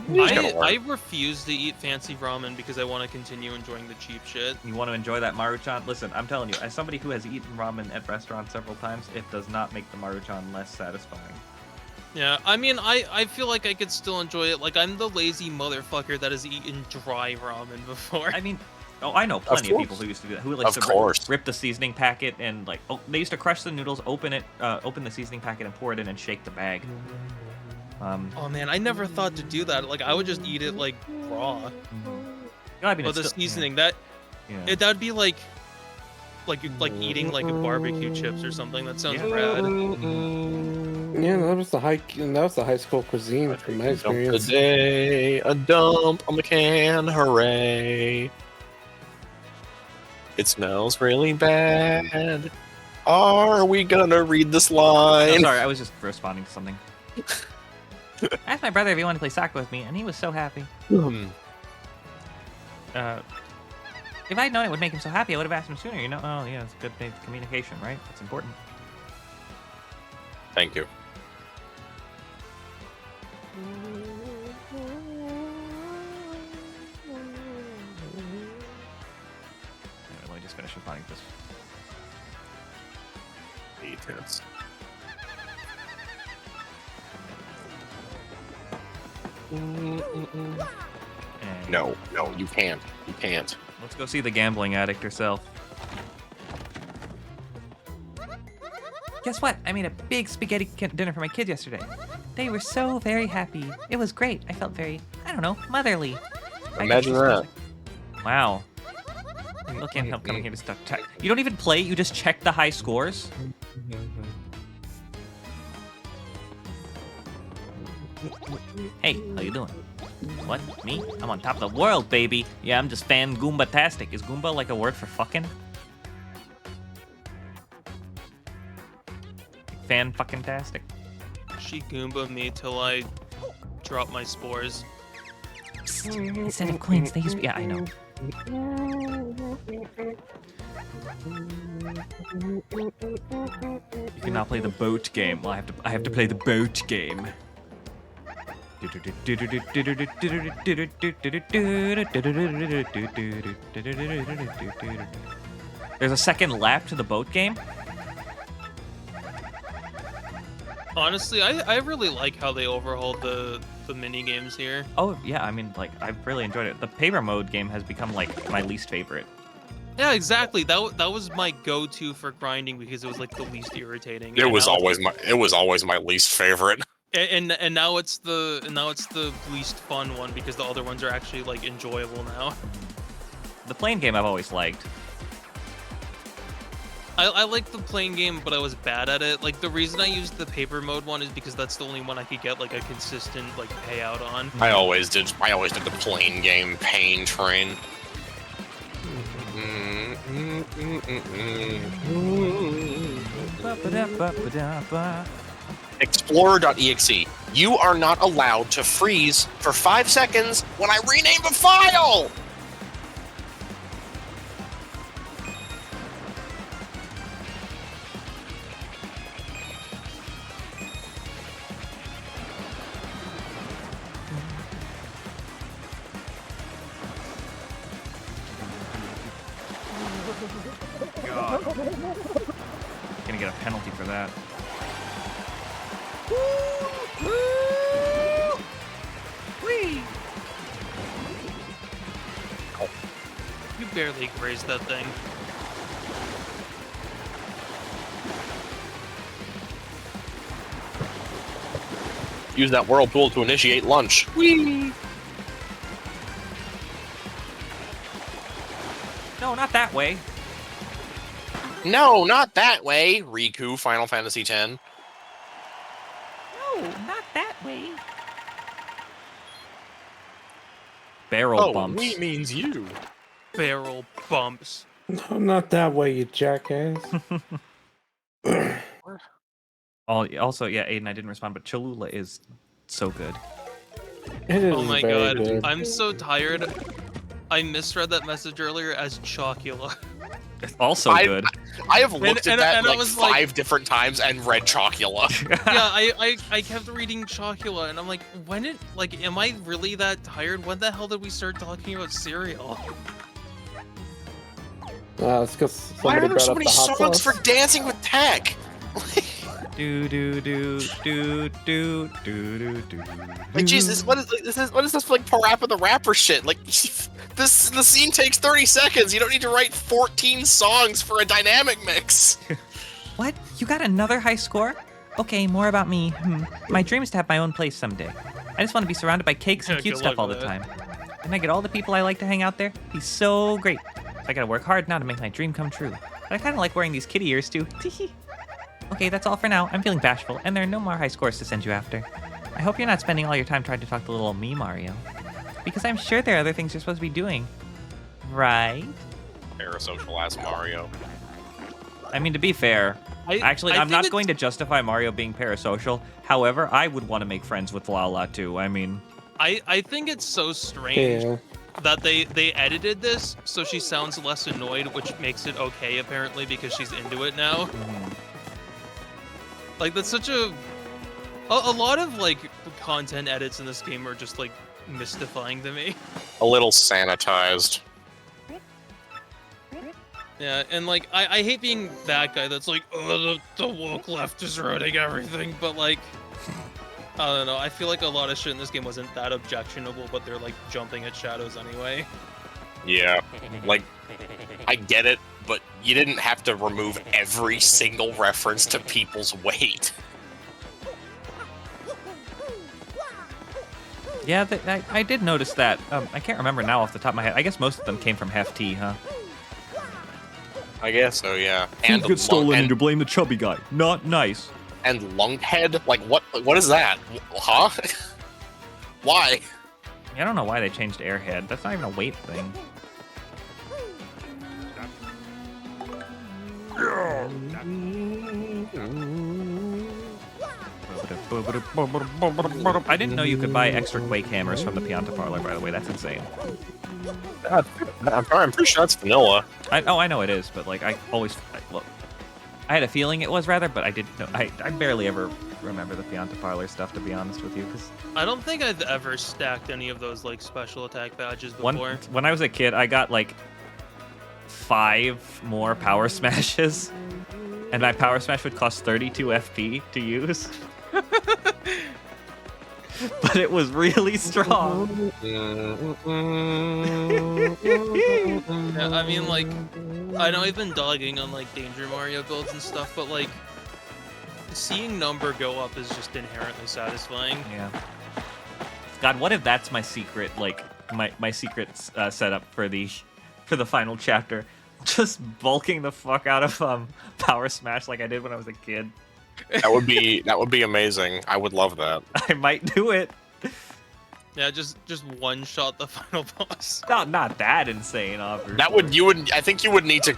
I refuse to eat fancy ramen because I want to continue enjoying the cheap shit. You want to enjoy that Maruchan? Listen, I'm telling you, as somebody who has eaten ramen at restaurants several times, it does not make the Maruchan less satisfying. Yeah, I mean, I feel like I could still enjoy it. Like, I'm the lazy motherfucker that has eaten dry ramen before. I mean, I know plenty of people who used to do that. Who likes to rip the seasoning packet and, like, they used to crush the noodles, open the seasoning packet and pour it in and shake the bag. Oh man, I never thought to do that. Like, I would just eat it like raw. I mean, but the seasoning that would be like eating like barbecue chips or something. That sounds rad. Yeah, that was the high school cuisine from my experience. Dump today, a dump on the can, hooray! It smells really bad. Are we gonna read this line? No, sorry, I was just responding to something. I asked my brother if he wanted to play soccer with me, and he was so happy. If I'd known it would make him so happy, I would have asked him sooner, you know? Oh, yeah, it's good communication, right? That's important. Thank you. Let me just finish responding to this. Details. No, you can't. You can't. Let's go see the gambling addict herself. Guess what? I made a big spaghetti dinner for my kids yesterday. They were so very happy. It was great. I felt very, I don't know, motherly. Imagine that. Wow. You can't help coming here to stuff. You don't even play, you just check the high scores? Hey, how you doing? What? Me? I'm on top of the world, baby. Yeah, I'm just fan Goomba-tastic. Is Goomba like a word for fucking? Fan fucking tastic. She Goomba me till I drop my spores. Psst. Instead of coins, they use... Yeah, I know. You can now play the boat game. Well, I have to play the boat game. There's a second lap to the boat game? Honestly, I really like how they overhauled the mini games here. Oh, yeah, I mean, like, I've really enjoyed it. The paper mode game has become, like, my least favorite. Yeah, exactly. That was my go-to for grinding because it was, like, the least irritating. It was always my least favorite. And now it's the least fun one because the other ones are actually like enjoyable now. The plane game I've always liked. I liked the plane game, but I was bad at it. Like the reason I used the paper mode one is because that's the only one I could get like a consistent like payout on. I always did the plane game pain train. Explorer.exe. You are not allowed to freeze for 5 seconds when I rename a file! God. Gonna get a penalty for that. Whee! You barely grazed that thing. Use that whirlpool to initiate lunch. Whee! No, not that way. No, not that way, Riku, Final Fantasy X. No, not that way. Barrel bumps. we means you. Barrel bumps. No, not that way, you jackass. Also, yeah, Aiden, I didn't respond, but Cholula is so good. It is Oh my very god, good. I'm so tired. I misread that message earlier as Chocula. It's also good. I have looked at that and I like was 5 different times and read Chocula. Yeah, I kept reading Chocula, and I'm like, am I really that tired? When the hell did we start talking about cereal? It's because Why somebody are there brought so up many the hot songs sauce. for Dancing with Tech? Do do do do do do do do. Like, Jesus, what is this like Parappa the Rapper shit? Like, the scene takes 30 seconds. You don't need to write 14 songs for a dynamic mix. What? You got another high score? Okay, more about me. My dream is to have my own place someday. I just want to be surrounded by cakes and Yeah, cute good stuff luck all the with that. time. And I get all the people I like to hang out there. Be so great. So I gotta work hard now to make my dream come true. But I kind of like wearing these kitty ears too. Okay, that's all for now. I'm feeling bashful, and there are no more high scores to send you after. I hope you're not spending all your time trying to talk to little me, Mario. Because I'm sure there are other things you're supposed to be doing. Right? Parasocial ass Mario. I mean, to be fair, I'm think not it's- going to justify Mario being parasocial. However, I would want to make friends with Lala too. I mean, I think it's so strange Yeah. that they edited this so she sounds less annoyed, which makes it okay apparently because she's into it now. Like that's such a lot of like content edits in this game are just like mystifying to me. A little sanitized. Yeah, and like I hate being that guy that's like, oh, the woke left is ruining everything, but like I don't know. I feel like a lot of shit in this game wasn't that objectionable, but they're like jumping at shadows anyway. Yeah, like, I get it, but you didn't have to remove every single reference to people's weight. yeah, I did notice that. I can't remember now off the top of my head. I guess most of them came from Hefty, huh? I guess so, yeah. Food gets stolen and you blame the chubby guy. Not nice. And Lunkhead? Like, what is that? Huh? Why? I don't know why they changed Airhead. That's not even a weight thing. I didn't know you could buy extra Quake hammers from the Pianta Parlor, by the way. That's insane. I'm pretty sure that's vanilla. I know it is, but like I had a feeling it was rather, but I didn't know. I barely ever remember the Pianta Parlor stuff, to be honest with you, because I don't think I've ever stacked any of those like special attack badges before. when I was a kid, I got like 5 more Power Smashes, and my Power Smash would cost 32 FP to use. But it was really strong. Yeah, I mean, like, I know I've been dogging on like Danger Mario builds and stuff, but like, seeing number go up is just inherently satisfying. Yeah. God, what if that's my secret, like my secret setup for the final chapter? Just bulking the fuck out of Power Smash like I did when I was a kid. That would be amazing. I would love that. I might do it. Yeah, just one shot the final boss. Not that insane, obviously. I think you would need to.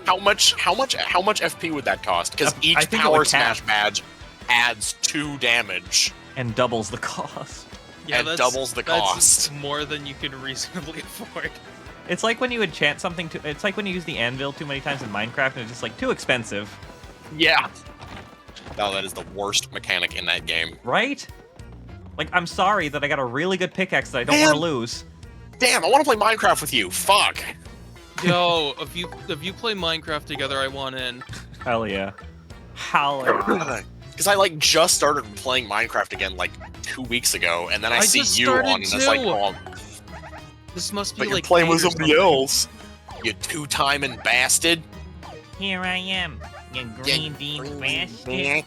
How much FP would that cost? Because each Power Smash badge adds 2 damage and doubles the cost. Yeah, and doubles the cost. That's more than you can reasonably afford. It's like when you enchant something it's like when you use the anvil too many times in Minecraft and it's just like too expensive. Yeah. No, that is the worst mechanic in that game. Right? Like, I'm sorry that I got a really good pickaxe that I don't want to lose. Damn, I want to play Minecraft with you. Fuck. Yo, if you play Minecraft together, I want in. Hell yeah. Hell yeah. Because I just started playing Minecraft again 2 weeks ago, and then I see you on, and it's like, oh, this must be but you're playing with somebody else. You two-timing bastard. Here I am, you green bean bastard.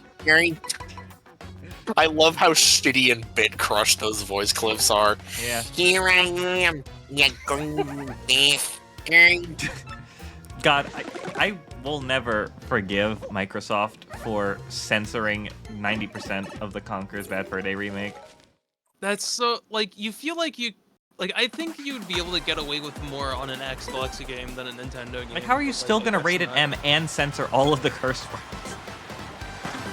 I love how shitty and bit crushed those voice clips are. Yeah. Here I am, you green bastard. God, I will never forgive Microsoft for censoring 90% of the Conker's Bad Fur Day remake. That's so, you feel like you... I think you'd be able to get away with more on an Xbox game than a Nintendo game. Like, how are you still gonna rate it M and censor all of the curse words?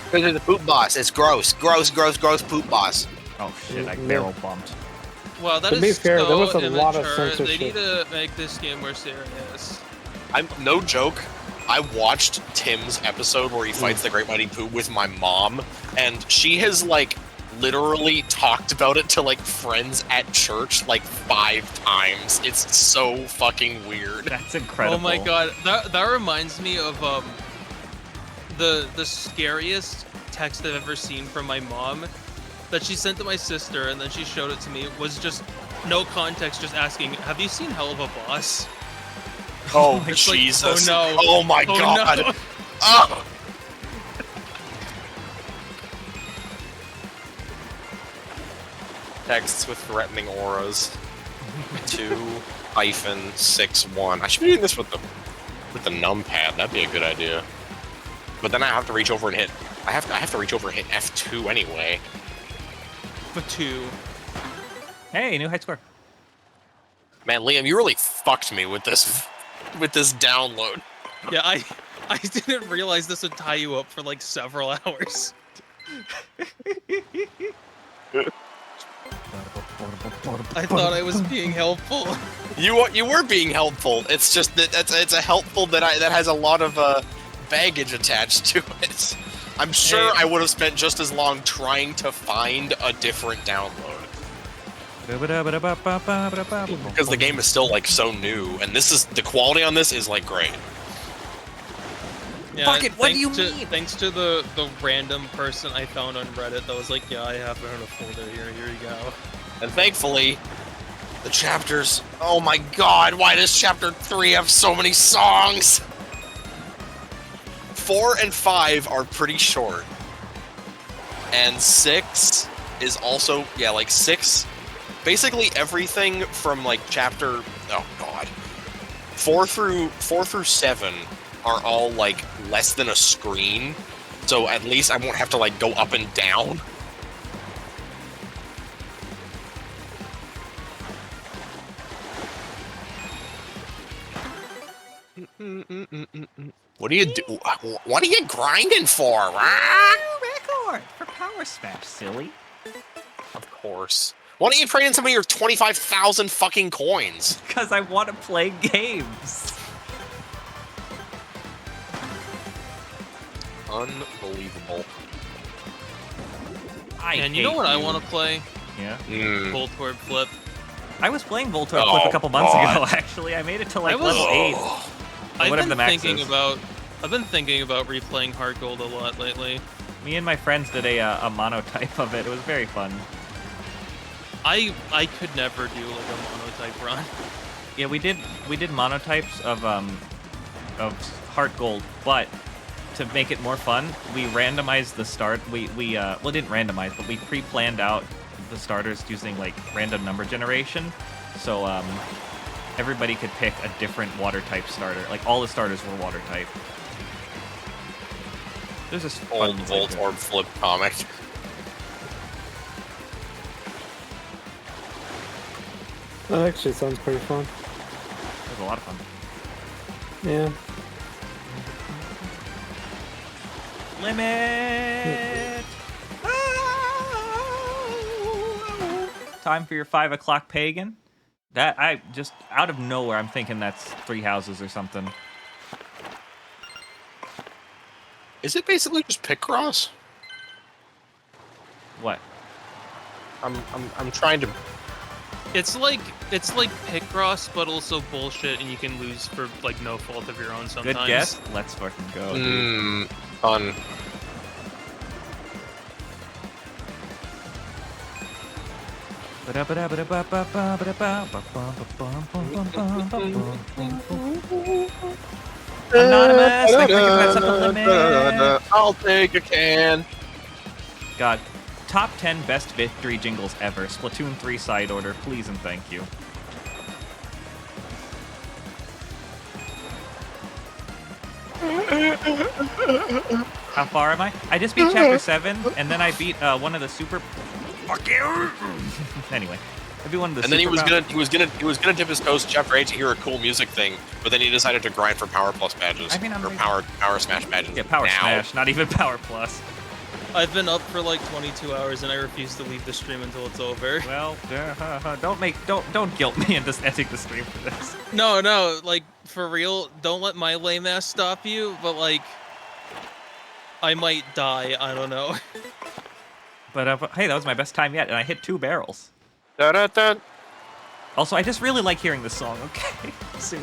Because of the poop boss. It's gross. Gross poop boss. Oh shit, I barrel bumped. Wow, that to is be fair, so there was a immature. lot of censorship. They need to make this game more serious. I'm no joke. I watched Tim's episode where he fights the Great Mighty Pooh with my mom, and she has literally talked about it to friends at church 5 times. It's so fucking weird. That's incredible. Oh my god, that reminds me of the scariest text I've ever seen from my mom that she sent to my sister, and then she showed it to me. Was just no context, just asking, "Have you seen Hell of a Boss?" Oh Jesus! Oh no! Oh my god! No. Oh. Texts with threatening auras. 2-61. I should be doing this with the numpad. That'd be a good idea. But then I have to reach over and hit. I have to reach over and hit F2 anyway. F2. Hey, new high score. Man, Liam, you really fucked me with this download. Yeah, I didn't realize this would tie you up for several hours. I thought I was being helpful. You were being helpful. It's just that it's a helpful that has a lot of baggage attached to it. I'm sure I would have spent just as long trying to find a different download. Because the game is still so new, and the quality on this is great. Yeah, Fuck it, what do you mean? Thanks to the random person I found on Reddit that was like, yeah, I have it in a folder here, here you go. And thankfully, the chapters... Oh my god, why does chapter 3 have so many songs? 4 and 5 are pretty short. And 6 is also... Yeah, 6... Basically everything from chapter... Oh god. 4 through 7 are all less than a screen. So at least I won't have to go up and down. What do you do? What are you grinding for? Record for Power Smash, silly. Of course. Why don't you trade in some of your 25,000 fucking coins? Because I want to play games. Unbelievable. And you know what I want to play? Yeah. Voltorb Flip. I was playing Voltorb Flip a couple months ago, actually. I made it to level 8. I've been thinking about replaying Heart Gold a lot lately. Me and my friends did a monotype of it. It was very fun. I could never do a monotype run. Yeah, we did monotypes of Heart Gold, but to make it more fun, we randomized the start. We well, didn't randomize, but we pre-planned out the starters using like random number generation. So everybody could pick a different water type starter. Like all the starters were water type. There's this old Voltorb flip comic. That actually sounds pretty fun. It was a lot of fun. Yeah. Limit! Time for your 5 o'clock pagan. That, I just, out of nowhere, I'm thinking that's 3 houses or something. Is it basically just Picross? What? I'm trying to... It's like Picross, but also bullshit, and you can lose for like no fault of your own sometimes. Good guess. Let's fucking go. Dude. Fun. Anonymous, I think we can set the limit. I'll take a can. God, top 10 best victory jingles ever. Splatoon 3 side order, please and thank you. How far am I? I just beat Chapter 7, and then I beat one of the super... Fuck you! Anyway, I beat one of the And then he was super gonna dip his toes in Chapter 8 to hear a cool music thing, but then he decided to grind for Power Plus badges. I mean, or Power Smash badges. Yeah, Power now. Smash, not even Power Plus. I've been up for like 22 hours, and I refuse to leave the stream until it's over. Well, don't guilt me into ending the stream for this. No, like for real, don't let my lame ass stop you. But like, I might die. I don't know. But hey, that was my best time yet, and I hit 2 barrels. Da, da, da. Also, I just really like hearing this song. Okay, sue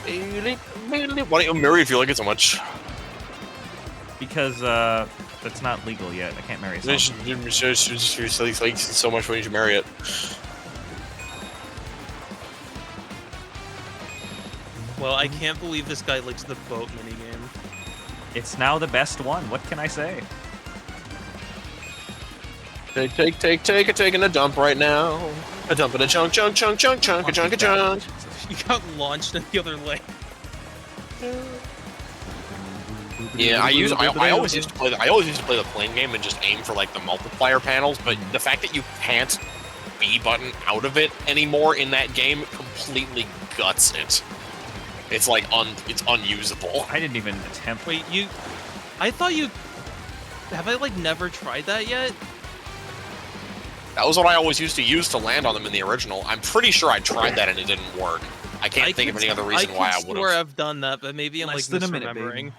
me. Why don't you marry if you like it so much? Because that's not legal yet. I can't marry someone. Like so much when you should marry it. Well, I can't believe this guy likes the boat minigame. It's now the best one. What can I say? Taking a dump right now. A dump and a chunk, a chunk. You got launched in the other lane. Yeah, I always used to play the plane game and just aim for like the multiplier panels, but the fact that you can't B button out of it anymore in that game completely guts it. It's like it's unusable. I didn't even attempt. Wait, I thought you... Have I like never tried that yet? That was what I always used to use to land on them in the original. I'm pretty sure I tried that and it didn't work. I can't think of any other reason why I would have. I've done that, but maybe I'm like misremembering.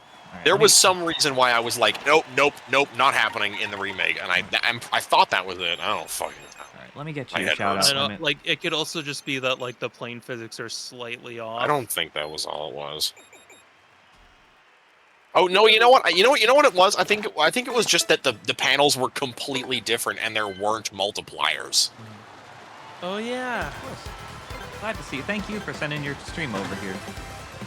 There was some reason why I was like, nope, not happening in the remake, and I thought that was it. I don't fucking know. All right, let me get you a shout out. I know, like it could also just be that like the plane physics are slightly off. I don't think that was all it was. Oh no! You know what? You know what it was? I think it was just that the panels were completely different and there weren't multipliers. Oh yeah. Glad to see you. Thank you for sending your stream over here.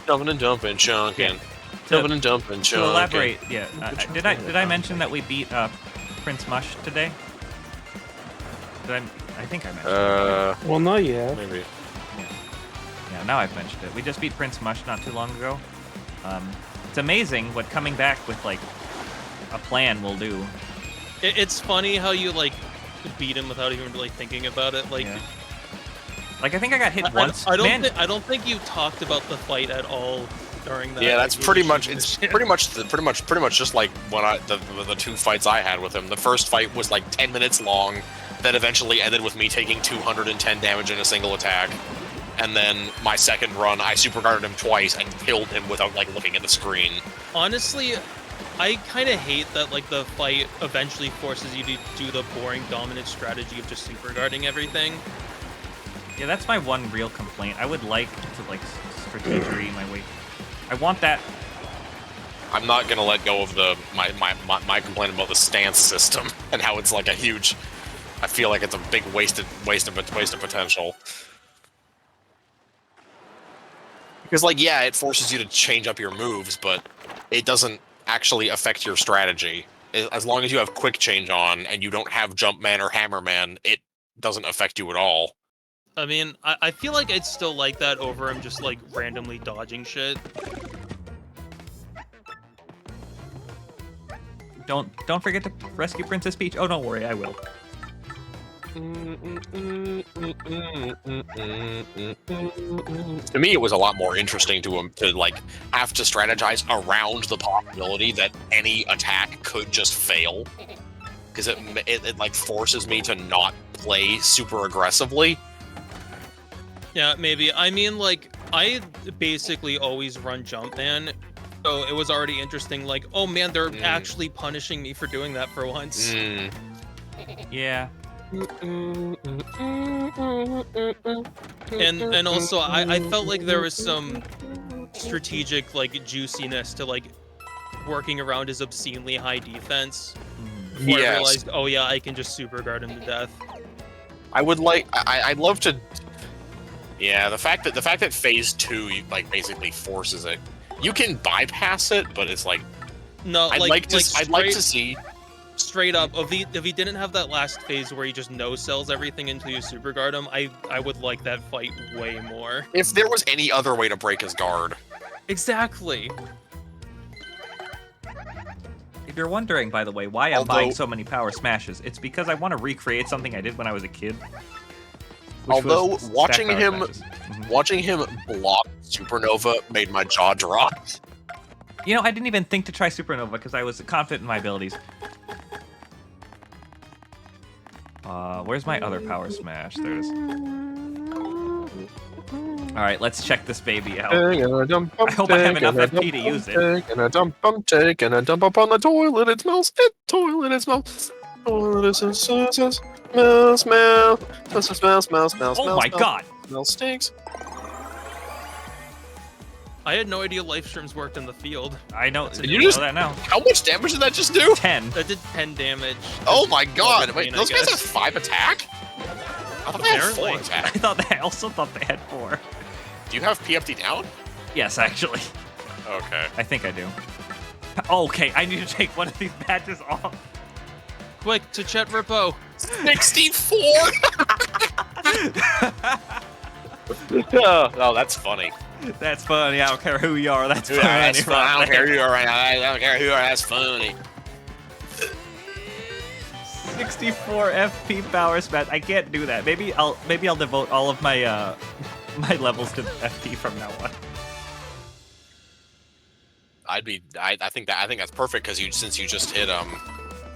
Dumping and dumping, chunking. Dumping and dumping, chunking. To elaborate, yeah. Did I mention that we beat Prince Mush today? I think I mentioned it. Well, no, yeah. Maybe. Yeah, now I've mentioned it. We just beat Prince Mush not too long ago. It's amazing what coming back with like a plan will do. It's funny how you like beat him without even really thinking about it. Like, like I think I got hit once. I don't think you talked about the fight at all during that. Yeah, that's pretty much. It's pretty much just like when the 2 fights I had with him. The first fight was like 10 minutes long, that eventually ended with me taking 210 damage in a single attack. And then my second run, I super guarded him twice and killed him without like looking at the screen. Honestly, I kind of hate that like the fight eventually forces you to do the boring dominant strategy of just super guarding everything. Yeah, that's my one real complaint. I would like to like strategery my way. I want that. I'm not gonna let go of my complaint about the stance system and how it's like a huge. I feel like it's a big waste of potential. Because, like, yeah, it forces you to change up your moves, but it doesn't actually affect your strategy. As long as you have quick change on and you don't have Jumpman or Hammerman, it doesn't affect you at all. I mean, I feel like I'd still like that over him just like randomly dodging shit. Don't forget to rescue Princess Peach. Oh, don't worry, I will. To me, it was a lot more interesting to him to like have to strategize around the possibility that any attack could just fail, because it like forces me to not play super aggressively. Yeah, maybe. I mean, like, I basically always run Jumpman, so it was already interesting, like, oh man, they're actually punishing me for doing that for once. Yeah. And also, I felt like there was some strategic, like, juiciness to, like, working around his obscenely high defense. Before I realized, oh yeah, I can just super guard him to death. I'd love to. Yeah, the fact that phase 2 like basically forces it. You can bypass it, but it's like no. I'd like to see straight up. If he didn't have that last phase where he just no sells everything until you super guard him, I would like that fight way more. If there was any other way to break his guard. Exactly. If you're wondering, by the way, why I'm buying so many Power Smashes, it's because I want to recreate something I did when I was a kid. Although watching him block Supernova made my jaw drop. You know, I didn't even think to try Supernova because I was confident in my abilities. Where's my other Power Smash? There it is. Alright, let's check this baby out. I hope I have enough FP to use it. Taking a dump up on the toilet, it smells, toilet, it smells. Toilet, smell. Oh my god! Smell stinks. I had no idea life streams worked in the field. I know. Did you know that now? How much damage did that just do? 10. That did 10 damage. Oh my god! Wait, those guys have 5 attack? I thought they had 4 attack. I also thought they had 4. Do you have PFT down? Yes, actually. Okay. I think I do. Okay, I need to take one of these badges off. Quick, to Chet Ripo. 64! Oh, that's funny. That's funny. I don't care who you are. That's funny. That's funny. I don't care who you are. I don't care who you are. That's funny. 64 FP Power Smash. I can't do that. Maybe I'll devote all of my my levels to FP from now on. I think that's perfect because since you just hit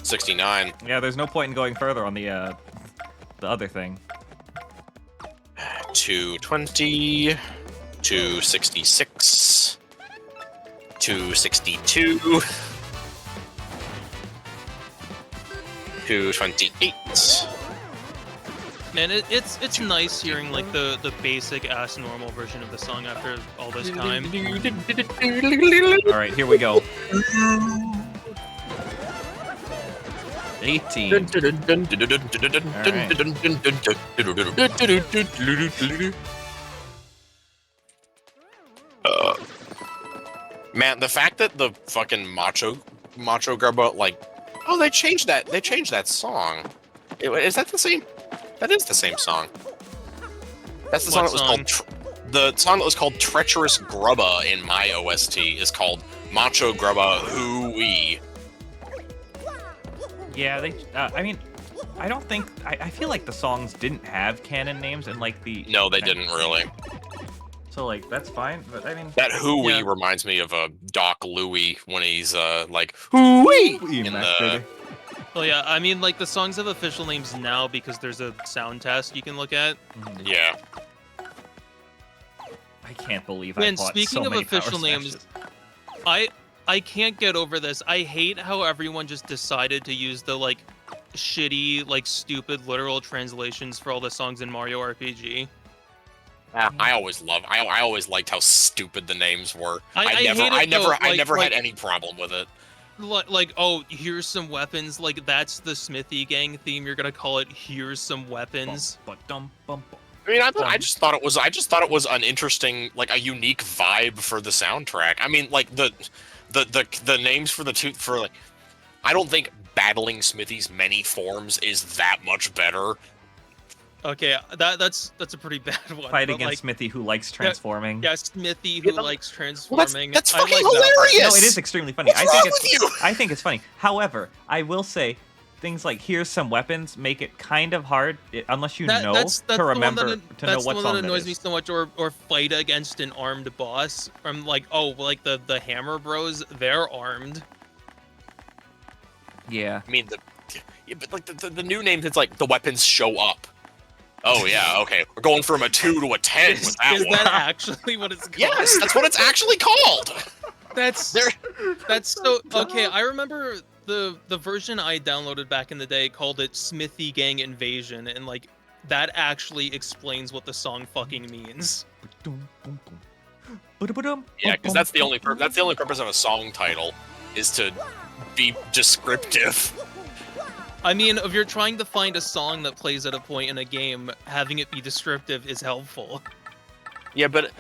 69. Yeah, there's no point in going further on the other thing. 220, 266, 262, 228. Man, it's nice hearing like the basic ass normal version of the song after all this time. All right, here we go. 18. Man, the fact that the fucking Macho Grubba, like, oh, they changed that song. Is that the same? That is the same song. That's the song that was called. The song that was called "Treacherous Grubba" in my OST is called "Macho Grubba Hoo-wee." Yeah, they. I mean, I don't think. I feel like the songs didn't have canon names and like the. No, they didn't really. So like that's fine, but I mean. That Hoo-wee reminds me of Doc Louie when he's like Hoo-wee in the. Well, yeah, I mean, like, the songs have official names now because there's a sound test you can look at. Yeah. I can't believe I Man, bought speaking so of many official Power names, Smashes. I can't get over this. I hate how everyone just decided to use the, like, shitty, like, stupid literal translations for all the songs in Mario RPG. I always liked how stupid the names were. I never had any problem with it. Like, oh, here's some weapons. Like, that's the Smithy Gang theme. You're gonna call it "Here's Some Weapons." I mean, I just thought it was an interesting, like, a unique vibe for the soundtrack. I mean, like the the names for the two for like, I don't think battling Smithy's many forms is that much better. Okay, that's a pretty bad one. Fight but, against like, Smithy, who likes transforming. Yeah, Smithy who likes Well, transforming. that's I fucking like that one. hilarious. No, it is extremely funny. What's wrong with you? I think it's funny. However, I will say things like here's some weapons make it kind of hard unless you know That's to the one remember that, to know that's what the one song that annoys that me is. so much, or fight against an armed boss. I'm like, oh, like the Hammer Bros, they're armed. Yeah. I mean but like the new names, it's like the weapons show up. Oh yeah, okay. We're going from a 2 to a 10 with that Is one. that actually what it's called? Yes, that's what it's actually called. That's so okay. I remember the version I downloaded back in the day called it Smithy Gang Invasion, and like that actually explains what the song fucking means. Yeah, because that's the only purpose of a song title is to be descriptive. I mean, if you're trying to find a song that plays at a point in a game, having it be descriptive is helpful. Yeah, but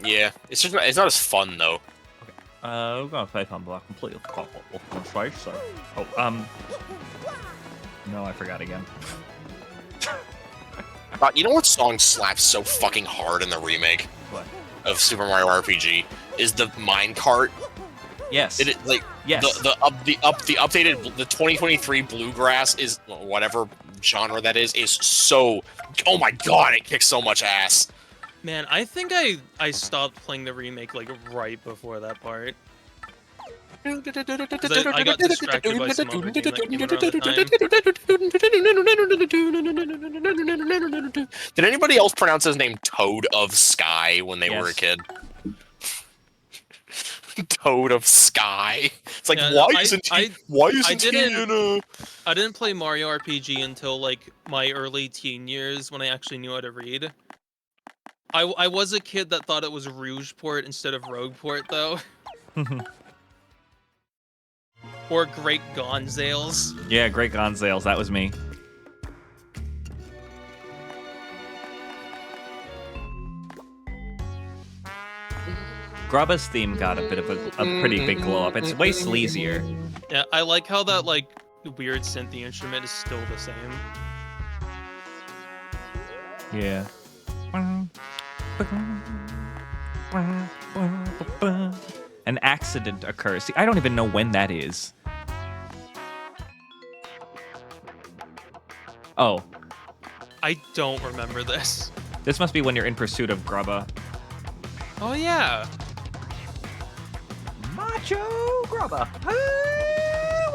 yeah, it's not as fun though. We're gonna play on block completely. No, I forgot again. You know what song slaps so fucking hard in the remake What? of Super Mario RPG is the minecart. Yes. It like Yes. the updated the 2023 bluegrass is whatever genre that is so, oh my god, it kicks so much ass. Man, I think I stopped playing the remake like right before that part. 'Cause I got distracted by some other game that came around the time. Did anybody else pronounce his name Toad of Sky when they were a Yes. kid? Toad of Sky. It's like, Yeah, why no, isn't I he in a... I didn't play Mario RPG until like my early teen years when I actually knew how to read. I was a kid that thought it was Rougeport instead of Rogueport though. Or Great Gonzales. Yeah, Great Gonzales. That was me. Grubba's theme got a bit of a pretty big glow up. It's way sleazier. Yeah, I like how that like weird synthy instrument is still the same. Yeah. An accident occurs. See, I don't even know when that is. Oh. I don't remember this. This must be when you're in pursuit of Grubba. Oh yeah. Macho Grubba.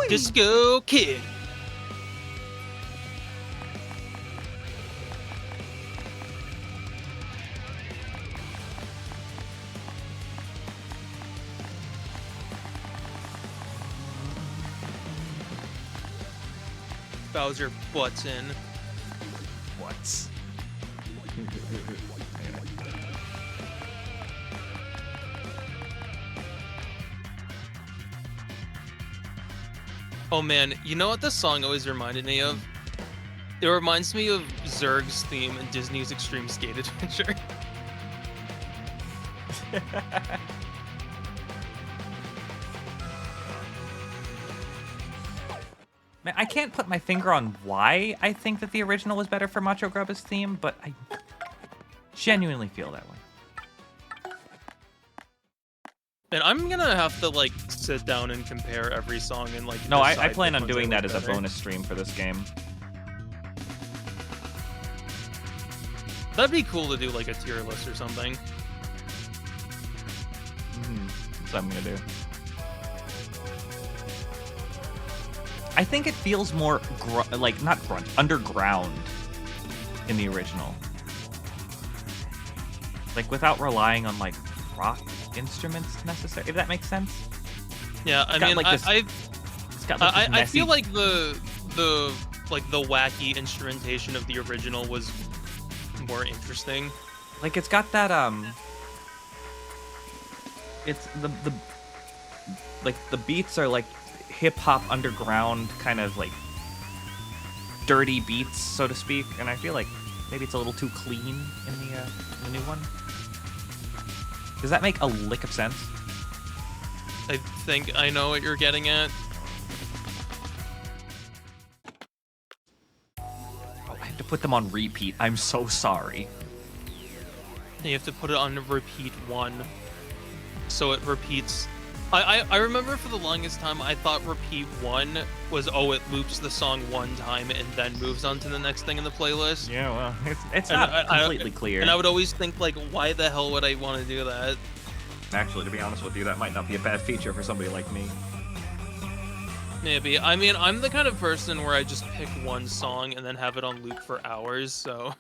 Disco Kid. Bowser butts in. What? Oh man, you know what this song always reminded me of? It reminds me of Zurg's theme in Disney's Extreme Skate Adventure. Man, I can't put my finger on why I think that the original was better for Macho Grubba's theme, but I genuinely feel that way. And I'm gonna have to like sit down and compare every song and like. No, I decide plan which on ones I doing that like as a better. bonus stream for this game. That'd be cool to do like a tier list or something. That's what I'm gonna do. I think it feels more like not grunt, underground in the original. Like without relying on like rock instruments necessarily, if that makes sense. Yeah, I mean, like this, it's got like this I messy... feel like the wacky instrumentation of the original was more interesting. Like it's got that it's the like the beats are like hip hop underground kind of like dirty beats, so to speak, and I feel like maybe it's a little too clean in the new one. Does that make a lick of sense? I think I know what you're getting at. Oh, I have to put them on repeat. I'm so sorry. You have to put it on repeat 1, so it repeats. I remember for the longest time I thought repeat 1 was, oh, it loops the song 1 time and then moves on to the next thing in the playlist. Yeah, well, it's not completely clear. And I would always think, like, why the hell would I want to do that? Actually, to be honest with you, that might not be a bad feature for somebody like me. Maybe. I mean, I'm the kind of person where I just pick one song and then have it on loop for hours, so...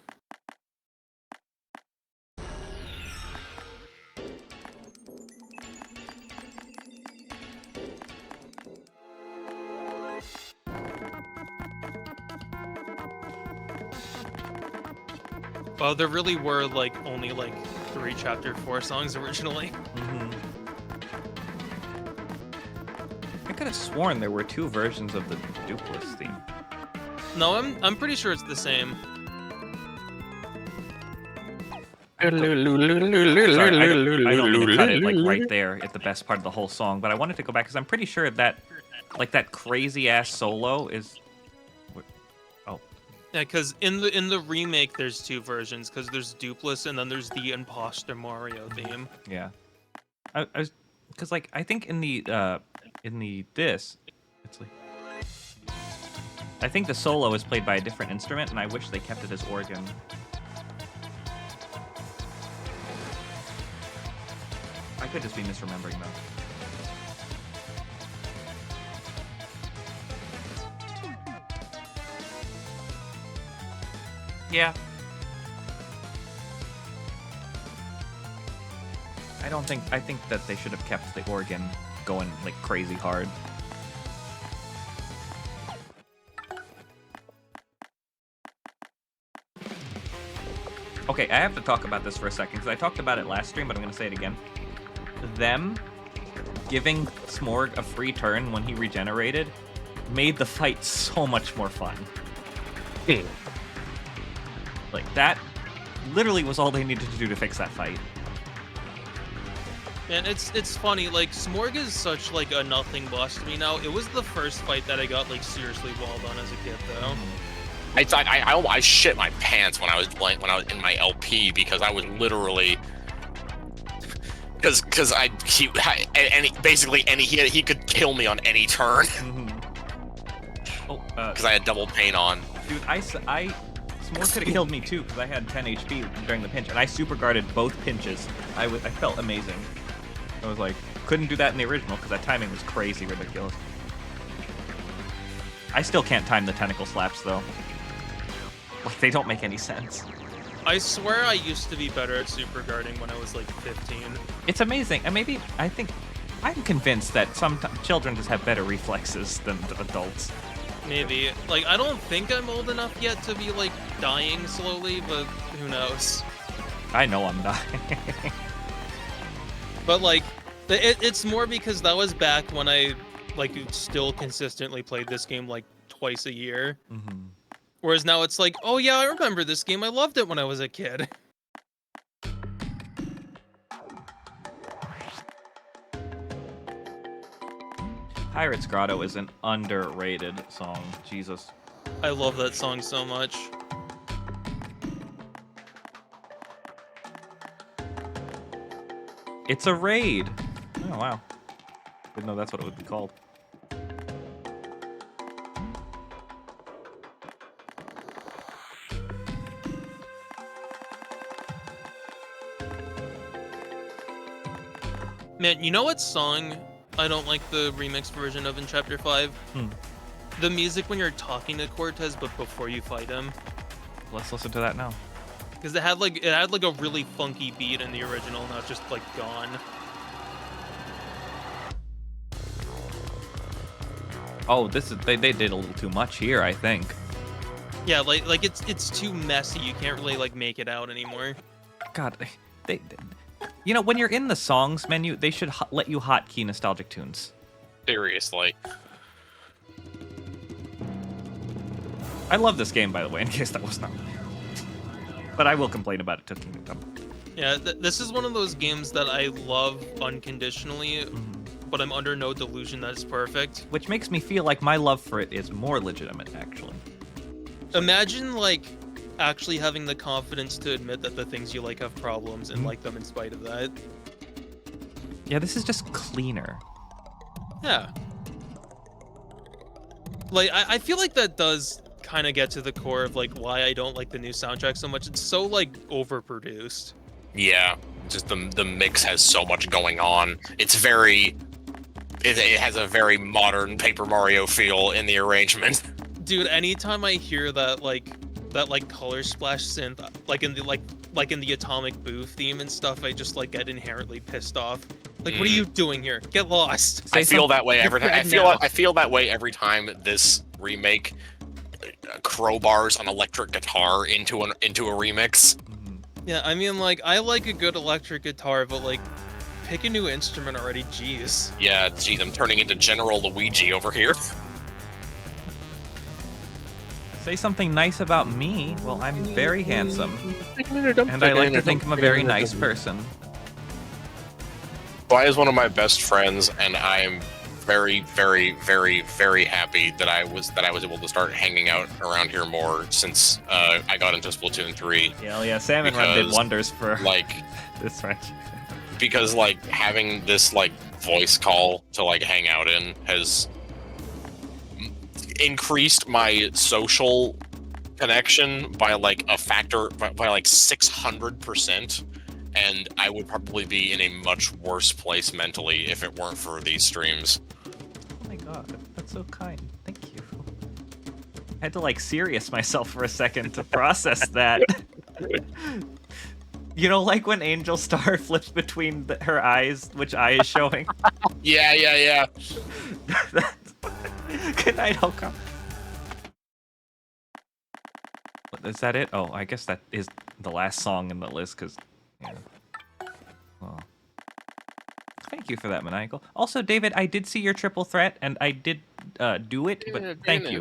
Well, there really were, like, only, like, 3 Chapter 4 songs originally. I could have sworn there were 2 versions of the Dupless theme. No, I'm pretty sure it's the same. Sorry, I don't mean to cut it, like, right there at the best part of the whole song, but I wanted to go back, because I'm pretty sure that, like, that crazy-ass solo is... Oh. Yeah, because in the remake, there's 2 versions, because there's Dupless, and then there's the Imposter Mario theme. Yeah. I was... Because, like, I think in the this, it's like... I think the solo is played by a different instrument, and I wish they kept it as organ. I could just be misremembering, though. Yeah. I think that they should have kept the organ going, like, crazy hard. Okay, I have to talk about this for a second, because I talked about it last stream, but I'm going to say it again. Them giving Smorg a free turn when he regenerated made the fight so much more fun. Like, that literally was all they needed to do to fix that fight. And it's funny, like, Smorg is such, like, a nothing boss to me now. It was the first fight that I got, like, seriously walled on as a kid, though. I shit my pants when I was in my LP, because I was literally... Because he could kill me on any turn. Because I had double pain on. Dude, S'more could have killed me too, because I had 10 HP during the pinch, and I super guarded both pinches. I felt amazing. I was like, couldn't do that in the original, because that timing was crazy ridiculous. I still can't time the tentacle slaps, though. Like, they don't make any sense. I swear I used to be better at super guarding when I was, like, 15. It's amazing, and I'm convinced that some children just have better reflexes than adults. Maybe. Like, I don't think I'm old enough yet to be, like, dying slowly, but who knows. I know I'm not. But, like, it's more because that was back when I, like, still consistently played this game, like, twice a year. Whereas now it's like, oh yeah, I remember this game, I loved it when I was a kid. Pirate's Grotto is an underrated song. Jesus. I love that song so much. It's a raid. Oh, wow. Didn't know that's what it would be called. Man, you know what song I don't like the remix version of in Chapter 5? The music when you're talking to Cortez, but before you fight him. Let's listen to that now. Because it had like a really funky beat in the original, now it's just like gone. Oh, this is they did a little too much here, I think. Yeah, like it's too messy. You can't really like make it out anymore. God, they you know, when you're in the songs menu, they should let you hotkey nostalgic tunes. Seriously. I love this game, by the way, in case that was not. But I will complain about it to Kingdom Come. Yeah, this is one of those games that I love unconditionally, but I'm under no delusion that it's perfect. Which makes me feel like my love for it is more legitimate, actually. Imagine, like, actually having the confidence to admit that the things you like have problems and like them in spite of that. Yeah, this is just cleaner. Yeah. Like, I feel like that does kind of get to the core of, like, why I don't like the new soundtrack so much. It's so, like, overproduced. Yeah, just the mix has so much going on. It's very... It has a very modern Paper Mario feel in the arrangement. Dude, anytime I hear that color splash synth, like in the Atomic Boo theme and stuff, I just like get inherently pissed off. Like, what are you doing here? Get lost. I feel that way every time. I feel that way every time this remake crowbars an electric guitar into a remix. Yeah, I mean, like, I like a good electric guitar, but like, pick a new instrument already. Jeez. Yeah, geez, I'm turning into General Luigi over here. Say something nice about me. Well, I'm very handsome. And I like to think I'm a very nice person. Why is one of my best friends, and I am very, very, very, very happy that I was able to start hanging out around here more since I got into Splatoon 3. Hell yeah, Salmon Run did wonders for like this friendship. Because like having this like voice call to like hang out in has increased my social connection by like a factor by like 600%, and I would probably be in a much worse place mentally if it weren't for these streams. Oh my god, that's so kind. Thank you. I had to like serious myself for a second to process that. You know, like when Angel Star flips between her eyes, which eye is showing? Yeah. Good night, Holcomb. Is that it? Oh, I guess that is the last song in the list, because, yeah. Well, thank you for that, Maniacal. Also, David, I did see your triple threat, and I did do it, but thank you.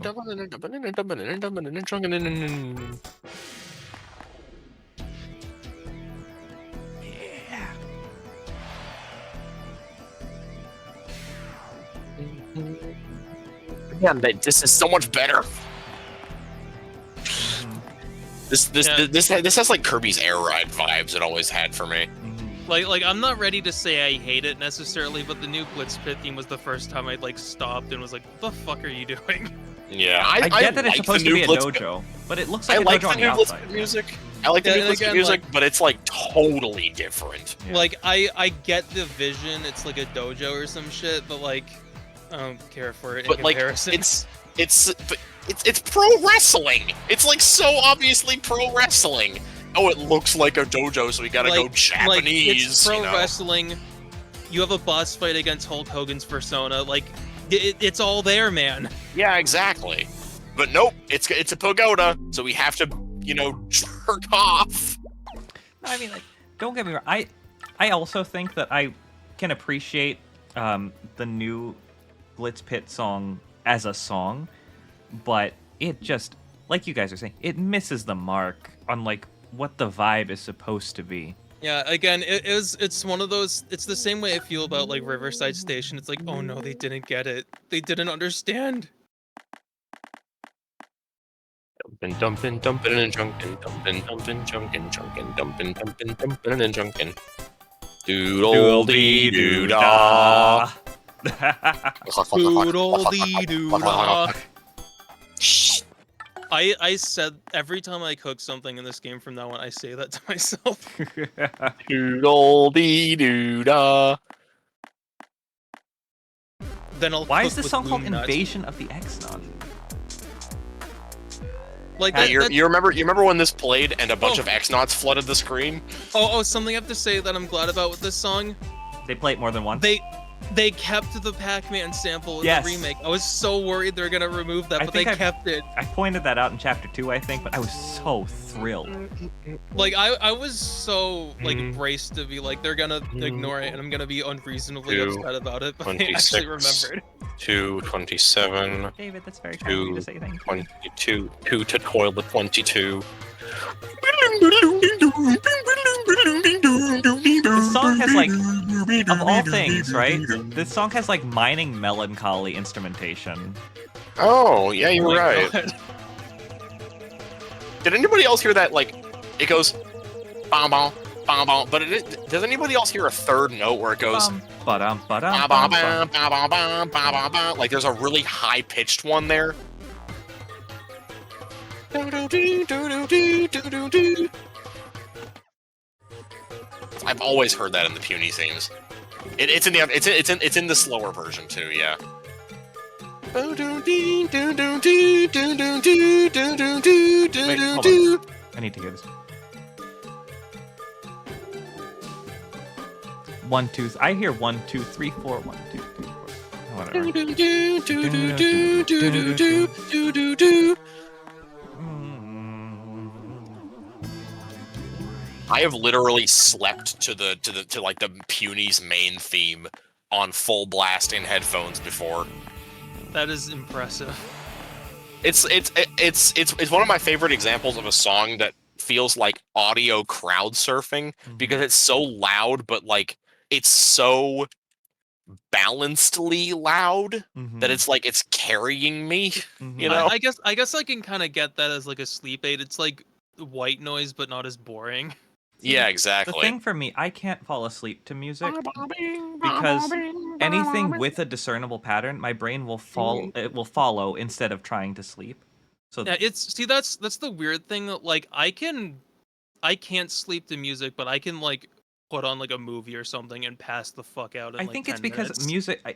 Yeah, this is so much better. This has like Kirby's Air Ride vibes it always had for me. Like I'm not ready to say I hate it necessarily, but the new Blitz Pit theme was the first time I'd like stopped and was like, "What the fuck are you doing?" Yeah, I get that it's supposed to be a dojo, but it looks like a dojo on the outside. Music. I like the new Blitz Pit music, but it's like totally different. Yeah. Like I get the vision, it's like a dojo or some shit, but like I don't care for it in comparison. Like, it's pro wrestling. It's like so obviously pro wrestling. Oh, it looks like a dojo, so we gotta go Japanese. Like, it's pro wrestling. You have a boss fight against Hulk Hogan's persona. Like, it's all there, man. Yeah, exactly. But nope, it's a pagoda, so we have to, jerk off. I mean, like, don't get me wrong. I also think that I can appreciate the new Blitz Pit song as a song, but it just, like you guys are saying, it misses the mark on like what the vibe is supposed to be. Yeah, again, it's one of those, it's the same way I feel about like Riverside Station. It's like, oh no, they didn't get it. They didn't understand. Dumpin', dumpin', and junkin', dumpin', dumpin', junkin', junkin', dumpin', dumpin', dumpin', and junkin'. Doodle-dee-doo-dah. Doodle-dee-doo-dah. I said every time I cook something in this game from now on, I say that to myself. Doodle-dee-doo-dah. Then I'll Why cook is this with song called Loom Nut. Invasion of the X-Naut? Like you remember when this played and a bunch of X-Nauts flooded the screen? Oh, something I have to say that I'm glad about with this song. They play it more than once. They kept the Pac-Man sample in the remake. I was so worried they're gonna remove that, but they kept it. I pointed that out in chapter 2, I think, but I was so thrilled. Like I was so like braced to be like they're gonna ignore it, and I'm gonna be unreasonably upset about it. But I actually remembered. 227. David, that's very kind of you to say thank you. 22. 2 to toilet 22. The song has like of all things, right? This song has like mining melancholy instrumentation. Oh, yeah, you're right. God. Did anybody else hear that? Like, it goes, bom bom, bom bom. But does anybody else hear a third note where it goes, Ba-dum, ba-dum, bom bum, bom, bom bom, bom bom, bom bom? Like, there's a really high pitched one there. I've always heard that in the puny themes. It's in the slower version too. Yeah. Wait, hold on. I need to hear this. 1, 2. I hear 1, 2, 3, 4. 1, 2, 3, 4. Whatever. I have literally slept to like the Puny's main theme on full blast in headphones before. That is impressive. It's one of my favorite examples of a song that feels like audio crowd surfing because it's so loud, but like it's so balancedly loud that it's like it's carrying me. You know, I guess I can kind of get that as like a sleep aid. It's like white noise, but not as boring. Yeah, exactly. The thing for me, I can't fall asleep to music because anything with a discernible pattern, my brain will follow instead of trying to sleep. So yeah, that's the weird thing. Like I can't sleep to music, but I can like put on like a movie or something and pass the fuck out. I think it's because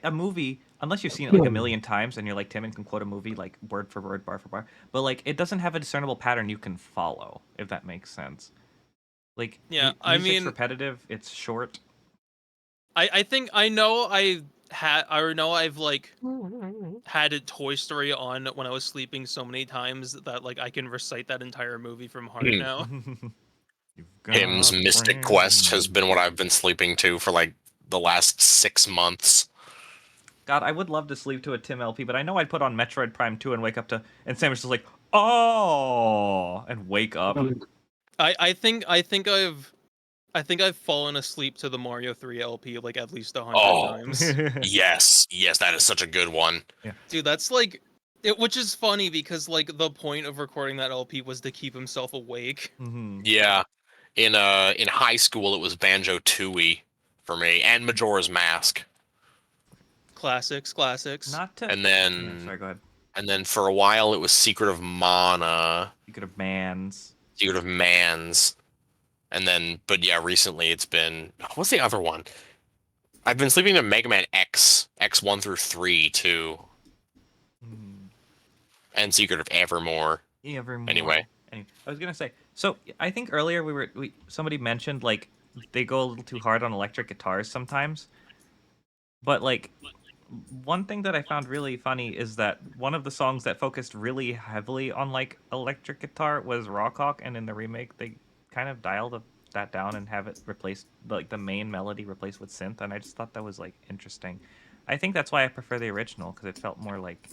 a movie, unless you've seen it like a million times and you're like Tim and can quote a movie like word for word, bar for bar, but like it doesn't have a discernible pattern you can follow, if that makes sense. Like, yeah, music's I mean, repetitive. It's short. I think I know I've like had a Toy Story on when I was sleeping so many times that like I can recite that entire movie from heart now. Him's Mystic Quest has been what I've been sleeping to for like the last 6 months. God, I would love to sleep to a Tim LP, but I know I'd put on Metroid Prime 2 and wake up to, and Sam was just like, oh, and wake up. I think I've fallen asleep to the Mario 3 LP like at least 100 times. yes, that is such a good one. Yeah. Dude, that's like which is funny because like the point of recording that LP was to keep himself awake. Yeah. In high school it was Banjo-Tooie for me and Majora's Mask. Classics. Not to And then yeah, sorry, go ahead. And then for a while it was Secret of Mana. Secret of Mans. And then, but yeah, recently it's been, what's the other one? I've been sleeping to Mega Man X1 through 3 too. And Secret of Evermore. Anyway, I was gonna say, so I think earlier somebody mentioned like they go a little too hard on electric guitars sometimes. But like one thing that I found really funny is that one of the songs that focused really heavily on like electric guitar was Rock Hawk, and in the remake they kind of dialed that down and have it replaced, like the main melody replaced with synth, and I just thought that was like interesting. I think that's why I prefer the original, because it felt more like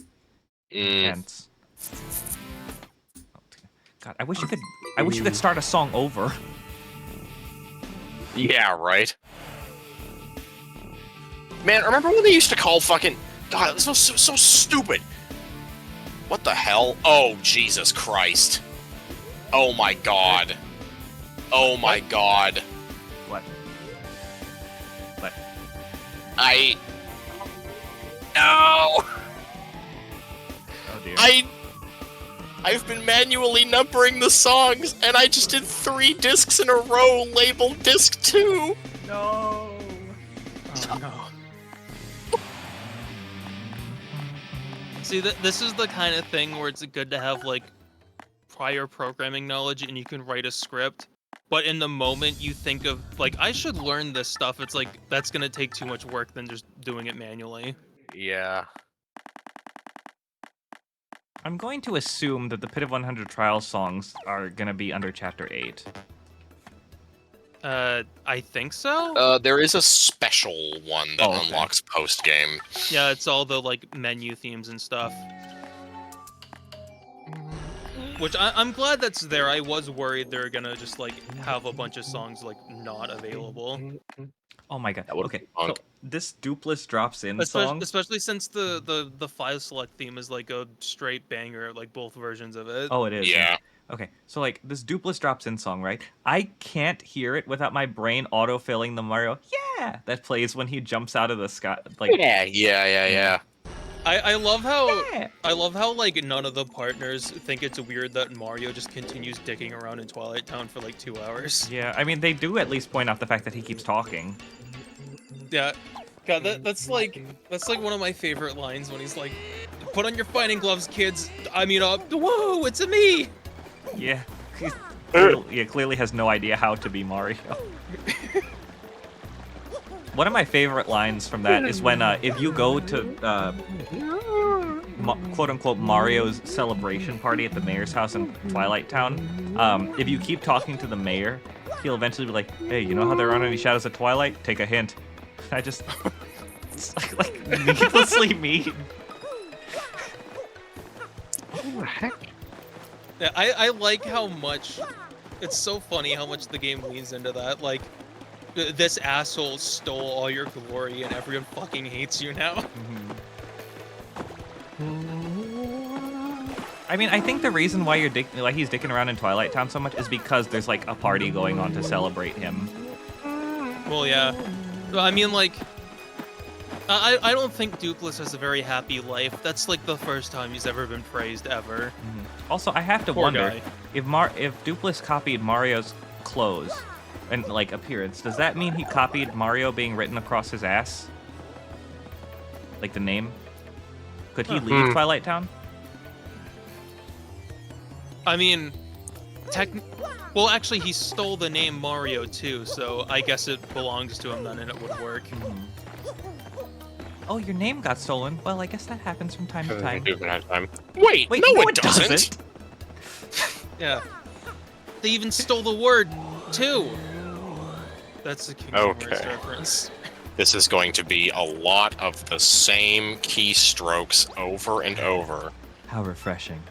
intense. God, I wish you could start a song over. Yeah, right. Man, remember when they used to call fucking... God, this was so stupid. What the hell? Oh, Jesus Christ. Oh my god. Oh my god. What? No! Oh dear. I've been manually numbering the songs, and I just did 3 discs in a row labeled disc 2. No. Oh no. See, this is the kind of thing where it's good to have like prior programming knowledge and you can write a script, but in the moment you think of like, I should learn this stuff. It's like, that's gonna take too much work than just doing it manually. Yeah. I'm going to assume that the Pit of 100 Trials songs are gonna be under Chapter 8. I think so. There is a special one that unlocks post-game. Yeah, it's all the like menu themes and stuff. Which I'm glad that's there. I was worried they're gonna just like have a bunch of songs like not available. Oh my god. Okay, so this Dupless drops in song. Especially since the 5 select theme is like a straight banger, like both versions of it. Oh, it is. Yeah. Okay, so like this Dupless drops in song, right? I can't hear it without my brain auto-filling the Mario "Yeah" that plays when he jumps out of the sky. Like Yeah. I love how like none of the partners think it's weird that Mario just continues dicking around in Twilight Town for like 2 hours. Yeah, I mean they do at least point out the fact that he keeps talking. Yeah. God, that's like one of my favorite lines when he's like, "Put on your fighting gloves, kids. I mean, whoa, it's a me." Yeah, clearly has no idea how to be Mario. One of my favorite lines from that is when if you go to quote-unquote Mario's celebration party at the mayor's house in Twilight Town, if you keep talking to the mayor, he'll eventually be like, "Hey, you know how there aren't any shadows at Twilight? Take a hint." I just... it's like needlessly mean. What the heck? Yeah, I like how much... It's so funny how much the game leans into that. Like, this asshole stole all your glory and everyone fucking hates you now. I mean, I think the reason why he's dicking around in Twilight Town so much is because there's like a party going on to celebrate him. Well, yeah. I mean, like, I don't think Dupless has a very happy life. That's like the first time he's ever been praised ever. Also, I have to Poor wonder guy. if Dupless copied Mario's clothes and like appearance, does that mean he copied Mario being written across his ass? Like the name? Could he leave Twilight Town? I mean, well, actually, he stole the name Mario too, so I guess it belongs to him then, and it would work. Oh, your name got stolen. Well, I guess that happens from time to time. Wait, no, it doesn't. Yeah. They even stole the word, too. That's a Kingdom Hearts reference. This is going to be a lot of the same keystrokes over and over. How refreshing.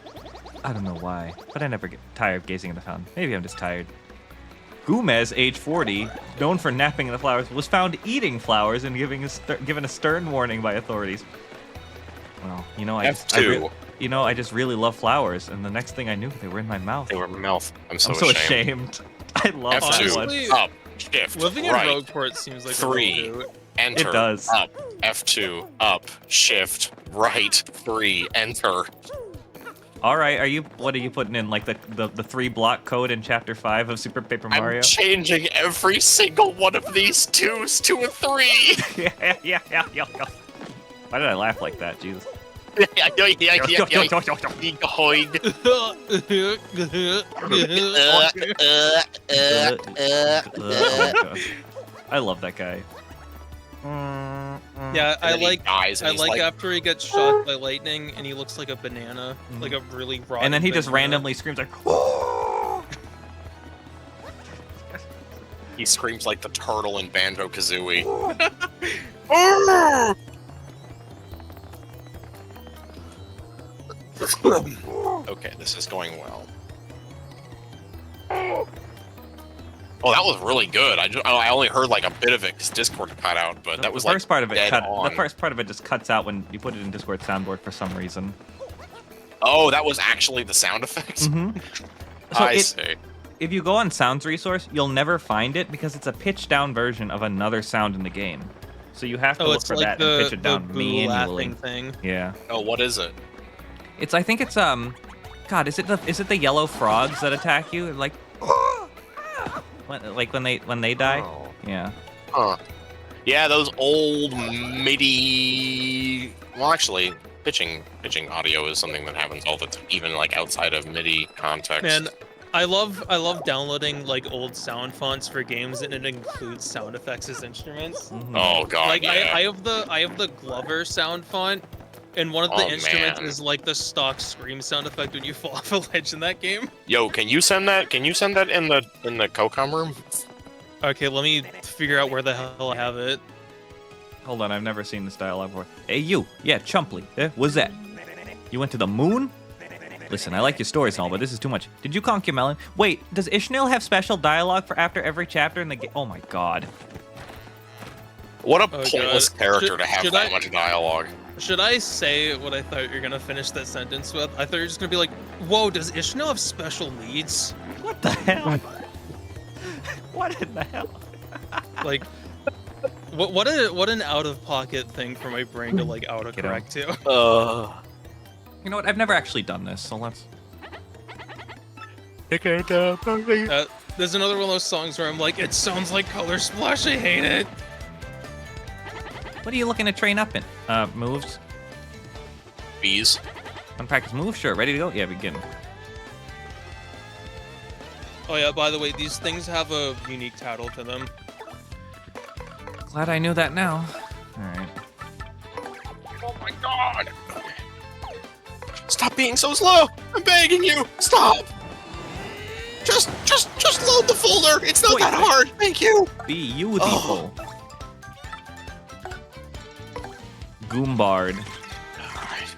I don't know why, but I never get tired of gazing at the fountain. Maybe I'm just tired. Gomez, age 40, known for napping in the flowers, was found eating flowers and given a stern warning by authorities. Well, you know, I just really love flowers, and the next thing I knew, they were in my mouth. They were in my mouth. I'm so ashamed. I love F2, that one. up, shift, Living right. in Rogueport seems like 3, a real enter, It does. up, F2, up, shift, right, 3, enter. All right, what are you putting in, like the 3-block code in Chapter 5 of Super Paper Mario? I'm changing every single one of these 2s to a 3. Yeah. Why did I laugh like that? Jesus. I love that guy. Yeah, I like like after he gets shot by lightning and he looks like a banana, like a really rotten And then he just banana. randomly screams like, He screams like the turtle in Banjo-Kazooie. Okay, this is going well. Oh, that was really good. I only heard like a bit of it because Discord cut out, but that was the first like part of it dead on. The first part of it just cuts out when you put it in Discord soundboard for some reason. Oh, that was actually the sound effect? I see. If you go on Sounds Resource, you'll never find it because it's a pitched down version of another sound in the game. So you have to look for that and pitch it down manually. Thing. Yeah. Oh, what is it? I think it's God, is it the yellow frogs that attack you? Like when they die? Oh. Yeah. Huh. Yeah, those old MIDI. Well, actually, pitching audio is something that happens all the time, even like outside of MIDI context. Man, I love downloading like old sound fonts for games, and it includes sound effects as instruments. Oh god, Like yeah. I have the Glover sound font, and one of the instruments is like the stock scream sound effect when you fall off a ledge in that game. Yo, can you send that? Can you send that in the COCOM room? Okay, let me figure out where the hell I have it. Hold on, I've never seen this dialogue before. Hey, you. Yeah, Chumpley. What's that? You went to the moon? Listen, I like your stories and all, but this is too much. Did you conk your melon? Wait, does Ishmael have special dialogue for after every chapter in the game? Oh my god. What a pointless character to have that much dialogue. Should I say what I thought you're gonna finish that sentence with? I thought you were just gonna be like, whoa, does Ishmael have special needs? What the hell? What in the hell? Like, what an out-of-pocket thing for my brain to, like, autocorrect to. You know what? I've never actually done this, so let's... There's another one of those songs where I'm like, it sounds like Color Splash, I hate it. What are you looking to train up in? Moves? Bees. Want practice moves? Sure. Ready to go? Yeah, begin. Oh yeah, by the way, these things have a unique title to them. Glad I knew that now. Alright. Oh my god! Stop being so slow! I'm begging you! Stop! Just load the folder! It's not that hard! Thank you! Be youthful. Goombard. Alright.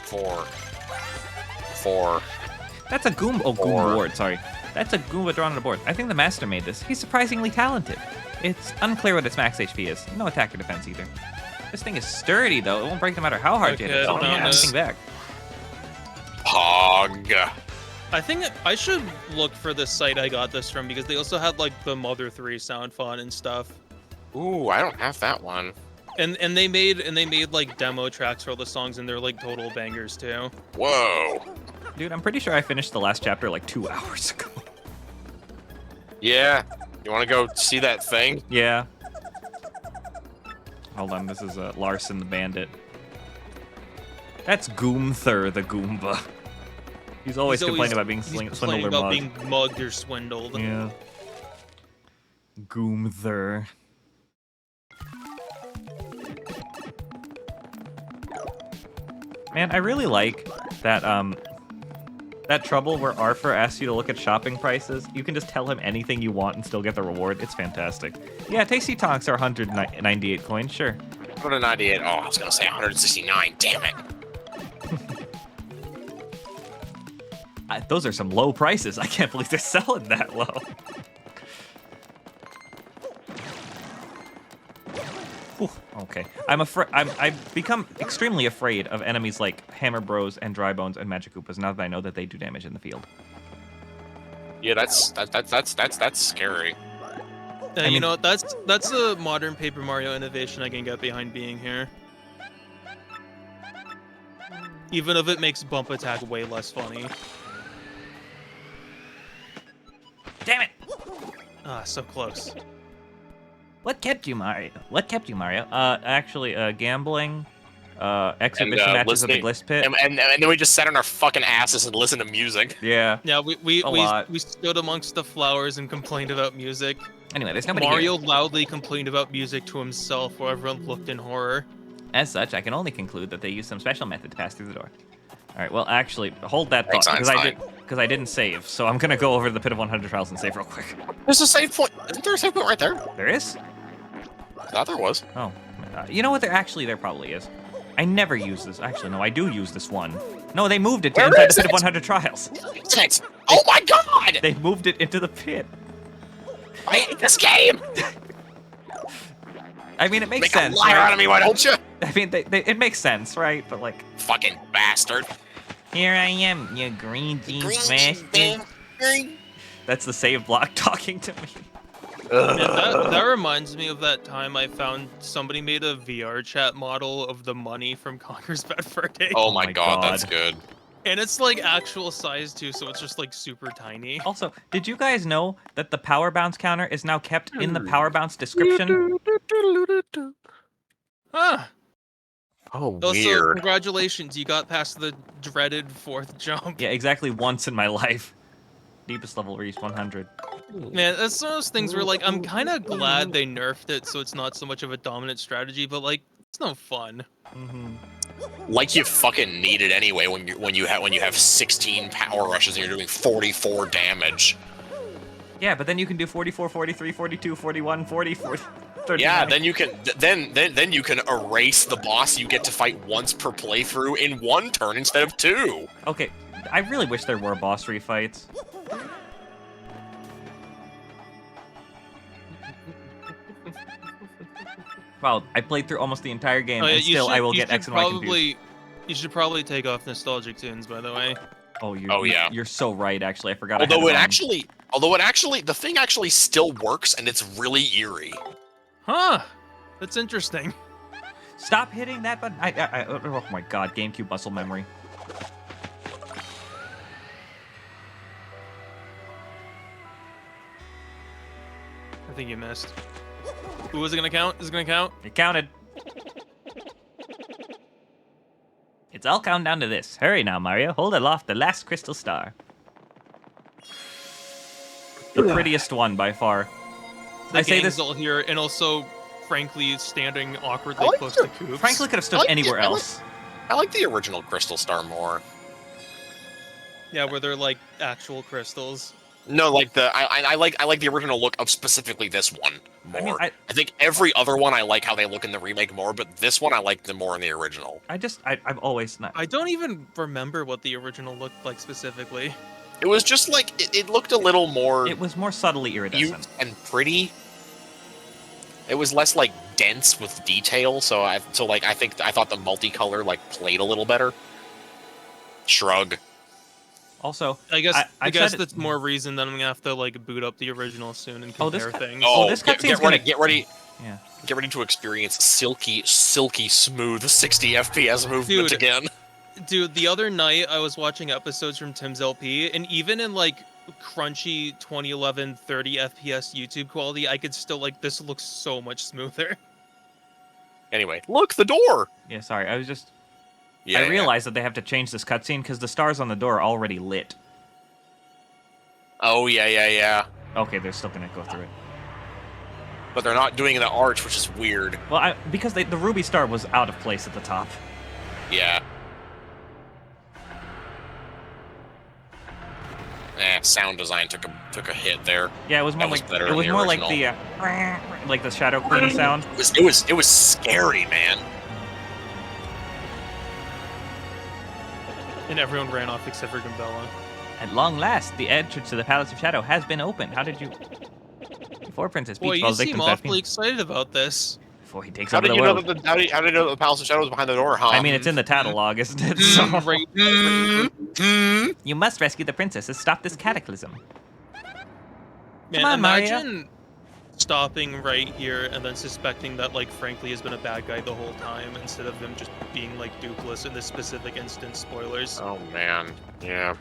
4. That's a Goomba. Oh, Goombard, sorry. That's a Goomba drawn on the board. I think the master made this. He's surprisingly talented. It's unclear what its max HP is. No attack or defense either. This thing is sturdy, though. It won't break no matter how hard you hit it. So I don't have anything back. Pog. I think I should look for the site I got this from because they also had like the Mother 3 sound font and stuff. Ooh, I don't have that one. And they made like demo tracks for all the songs and they're like total bangers too. Whoa. Dude, I'm pretty sure I finished the last chapter like 2 hours ago. Yeah. You want to go see that thing? Yeah. Hold on, this is Larson the Bandit. That's Goomther the Goomba. He's always complaining about being swindled or mugged. Being mugged or swindled. Yeah. Goomther. Man, I really like that that trouble where Arthur asks you to look at shopping prices. You can just tell him anything you want and still get the reward. It's fantastic. Yeah, Tasty Tonks are 198 coins, sure. 198. Oh, I was gonna say 169. Damn it. Those are some low prices. I can't believe they're selling that low. Whew, okay. I've become extremely afraid of enemies like Hammer Bros and Dry Bones and Magic Koopas now that I know that they do damage in the field. Yeah, that's scary. I mean, you know, that's a modern Paper Mario innovation I can get behind being here. Even if it makes bump attack way less funny. Damn it! Ah, so close. What kept you, Mario? Actually, gambling, exhibition matches at the Gliss Pit. And then we just sat on our fucking asses and listened to music. Yeah. Yeah, we stood amongst the flowers and complained about music. Anyway, there's nobody Mario here. loudly complained about music to himself while everyone looked in horror. As such, I can only conclude that they used some special method to pass through the door. All right, well, actually, hold that thought, because I didn't save, so I'm gonna go over to the Pit of 100 Trials and save real quick. There's a save point. Isn't there a save point right there? There is? I thought there was. Oh, you know what? There probably is. I never use this. Actually, no, I do use this one. No, they moved it to inside the Pit of 100 Trials. Oh my god! They moved it into the pit. I hate this game. I mean, it makes Make sense. a liar right? out of me, why don't you? I mean, it makes sense, right? But like, fucking bastard. Here I am, you green jeans bastard. That's the save block talking to me. That reminds me of that time I found somebody made a VR chat model of the money from Conker's Bad Fur Day. Oh my god, that's good. And it's like actual size too, so it's just like super tiny. Also, did you guys know that the power bounce counter is now kept in the power bounce description? Huh. Oh, also, weird. Congratulations, you got past the dreaded 4th jump. Yeah, exactly once in my life. Deepest level reached 100. Man, that's one of those things where like I'm kind of glad they nerfed it so it's not so much of a dominant strategy, but like it's no fun. Like you fucking need it anyway when you have 16 power rushes and you're doing 44 damage. Yeah, but then you can do 44, 43, 42, 41, 40, 39. Yeah, then you can then you can erase the boss you get to fight once per playthrough in one turn instead of 2. Okay, I really wish there were boss refights. Wow, I played through almost the entire game, and still I will get X and Y confused. You should probably take off nostalgic tunes, by the way. Oh, yeah. You're so right. Actually, I forgot. Although the thing actually still works, and it's really eerie. Huh? That's interesting. Stop hitting that button. Oh my god, GameCube muscle memory. I think you missed. Ooh, is it gonna count? Is it gonna count? It counted. It's all counting down to this. Hurry now, Mario. Hold aloft the last crystal star. The prettiest one by far. I say this all here, and also, frankly, standing awkwardly close to Coops. Frankly, could have stood anywhere else. I like the original crystal star more. Yeah, where they're like actual crystals. No, like I like the original look of specifically this one more. I think every other one I like how they look in the remake more, but this one I like them more in the original. I've always not. I don't even remember what the original looked like specifically. It was just like it looked a little more. It was more subtly iridescent and pretty. It was less like dense with detail, so I thought the multicolor like played a little better. Shrug. Also, I guess that's more reason that I'm gonna have to like boot up the original soon and compare things. This cutscene's get ready. Yeah. Get ready to experience silky smooth 60 FPS movement again. Dude, the other night I was watching episodes from Tim's LP, and even in like crunchy 2011 30 FPS YouTube quality, I could still this looks so much smoother. Anyway, look, the door! Yeah, sorry, I was just... Yeah, I realized that they have to change this cutscene because the stars on the door are already lit. Oh, yeah. Okay, they're still gonna go through it. But they're not doing the arch, which is weird. Well, because the ruby star was out of place at the top. Yeah. Sound design took a hit there. Yeah, it was more like the Shadow Queen sound. It was scary, man. And everyone ran off except for Gambella. At long last, the entrance to the Palace of Shadow has been opened. How did you? Before Princess Peach falls victim to you seem awfully excited about this. Before he takes over the world. How did you know that the Palace of Shadow was behind the door, huh? I mean, it's in the catalog, isn't it? You must rescue the princess and stop this cataclysm. Man, Come on, imagine Mario. stopping right here and then suspecting that, frankly, has been a bad guy the whole time instead of him just being, Duplis in this specific instance. Spoilers. Oh, man. Yeah.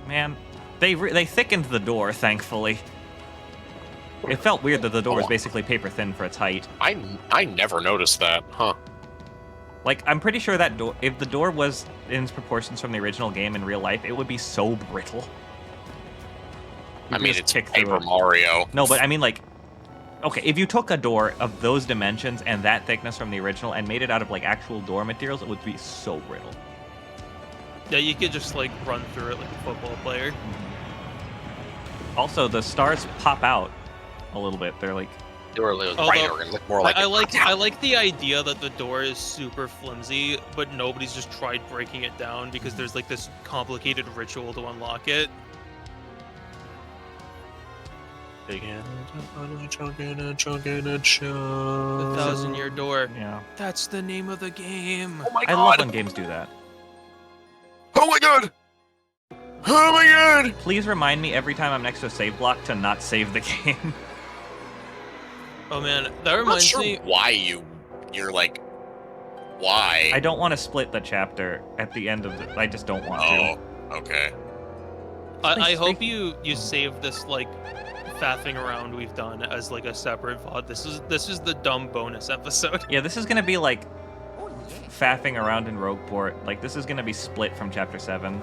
Man, they thickened the door, thankfully. It felt weird that the door was basically paper thin for its height. I never noticed that, huh? I'm pretty sure that door, if the door was in its proportions from the original game in real life, it would be so brittle. I mean, it's Paper Mario. No, but I mean, okay, if you took a door of those dimensions and that thickness from the original and made it out of, actual door materials, it would be so brittle. Yeah, you could just, run through it like a football player. Also, the stars pop out a little bit. They're they were a little brighter and look more like I like the idea that the door is super flimsy, but nobody's just tried breaking it down because there's this complicated ritual to unlock it. The 1,000-year door. Yeah. That's the name of the game. Oh my god! I love when games do that. Oh my god! Oh my god! Please remind me every time I'm next to a save block to not save the game. Oh man, that reminds me. Why you're why? I don't want to split the chapter at the end of the. I just don't want to. Oh, okay. I hope you save this faffing around we've done as a separate VOD. This is the dumb bonus episode. Yeah, this is gonna be faffing around in Rogueport. This is gonna be split from chapter 7.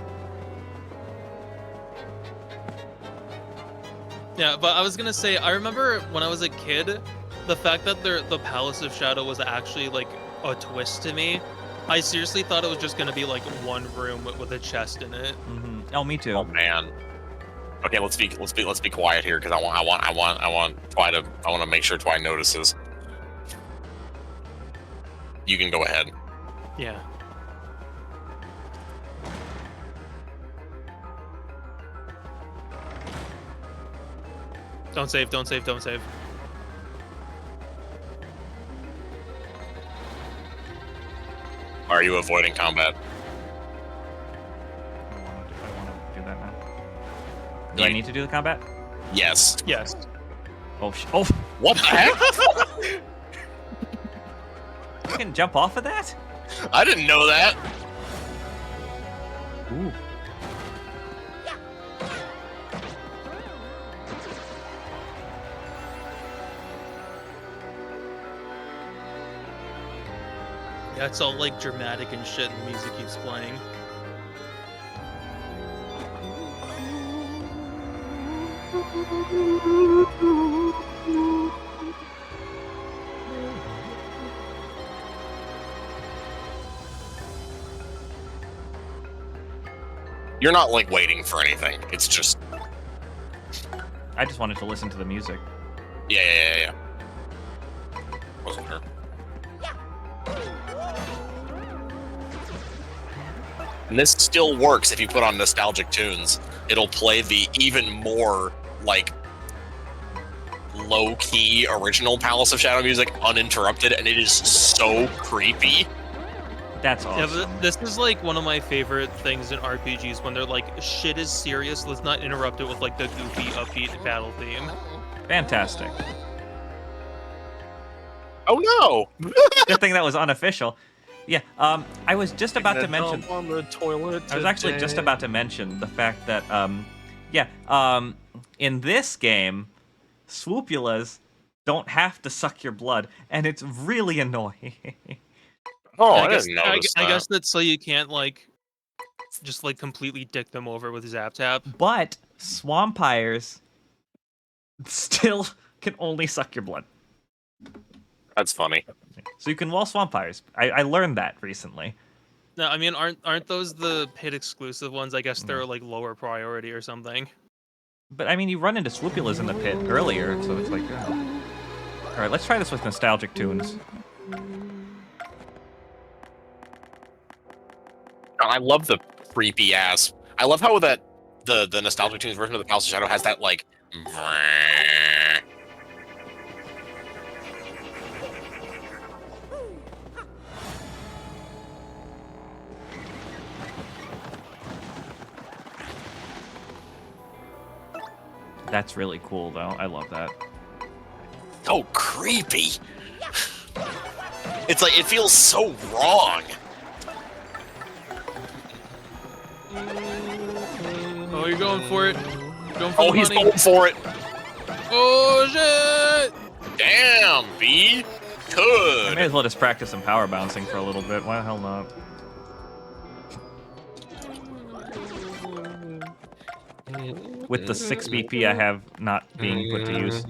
Yeah, but I was gonna say, I remember when I was a kid, the fact that the Palace of Shadow was actually a twist to me. I seriously thought it was just gonna be one room with a chest in it. Mm-hmm. Oh, me too. Oh man. Okay, let's be quiet here because I want to make sure Twi notices. You can go ahead. Yeah. Don't save, don't save, don't save. Are you avoiding combat? I want to do that now. Do I need to do the combat? Yes. Yes. Oh, what the heck? You can jump off of that? I didn't know that. Ooh. Yeah, it's all like dramatic and shit, and the music keeps playing. You're not like waiting for anything. It's just. I just wanted to listen to the music. Yeah. Wasn't her. And this still works if you put on nostalgic tunes. It'll play the even more, like, low-key original Palace of Shadow music uninterrupted, and it is so creepy. That's awesome. Yeah, but this is like one of my favorite things in RPGs when they're like, shit is serious, let's not interrupt it with like the goofy, upbeat battle theme. Fantastic. Oh no! Good thing that was unofficial. Yeah, I was just about to mention. On the toilet I was actually just about to mention the fact that, in this game, swoopulas don't have to suck your blood, and it's really annoying. Oh, I didn't notice I that. guess that's so you can't like, just like completely dick them over with Zap Tap. But swampires still can only suck your blood. That's funny. So you can wall swampires. I learned that recently. No, I mean, aren't those the pit exclusive ones? I guess they're like lower priority or something. But I mean, you run into swoopulas in the pit earlier, so it's like, oh. All right, let's try this with nostalgic tunes. I love the creepy ass. I love how the nostalgic tunes version of the Palace of Shadow has that like. That's really cool, though. I love that. So creepy. It's like it feels so wrong. Oh, you're going for it. Going for Oh, the he's money. going for it. Oh shit! Damn, B. I Good. may as well just practice some power bouncing for a little bit. Why the hell not? With the 6 BP I have not being put to use.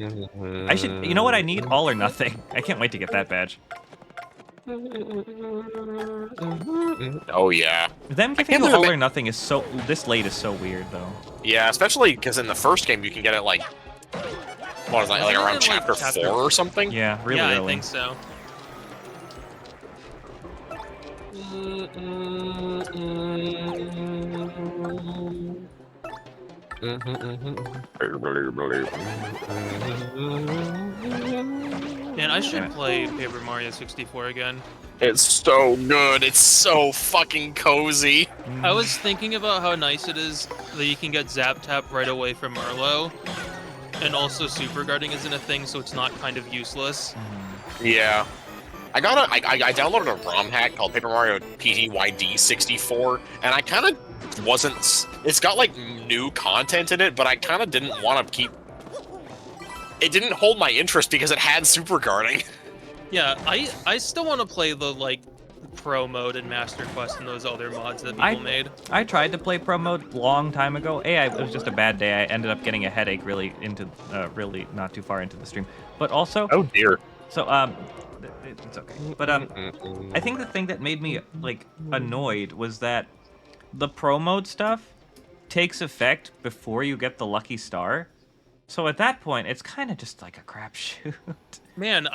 I should, you know what I need? All or nothing. I can't wait to get that badge. Oh yeah. Them giving you all or nothing is so, this late is so weird though. Yeah, especially because in the first game you can get it like, what is that, like around chapter 4 or something? Yeah, really yeah, early. I think so. Man, I should play Paper Mario 64 again. It's so good. It's so fucking cozy. I was thinking about how nice it is that you can get Zap Tap right away from Merlo. And also Super Guarding isn't a thing, so it's not kind of useless. Yeah. I downloaded a ROM hack called Paper Mario PTYD 64, and I kind of wasn't. It's got like new content in it, but I kind of didn't want to keep. It didn't hold my interest because it had Super Guarding. Yeah, I still want to play the like Pro mode and Master Quest and those other mods that people made. I tried to play Pro mode long time ago. It was just a bad day. I ended up getting a headache really not too far into the stream. But also, oh dear. So it's okay. But I think the thing that made me like annoyed was that the Pro mode stuff takes effect before you get the lucky star. So at that point, it's kind of just like a crapshoot. Man,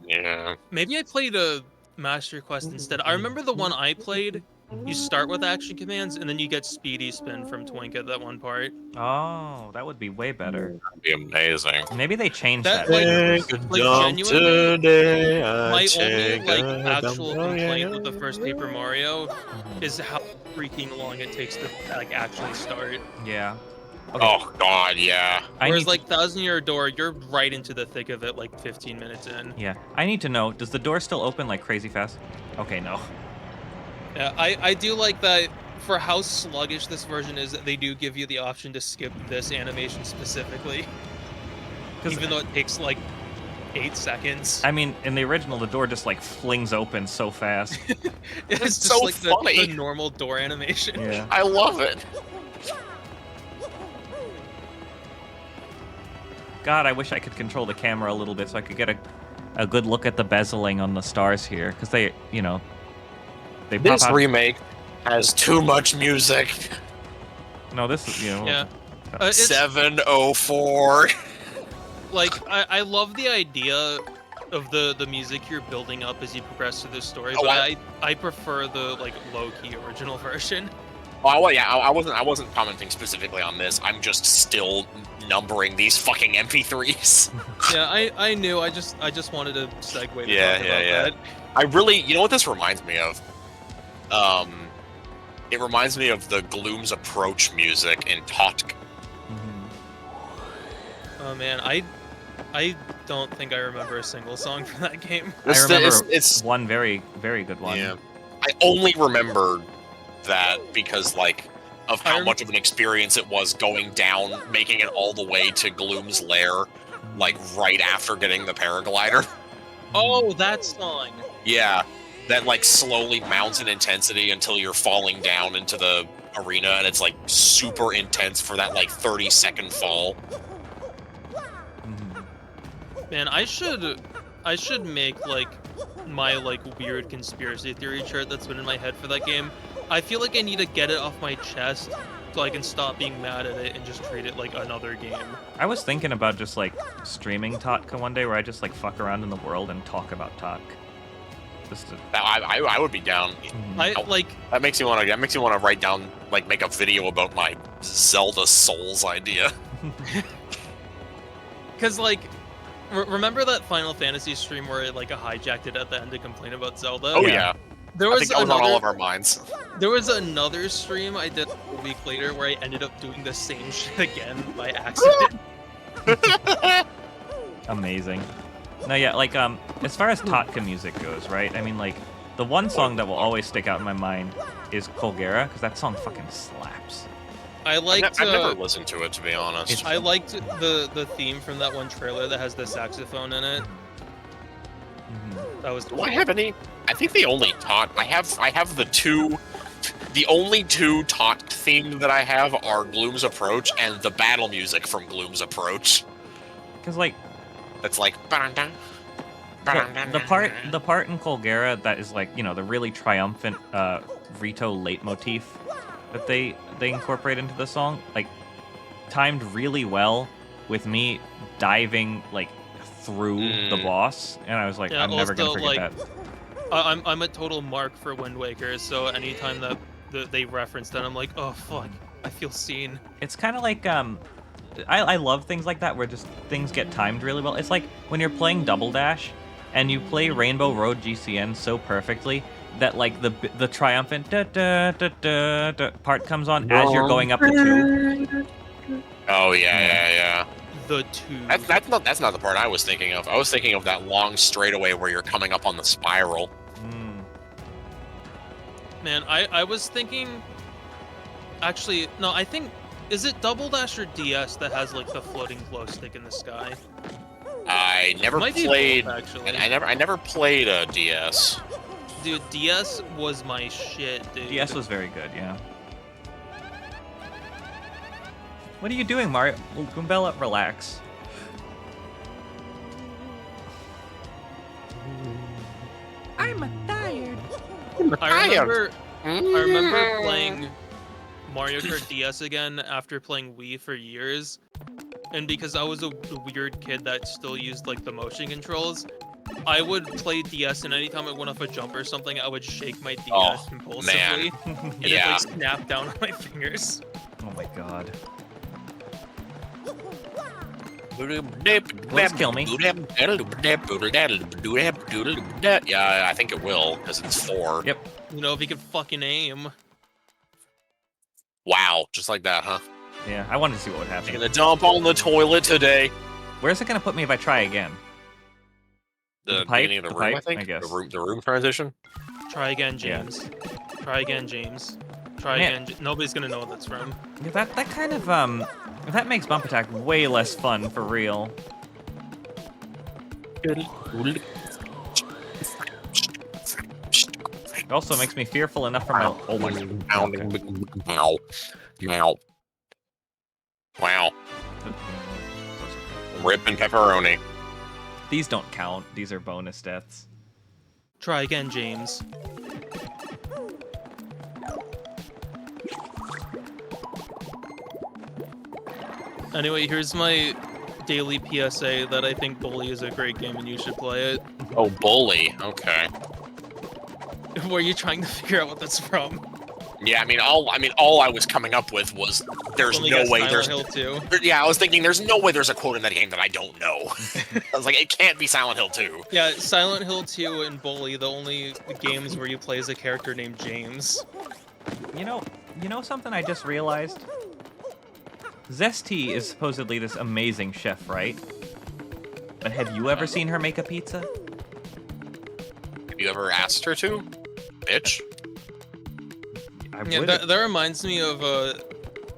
yeah. Maybe I played a Master Quest instead. I remember the one I played You start with action commands, and then you get speedy spin from Twink at that one part. Oh, that would be way better. That'd be amazing. Maybe they changed That, that. like genuinely, my only like actual complaint with the first Paper Mario is how freaking long it takes to like actually start. Yeah. Okay. Oh god, yeah. Whereas like Thousand Year Door, you're right into the thick of it like 15 minutes in. Yeah. I need to know, does the door still open like crazy fast? Okay, no. Yeah, I do like that for how sluggish this version is, they do give you the option to skip this animation specifically. Even though it takes like 8 seconds. I mean, in the original, the door just like flings open so fast. It's just so like funny. the normal door animation. Yeah. I love it. God, I wish I could control the camera a little bit so I could get a good look at the bezeling on the stars here, because they, you know, they pop This out. remake has too much music. No, this is, you know. Yeah. 704. Like, I love the idea of the music you're building up as you progress through the story, but I prefer the like low-key original version. Oh yeah, I wasn't commenting specifically on this. I'm just still numbering these fucking MP3s. Yeah, I knew. I just wanted to segue to talk about that. I really, you know what this reminds me of? It reminds me of the Gloom's Approach music in Totk. Oh man, I don't think I remember a single song from that game. I remember it's one very, very good one. Yeah. I only remember that because, like, of how much of an experience it was going down, making it all the way to Gloom's lair, like, right after getting the paraglider. Oh, that song! Yeah, that, like, slowly mounts in intensity until you're falling down into the arena, and it's, like, super intense for that, like, 30-second fall. Man, I should make, like, my, like, weird conspiracy theory chart that's been in my head for that game. I feel like I need to get it off my chest so I can stop being mad at it and just treat it like another game. I was thinking about just, like, streaming Totka one day where I just, like, fuck around in the world and talk about Totk. Just to... I would be down. That makes me want to write down, like, make a video about my Zelda Souls idea. Because, like, remember that Final Fantasy stream where it, like, hijacked it at the end to complain about Zelda? Oh yeah. There was I think that was on all of our minds. There was another stream I did a week later where I ended up doing the same shit again by accident. Amazing. No, yeah, like, as far as Totka music goes, right? I mean, like, the one song that will always stick out in my mind is Colgera, because that song fucking slaps. I liked. I've never listened to it, to be honest. I liked the theme from that one trailer that has the saxophone in it. That was. Do I have any? I think the only I have the only two themed that I have are Gloom's Approach and the battle music from Gloom's Approach. Because, like, it's like the part in Colgera that is, like, you know, the really triumphant Rito leitmotif that they incorporate into the song, like, timed really well with me diving, like, through the boss, and I was like, I'm never gonna forget that. I'm a total mark for Wind Waker, so anytime that they reference that, I'm like, oh fuck, I feel seen. It's kind of like I love things like that where just things get timed really well. It's like when you're playing Double Dash and you play Rainbow Road GCN so perfectly that, like, the triumphant da, da, da, da, da part comes on as you're going up the tube. Oh yeah. The tube. That's not the part I was thinking of. I was thinking of that long straightaway where you're coming up on the spiral. Man, I was thinking. Actually, no. I think is it Double Dash or DS that has, like, the floating glow stick in the sky? I never played. Both, actually. I never played a DS. Dude, DS was my shit, dude. DS was very good, yeah. What are you doing, Mario? Goombella, relax. I'm tired. I remember playing Mario Kart DS again after playing Wii for years, and because I was a weird kid that still used, like, the motion controls, I would play DS, and anytime I went off a jump or something, I would shake my DS Oh, compulsively, man. and Yeah. it like snapped down on my fingers. Oh my god. Please kill me. Yeah, I think it will, because it's 4. Yep. You know, if he could fucking aim. Wow, just like that, huh? Yeah, I wanted to see what would You're happen. gonna dump on the toilet today. Where's it gonna put me if I try again? The The pipe? beginning of the The room, pipe, I think. I guess. The room transition. Try again, Yeah. James. Try again, James. Try Man. again. Nobody's gonna know what that's from. Yeah, that kind of that makes bump attack way less fun for real. It also makes me fearful enough for my. Oh my. Meow. Meow. Wow. Rip and pepperoni. These don't count. These are bonus deaths. Try again, James. Anyway, here's my daily PSA that I think Bully is a great game and you should play it. Oh, Bully. Okay. Were you trying to figure out what that's from? Yeah, I mean, all I was coming up with was there's Only no got way Silent there's. Hill 2. Yeah, I was thinking there's no way there's a quote in that game that I don't know. I was like, it can't be Silent Hill 2. Yeah, Silent Hill 2 and Bully, the only games where you play as a character named James. You know something I just realized? Zesty is supposedly this amazing chef, right? But have you ever seen her make a pizza? Have you ever asked her to? Bitch. Yeah, that reminds me of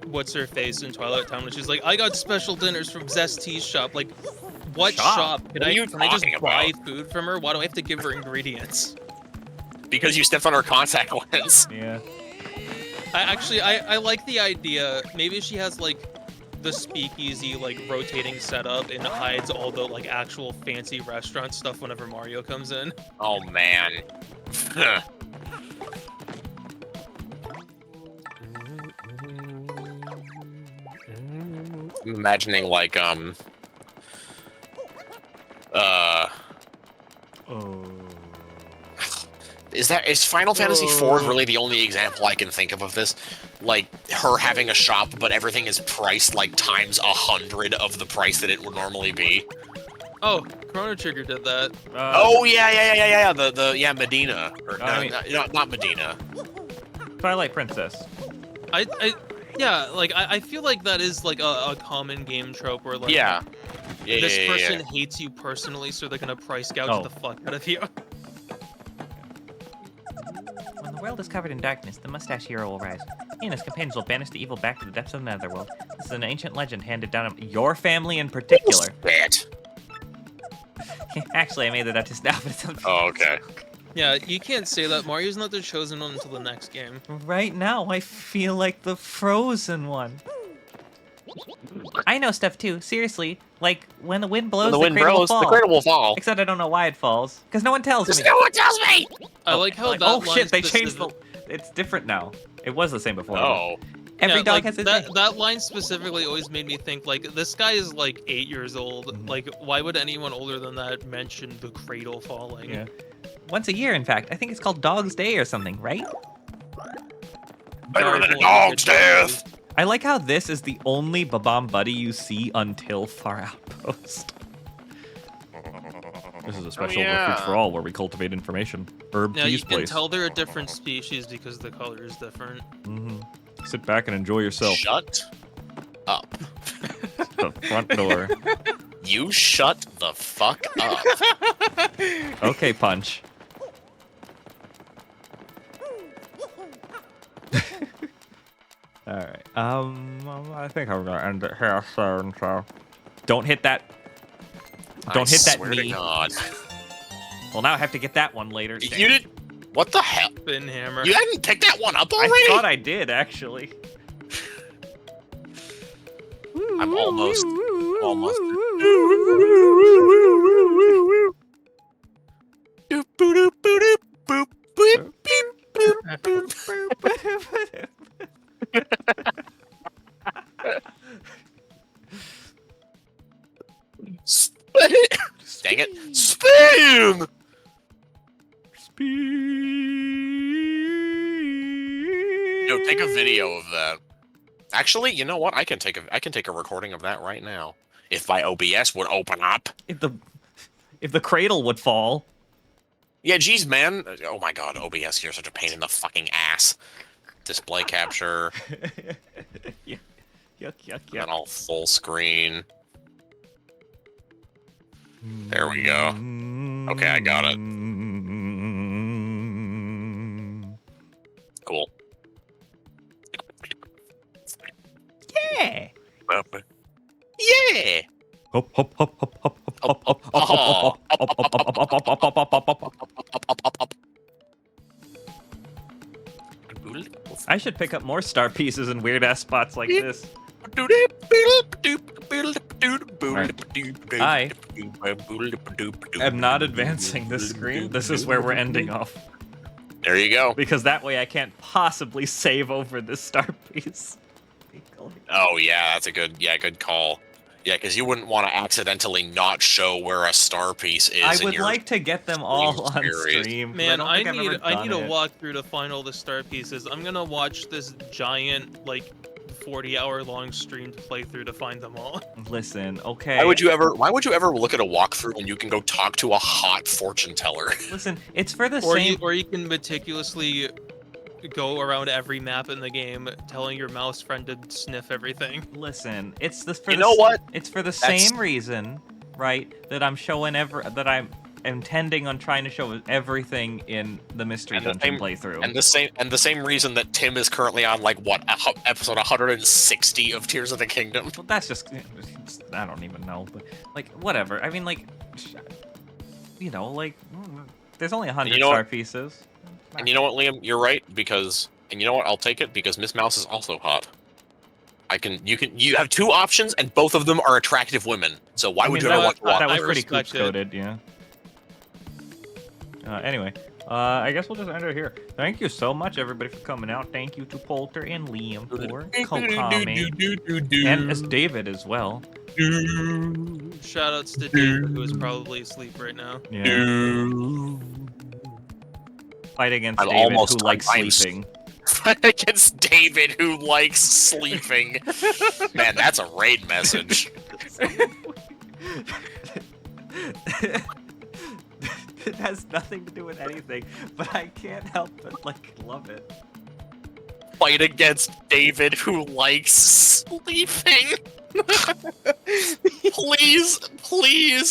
what's her face in Twilight Town when she's like, I got special dinners from Zesty's shop. Like, what shop? Can I just buy food from her? Why do I have to give her ingredients? Because you stepped on her contact lens. Yeah. I like the idea. Maybe she has like the speakeasy like rotating setup and hides all the like actual fancy restaurant stuff whenever Mario comes in. Oh man. I'm imagining like Is Final Fantasy IV really the only example I can think of this? Like her having a shop, but everything is priced like times 100 of the price that it would normally be. Oh, Chrono Trigger did that. Oh yeah. The Medina. Or, I no, mean- not Medina. Twilight Princess. I feel like that is like a common game trope where like Yeah. this person hates you personally, so they're gonna price gouge the fuck out of you. When the world is covered in darkness, the mustache hero will rise. He and his companions will banish the evil back to the depths of the netherworld. This is an ancient legend handed down of your family in particular. Actually, I made that up just now, but it's Oh, okay. Yeah, you can't say that. Mario's not the chosen one until the next game. Right now, I feel like the frozen one. I know stuff too, seriously. Like, when the wind blows, When the wind cradle will blows, the fall. cradle will fall. Except I don't know why it falls. Because no one tells me. No one tells me! I like how that Oh line shit, they changed the... specific- It's different now. It was the same before. Oh. Every Yeah, dog like, has his that, name. that line specifically always made me think, like, this guy is, like, 8 years old. Like, why would anyone older than that mention the cradle falling? Yeah. Once a year, in fact. I think it's called Dog's Day or something, right? Better than a dog's death! I like how this is the only Babam Buddy you see until Far Outpost. This is a special Recruits for All where we cultivate information. Herb Yeah, you Tea's can place. tell they're a different species because the color is different. Sit back and enjoy yourself. Shut up. The front door. You shut the fuck up. Okay, Punch. Alright. I think I'm gonna end it here soon, so. Don't hit that. Don't hit that swear to knee. God. Well, now I have to get that one later. You did. What the hell? Spin hammer. You hadn't picked that one up already? I thought I did, actually. I'm almost. Dang it. Spit thing! Yo, take a video of that. Actually, you know what? I can take a recording of that right now. If my OBS would open up. If the cradle would fall. Yeah, geez, man. Oh my god, OBS, you're such a pain in the fucking ass. Display capture. Yuck, yuck. And all full screen. There we go. Okay, I got it. Cool. Yeah. Yeah. Hop, hop, hop, hop, hop, hop, hop, hop. I should pick up more star pieces in weird ass spots like this. I am not advancing this screen. This is where we're ending off. There you go. Because that way I can't possibly save over this star piece. Oh yeah, that's a good call. Yeah, because you wouldn't want to accidentally not show where a star piece is. I would like to get them all on stream. Man, I need a walkthrough to find all the star pieces. I'm gonna watch this giant, like, 40-hour-long stream to play through to find them all. Listen, okay. Why would you ever look at a walkthrough when you can go talk to a hot fortune teller? Listen, it's for the same. Or you can meticulously go around every map in the game, telling your mouse friend to sniff everything. Listen, it's this. It's for the same reason, right? That I'm showing that I'm intending on trying to show everything in the Mystery Dungeon playthrough. And the same reason that Tim is currently on episode 160 of Tears of the Kingdom. Well, that's just I don't even know, but like whatever. I mean, like, you know, like there's only 100 star pieces. And you know what, Liam? You're right, and you know what? I'll take it because Miss Mouse is also hot. You have two options, and both of them are attractive women. So why would you ever want to walk? That was pretty cooch-coded, yeah. Anyway, I guess we'll just end it here. Thank you so much, everybody, for coming out. Thank you to Polter and Liam for co-commenting, and as David as well. Shoutouts to David, who is probably asleep right now. Yeah. Fight against David, who likes sleeping. Fight against David, who likes sleeping. Man, that's a raid message. It has nothing to do with anything, but I can't help but love it. Fight against David, who likes sleeping. Please,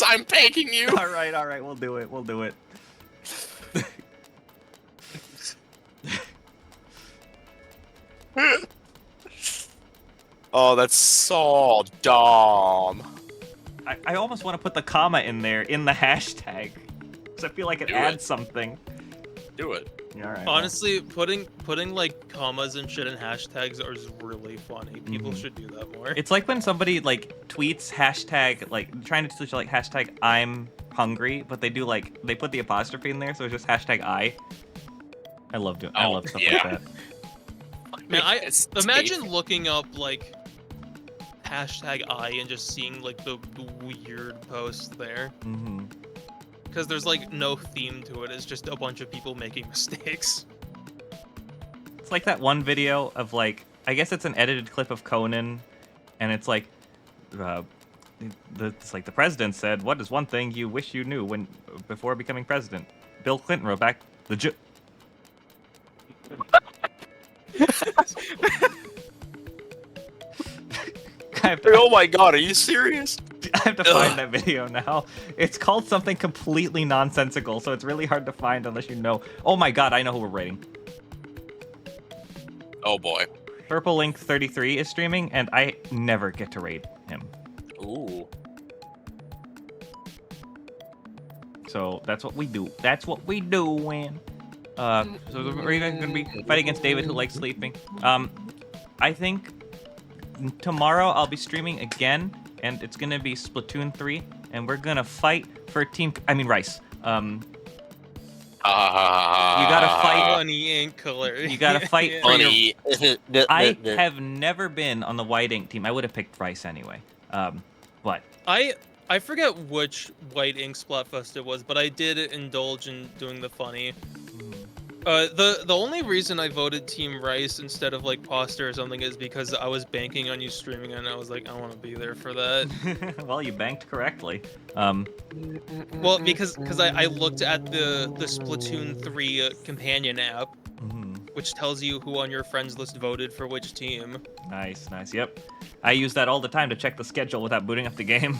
I'm begging you. All right, we'll do it. Oh, that's so dumb. I almost want to put the comma in there in the hashtag, because I feel like it adds something. Do it. Yeah, all right. Honestly, putting like commas and shit in hashtags is really funny. People should do that more. It's like when somebody like tweets hashtag, like trying to tweet like hashtag I'm hungry, but they put the apostrophe in there, so it's just hashtag I. I love stuff like that. Man, imagine looking up like hashtag I and just seeing like the weird posts there. Because there's like no theme to it. It's just a bunch of people making mistakes. It's like that one video of like, I guess it's an edited clip of Conan, and it's like, it's like the president said, "What is one thing you wish you knew before becoming president?" Bill Clinton wrote back, Oh my god, are you serious? I have to find that video now. It's called something completely nonsensical, so it's really hard to find unless you know. Oh my god, I know who we're rating. Oh boy. Purple Link 33 is streaming, and I never get to rate him. Ooh. So that's what we do. That's what we do when. So we're going to be fighting against David, who likes sleeping. I think tomorrow I'll be streaming again, and it's going to be Splatoon 3, and we're going to fight for Rice. You gotta fight. Funny ink color. You gotta fight for Funny. I have never been on the white ink team. I would have picked Rice anyway. But I I forget which White Ink Splatfest it was, but I did indulge in doing the funny. The only reason I voted Team Rice instead of like Poster or something is because I was banking on you streaming it, and I was like, I want to be there for that. Well, you banked correctly. Well, because I looked at the Splatoon 3 companion app, which tells you who on your friends list voted for which team. Nice. Yep. I use that all the time to check the schedule without booting up the game.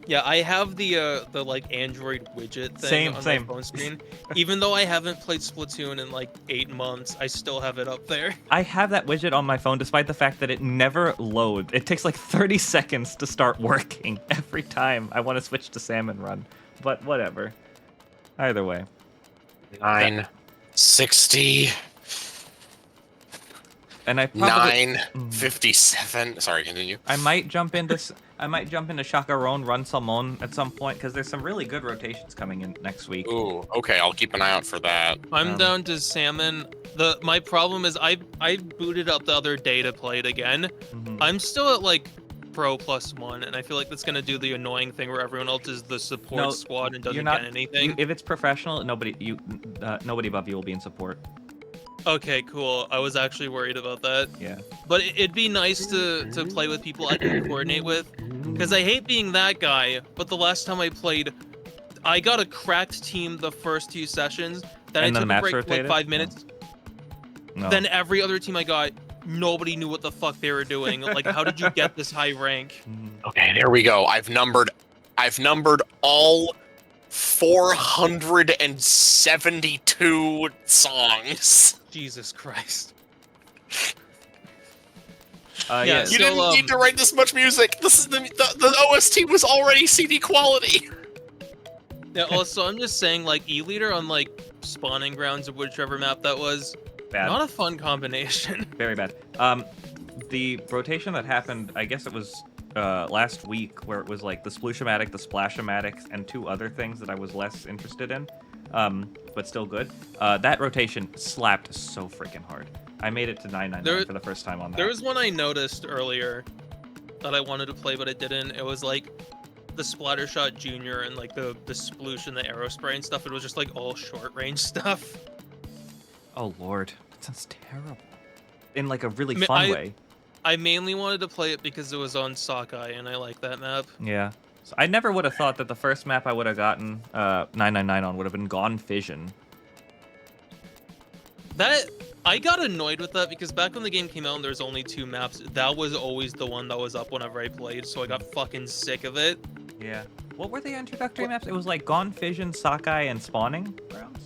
Yeah, I have the like Android widget thing on my phone screen. Even though I haven't played Splatoon in like 8 months, I still have it up there. I have that widget on my phone despite the fact that it never loads. It takes like 30 seconds to start working every time I want to switch to Salmon Run. But whatever. Either way. 960. And I probably 957. Sorry, continue. I might jump into Chacaron Run Salmon at some point because there's some really good rotations coming in next week. Ooh, okay, I'll keep an eye out for that. I'm down to Salmon. My problem is I booted up the other day to play it again. I'm still at like Pro +1, and I feel like that's gonna do the annoying thing where everyone else is the support squad and doesn't get anything. If it's professional, nobody above you will be in support. Okay, cool. I was actually worried about that. Yeah. But it'd be nice to play with people I can coordinate with, because I hate being that guy. But the last time I played, I got a cracked team the first 2 sessions. Then I took a break for like 5 minutes. No. Then every other team I got, nobody knew what the fuck they were doing. Like, how did you get this high rank? Okay, there we go. I've numbered all 472 songs. Jesus Christ. Yeah, you didn't need to write this much music. This is the OST was already CD quality. Yeah, also, I'm just saying, like, E-Leader on, like, Spawning Grounds or whichever map that was, not a fun combination. Very bad. The rotation that happened, I guess it was last week, where it was like the Splooshomatic, the Splashomatic, and 2 other things that I was less interested in, but still good. That rotation slapped so freaking hard. I made it to 999 for the first time on that. There was one I noticed earlier that I wanted to play, but I didn't. It was like the Splattershot Junior and like the Sploosh and the Aerospray and stuff. It was just like all short range stuff. Oh lord, that sounds terrible. In like a really fun way. I mainly wanted to play it because it was on Sockeye, and I like that map. Yeah. So I never would have thought that the first map I would have gotten 999 on would have been Gone Fission. I got annoyed with that because back when the game came out and there was only 2 maps, that was always the one that was up whenever I played, so I got fucking sick of it. Yeah. What were the introductory maps? It was like Gone Fission, Sockeye, and Spawning Grounds?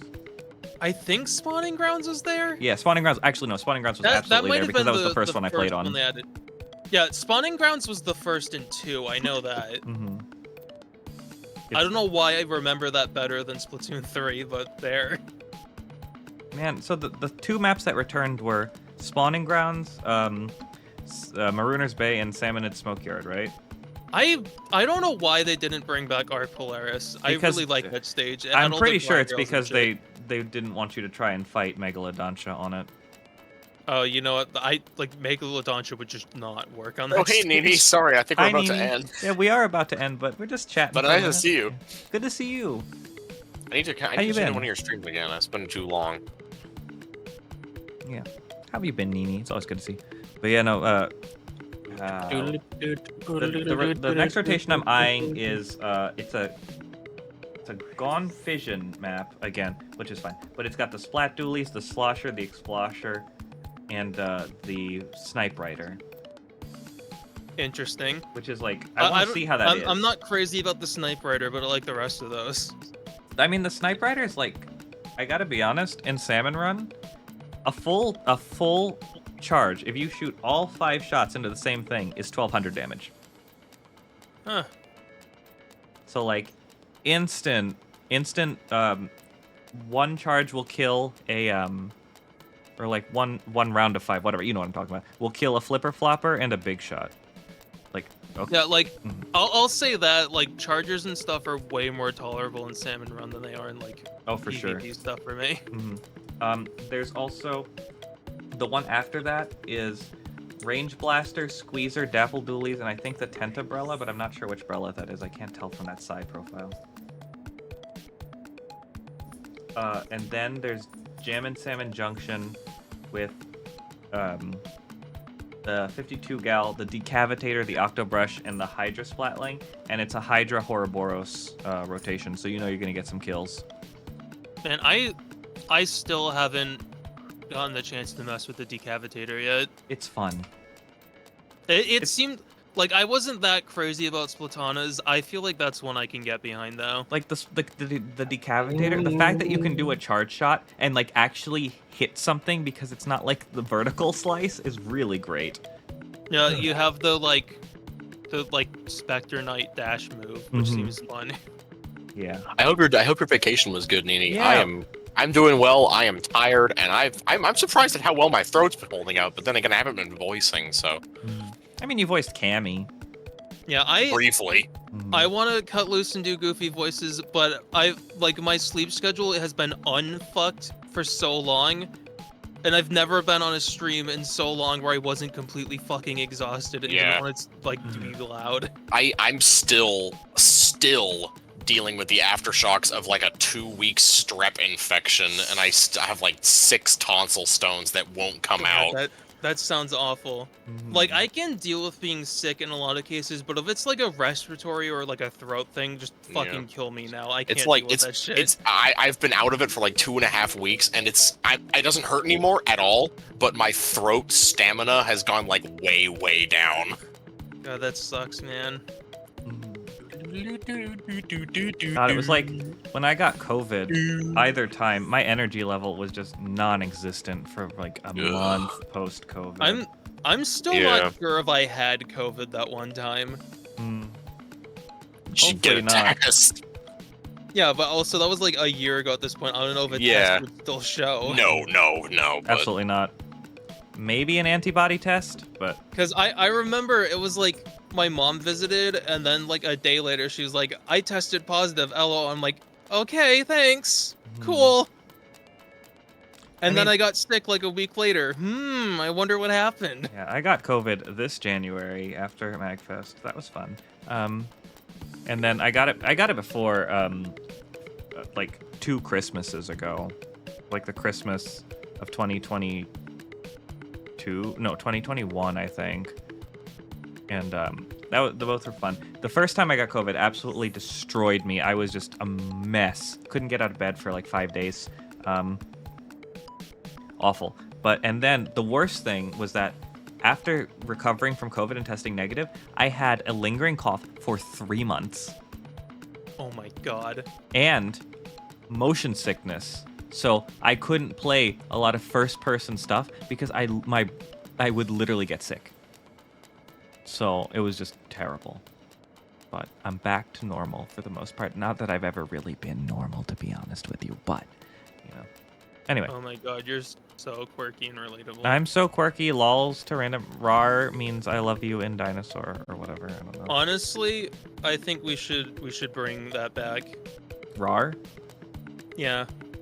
I think Spawning Grounds was there? Yeah, Spawning Grounds. Actually, no, Spawning Grounds was absolutely there because that was the first one I played on. Yeah, Spawning Grounds was the first in 2, I know that. I don't know why I remember that better than Splatoon 3, but there. Man, so the 2 maps that returned were Spawning Grounds, Marooner's Bay, and Salmonid Smokeyard, right? I don't know why they didn't bring back Arc Polaris. I really like that stage. I'm pretty sure it's because they didn't want you to try and fight Megalodontia on it. Oh, you know what? I like Megalodontia would just not work on that. Okay, Nini, sorry, I think we're about to end. Yeah, we are about to end, but we're just chatting. But nice to see you. Good to see you. I need to tune in one of your streams again. It's been too long. Yeah. How have you been, Nini? It's always good to see. But yeah, no. The next rotation I'm eyeing is it's a Gone Fission map again, which is fine. But it's got the Splat Dualies, the Slosher, the Explosher, and the Snipe Rider. Interesting. Which is like I want to see how that is. I'm not crazy about the Snipe Rider, but I like the rest of those. I mean, the Snipe Rider is like, I gotta be honest, in Salmon Run, a full charge, if you shoot all 5 shots into the same thing, is 1200 damage. Huh. So like, instant, one charge will kill a or like one round of 5, whatever, you know what I'm talking about, will kill a flipper flopper and a big shot. Like, okay. Yeah, like I'll say that like chargers and stuff are way more tolerable in Salmon Run than they are in like PvP stuff for me. There's also the one after that is Range Blaster, Squeezer, Dapple Doolies, and I think the Tentabrella, but I'm not sure which Brella that is. I can't tell from that side profile. And then there's Jammin' Salmon Junction with the 52 Gal, the Decavitator, the Octobrush, and the Hydra Splatling. And it's a Hydra Ouroboros rotation, so you know you're going to get some kills. Man, I still haven't gotten the chance to mess with the Decavitator yet. It's fun. It seemed like I wasn't that crazy about Splatanas. I feel like that's one I can get behind though. Like the Decavitator, the fact that you can do a charge shot and like actually hit something because it's not like the vertical slice is really great. Yeah, you have the Spectre Knight dash move, which seems fun. Yeah. I hope your vacation was good, Nini. Yeah. I'm doing well. I am tired, and I'm surprised at how well my throat's been holding out. But then again, I haven't been voicing, so. I mean, you voiced Cammy. Yeah, briefly. I want to cut loose and do goofy voices, but my sleep schedule has been unfucked for so long, and I've never been on a stream in so long where I wasn't completely fucking exhausted and didn't want it to be loud. I'm still dealing with the aftershocks of like a 2-week strep infection, and I have like 6 tonsil stones that won't come out. That sounds awful. Like, I can deal with being sick in a lot of cases, but if it's like a respiratory or like a throat thing, just fucking kill me now. I can't deal with that shit. I've been out of it for like 2.5 weeks, and it doesn't hurt anymore at all, but my throat stamina has gone like way down. God, that sucks, man. God, it was like when I got COVID, either time, my energy level was just non-existent for like a month post-COVID. I'm still not sure if I had COVID that one time. You should get a test. Yeah, but also that was like a year ago at this point. I don't know if a test would still show. No. Absolutely not. Maybe an antibody test, but... Because I remember it was like my mom visited, and then like a day later she was like, I tested positive, LO. I'm like, okay, thanks. Cool. And then I got sick like a week later. I wonder what happened. Yeah, I got COVID this January after MagFest. That was fun. And then I got it before, like 2 Christmases ago. Like the Christmas of 2021, I think. And both were fun. The first time I got COVID absolutely destroyed me. I was just a mess. Couldn't get out of bed for like 5 days. Awful. And then the worst thing was that after recovering from COVID and testing negative, I had a lingering cough for 3 months. Oh my god. And motion sickness. So I couldn't play a lot of first-person stuff because I would literally get sick. So it was just terrible. But I'm back to normal for the most part. Not that I've ever really been normal, to be honest with you, but, you know. Anyway. Oh my god, you're so quirky and relatable. I'm so quirky. Lols to random. Rar means I love you in dinosaur or whatever. I don't know. Honestly, I think we should bring that back. Rar? Yeah.